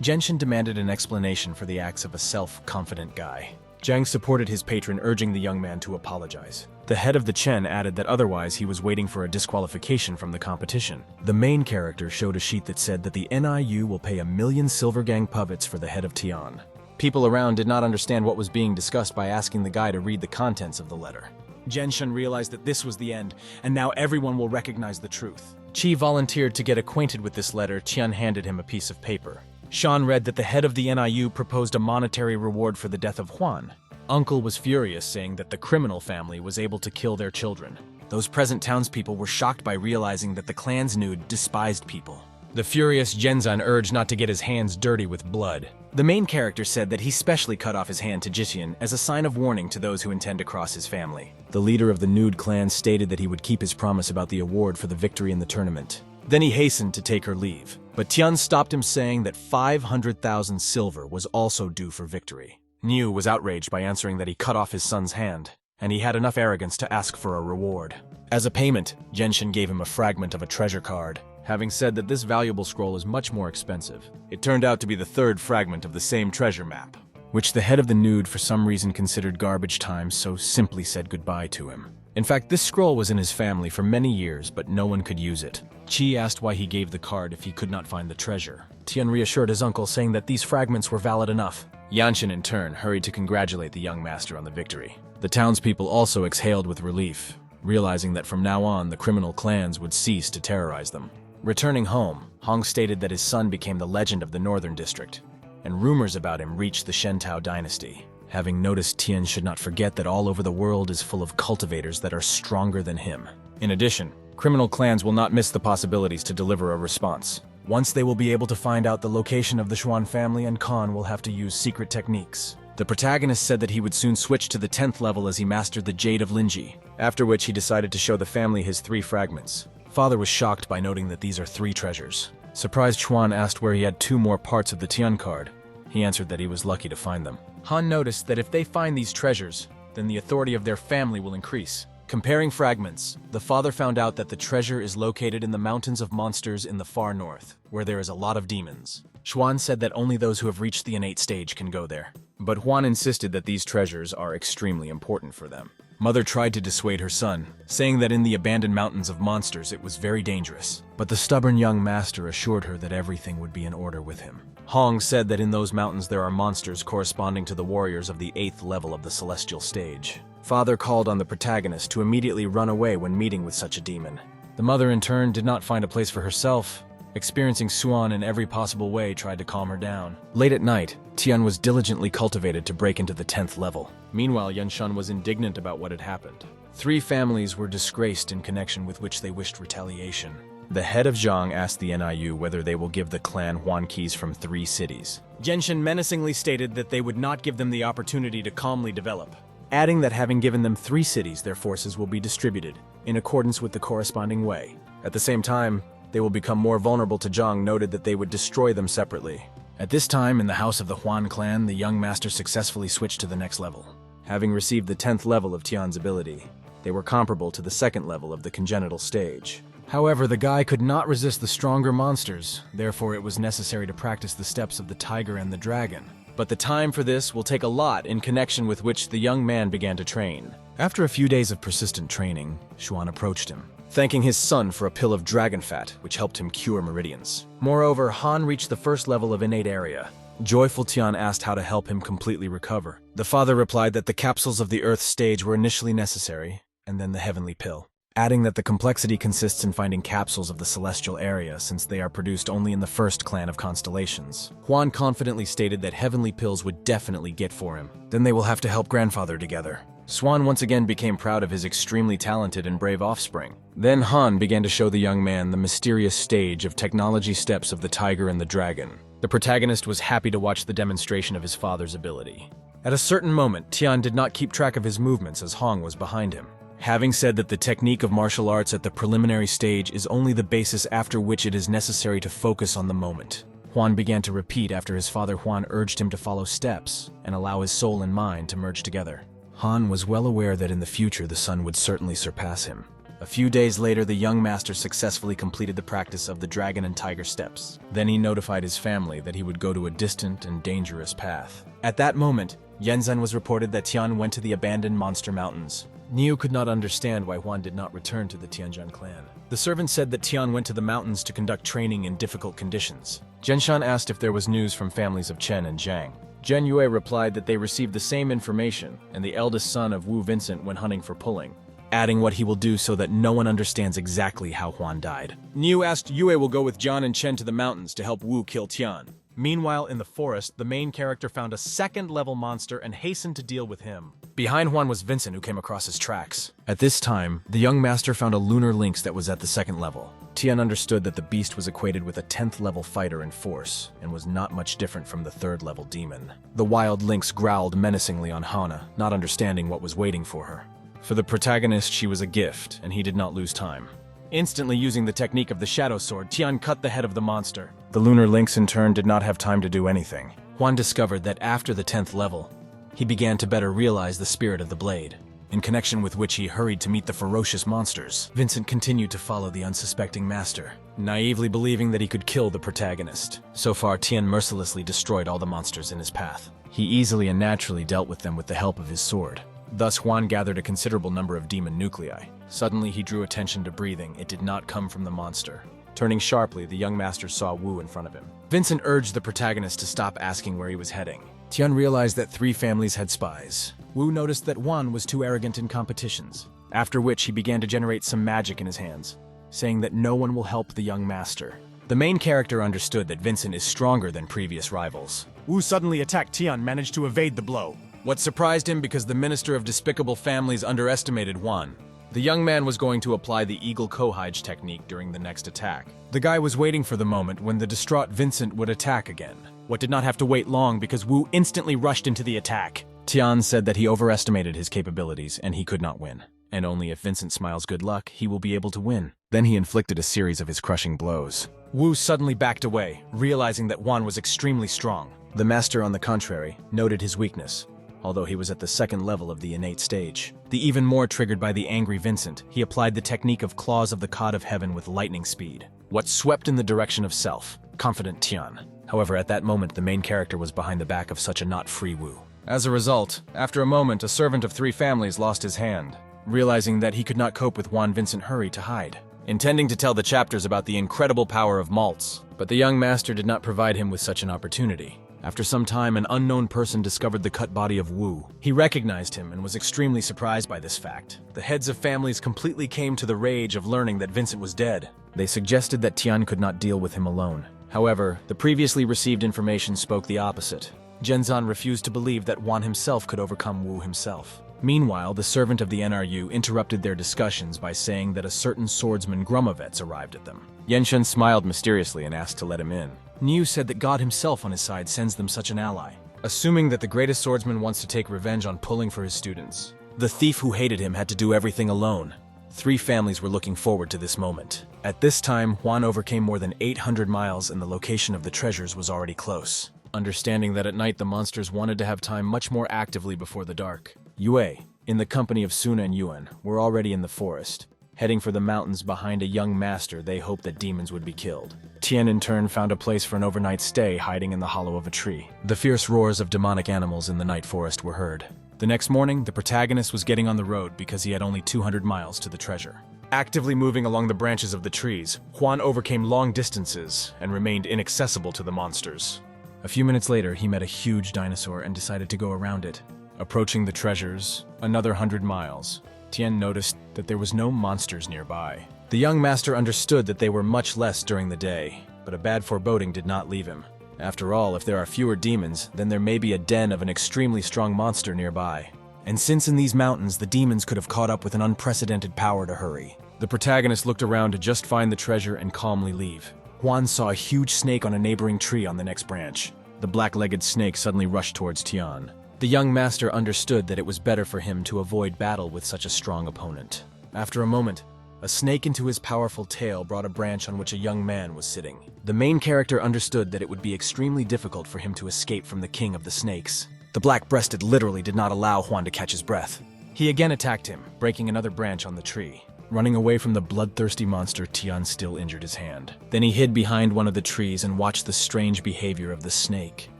Genshin demanded an explanation for the acts of a self-confident guy. Jiang supported his patron, urging the young man to apologize. The head of the Chen added that otherwise he was waiting for a disqualification from the competition. The main character showed a sheet that said that the NIU will pay 1,000,000 silver gang puppets for the head of Tian. People around did not understand what was being discussed by asking the guy to read the contents of the letter. Genshin realized that this was the end, and now everyone will recognize the truth. Qi volunteered to get acquainted with this letter. Tian handed him a piece of paper. Schwan read that the head of the NIU proposed a monetary reward for the death of Huan. Uncle was furious, saying that the criminal family was able to kill their children. Those present townspeople were shocked by realizing that the clan's nude despised people. The furious Genzan urged not to get his hands dirty with blood. The main character said that he specially cut off his hand to Jitian as a sign of warning to those who intend to cross his family. The leader of the nude clan stated that he would keep his promise about the award for the victory in the tournament. Then he hastened to take her leave, but Tian stopped him, saying that 500,000 silver was also due for victory. Niu was outraged by answering that he cut off his son's hand, and he had enough arrogance to ask for a reward. As a payment, Genshin gave him a fragment of a treasure card, having said that this valuable scroll is much more expensive. It turned out to be the 3rd fragment of the same treasure map, which the head of the nude for some reason considered garbage time, so simply said goodbye to him. In fact, this scroll was in his family for many years, but no one could use it. Qi asked why he gave the card if he could not find the treasure. Tian reassured his uncle, saying that these fragments were valid enough. Yanshin, in turn, hurried to congratulate the young master on the victory. The townspeople also exhaled with relief, realizing that from now on the criminal clans would cease to terrorize them. Returning home, Hong stated that his son became the legend of the northern district, and rumors about him reached the Shentao dynasty. Having noticed, Tian should not forget that all over the world is full of cultivators that are stronger than him. In addition, criminal clans will not miss the possibilities to deliver a response. Once they will be able to find out the location of the Schwan family, and Khan will have to use secret techniques. The protagonist said that he would soon switch to the 10th level as he mastered the Jade of Linji, after which he decided to show the family his 3 fragments. Father was shocked by noting that these are 3 treasures. Surprised, Schwan asked where he had 2 more parts of the Tian card. He answered that he was lucky to find them. Han noticed that if they find these treasures, then the authority of their family will increase. Comparing fragments, the father found out that the treasure is located in the mountains of monsters in the far north, where there is a lot of demons. Schwan said that only those who have reached the innate stage can go there. But Huan insisted that these treasures are extremely important for them. Mother tried to dissuade her son, saying that in the abandoned mountains of monsters it was very dangerous. But the stubborn young master assured her that everything would be in order with him. Hong said that in those mountains there are monsters corresponding to the warriors of the 8th level of the celestial stage. Father called on the protagonist to immediately run away when meeting with such a demon. The mother in turn did not find a place for herself. Experiencing Schwan in every possible way tried to calm her down. Late at night, Tian was diligently cultivated to break into the 10th level. Meanwhile, Yunshan was indignant about what had happened. 3 families were disgraced in connection with which they wished retaliation. The head of Zhang asked the NIU whether they will give the clan Huan keys from 3 cities. Genshin menacingly stated that they would not give them the opportunity to calmly develop, adding that having given them 3 cities, their forces will be distributed in accordance with the corresponding way. At the same time, they will become more vulnerable to Zhang, noted that they would destroy them separately. At this time, in the house of the Huan clan, the young master successfully switched to the next level. Having received the 10th level of Tian's ability, they were comparable to the 2nd level of the congenital stage. However, the guy could not resist the stronger monsters, therefore it was necessary to practice the steps of the tiger and the dragon. But the time for this will take a lot, in connection with which the young man began to train. After a few days of persistent training, Schwan approached him, thanking his son for a pill of dragon fat, which helped him cure meridians. Moreover, Han reached the 1st level of innate area. Joyful Tian asked how to help him completely recover. The father replied that the capsules of the Earth stage were initially necessary, and then the heavenly pill, adding that the complexity consists in finding capsules of the celestial area, since they are produced only in the 1st clan of constellations. Huan confidently stated that heavenly pills would definitely get for him. Then they will have to help grandfather together. Schwan once again became proud of his extremely talented and brave offspring. Then Han began to show the young man the mysterious stage of technology steps of the tiger and the dragon. The protagonist was happy to watch the demonstration of his father's ability. At a certain moment, Tian did not keep track of his movements as Hong was behind him. Having said that the technique of martial arts at the preliminary stage is only the basis after which it is necessary to focus on the moment, Huan began to repeat after his father Huan urged him to follow steps and allow his soul and mind to merge together. Han was well aware that in the future the son would certainly surpass him. A few days later, the young master successfully completed the practice of the dragon and tiger steps. Then he notified his family that he would go to a distant and dangerous path. At that moment, Yenzhen was reported that Tian went to the abandoned monster mountains. Niu could not understand why Huan did not return to the Tianzhan clan. The servant said that Tian went to the mountains to conduct training in difficult conditions. Zhenshan asked if there was news from families of Chen and Zhang. Zhen Yue replied that they received the same information, and the eldest son of Wu Vincent went hunting for pulling, adding what he will do so that no one understands exactly how Huan died. Niu asked Yue will go with Jian and Chen to the mountains to help Wu kill Tian. Meanwhile, in the forest, the main character found a second-level monster and hastened to deal with him. Behind Huan was Vincent, who came across his tracks. At this time, the young master found a lunar lynx that was at the second level. Tian understood that the beast was equated with a 10th-level fighter in force, and was not much different from the 3rd-level demon. The wild lynx growled menacingly on Hana, not understanding what was waiting for her. For the protagonist, she was a gift, and he did not lose time. Instantly using the technique of the shadow sword, Tian cut the head of the monster. The lunar lynx in turn did not have time to do anything. Huan discovered that after the 10th level, he began to better realize the spirit of the blade, in connection with which he hurried to meet the ferocious monsters. Vincent continued to follow the unsuspecting master, naively believing that he could kill the protagonist. So far, Tian mercilessly destroyed all the monsters in his path. He easily and naturally dealt with them with the help of his sword. Thus, Huan gathered a considerable number of demon nuclei. Suddenly, he drew attention to breathing. It did not come from the monster. Turning sharply, the young master saw Wu in front of him. Vincent urged the protagonist to stop asking where he was heading. Tian realized that 3 families had spies. Wu noticed that Huan was too arrogant in competitions, after which he began to generate some magic in his hands, saying that no one will help the young master. The main character understood that Vincent is stronger than previous rivals. Wu suddenly attacked Tian, managed to evade the blow. What surprised him because the Minister of Despicable Families underestimated Huan. The young man was going to apply the Eagle Kohage technique during the next attack. The guy was waiting for the moment when the distraught Vincent would attack again. What did not have to wait long because Wu instantly rushed into the attack. Tian said that he overestimated his capabilities and he could not win. And only if Vincent smiles good luck, he will be able to win. Then he inflicted a series of his crushing blows. Wu suddenly backed away, realizing that Huan was extremely strong. The master, on the contrary, noted his weakness, although he was at the 2nd level of the innate stage. Even more triggered by the angry Vincent, he applied the technique of Claws of the God of Heaven with lightning speed, what swept in the direction of self, confident Tian. However, at that moment, the main character was behind the back of such a not free Wu. As a result, after a moment, a servant of 3 families lost his hand. Realizing that he could not cope with Huan, Vincent hurried to hide, intending to tell the chapters about the incredible power of malts. But the young master did not provide him with such an opportunity. After some time, an unknown person discovered the cut body of Wu. He recognized him and was extremely surprised by this fact. The heads of families completely came to the rage of learning that Vincent was dead. They suggested that Tian could not deal with him alone. However, the previously received information spoke the opposite. Zhenzan refused to believe that Huan himself could overcome Wu himself. Meanwhile, the servant of the NRU interrupted their discussions by saying that a certain swordsman Grumovets arrived at them. Yenshen smiled mysteriously and asked to let him in. Niu said that God himself on his side sends them such an ally, assuming that the greatest swordsman wants to take revenge on pulling for his students. The thief who hated him had to do everything alone. 3 families were looking forward to this moment. At this time, Huan overcame more than 800 miles and the location of the treasures was already close. Understanding that at night the monsters wanted to have time much more actively before the dark, Yue, in the company of Suna and Yuan, were already in the forest. Heading for the mountains behind a young master, they hoped that demons would be killed. Tian in turn found a place for an overnight stay hiding in the hollow of a tree. The fierce roars of demonic animals in the night forest were heard. The next morning, the protagonist was getting on the road because he had only 200 miles to the treasure. Actively moving along the branches of the trees, Huan overcame long distances and remained inaccessible to the monsters. A few minutes later, he met a huge dinosaur and decided to go around it. Approaching the treasures, another 100 miles, Tian noticed that there was no monsters nearby. The young master understood that they were much less during the day, but a bad foreboding did not leave him. After all, if there are fewer demons, then there may be a den of an extremely strong monster nearby. And since in these mountains the demons could have caught up with an unprecedented power to hurry, the protagonist looked around to just find the treasure and calmly leave. Juan saw a huge snake on a neighboring tree on the next branch. The black-legged snake suddenly rushed towards Tian. The young master understood that it was better for him to avoid battle with such a strong opponent. After a moment, a snake into his powerful tail brought a branch on which a young man was sitting. The main character understood that it would be extremely difficult for him to escape from the king of the snakes. The black-breasted literally did not allow Juan to catch his breath. He again attacked him, breaking another branch on the tree. Running away from the bloodthirsty monster, Tian still injured his hand. Then he hid behind one of the trees and watched the strange behavior of the snake,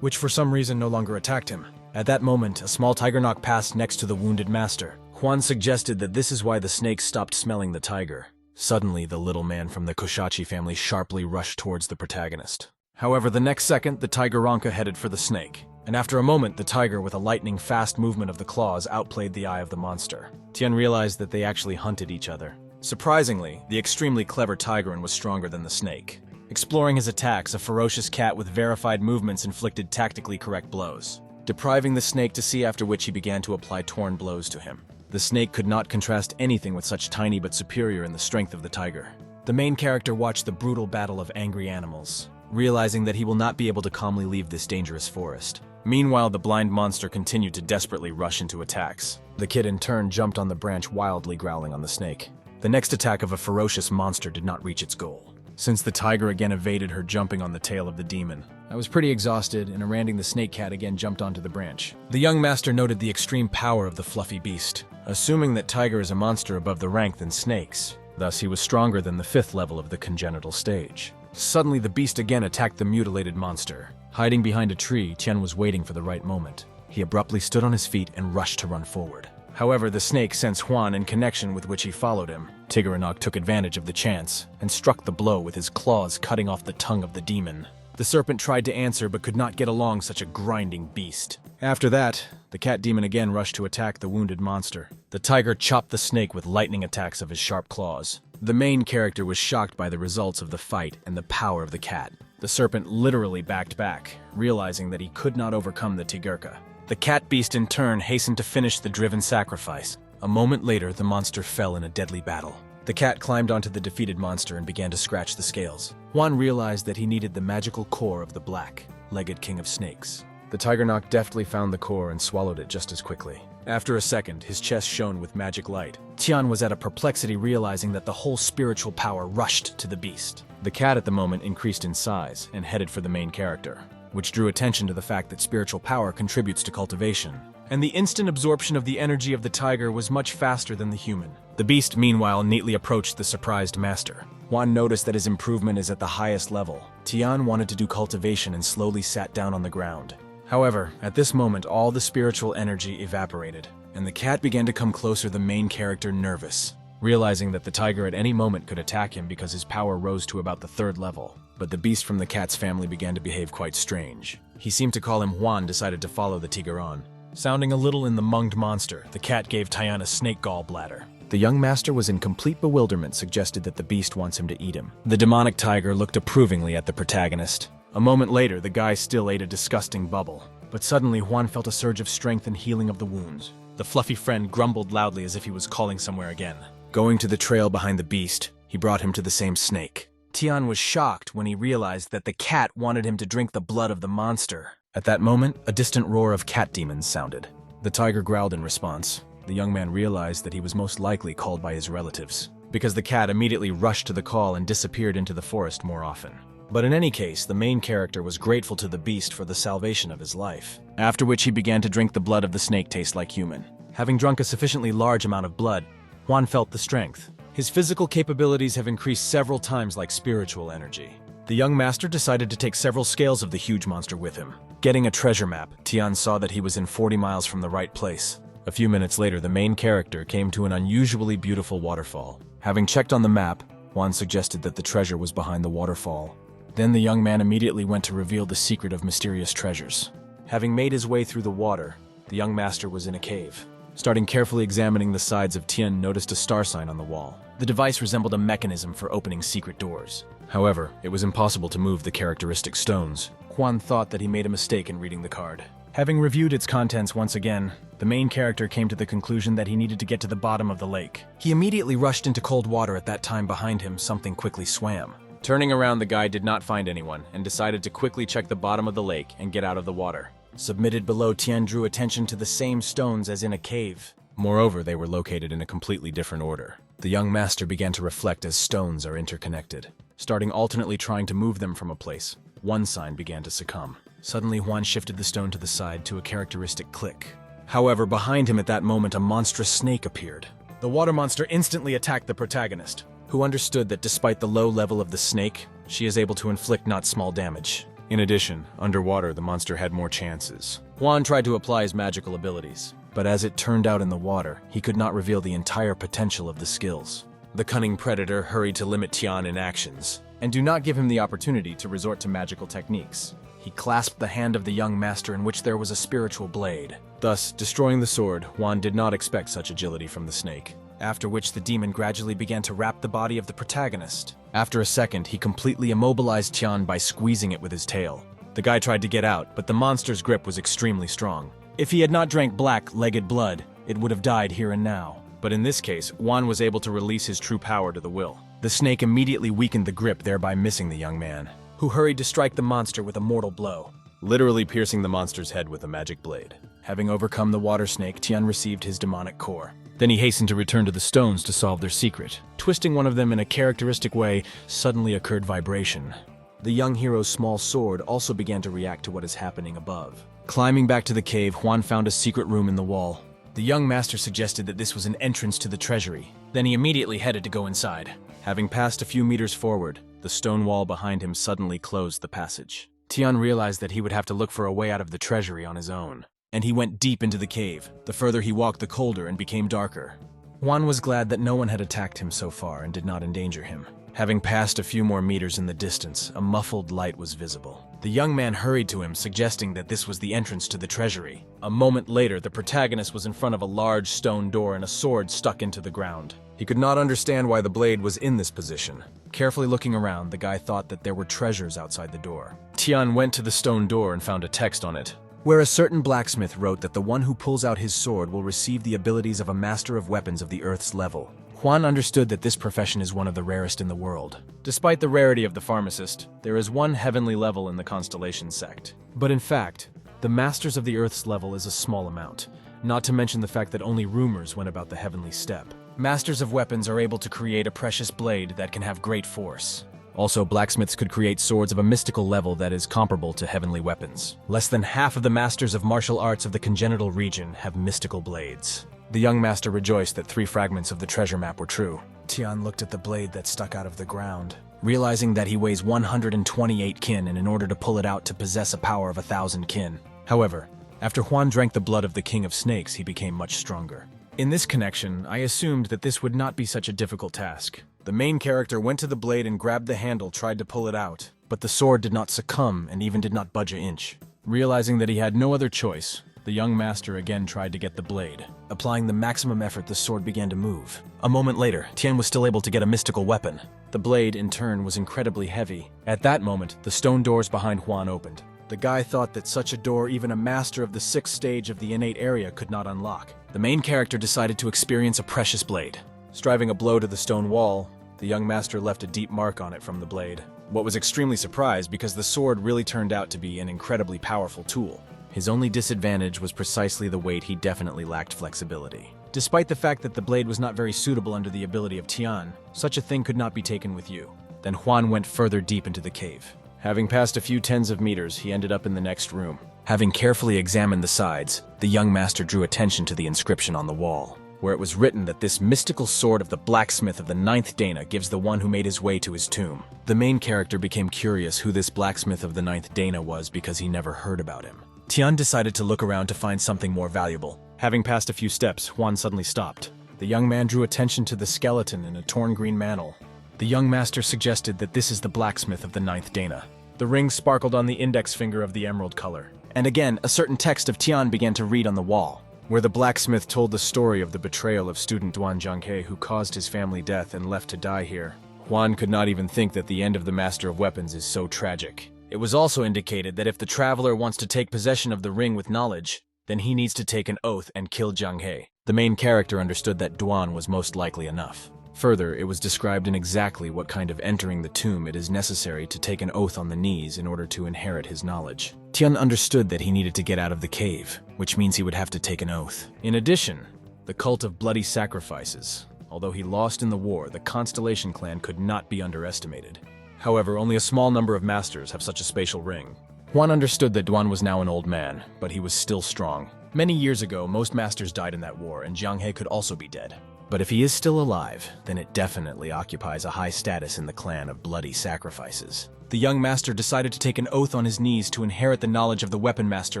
which for some reason no longer attacked him. At that moment, a small tiger knock passed next to the wounded master. Juan suggested that this is why the snake stopped smelling the tiger. Suddenly, the little man from the Koshachi family sharply rushed towards the protagonist. However, the next second, the tiger Ronka headed for the snake. And after a moment, the tiger, with a lightning-fast movement of the claws, outplayed the eye of the monster. Tian realized that they actually hunted each other. Surprisingly, the extremely clever tigerin was stronger than the snake. Exploring his attacks, a ferocious cat with verified movements inflicted tactically correct blows, depriving the snake to see, after which he began to apply torn blows to him. The snake could not contrast anything with such tiny but superior in the strength of the tiger. The main character watched the brutal battle of angry animals, realizing that he will not be able to calmly leave this dangerous forest. Meanwhile, the blind monster continued to desperately rush into attacks. The kid in turn jumped on the branch, wildly growling on the snake. The next attack of a ferocious monster did not reach its goal, since the tiger again evaded her, jumping on the tail of the demon. I was pretty exhausted, and Aranding the snake cat again jumped onto the branch. The young master noted the extreme power of the fluffy beast, assuming that tiger is a monster above the rank than snakes. Thus, he was stronger than the 5th level of the congenital stage. Suddenly, the beast again attacked the mutilated monster. Hiding behind a tree, Tian was waiting for the right moment. He abruptly stood on his feet and rushed to run forward. However, the snake sensed Juan, in connection with which he followed him. Tigrenog took advantage of the chance and struck the blow with his claws, cutting off the tongue of the demon. The serpent tried to answer but could not get along such a grinding beast. After that, the cat demon again rushed to attack the wounded monster. The tiger chopped the snake with lightning attacks of his sharp claws. The main character was shocked by the results of the fight and the power of the cat. The serpent literally backed back, realizing that he could not overcome the Tigurka. The cat beast in turn hastened to finish the driven sacrifice. A moment later, the monster fell in a deadly battle. The cat climbed onto the defeated monster and began to scratch the scales. Juan realized that he needed the magical core of the black-legged king of snakes. The Tigrenog deftly found the core and swallowed it just as quickly. After a second, his chest shone with magic light. Tian was at a perplexity, realizing that the whole spiritual power rushed to the beast. The cat at the moment increased in size and headed for the main character, which drew attention to the fact that spiritual power contributes to cultivation. And the instant absorption of the energy of the tiger was much faster than the human. The beast, meanwhile, neatly approached the surprised master. Juan noticed that his improvement is at the highest level. Tian wanted to do cultivation and slowly sat down on the ground. However, at this moment, all the spiritual energy evaporated, and the cat began to come closer, the main character nervous, realizing that the tiger at any moment could attack him because his power rose to about the 3rd level. But the beast from the cat's family began to behave quite strange. He seemed to call him Juan, decided to follow the tiger on. Sounding a little in the munged monster, the cat gave Tian a snake gallbladder. The young master was in complete bewilderment, suggested that the beast wants him to eat him. The demonic tiger looked approvingly at the protagonist. A moment later, the guy still ate a disgusting bubble. But suddenly, Juan felt a surge of strength and healing of the wounds. The fluffy friend grumbled loudly as if he was calling somewhere again. Going to the trail behind the beast, he brought him to the same snake. Tian was shocked when he realized that the cat wanted him to drink the blood of the monster. At that moment, a distant roar of cat demons sounded. The tiger growled in response. The young man realized that he was most likely called by his relatives, because the cat immediately rushed to the call and disappeared into the forest more often. But in any case, the main character was grateful to the beast for the salvation of his life, after which he began to drink the blood of the snake, taste like human. Having drunk a sufficiently large amount of blood, Juan felt the strength. His physical capabilities have increased several times like spiritual energy. The young master decided to take several scales of the huge monster with him. Getting a treasure map, Tian saw that he was in 40 miles from the right place. A few minutes later, the main character came to an unusually beautiful waterfall. Having checked on the map, Juan suggested that the treasure was behind the waterfall. Then the young man immediately went to reveal the secret of mysterious treasures. Having made his way through the water, the young master was in a cave. Starting carefully examining the sides of Tian, noticed a star sign on the wall. The device resembled a mechanism for opening secret doors. However, it was impossible to move the characteristic stones. Juan thought that he made a mistake in reading the card. Having reviewed its contents once again, the main character came to the conclusion that he needed to get to the bottom of the lake. He immediately rushed into cold water. At that time, behind him, something quickly swam. Turning around, the guy did not find anyone and decided to quickly check the bottom of the lake and get out of the water. Submitted below, Tian drew attention to the same stones as in a cave. Moreover, they were located in a completely different order. The young master began to reflect as stones are interconnected. Starting alternately trying to move them from a place, one sign began to succumb. Suddenly, Schwan shifted the stone to the side to a characteristic click. However, behind him at that moment, a monstrous snake appeared. The water monster instantly attacked the protagonist, who understood that despite the low level of the snake, she is able to inflict not small damage. In addition, underwater, the monster had more chances. Schwan tried to apply his magical abilities, but as it turned out in the water, he could not reveal the entire potential of the skills. The cunning predator hurried to limit Tian in actions, and do not give him the opportunity to resort to magical techniques. He clasped the hand of the young master in which there was a spiritual blade. Thus, destroying the sword, Schwan did not expect such agility from the snake. After which the demon gradually began to wrap the body of the protagonist. After a second, he completely immobilized Tian by squeezing it with his tail. The guy tried to get out, but the monster's grip was extremely strong. If he had not drank black-legged blood, it would have died here and now. But in this case, Schwan was able to release his true power to the will. The snake immediately weakened the grip, thereby missing the young man, who hurried to strike the monster with a mortal blow, literally piercing the monster's head with a magic blade. Having overcome the water snake, Tian received his demonic core. Then he hastened to return to the stones to solve their secret. Twisting one of them in a characteristic way, suddenly occurred vibration. The young hero's small sword also began to react to what is happening above. Climbing back to the cave, Schwan found a secret room in the wall. The young master suggested that this was an entrance to the treasury. Then he immediately headed to go inside. Having passed a few meters forward, the stone wall behind him suddenly closed the passage. Tian realized that he would have to look for a way out of the treasury on his own, and he went deep into the cave. The further he walked, the colder and became darker. Schwan was glad that no one had attacked him so far and did not endanger him. Having passed a few more meters in the distance, a muffled light was visible. The young man hurried to him, suggesting that this was the entrance to the treasury. A moment later, the protagonist was in front of a large stone door and a sword stuck into the ground. He could not understand why the blade was in this position. Carefully looking around, the guy thought that there were treasures outside the door. Tian went to the stone door and found a text on it, where a certain blacksmith wrote that the one who pulls out his sword will receive the abilities of a master of weapons of the Earth's level. Schwan understood that this profession is one of the rarest in the world. Despite the rarity of the pharmacist, there is one heavenly level in the constellation sect. But in fact, the masters of the Earth's level is a small amount, not to mention the fact that only rumors went about the heavenly step. Masters of weapons are able to create a precious blade that can have great force. Also, blacksmiths could create swords of a mystical level that is comparable to heavenly weapons. Less than half of the masters of martial arts of the congenital region have mystical blades. The young master rejoiced that 3 fragments of the treasure map were true. Tian looked at the blade that stuck out of the ground, realizing that he weighs 128 kin and in order to pull it out to possess a power of 1,000 kin. However, after Schwan drank the blood of the king of snakes, he became much stronger. In this connection, I assumed that this would not be such a difficult task. The main character went to the blade and grabbed the handle, tried to pull it out, but the sword did not succumb and even did not budge an inch. Realizing that he had no other choice, the young master again tried to get the blade. Applying the maximum effort, the sword began to move. A moment later, Tian was still able to get a mystical weapon. The blade, in turn, was incredibly heavy. At that moment, the stone doors behind Schwan opened. The guy thought that such a door even a master of the 6th stage of the innate area could not unlock. The main character decided to experience a precious blade. Striving a blow to the stone wall, the young master left a deep mark on it from the blade. What was extremely surprised because the sword really turned out to be an incredibly powerful tool. His only disadvantage was precisely the weight. He definitely lacked flexibility. Despite the fact that the blade was not very suitable under the ability of Tian, such a thing could not be taken with you. Then Schwan went further deep into the cave. Having passed a few tens of meters, he ended up in the next room. Having carefully examined the sides, the young master drew attention to the inscription on the wall, where it was written that this mystical sword of the blacksmith of the 9th Dana gives the one who made his way to his tomb. The main character became curious who this blacksmith of the 9th Dana was because he never heard about him. Tian decided to look around to find something more valuable. Having passed a few steps, Schwan suddenly stopped. The young man drew attention to the skeleton in a torn green mantle. The young master suggested that this is the blacksmith of the 9th Dana. The ring sparkled on the index finger of the emerald color. And again, a certain text of Tian began to read on the wall, where the blacksmith told the story of the betrayal of student Duan Zhanghe who caused his family death and left to die here. Schwan could not even think that the end of the Master of Weapons is so tragic. It was also indicated that if the traveler wants to take possession of the ring with knowledge, then he needs to take an oath and kill Zhanghe. The main character understood that Duan was most likely enough. Further, it was described in exactly what kind of entering the tomb it is necessary to take an oath on the knees in order to inherit his knowledge. Tian understood that he needed to get out of the cave, which means he would have to take an oath. In addition, the cult of bloody sacrifices. Although he lost in the war, the Constellation clan could not be underestimated. However, only a small number of masters have such a spatial ring. Juan understood that Duan was now an old man, but he was still strong. Many years ago, most masters died in that war, and Jiang He could also be dead. But if he is still alive, then it definitely occupies a high status in the clan of bloody sacrifices. The young master decided to take an oath on his knees to inherit the knowledge of the weapon master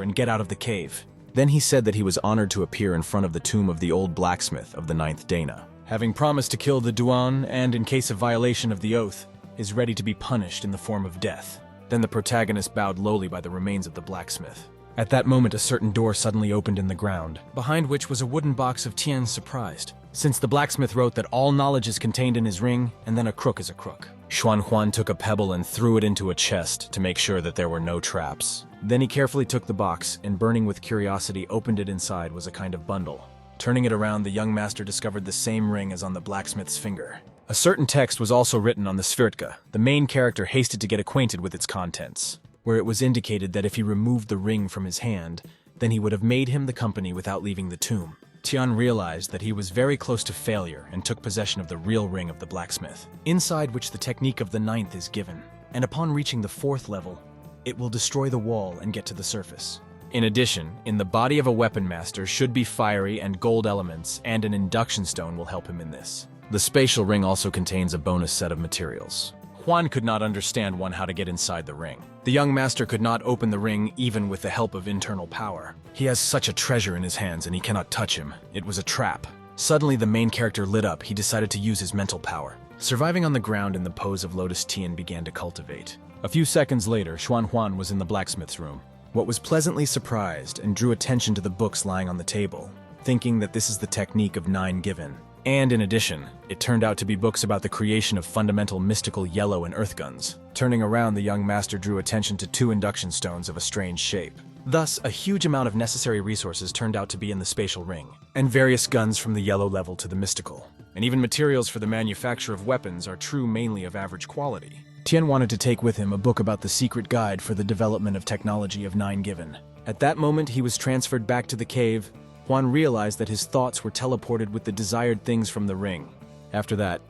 and get out of the cave. Then he said that he was honored to appear in front of the tomb of the old blacksmith of the 9th Dana. Having promised to kill the Duan and, in case of violation of the oath, is ready to be punished in the form of death. Then the protagonist bowed lowly by the remains of the blacksmith. At that moment, a certain door suddenly opened in the ground, behind which was a wooden box of Tian's surprised, since the blacksmith wrote that all knowledge is contained in his ring, and then a crook is a crook. Schwan took a pebble and threw it into a chest to make sure that there were no traps. Then he carefully took the box, and burning with curiosity, opened it. Inside was a kind of bundle. Turning it around, the young master discovered the same ring as on the blacksmith's finger. A certain text was also written on the Svirtka. The main character hasted to get acquainted with its contents, where it was indicated that if he removed the ring from his hand, then he would have made him the company without leaving the tomb. Tian realized that he was very close to failure and took possession of the real ring of the blacksmith, inside which the technique of the 9th is given, and upon reaching the 4th level, it will destroy the wall and get to the surface. In addition, in the body of a weapon master should be fiery and gold elements, and an induction stone will help him in this. The spatial ring also contains a bonus set of materials. Juan could not understand how to get inside the ring. The young master could not open the ring even with the help of internal power. He has such a treasure in his hands and he cannot touch him. It was a trap. Suddenly the main character lit up. He decided to use his mental power. Surviving on the ground in the pose of Lotus Tian began to cultivate. A few seconds later, Schwan was in the blacksmith's room. What was pleasantly surprised and drew attention to the books lying on the table, thinking that this is the technique of 9 given. And in addition, it turned out to be books about the creation of fundamental mystical yellow and earth guns. Turning around, the young master drew attention to 2 induction stones of a strange shape. Thus, a huge amount of necessary resources turned out to be in the spatial ring, and various guns from the yellow level to the mystical. And even materials for the manufacture of weapons are true mainly of average quality. Tian wanted to take with him a book about the secret guide for the development of technology of 9 given. At that moment, he was transferred back to the cave. Juan realized that his thoughts were teleported with the desired things from the ring. After that,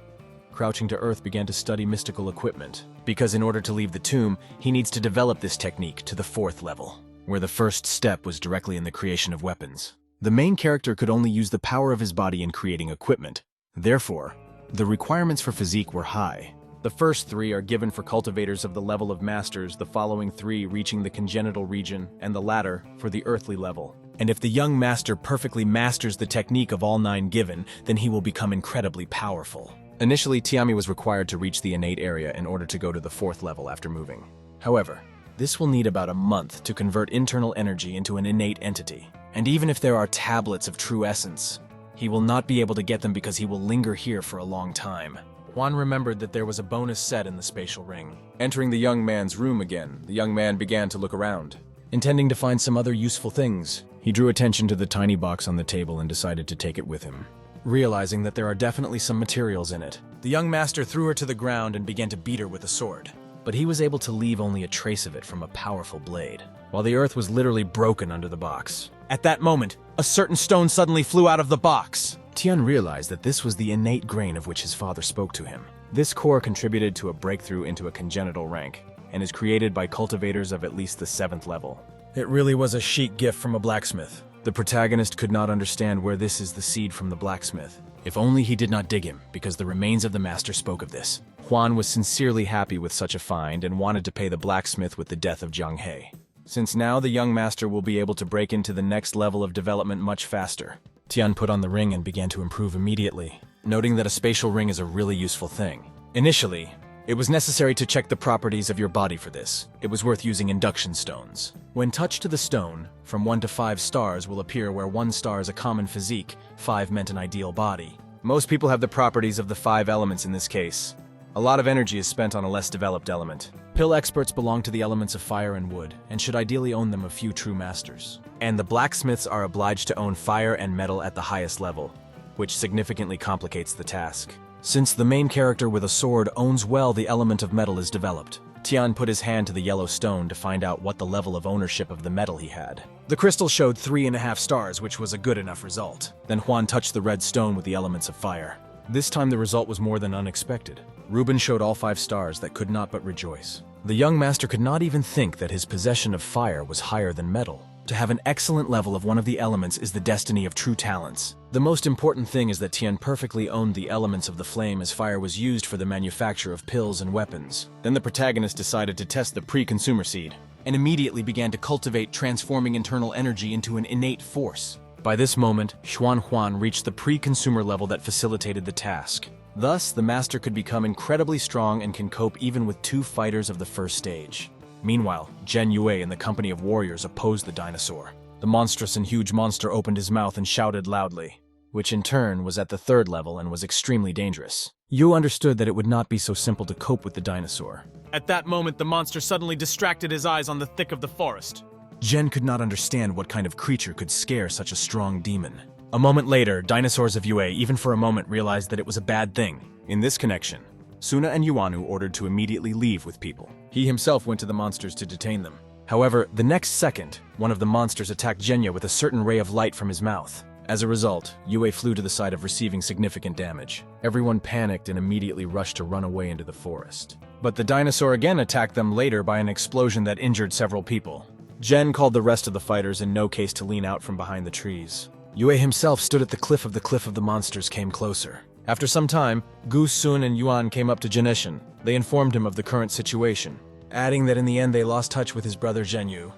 crouching to earth began to study mystical equipment, because in order to leave the tomb, he needs to develop this technique to the 4th level, where the first step was directly in the creation of weapons. The main character could only use the power of his body in creating equipment. Therefore, the requirements for physique were high. The first 3 are given for cultivators of the level of masters, the following 3 reaching the congenital region, and the latter for the earthly level. And if the young master perfectly masters the technique of all 9 given, then he will become incredibly powerful. Initially, Tiami was required to reach the innate area in order to go to the 4th level after moving. However, this will need about a month to convert internal energy into an innate entity. And even if there are tablets of true essence, he will not be able to get them because he will linger here for a long time. Juan remembered that there was a bonus set in the spatial ring. Entering the young man's room again, the young man began to look around, intending to find some other useful things. He drew attention to the tiny box on the table and decided to take it with him. Realizing that there are definitely some materials in it, the young master threw her to the ground and began to beat her with a sword. But he was able to leave only a trace of it from a powerful blade, while the earth was literally broken under the box. At that moment, a certain stone suddenly flew out of the box. Tian realized that this was the innate grain of which his father spoke to him. This core contributed to a breakthrough into a congenital rank, and is created by cultivators of at least the 7th level. It really was a chic gift from a blacksmith. The protagonist could not understand where this is the seed from the blacksmith. If only he did not dig him, because the remains of the master spoke of this. Juan was sincerely happy with such a find and wanted to pay the blacksmith with the death of Jiang He. Since now the young master will be able to break into the next level of development much faster. Tian put on the ring and began to improve immediately, noting that a spatial ring is a really useful thing. Initially, it was necessary to check the properties of your body for this. It was worth using induction stones. When touched to the stone, from 1 to 5 stars will appear where 1 star is a common physique, 5 meant an ideal body. Most people have the properties of the 5 elements in this case. A lot of energy is spent on a less developed element. Pill experts belong to the elements of fire and wood, and should ideally own them a few true masters. And the blacksmiths are obliged to own fire and metal at the highest level. which significantly complicates the task. Since the main character with a sword owns well the element of metal is developed, Tian put his hand to the yellow stone to find out what the level of ownership of the metal he had. The crystal showed 3.5 stars, which was a good enough result. Then Schwan touched the red stone with the elements of fire. This time the result was more than unexpected. Reuben showed all 5 stars that could not but rejoice. The young master could not even think that his possession of fire was higher than metal. To have an excellent level of one of the elements is the destiny of true talents. The most important thing is that Tian perfectly owned the elements of the flame, as fire was used for the manufacture of pills and weapons. Then the protagonist decided to test the pre-consumer seed, and immediately began to cultivate, transforming internal energy into an innate force. By this moment, Schwan reached the pre-consumer level that facilitated the task. Thus, the master could become incredibly strong and can cope even with 2 fighters of the first stage. Meanwhile, Zhen Yue and the company of warriors opposed the dinosaur. The monstrous and huge monster opened his mouth and shouted loudly, which in turn was at the 3rd level and was extremely dangerous. Yu understood that it would not be so simple to cope with the dinosaur. At that moment, the monster suddenly distracted his eyes on the thick of the forest. Zhen could not understand what kind of creature could scare such a strong demon. A moment later, dinosaurs of Yue even for a moment realized that it was a bad thing. In this connection, Suna and Yuanu ordered to immediately leave with people. He himself went to the monsters to detain them. However, the next second, one of the monsters attacked Zhenya with a certain ray of light from his mouth. As a result, Yue flew to the side of receiving significant damage. Everyone panicked and immediately rushed to run away into the forest. But the dinosaur again attacked them later by an explosion that injured several people. Zhen called the rest of the fighters in no case to lean out from behind the trees. Yue himself stood at the cliff of the monsters came closer. After some time, Gu Sun and Yuan came up to Jinishan. They informed him of the current situation, adding that in the end they lost touch with his brother Zhenyu.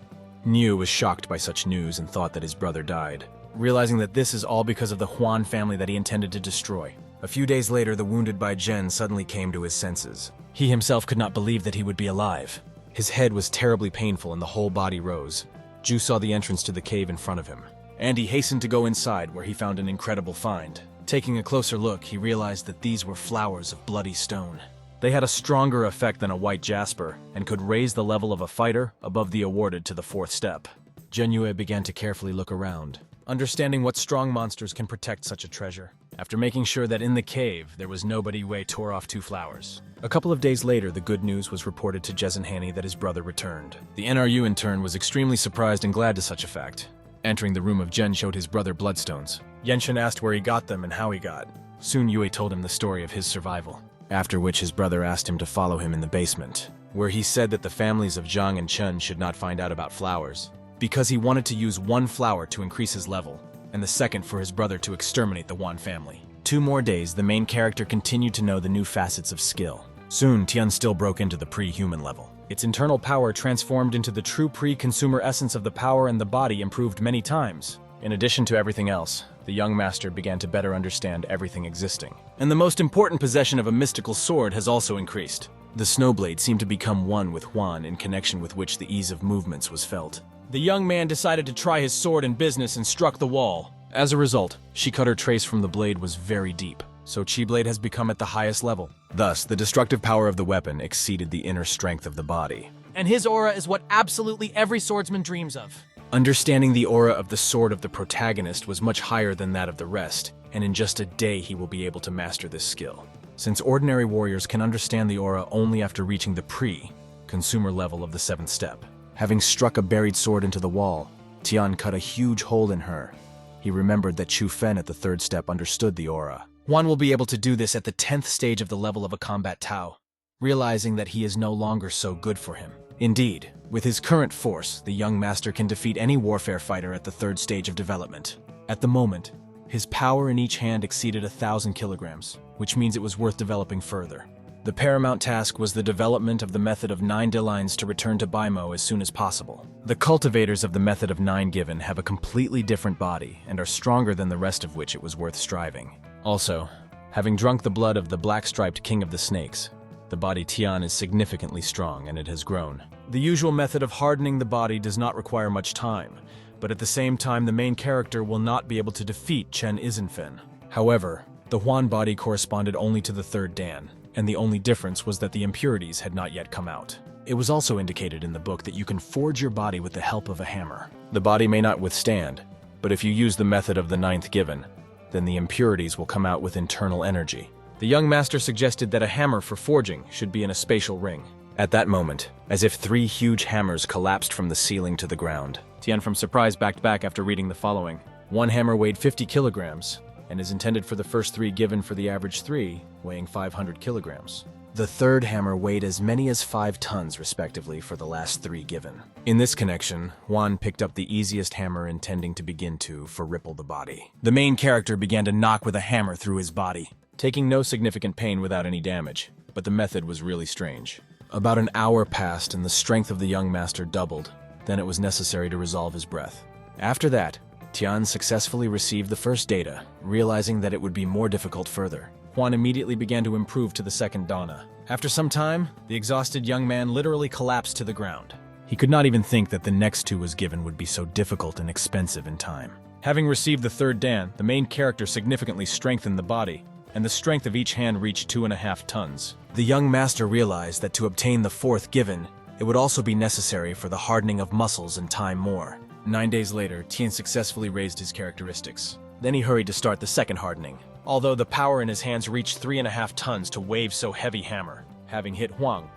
Niu was shocked by such news and thought that his brother died, realizing that this is all because of the Huan family that he intended to destroy. A few days later, the wounded by Zhen suddenly came to his senses. He himself could not believe that he would be alive. His head was terribly painful and the whole body rose. Ju saw the entrance to the cave in front of him, and he hastened to go inside, where he found an incredible find. Taking a closer look, he realized that these were flowers of bloody stone. They had a stronger effect than a white jasper, and could raise the level of a fighter above the awarded to the 4th step. Zhenyue began to carefully look around, understanding what strong monsters can protect such a treasure. After making sure that in the cave there was nobody, Wei tore off 2 flowers. A couple of days later, the good news was reported to Jezenhani that his brother returned. The NRU in turn was extremely surprised and glad to such a fact. Entering the room of Zhen showed his brother bloodstones. Yenshin asked where he got them and how he got. Soon Yue told him the story of his survival, after which his brother asked him to follow him in the basement, where he said that the families of Zhang and Chen should not find out about flowers, because he wanted to use 1 flower to increase his level, and the second for his brother to exterminate the Wan family. 2 more days, the main character continued to know the new facets of skill. Soon, Tian still broke into the pre-human level. Its internal power transformed into the true pre-consumer essence of the power, and the body improved many times. In addition to everything else, the young master began to better understand everything existing. And the most important possession of a mystical sword has also increased. The Snowblade seemed to become one with Huan, in connection with which the ease of movements was felt. The young man decided to try his sword in business and struck the wall. As a result, Shikutter trace from the blade was very deep, so Chi-Blade has become at the highest level. Thus, the destructive power of the weapon exceeded the inner strength of the body. And his aura is what absolutely every swordsman dreams of. Understanding the aura of the sword of the protagonist was much higher than that of the rest, and in just a day he will be able to master this skill. Since ordinary warriors can understand the aura only after reaching the pre-consumer level of the 7th step. Having struck a buried sword into the wall, Tian cut a huge hole in her. He remembered that Chu Fen at the 3rd step understood the aura. One will be able to do this at the 10th stage of the level of a combat Tao, realizing that he is no longer so good for him. Indeed, with his current force, the young master can defeat any warfare fighter at the 3rd stage of development. At the moment, his power in each hand exceeded 1,000 kilograms, which means it was worth developing further. The paramount task was the development of the method of 9 Dilines to return to Baimo as soon as possible. The cultivators of the method of 9 given have a completely different body and are stronger than the rest, of which it was worth striving. Also, having drunk the blood of the black-striped king of the snakes, the body Tian is significantly strong and it has grown. The usual method of hardening the body does not require much time, but at the same time the main character will not be able to defeat Chen Isenfen. However, the Huan body corresponded only to the 3rd Dan, and the only difference was that the impurities had not yet come out. It was also indicated in the book that you can forge your body with the help of a hammer. The body may not withstand, but if you use the method of the 9th given, then the impurities will come out with internal energy. The young master suggested that a hammer for forging should be in a spatial ring. At that moment, as if 3 huge hammers collapsed from the ceiling to the ground. Tian from surprise backed back after reading the following. One hammer weighed 50 kilograms and is intended for the first 3 given for the average 3, weighing 500 kilograms. The third hammer weighed as many as 5 tons respectively for the last 3 given. In this connection, Juan picked up the easiest hammer intending to begin to for Ripple the body. The main character began to knock with a hammer through his body, taking no significant pain without any damage, but the method was really strange. About an hour passed and the strength of the young master doubled. Then it was necessary to resolve his breath. After that, Tian successfully received the first data, realizing that it would be more difficult further. Juan immediately began to improve to the second dana. After some time, the exhausted young man literally collapsed to the ground. He could not even think that the next 2 was given would be so difficult and expensive in time. Having received the third dan, the main character significantly strengthened the body, and the strength of each hand reached 2.5 tons. The young master realized that to obtain the 4th given, it would also be necessary for the hardening of muscles and time more. 9 days later, Tian successfully raised his characteristics. Then he hurried to start the second hardening. Although the power in his hands reached 3.5 tons to wave so heavy hammer. Having hit Juan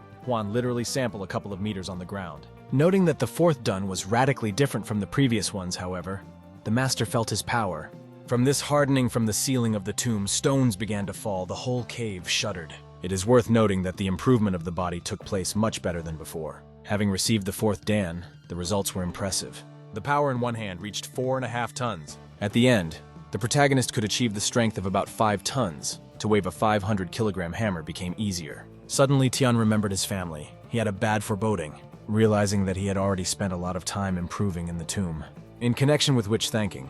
literally sampled a couple of meters on the ground. Noting that the 4th dun was radically different from the previous ones, however, the master felt his power. From this hardening from the ceiling of the tomb, stones began to fall, the whole cave shuddered. It is worth noting that the improvement of the body took place much better than before. Having received the 4th dan, the results were impressive. The power in one hand reached 4.5 tons. At the end, the protagonist could achieve the strength of about 5 tons. To wave a 500-kilogram hammer became easier. Suddenly, Tian remembered his family. He had a bad foreboding, realizing that he had already spent a lot of time improving in the tomb. In connection with which thanking,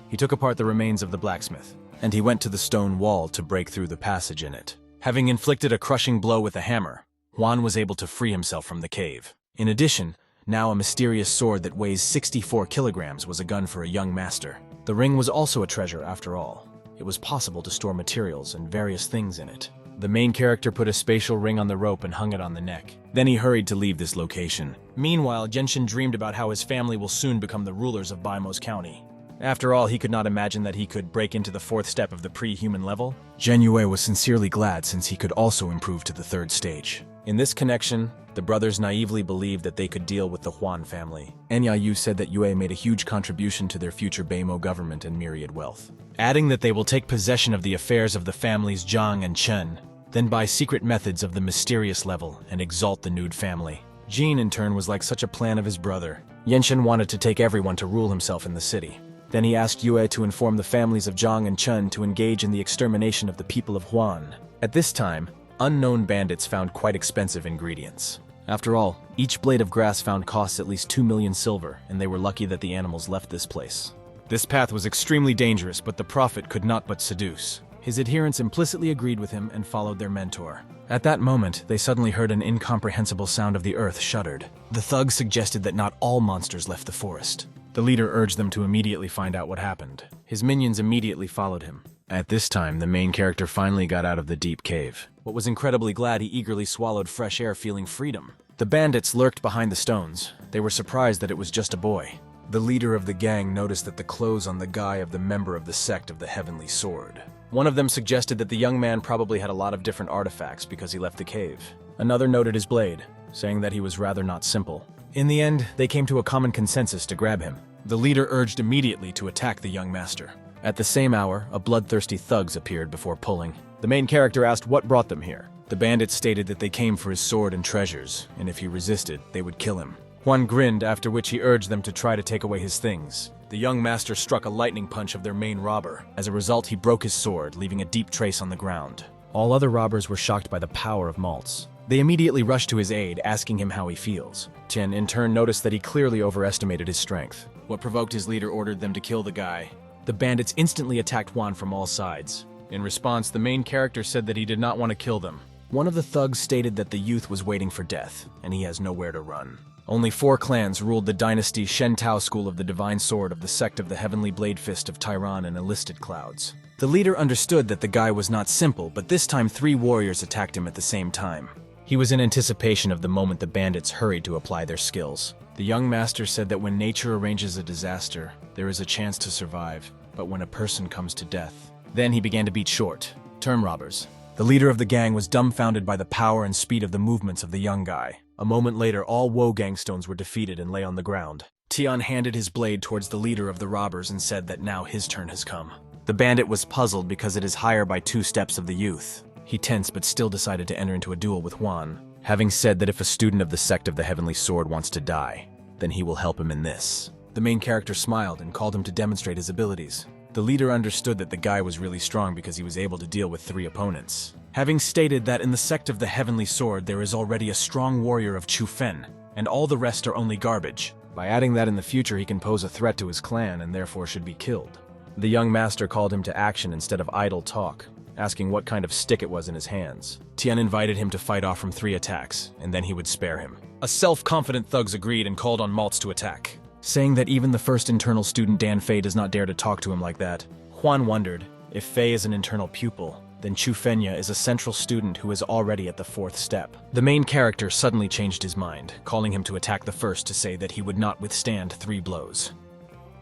he took apart the remains of the blacksmith, and he went to the stone wall to break through the passage in it. Having inflicted a crushing blow with a hammer, Juan was able to free himself from the cave. In addition, now a mysterious sword that weighs 64 kilograms was a gun for a young master. The ring was also a treasure after all. It was possible to store materials and various things in it. The main character put a spatial ring on the rope and hung it on the neck. Then he hurried to leave this location. Meanwhile, Genshin dreamed about how his family will soon become the rulers of Baimos County. After all, he could not imagine that he could break into the 4th step of the pre-human level. Zhenyue was sincerely glad since he could also improve to the 3rd stage. In this connection, the brothers naively believed that they could deal with the Huan family. Enya Yu said that Yue made a huge contribution to their future Beimo government and myriad wealth, adding that they will take possession of the affairs of the families Zhang and Chen, then by secret methods of the mysterious level and exalt the nude family. Jin, in turn, was like such a plan of his brother. Yenshin wanted to take everyone to rule himself in the city. Then he asked Yue to inform the families of Zhang and Chen to engage in the extermination of the people of Huan. At this time, unknown bandits found quite expensive ingredients. After all, each blade of grass found costs at least 2 million silver, and they were lucky that the animals left this place. This path was extremely dangerous, but the prophet could not but seduce. His adherents implicitly agreed with him and followed their mentor. At that moment, they suddenly heard an incomprehensible sound of the earth shuddered. The thugs suggested that not all monsters left the forest. The leader urged them to immediately find out what happened. His minions immediately followed him. At this time, the main character finally got out of the deep cave. What was incredibly glad, he eagerly swallowed fresh air, feeling freedom. The bandits lurked behind the stones. They were surprised that it was just a boy. The leader of the gang noticed that the clothes on the guy of the member of the sect of the Heavenly Sword. One of them suggested that the young man probably had a lot of different artifacts because he left the cave. Another noted his blade, saying that he was rather not simple. In the end, they came to a common consensus to grab him. The leader urged immediately to attack the young master. At the same hour, a bloodthirsty thugs appeared before pulling. The main character asked what brought them here. The bandits stated that they came for his sword and treasures, and if he resisted, they would kill him. Juan grinned, after which he urged them to try to take away his things. The young master struck a lightning punch of their main robber. As a result, he broke his sword, leaving a deep trace on the ground. All other robbers were shocked by the power of Maltz. They immediately rushed to his aid, asking him how he feels. Chen, in turn, noticed that he clearly overestimated his strength. What provoked his leader ordered them to kill the guy. The bandits instantly attacked Juan from all sides. In response, the main character said that he did not want to kill them. One of the thugs stated that the youth was waiting for death, and he has nowhere to run. Only 4 clans ruled the dynasty Shen Tao school of the Divine Sword of the sect of the Heavenly Blade Fist of Tyran and Enlisted Clouds. The leader understood that the guy was not simple, but this time 3 warriors attacked him at the same time. He was in anticipation of the moment the bandits hurried to apply their skills. The young master said that when nature arranges a disaster, there is a chance to survive, but when a person comes to death, Then he began to beat short. Term robbers. The leader of the gang was dumbfounded by the power and speed of the movements of the young guy. A moment later, all Wo gangstones were defeated and lay on the ground. Tian handed his blade towards the leader of the robbers and said that now his turn has come. The bandit was puzzled because it is higher by 2 steps of the youth. He tensed but still decided to enter into a duel with Schwan, having said that if a student of the sect of the Heavenly Sword wants to die, then he will help him in this. The main character smiled and called him to demonstrate his abilities. The leader understood that the guy was really strong because he was able to deal with 3 opponents. Having stated that in the sect of the Heavenly Sword there is already a strong warrior of Chufen, and all the rest are only garbage. By adding that in the future he can pose a threat to his clan and therefore should be killed. The young master called him to action instead of idle talk, asking what kind of stick it was in his hands. Tian invited him to fight off from 3 attacks, and then he would spare him. A self-confident thugs agreed and called on Maltz to attack, saying that even the first internal student Dan Fei does not dare to talk to him like that. Schwan wondered, if Fei is an internal pupil, then Chu Fenya is a central student who is already at the 4th step. The main character suddenly changed his mind, calling him to attack the first to say that he would not withstand 3 blows.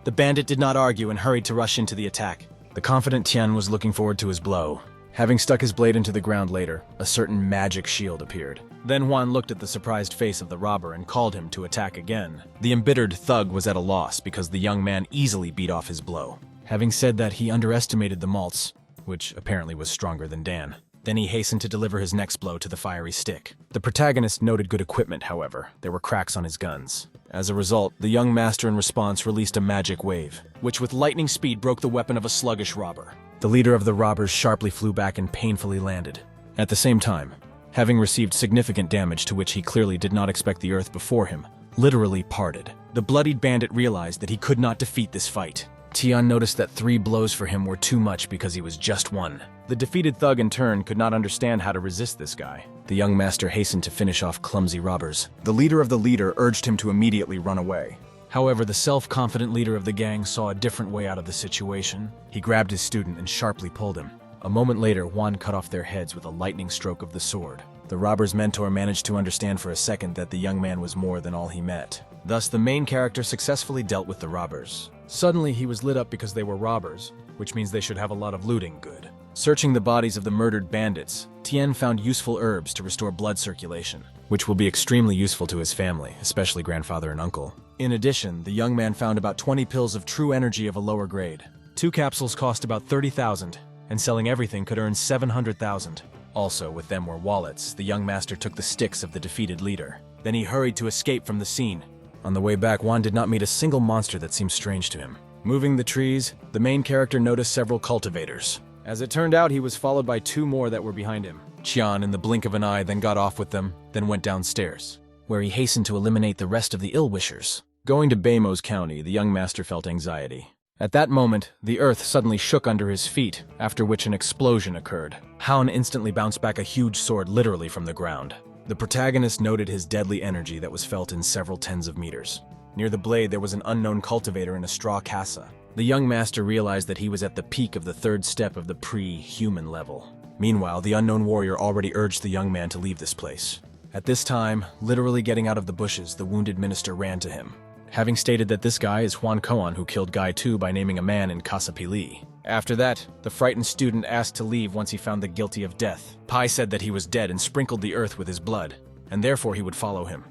The bandit did not argue and hurried to rush into the attack. The confident Tian was looking forward to his blow. Having stuck his blade into the ground later, a certain magic shield appeared. Then Schwan looked at the surprised face of the robber and called him to attack again. The embittered thug was at a loss because the young man easily beat off his blow. Having said that, he underestimated the Maltz, which apparently was stronger than Dan. Then he hastened to deliver his next blow to the fiery stick. The protagonist noted good equipment, however. There were cracks on his guns. As a result, the young master in response released a magic wave, which with lightning speed broke the weapon of a sluggish robber. The leader of the robbers sharply flew back and painfully landed. At the same time, having received significant damage to which he clearly did not expect, the earth before him literally parted. The bloodied bandit realized that he could not defeat this fight. Tian noticed that 3 blows for him were too much because he was just 1. The defeated thug in turn could not understand how to resist this guy. The young master hastened to finish off clumsy robbers. The leader of the leader urged him to immediately run away. However, the self-confident leader of the gang saw a different way out of the situation. He grabbed his student and sharply pulled him. A moment later, Schwan cut off their heads with a lightning stroke of the sword. The robber's mentor managed to understand for a second that the young man was more than all he met. Thus, the main character successfully dealt with the robbers. Suddenly, he was lit up because they were robbers, which means they should have a lot of looting good. Searching the bodies of the murdered bandits, Tian found useful herbs to restore blood circulation, which will be extremely useful to his family, especially grandfather and uncle. In addition, the young man found about 20 pills of true energy of a lower grade. 2 capsules cost about 30,000, and selling everything could earn 700,000. Also, with them were wallets. The young master took the sticks of the defeated leader. Then he hurried to escape from the scene. On the way back, Schwan did not meet a single monster that seemed strange to him. Moving the trees, the main character noticed several cultivators. As it turned out, he was followed by 2 more that were behind him. Tian, in the blink of an eye, then got off with them, then went downstairs, where he hastened to eliminate the rest of the ill-wishers. Going to Beimos County, the young master felt anxiety. At that moment, the earth suddenly shook under his feet, after which an explosion occurred. Han instantly bounced back a huge sword literally from the ground. The protagonist noted his deadly energy that was felt in several tens of meters. Near the blade, there was an unknown cultivator in a straw casa. The young master realized that he was at the peak of the 3rd step of the pre-human level. Meanwhile, the unknown warrior already urged the young man to leave this place. At this time, literally getting out of the bushes, the wounded minister ran to him, having stated that this guy is Schwan Koan, who killed Guy Tu by naming a man in Casa Pili. After that, the frightened student asked to leave once he found the guilty of death. Pai said that he was dead and sprinkled the earth with his blood, and therefore he would follow him.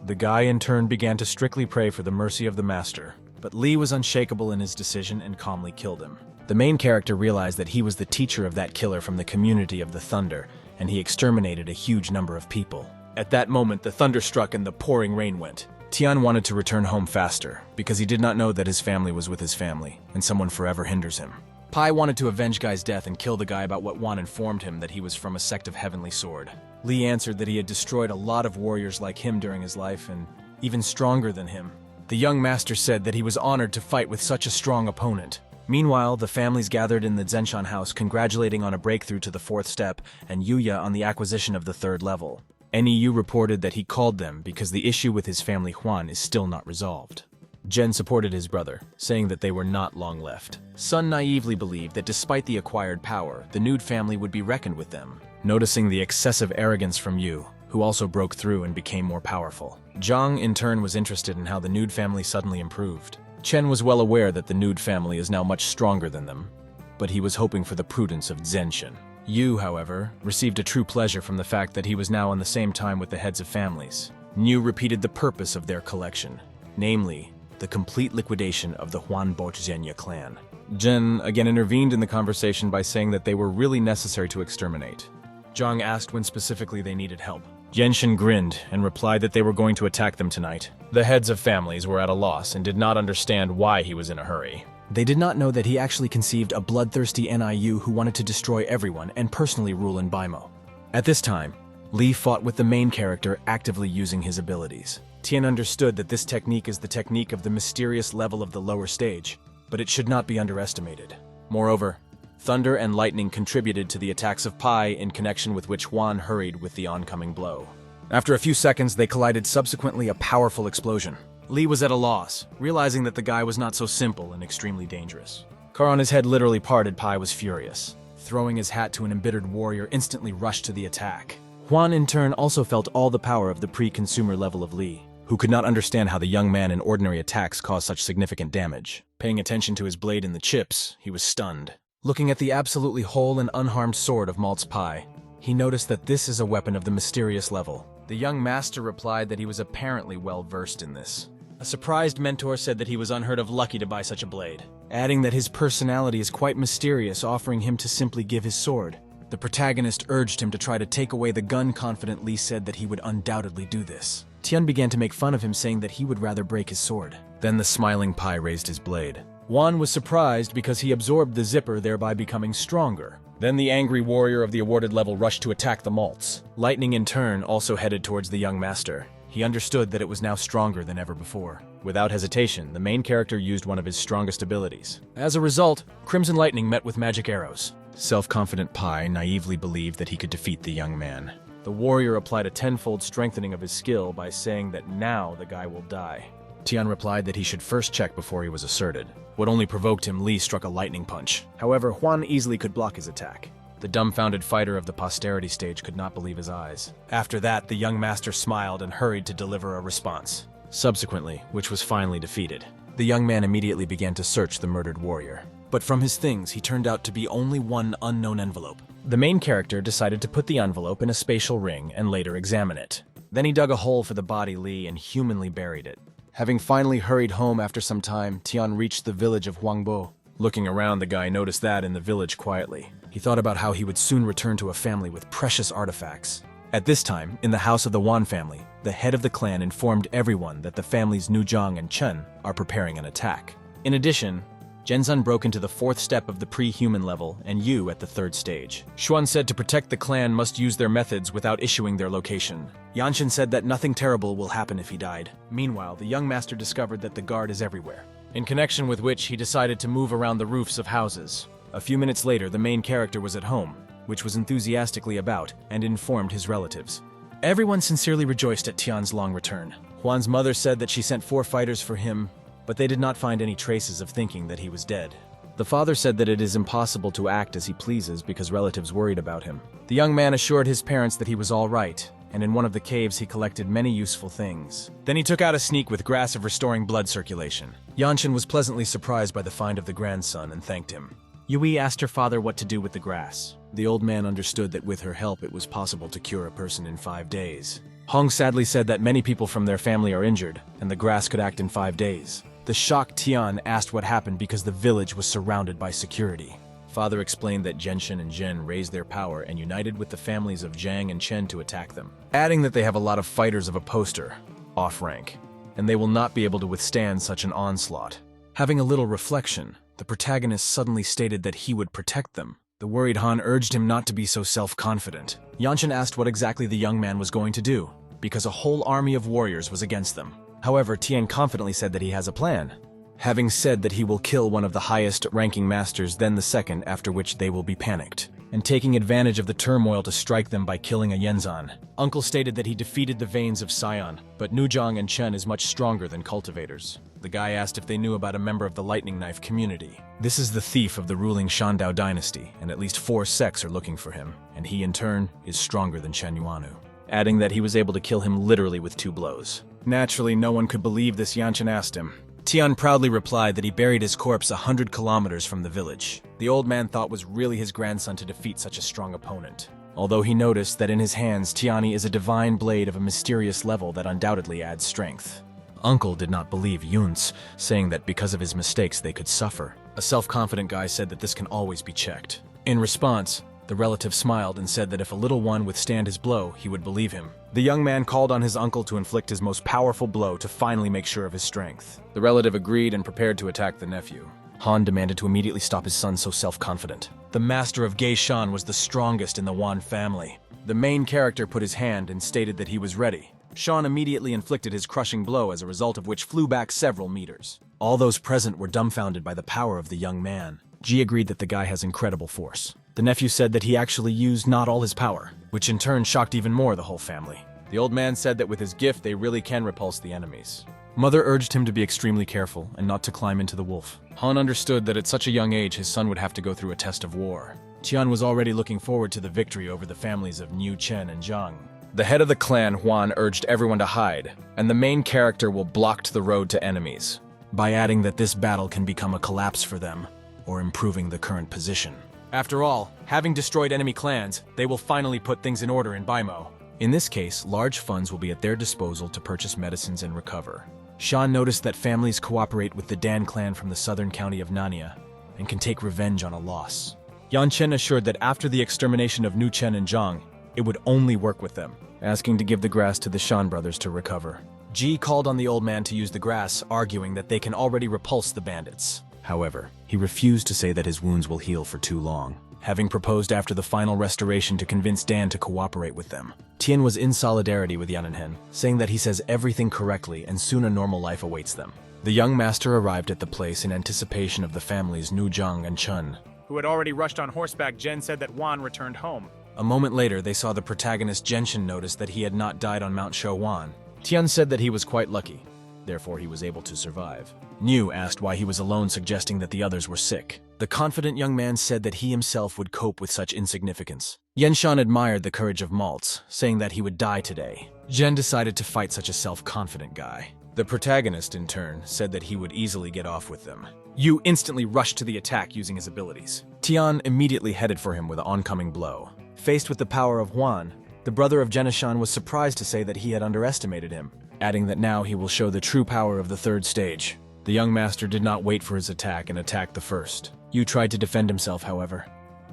The guy in turn began to strictly pray for the mercy of the master, but Li was unshakable in his decision and calmly killed him. The main character realized that he was the teacher of that killer from the community of the Thunder, and he exterminated a huge number of people. At that moment, the thunder struck and the pouring rain went. Tian wanted to return home faster, because he did not know that his family was with his family, and someone forever hinders him. Pai wanted to avenge Guy's death and kill the guy about what Schwan informed him that he was from a sect of Heavenly Sword. Li answered that he had destroyed a lot of warriors like him during his life, and even stronger than him. The young master said that he was honored to fight with such a strong opponent. Meanwhile, the families gathered in the Zenshan house congratulating on a breakthrough to the 4th step and Yuya on the acquisition of the 3rd level. NEU reported that he called them because the issue with his family Schwan is still not resolved. Jen supported his brother, saying that they were not long left. Sun naively believed that despite the acquired power, the Nude family would be reckoned with them, noticing the excessive arrogance from Yu, who also broke through and became more powerful. Zhang, in turn, was interested in how the Nude family suddenly improved. Chen was well aware that the Nude family is now much stronger than them. but he was hoping for the prudence of Zenshin. Yu, however, received a true pleasure from the fact that he was now on the same time with the heads of families. Nyu repeated the purpose of their collection, namely, the complete liquidation of the Huanbochzhenya clan. Jin again intervened in the conversation by saying that they were really necessary to exterminate. Zhang asked when specifically they needed help. Genshin grinned and replied that they were going to attack them tonight. The heads of families were at a loss and did not understand why he was in a hurry. They did not know that he actually conceived a bloodthirsty NIU who wanted to destroy everyone and personally rule in Baimo. At this time, Lee fought with the main character actively using his abilities. Tian understood that this technique is the technique of the mysterious level of the lower stage, but it should not be underestimated. Moreover, thunder and lightning contributed to the attacks of Pai, in connection with which Huan hurried with the oncoming blow. After a few seconds, they collided, subsequently a powerful explosion. Lee was at a loss, realizing that the guy was not so simple and extremely dangerous. Car on his head literally parted. Pai was furious. Throwing his hat to an embittered warrior, instantly rushed to the attack. Huan in turn also felt all the power of the pre-consumer level of Lee, who could not understand how the young man in ordinary attacks caused such significant damage. Paying attention to his blade in the chips, he was stunned. Looking at the absolutely whole and unharmed sword of Maltz Pai, he noticed that this is a weapon of the mysterious level. The young master replied that he was apparently well versed in this. A surprised mentor said that he was unheard of lucky to buy such a blade, adding that his personality is quite mysterious, offering him to simply give his sword. The protagonist urged him to try to take away the gun. Confident Lee said that he would undoubtedly do this. Tian began to make fun of him, saying that he would rather break his sword. Then the smiling Pai raised his blade. Huan was surprised because he absorbed the zipper, thereby becoming stronger. Then the angry warrior of the awarded level rushed to attack the Maltz. Lightning in turn also headed towards the young master. He understood that it was now stronger than ever before. Without hesitation, the main character used one of his strongest abilities. As a result, Crimson Lightning met with magic arrows. Self-confident Pai naively believed that he could defeat the young man. The warrior applied a tenfold strengthening of his skill by saying that now the guy will die. Tian replied that he should first check before he was asserted. What only provoked him, Lee struck a lightning punch. However, Huan easily could block his attack. The dumbfounded fighter of the posterity stage could not believe his eyes. After that, the young master smiled and hurried to deliver a response. Subsequently, which was finally defeated, the young man immediately began to search the murdered warrior. But from his things, he turned out to be only one unknown envelope. The main character decided to put the envelope in a spatial ring and later examine it. Then he dug a hole for the body Lee and humanly buried it. Having finally hurried home after some time, Tian reached the village of Huangbo. Looking around, the guy noticed that in the village quietly. He thought about how he would soon return to a family with precious artifacts. At this time, in the house of the Wan family, the head of the clan informed everyone that the families Nuzhang and Chen are preparing an attack. In addition, Genzun broke into the 4th step of the pre-human level and Yu at the 3rd stage. Schwan said to protect the clan must use their methods without issuing their location. Yanshin said that nothing terrible will happen if he died. Meanwhile, the young master discovered that the guard is everywhere, in connection with which he decided to move around the roofs of houses. A few minutes later, the main character was at home, which was enthusiastically about, and informed his relatives. Everyone sincerely rejoiced at Tian's long return. Huan's mother said that she sent 4 fighters for him, but they did not find any traces of thinking that he was dead. The father said that it is impossible to act as he pleases because relatives worried about him. The young man assured his parents that he was all right, and in one of the caves he collected many useful things. Then he took out a sneak with grass of restoring blood circulation. Yanshin was pleasantly surprised by the find of the grandson and thanked him. Yui asked her father what to do with the grass. The old man understood that with her help it was possible to cure a person in 5 days. Hong sadly said that many people from their family are injured, and the grass could act in 5 days. The shocked Tian asked what happened because the village was surrounded by security. Father explained that Genshin and Zhen raised their power and united with the families of Zhang and Chen to attack them, adding that they have a lot of fighters of a poster, off rank, and they will not be able to withstand such an onslaught. Having a little reflection, the protagonist suddenly stated that he would protect them. The worried Han urged him not to be so self-confident. Yanshin asked what exactly the young man was going to do, because a whole army of warriors was against them. However, Tian confidently said that he has a plan, having said that he will kill one of the highest-ranking masters, then the second, after which they will be panicked, and taking advantage of the turmoil to strike them by killing a Yenzan. Uncle stated that he defeated the veins of Sion, but Nuzhang and Chen is much stronger than cultivators. The guy asked if they knew about a member of the Lightning Knife community. This is the thief of the ruling Shandao dynasty, and at least 4 sects are looking for him, and he in turn is stronger than Chen Yuanu, adding that he was able to kill him literally with 2 blows. Naturally, no one could believe this. Yanshin asked him, Tian proudly replied that he buried his corpse 100 kilometers from the village. The old man thought was really his grandson to defeat such a strong opponent, although he noticed that in his hands Tiani is a divine blade of a mysterious level that undoubtedly adds strength. Uncle did not believe Yun's, saying that because of his mistakes they could suffer. A self-confident guy said that this can always be checked. In response, the relative smiled and said that if a little one withstand his blow, he would believe him. The young man called on his uncle to inflict his most powerful blow to finally make sure of his strength. The relative agreed and prepared to attack the nephew. Han demanded to immediately stop his son so self-confident. The master of Gay Shan was the strongest in the Wan family. The main character put his hand and stated that he was ready. Schwan immediately inflicted his crushing blow, as a result of which flew back several meters. All those present were dumbfounded by the power of the young man. Ji agreed that the guy has incredible force. The nephew said that he actually used not all his power, which in turn shocked even more the whole family. The old man said that with his gift they really can repulse the enemies. Mother urged him to be extremely careful and not to climb into the wolf. Han understood that at such a young age his son would have to go through a test of war. Tian was already looking forward to the victory over the families of Niu Chen and Zhang. The head of the clan, Huan, urged everyone to hide, and the main character will block the road to enemies, by adding that this battle can become a collapse for them, or improving the current position. After all, having destroyed enemy clans, they will finally put things in order in Baimo. In this case, large funds will be at their disposal to purchase medicines and recover. Shan noticed that families cooperate with the Dan clan from the southern county of Nanya, and can take revenge on a loss. Yan Chen assured that after the extermination of Nu Chen and Zhang, it would only work with them, asking to give the grass to the Shan brothers to recover. Ji called on the old man to use the grass, arguing that they can already repulse the bandits. However, he refused to say that his wounds will heal for too long, having proposed after the final restoration to convince Dan to cooperate with them. Tian was in solidarity with Yananhen, saying that he says everything correctly and soon a normal life awaits them. The young master arrived at the place in anticipation of the families Nu Zhang and Chen, who had already rushed on horseback. Jen said that Wan returned home. A moment later, they saw the protagonist Genshin notice that he had not died on Mount Showwan. Tian said that he was quite lucky, therefore he was able to survive. Niu asked why he was alone, suggesting that the others were sick. The confident young man said that he himself would cope with such insignificance. Yenshan admired the courage of Maltz, saying that he would die today. Jen decided to fight such a self-confident guy. The protagonist, in turn, said that he would easily get off with them. Yu instantly rushed to the attack using his abilities. Tian immediately headed for him with an oncoming blow. Faced with the power of Huan, the brother of Genishan was surprised to say that he had underestimated him, adding that now he will show the true power of the third stage. The young master did not wait for his attack and attacked the first. Yu tried to defend himself, however.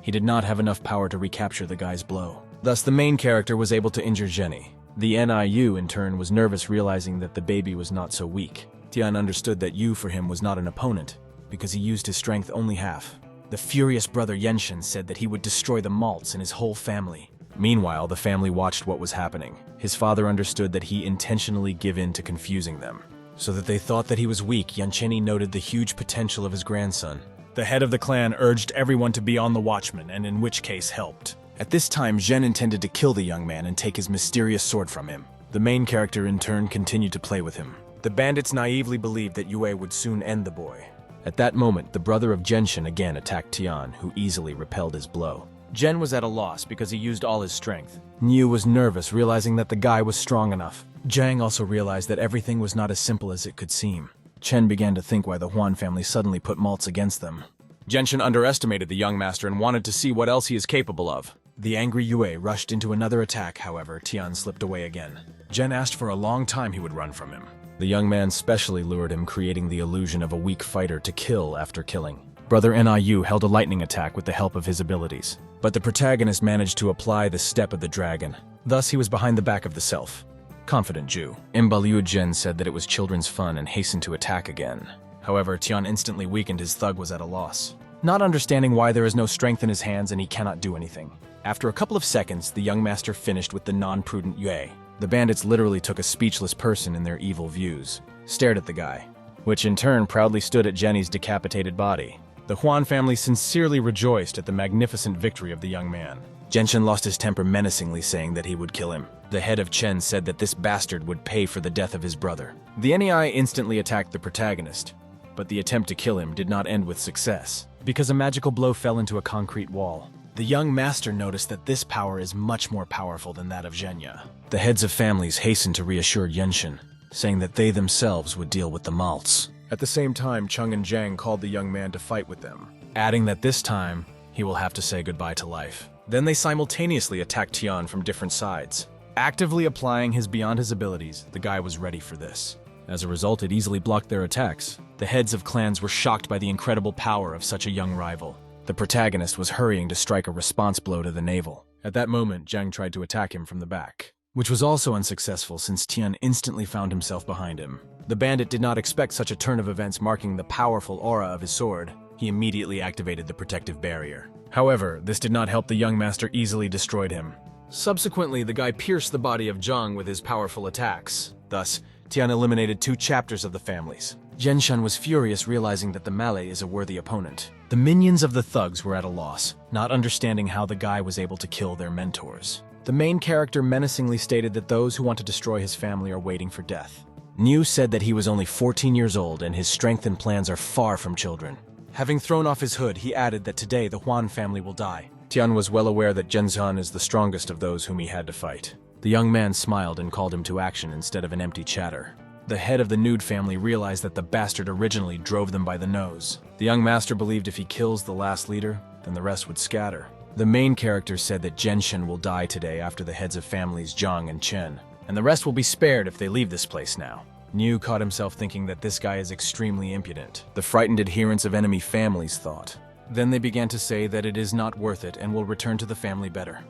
He did not have enough power to recapture the guy's blow. Thus, the main character was able to injure Jenny. The NIU, in turn, was nervous, realizing that the baby was not so weak. Tian understood that Yu for him was not an opponent, because he used his strength only half. The furious brother Yenshin said that he would destroy the Maltz and his whole family. Meanwhile, the family watched what was happening. His father understood that he intentionally gave in to confusing them. So that they thought that he was weak, Yancheni noted the huge potential of his grandson. The head of the clan urged everyone to be on the watchman, and in which case helped. At this time, Zhen intended to kill the young man and take his mysterious sword from him. The main character, in turn, continued to play with him. The bandits naively believed that Yue would soon end the boy. At that moment, the brother of Genshin again attacked Tian, who easily repelled his blow. Zhen was at a loss because he used all his strength. Niu was nervous, realizing that the guy was strong enough. Zhang also realized that everything was not as simple as it could seem. Chen began to think why the Huan family suddenly put Maltz against them. Genshin underestimated the young master and wanted to see what else he is capable of. The angry Yue rushed into another attack, however, Tian slipped away again. Zhen asked for a long time he would run from him. The young man specially lured him, creating the illusion of a weak fighter to kill after killing. Brother Niu held a lightning attack with the help of his abilities, but the protagonist managed to apply the step of the dragon. Thus, he was behind the back of the self. Confident Jew. Liu Jin said that it was children's fun and hastened to attack again. However, Tian instantly weakened. His thug was at a loss, not understanding why there is no strength in his hands and he cannot do anything. After a couple of seconds, the young master finished with the non-prudent Yue. The bandits literally took a speechless person in their evil views, stared at the guy, which in turn proudly stood at Jenny's decapitated body. The Huan family sincerely rejoiced at the magnificent victory of the young man. Genshin lost his temper menacingly, saying that he would kill him. The head of Chen said that this bastard would pay for the death of his brother. The NEI instantly attacked the protagonist, but the attempt to kill him did not end with success, because a magical blow fell into a concrete wall. The young master noticed that this power is much more powerful than that of Zhenya. The heads of families hastened to reassure Yenshin, saying that they themselves would deal with the Maltz. At the same time, Chung and Zhang called the young man to fight with them, adding that this time, he will have to say goodbye to life. Then they simultaneously attacked Tian from different sides. Actively applying his beyond his abilities, the guy was ready for this. As a result, it easily blocked their attacks. The heads of clans were shocked by the incredible power of such a young rival. The protagonist was hurrying to strike a response blow to the navel. At that moment, Zhang tried to attack him from the back, which was also unsuccessful since Tian instantly found himself behind him. The bandit did not expect such a turn of events marking the powerful aura of his sword. He immediately activated the protective barrier. However, this did not help the young master easily destroyed him. Subsequently, the guy pierced the body of Zhang with his powerful attacks. Thus, Tian eliminated 2 chapters of the families. Genshin was furious, realizing that the Malay is a worthy opponent. The minions of the thugs were at a loss, not understanding how the guy was able to kill their mentors. The main character menacingly stated that those who want to destroy his family are waiting for death. Niu said that he was only 14 years old and his strength and plans are far from children. Having thrown off his hood, he added that today the Huan family will die. Tian was well aware that Genshin is the strongest of those whom he had to fight. The young man smiled and called him to action instead of an empty chatter. The head of the Nude family realized that the bastard originally drove them by the nose. The young master believed if he kills the last leader, then the rest would scatter. The main character said that Genshin will die today after the heads of families Zhang and Chen, and the rest will be spared if they leave this place now. Niu caught himself thinking that this guy is extremely impudent. The frightened adherents of enemy families thought. Then they began to say that it is not worth it and will return to the family better.